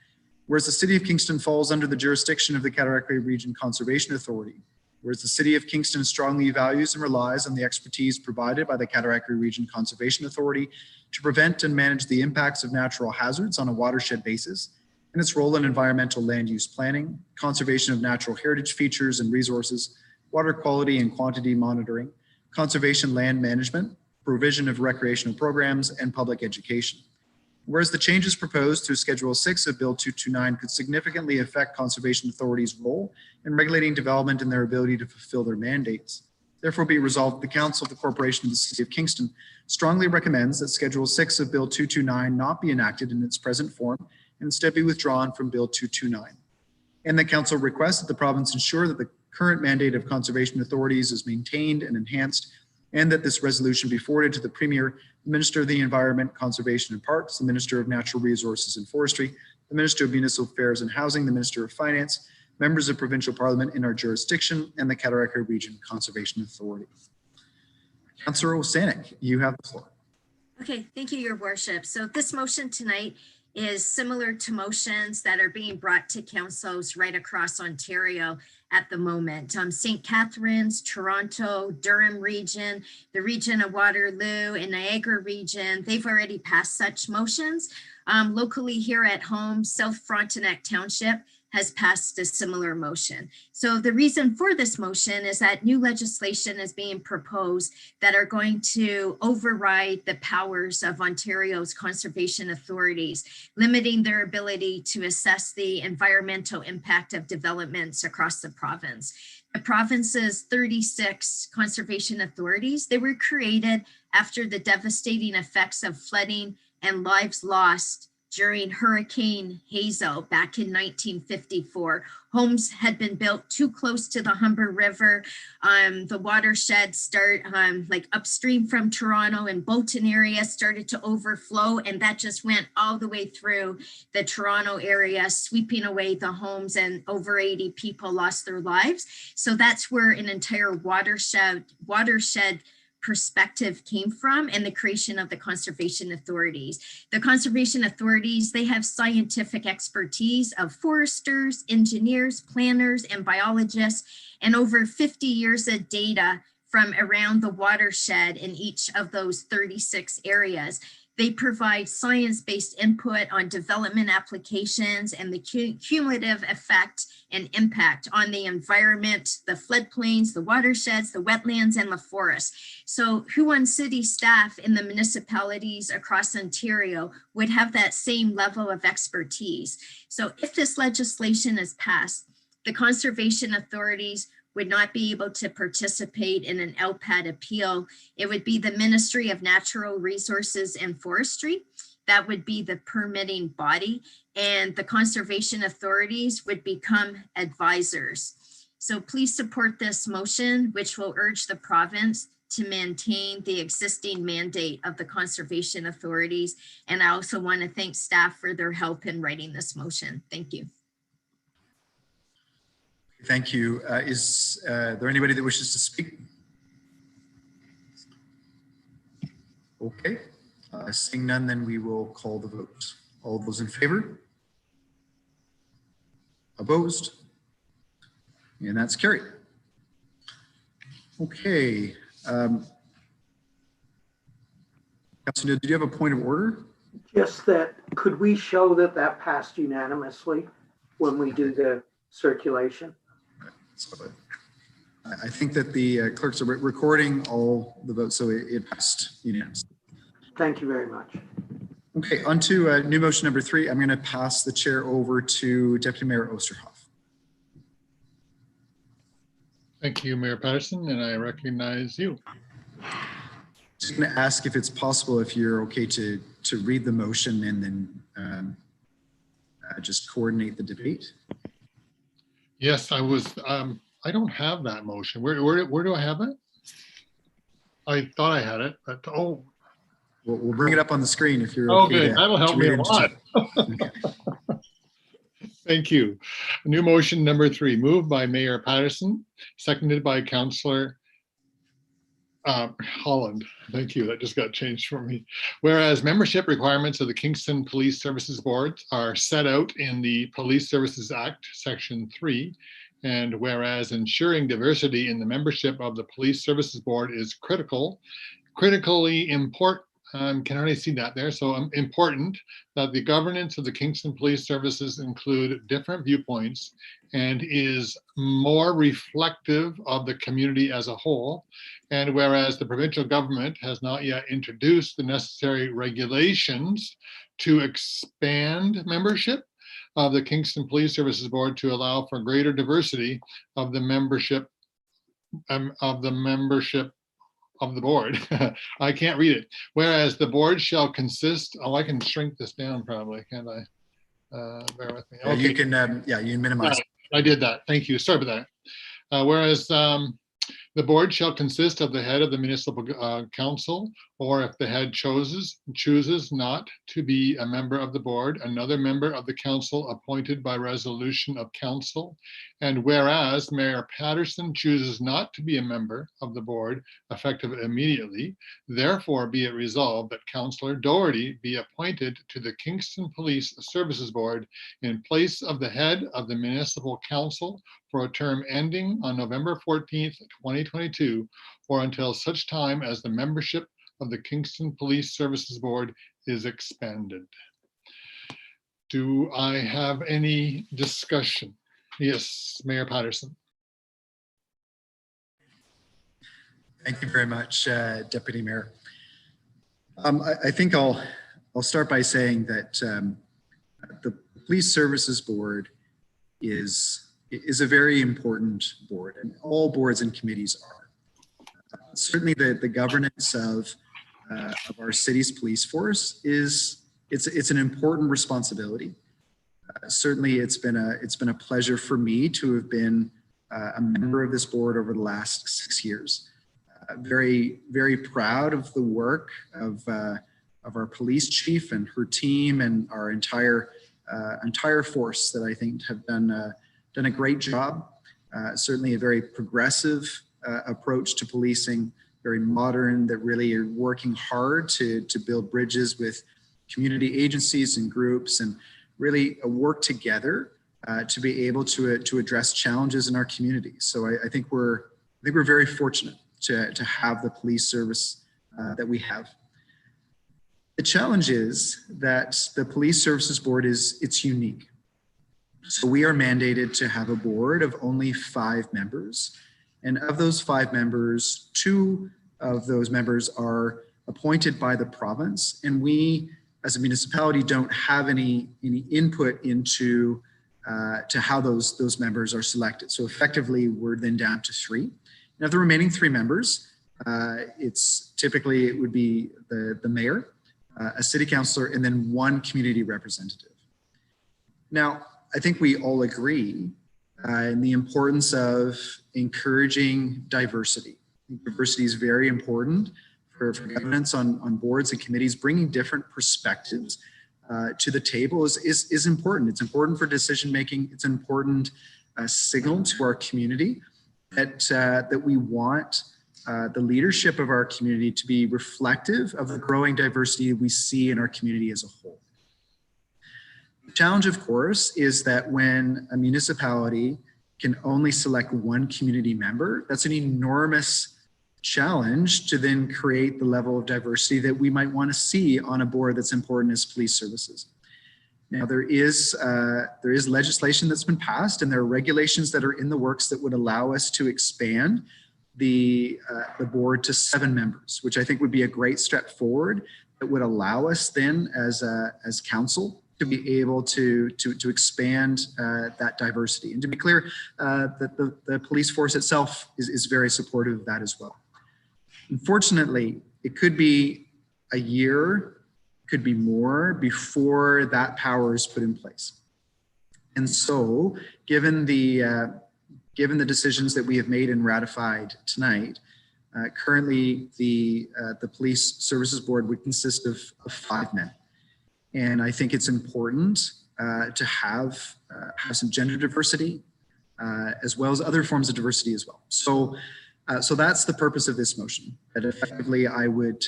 Whereas the City of Kingston falls under the jurisdiction of the Cataraqui Region Conservation Authority. Whereas the City of Kingston strongly values and relies on the expertise provided by the Cataraqui Region Conservation Authority to prevent and manage the impacts of natural hazards on a watershed basis, and its role in environmental land use planning, conservation of natural heritage features and resources, water quality and quantity monitoring, conservation land management, provision of recreational programs, and public education. Whereas the changes proposed to Schedule 6 of Bill 229 could significantly affect conservation authorities' role in regulating development and their ability to fulfill their mandates. Therefore, be resolved, the Council of the Corporation of the City of Kingston strongly recommends that Schedule 6 of Bill 229 not be enacted in its present form and instead be withdrawn from Bill 229. And the Council requests that the province ensure that the current mandate of conservation authorities is maintained and enhanced, and that this resolution be forwarded to the Premier, the Minister of the Environment, Conservation and Parks, the Minister of Natural Resources and Forestry, the Minister of Municipal Affairs and Housing, the Minister of Finance, members of provincial parliament in our jurisdiction, and the Cataraqui Region Conservation Authority. Councillor Osanek, you have the floor. Okay, thank you, Your Worship. So this motion tonight is similar to motions that are being brought to councils right across Ontario at the moment. St. Catharines, Toronto, Durham region, the region of Waterloo and Niagara region, they've already passed such motions. Locally here at home, South Frontenac Township has passed a similar motion. So the reason for this motion is that new legislation is being proposed that are going to override the powers of Ontario's conservation authorities, limiting their ability to assess the environmental impact of developments across the province. The province's 36 conservation authorities, they were created after the devastating effects of flooding and lives lost during Hurricane Hazel back in 1954. Homes had been built too close to the Humber River. The watershed like upstream from Toronto and Bolton area started to overflow, and that just went all the way through the Toronto area, sweeping away the homes, and over 80 people lost their lives. So that's where an entire watershed perspective came from, and the creation of the conservation authorities. The conservation authorities, they have scientific expertise of foresters, engineers, planners, and biologists, and over 50 years of data from around the watershed in each of those 36 areas. They provide science-based input on development applications and the cumulative effect and impact on the environment, the floodplains, the watersheds, the wetlands, and the forests. So Huon City staff in the municipalities across Ontario would have that same level of expertise. So if this legislation is passed, the conservation authorities would not be able to participate in an LPAD appeal. It would be the Ministry of Natural Resources and Forestry. That would be the permitting body, and the conservation authorities would become advisors. So please support this motion, which will urge the province to maintain the existing mandate of the conservation authorities. And I also want to thank staff for their help in writing this motion. Thank you. Thank you. Is there anybody that wishes to speak? Okay, seeing none, then we will call the vote. All those in favor? Opposed? And that's carried. Okay. Councilor, did you have a point of order? Just that, could we show that that passed unanimously when we do the circulation? So I think that the clerks are recording all the votes, so it passed unanimously. Thank you very much. Okay, on to new motion number 3. I'm going to pass the chair over to Deputy Mayor Osterhoff. Thank you, Mayor Patterson, and I recognize you. Just going to ask if it's possible, if you're okay to read the motion and then just coordinate the debate. Yes, I was. I don't have that motion. Where do I have it? I thought I had it, but oh. We'll bring it up on the screen if you're okay. That'll help me a lot. Okay. Thank you. New motion number 3, moved by Mayor Patterson, seconded by Councillor Holland. Thank you. That just got changed for me. Whereas membership requirements of the Kingston Police Services Board are set out in the Police Services Act, Section 3, and whereas ensuring diversity in the membership of the Police Services Board is critically important. Can already see that there. So important that the governance of the Kingston Police Services include different viewpoints and is more reflective of the community as a whole. And whereas the provincial government has not yet introduced the necessary regulations to expand membership of the Kingston Police Services Board to allow for greater diversity of the membership of the board. I can't read it. Whereas the board shall consist, I can shrink this down probably, can't I? Bear with me. Okay. You can, you can minimize. I did that. Thank you. Sorry about that. Whereas the board shall consist of the head of the municipal council, or if the head chooses not to be a member of the board, another member of the council appointed by resolution of council. And whereas Mayor Patterson chooses not to be a member of the board effective immediately, therefore be it resolved that Councillor Doherty be appointed to the Kingston Police Services Board in place of the head of the municipal council for a term ending on November 14th, 2022, or until such time as the membership of the Kingston Police Services Board is expanded. Do I have any discussion? Yes, Mayor Patterson. Thank you very much, Deputy Mayor. I think I'll start by saying that the Police Services Board is a very important board, and all boards and committees are. Certainly the governance of our city's police force it's an important responsibility. Certainly it's been a pleasure for me to have been a member of this board over the last 6 years. Very, very proud of the work of our police chief and her team and our entire force that I think have done a great job. Certainly a very progressive approach to policing, very modern, that really are working hard to build bridges with community agencies and groups and really work together to be able to address challenges in our community. So I think we're very fortunate to have the police service that we have. The challenge is that the Police Services Board it's unique. So we are mandated to have a board of only 5 members. And of those 5 members, 2 of those members are appointed by the province. And we, as a municipality, don't have any input into to how those members are selected. So effectively, we're then down to 3. Now, the remaining 3 members, it would be the mayor, a city councillor, and then 1 community representative. Now, I think we all agree in the importance of encouraging diversity. I think diversity is very important for governance on boards and committees. Bringing different perspectives to the table is important. It's important for decision making. It's an important signal to our community that we want the leadership of our community to be reflective of the growing diversity we see in our community as a whole. The challenge, of course, is that when a municipality can only select 1 community member, that's an enormous challenge to then create the level of diversity that we might want to see on a board that's important as police services. Now, there is legislation that's been passed, and there are regulations that are in the works that would allow us to expand the board to 7 members, which I think would be a great step forward that would allow us then as council to be able to expand that diversity. And to be clear, that the police force itself is very supportive of that as well. Unfortunately, it could be a year, could be more before that power is put in place. And so, given the decisions that we have made and ratified tonight, currently the Police Services Board would consist of 5 men. And I think it's important to have some gender diversity as well as other forms of diversity as well. So that's the purpose of this motion. That effectively I would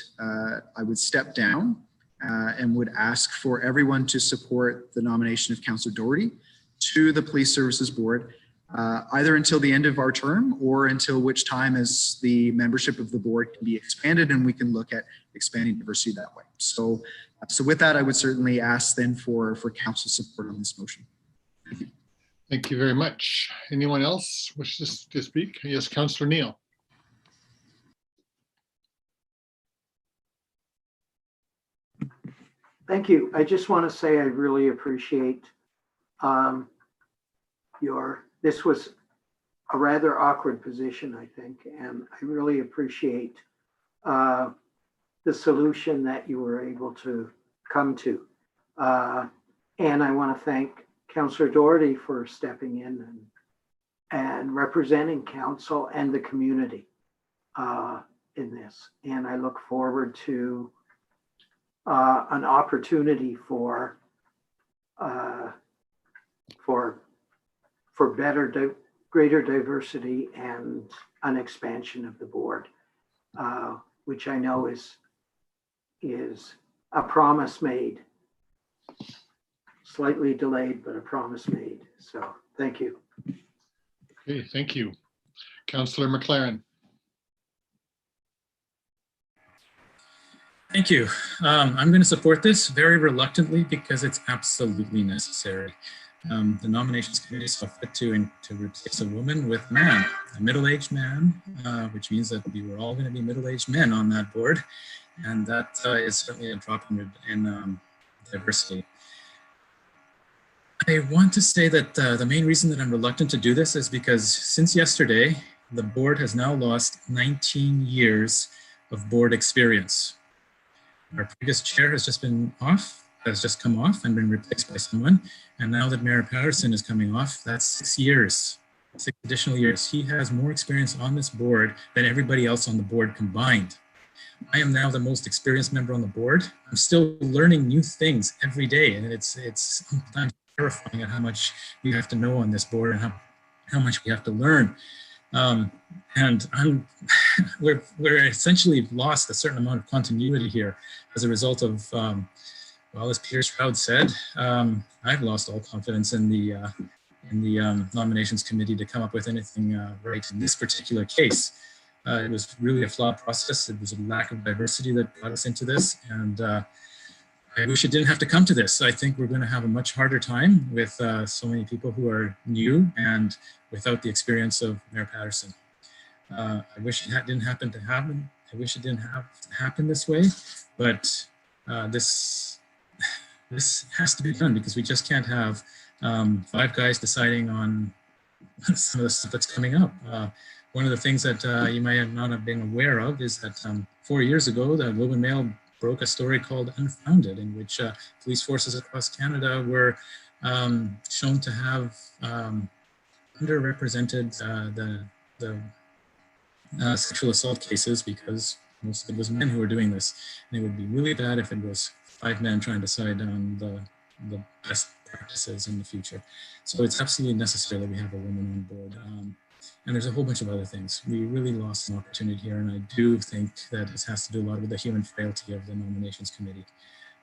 step down and would ask for everyone to support the nomination of Councillor Doherty to the Police Services Board, either until the end of our term or until which time as the membership of the board can be expanded and we can look at expanding diversity that way. So with that, I would certainly ask then for council support on this motion. Thank you. Thank you very much. Anyone else wishes to speak? Yes, Councillor Neal. Thank you. I just want to say I really appreciate this was a rather awkward position, I think, and I really appreciate the solution that you were able to come to. And I want to thank Councillor Doherty for stepping in and representing council and the community in this. And I look forward to an opportunity for greater diversity and an expansion of the board, which I know is a promise made, slightly delayed, but a promise made. So thank you. Okay, thank you. Councillor McLaren. Thank you. I'm going to support this very reluctantly because it's absolutely necessary. The nominations committee saw fit to replace a woman with man, a middle-aged man, which means that we were all going to be middle-aged men on that board. And that is certainly a drop in diversity. I want to say that the main reason that I'm reluctant to do this is because since yesterday, the board has now lost 19 years of board experience. Our previous chair has just come off and been replaced by someone. And now that Mayor Patterson is coming off, that's 6 years, 6 additional years. He has more experience on this board than everybody else on the board combined. I am now the most experienced member on the board. I'm still learning new things every day. And it's sometimes terrifying at how much we have to know on this board and how much we have to learn. And we're essentially lost a certain amount of continuity here as a result of, well, as Peter Stroud said, I've lost all confidence in the nominations committee to come up with anything right in this particular case. It was really a flawed process. It was a lack of diversity that brought us into this, and I wish it didn't have to come to this. I think we're going to have a much harder time with so many people who are new and without the experience of Mayor Patterson. I wish it didn't happen to happen. I wish it didn't have to happen this way, but this has to be done because we just can't have 5 guys deciding on some of the stuff that's coming up. One of the things that you might not have been aware of is that 4 years ago, the Globe and Mail broke a story called Unfounded, in which police forces across Canada were shown to have underrepresented the sexual assault cases because most of it was men who were doing this. And it would be really bad if it was 5 men trying to decide on the best practices in the future. So it's absolutely necessary that we have a woman on board. And there's a whole bunch of other things. We really lost an opportunity here, and I do think that this has to do a lot with the human frailty of the nominations committee.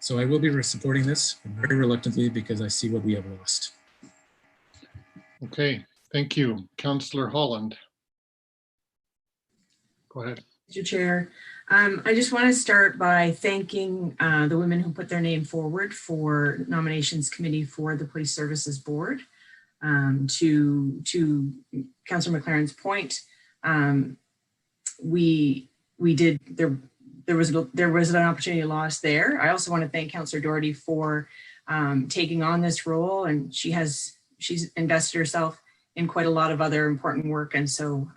So I will be supporting this very reluctantly because I see what we have lost. Okay, thank you. Councillor Holland. Go ahead. Mr. Chair. I just want to start by thanking the women who put their name forward for nominations committee for the Police Services Board. To Councillor McLaren's point, we did there was an opportunity lost there. I also want to thank Councillor Doherty for taking on this role, and she's invested herself in quite a lot of other important work, and so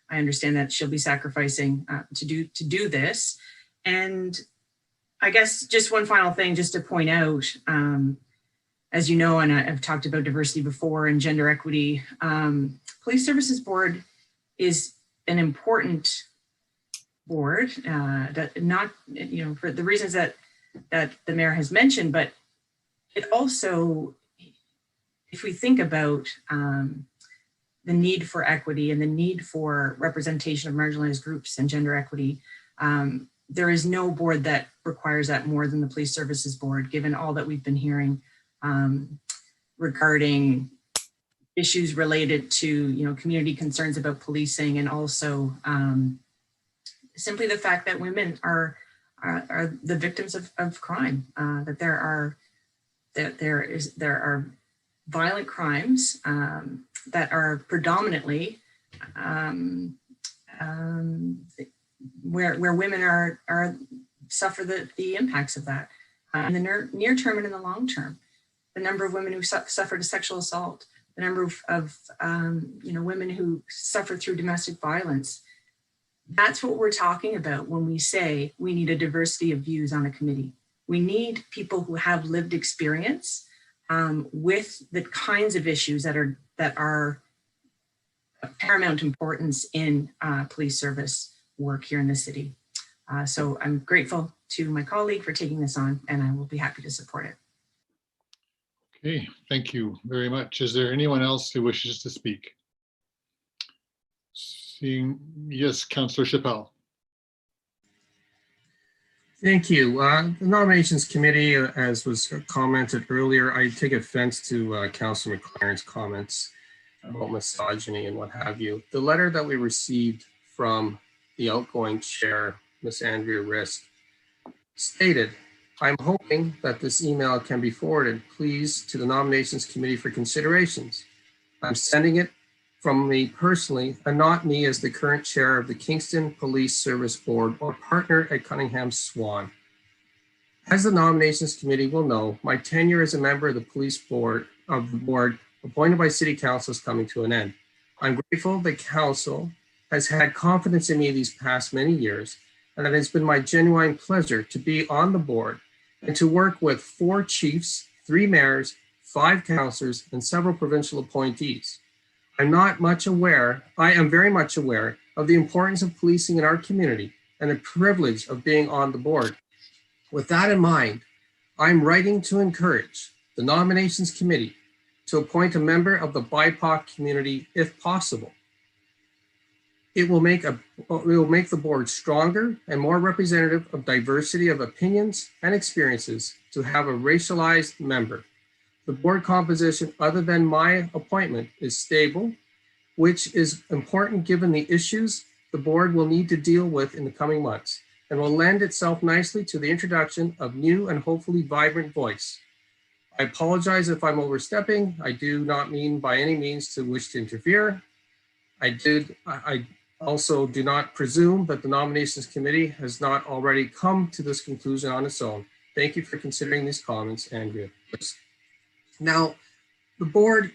I understand that she'll be sacrificing to do this. And I guess just one final thing, just to point out, as you know, and I've talked about diversity before and gender equity, Police Services Board is an important board that not, for the reasons that the mayor has mentioned, but it also, if we think about the need for equity and the need for representation of marginalized groups and gender equity, there is no board that requires that more than the Police Services Board, given all that we've been hearing regarding issues related to community concerns about policing, and also simply the fact that women are the victims of crime, that there are violent crimes that are predominantly where women are suffer the impacts of that in the near term and in the long term. The number of women who suffered a sexual assault, the number of women who suffer through domestic violence. That's what we're talking about when we say we need a diversity of views on a committee. We need people who have lived experience with the kinds of issues that are of paramount importance in police service work here in the city. So I'm grateful to my colleague for taking this on, and I will be happy to support it. Okay, thank you very much. Is there anyone else who wishes to speak? Seeing, yes, Councillor Chappelle. Thank you. The nominations committee, as was commented earlier, I take offense to Councillor McLaren's comments about misogyny and what have you. The letter that we received from the outgoing chair, Miss Andrea Risk, stated, "I'm hoping that this email can be forwarded, please, to the nominations committee for considerations. I'm sending it from me personally, and not me as the current chair of the Kingston Police Service Board or partner at Cunningham Swan. As the nominations committee will know, my tenure as a member of the police board appointed by City Council is coming to an end. I'm grateful the council has had confidence in me these past many years, and it has been my genuine pleasure to be on the board and to work with 4 chiefs, 3 mayors, 5 councillors, and several provincial appointees. I am very much aware of the importance of policing in our community and the privilege of being on the board. With that in mind, I'm writing to encourage the nominations committee to appoint a member of the BIPOC community if possible. It will make the board stronger and more representative of diversity of opinions and experiences to have a racialized member. The board composition, other than my appointment, is stable, which is important given the issues the board will need to deal with in the coming months, and will lend itself nicely to the introduction of new and hopefully vibrant voice. I apologize if I'm overstepping. I do not mean by any means to wish to interfere. I also do not presume that the nominations committee has not already come to this conclusion on its own. Thank you for considering these comments, Andrea. Now, the board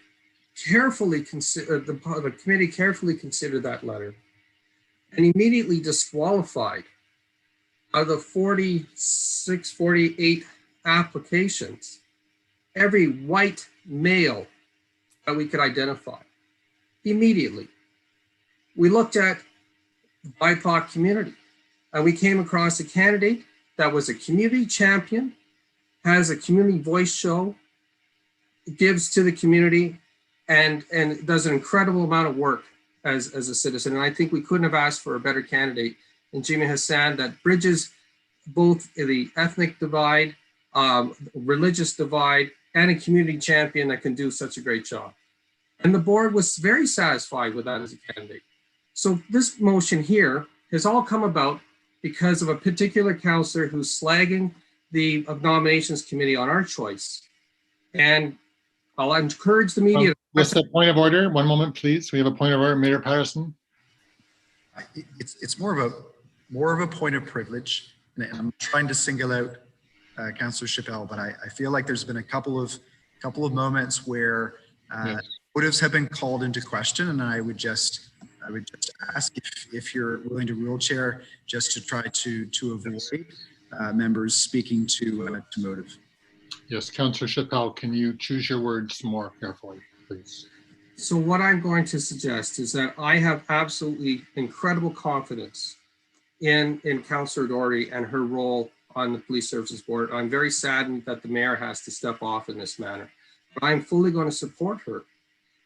carefully considered, the committee carefully considered that letter and immediately disqualified out of the 46, 48 applications, every white male that we could identify. Immediately. We looked at the BIPOC community and we came across a candidate that was a community champion, has a community voice show, gives to the community, and does an incredible amount of work as a citizen. And I think we couldn't have asked for a better candidate than Jimmy Hassan, that bridges both the ethnic divide, religious divide, and a community champion that can do such a great job. And the board was very satisfied with that as a candidate. So this motion here has all come about because of a particular counselor who's slagging the nominations committee on our choice. And I'll encourage the media. Just a point of order. One moment, please. We have a point of order, Mayor Patterson. It's more of a point of privilege, and I'm trying to single out Councillor Chappelle, but I feel like there's been a couple of moments where motives have been called into question, and I would just ask if you're willing to rule, Chair, just to try to avoid members speaking to motive. Yes, Councillor Chappelle, can you choose your words more carefully, please? So what I'm going to suggest is that I have absolutely incredible confidence in Councillor Doherty and her role on the Police Services Board. I'm very saddened that the mayor has to step off in this manner, but I'm fully going to support her.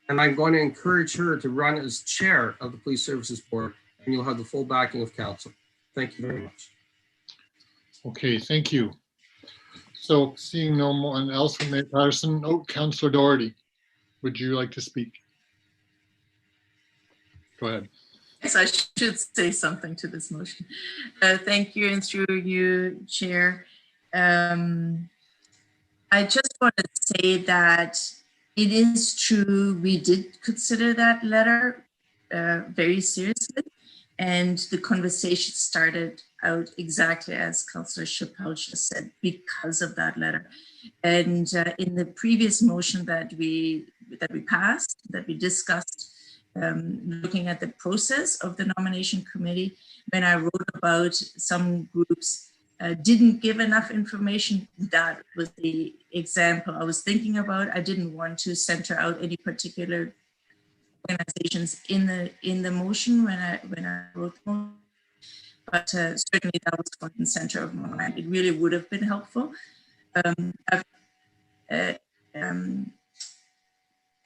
And I'm going to encourage her to run as chair of the Police Services Board, and you'll have the full backing of council. Thank you very much. Okay, thank you. So seeing no one else from Mayor Patterson, Councillor Doherty, would you like to speak? Go ahead. Yes, I should say something to this motion. Thank you, and through you, Chair. I just want to say that it is true, we did consider that letter very seriously, and the conversation started out exactly as Councillor Chappelle just said, because of that letter. And in the previous motion that we passed, that we discussed, looking at the process of the nomination committee, when I wrote about some groups didn't give enough information, that was the example I was thinking about. I didn't want to center out any particular organizations in the motion when I wrote the motion, but certainly that was front and center of my mind. It really would have been helpful.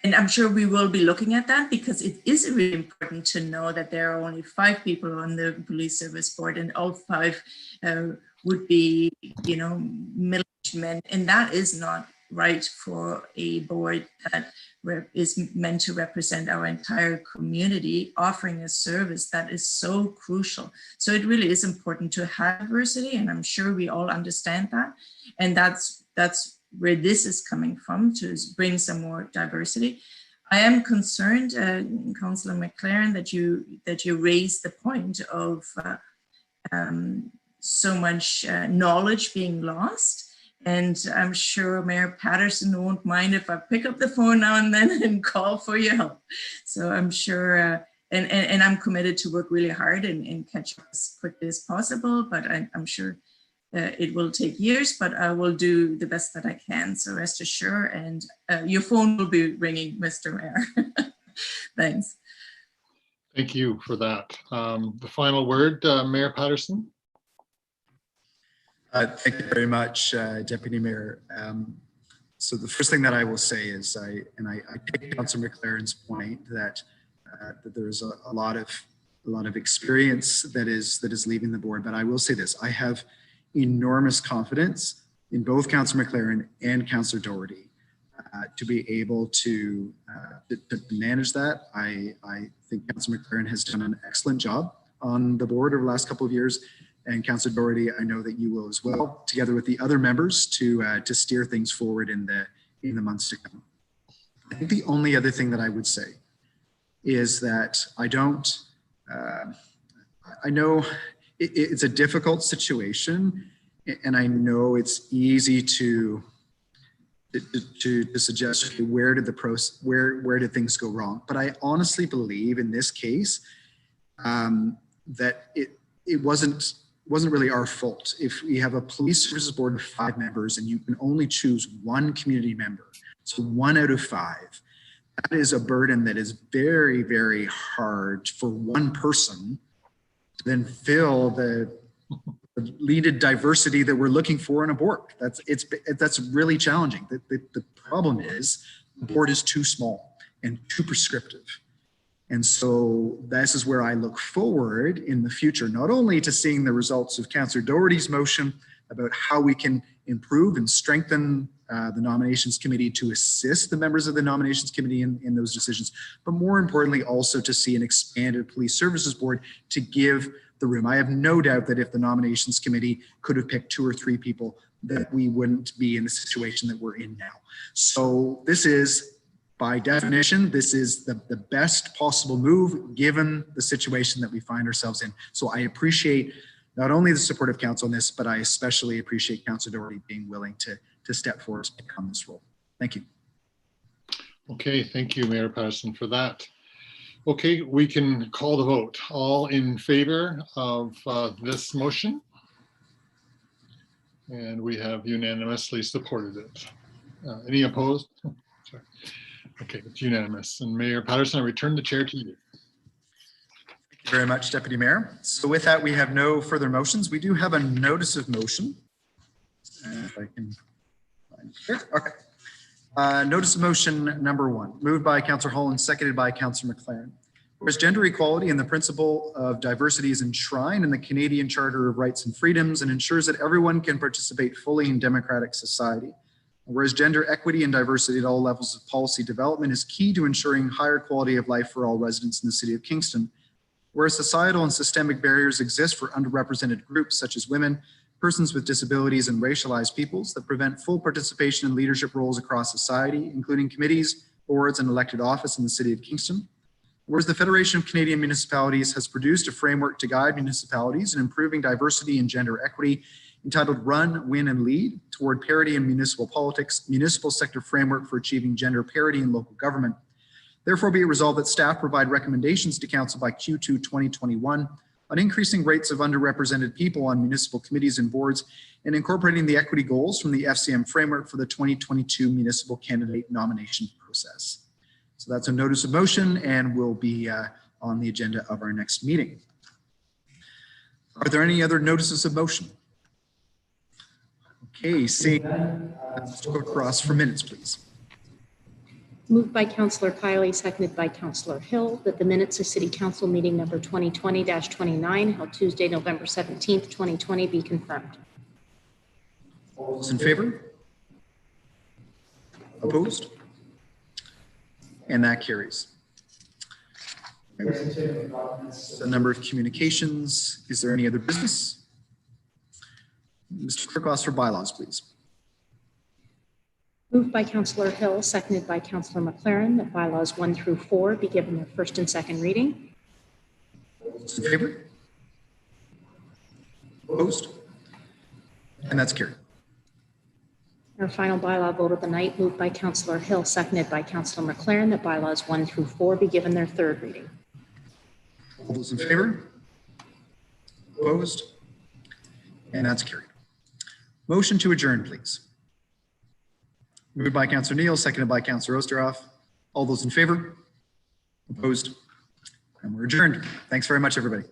And I'm sure we will be looking at that, because it is really important to know that there are only 5 people on the Police Service Board, and all 5 would be, middle-aged men, and that is not right for a board that is meant to represent our entire community, offering a service that is so crucial. So it really is important to have diversity, and I'm sure we all understand that, and that's where this is coming from, to bring some more diversity. I am concerned, Councillor McLaren, that you raised the point of so much knowledge being lost. And I'm sure Mayor Patterson won't mind if I pick up the phone now and then and call for your help. So I'm sure, and I'm committed to work really hard and catch up as quickly as possible, but I'm sure it will take years, but I will do the best that I can. So rest assured, and your phone will be ringing, Mr. Mayor. Thanks. Thank you for that. The final word, Mayor Patterson. Thank you very much, Deputy Mayor. So the first thing that I will say is I take Councillor McLaren's point that there's a lot of experience that is leaving the board, but I will say this: I have enormous confidence in both Councillor McLaren and Councillor Doherty to be able to manage that. I think Councillor McLaren has done an excellent job on the board over the last couple of years, and Councillor Doherty, I know that you will as well, together with the other members, to steer things forward in the months to come. I think the only other thing that I would say is that I know it's a difficult situation, and I know it's easy to suggest, okay, where did things go wrong? But I honestly believe in this case that it wasn't really our fault. If we have a police services board of 5 members and you can only choose 1 community member, so 1 out of 5, that is a burden that is very, very hard for one person to then fill the needed diversity that we're looking for in a board. That's really challenging. The problem is the board is too small and too prescriptive. And so this is where I look forward in the future, not only to seeing the results of Councillor Doherty's motion about how we can improve and strengthen the nominations committee to assist the members of the nominations committee in those decisions, but more importantly, also to see an expanded police services board to give the room. I have no doubt that if the nominations committee could have picked 2 or 3 people, that we wouldn't be in the situation that we're in now. So this is, by definition, this is the best possible move given the situation that we find ourselves in. So I appreciate not only the support of council on this, but I especially appreciate Councillor Doherty being willing to step forward to take on this role. Thank you. Okay, thank you, Mayor Patterson, for that. Okay, we can call the vote. All in favor of this motion? And we have unanimously supported it. Any opposed? Sorry. Okay, it's unanimous. And Mayor Patterson, I return the chair to you. Thank you very much, Deputy Mayor. So with that, we have no further motions. We do have a notice of motion. If I can find it here. Okay. Notice of motion number 1, moved by Councillor Hall and seconded by Councillor McLaren. Whereas gender equality and the principle of diversity is enshrined in the Canadian Charter of Rights and Freedoms and ensures that everyone can participate fully in democratic society. Whereas gender equity and diversity at all levels of policy development is key to ensuring higher quality of life for all residents in the city of Kingston. Whereas societal and systemic barriers exist for underrepresented groups such as women, persons with disabilities, and racialized peoples that prevent full participation in leadership roles across society, including committees, boards, and elected office in the city of Kingston. Whereas the Federation of Canadian Municipalities has produced a framework to guide municipalities in improving diversity and gender equity entitled Run, Win, and Lead toward Parity in Municipal Politics, Municipal Sector Framework for Achieving Gender Parity in Local Government. Therefore, be it resolved that staff provide recommendations to Council by Q2 2021 on increasing rates of underrepresented people on municipal committees and boards and incorporating the equity goals from the FCM framework for the 2022 municipal candidate nomination process. So that's a notice of motion and will be on the agenda of our next meeting. Are there any other notices of motion? Okay, seeing let's go across for minutes, please. Moved by Councillor Kiley, seconded by Councillor Hill, that the minutes of City Council meeting number 2020-29 held Tuesday, November 17th, 2020 be confirmed. All those in favor? Opposed? And that carries. The number of communications. Is there any other business? Mr. Clerk, for bylaws, please. Moved by Councillor Hill, seconded by Councillor McLaren, that bylaws 1 through 4 be given their first and second reading. Those in favor? Opposed? And that's carried. Our final bylaw vote of the night, moved by Councillor Hill, seconded by Councillor McLaren, that bylaws 1 through 4 be given their third reading. All those in favor? Opposed? And that's carried. Motion to adjourn, please. Moved by Councillor Neal, seconded by Councillor Osterhoff. All those in favor? Opposed? And we're adjourned. Thanks very much, everybody.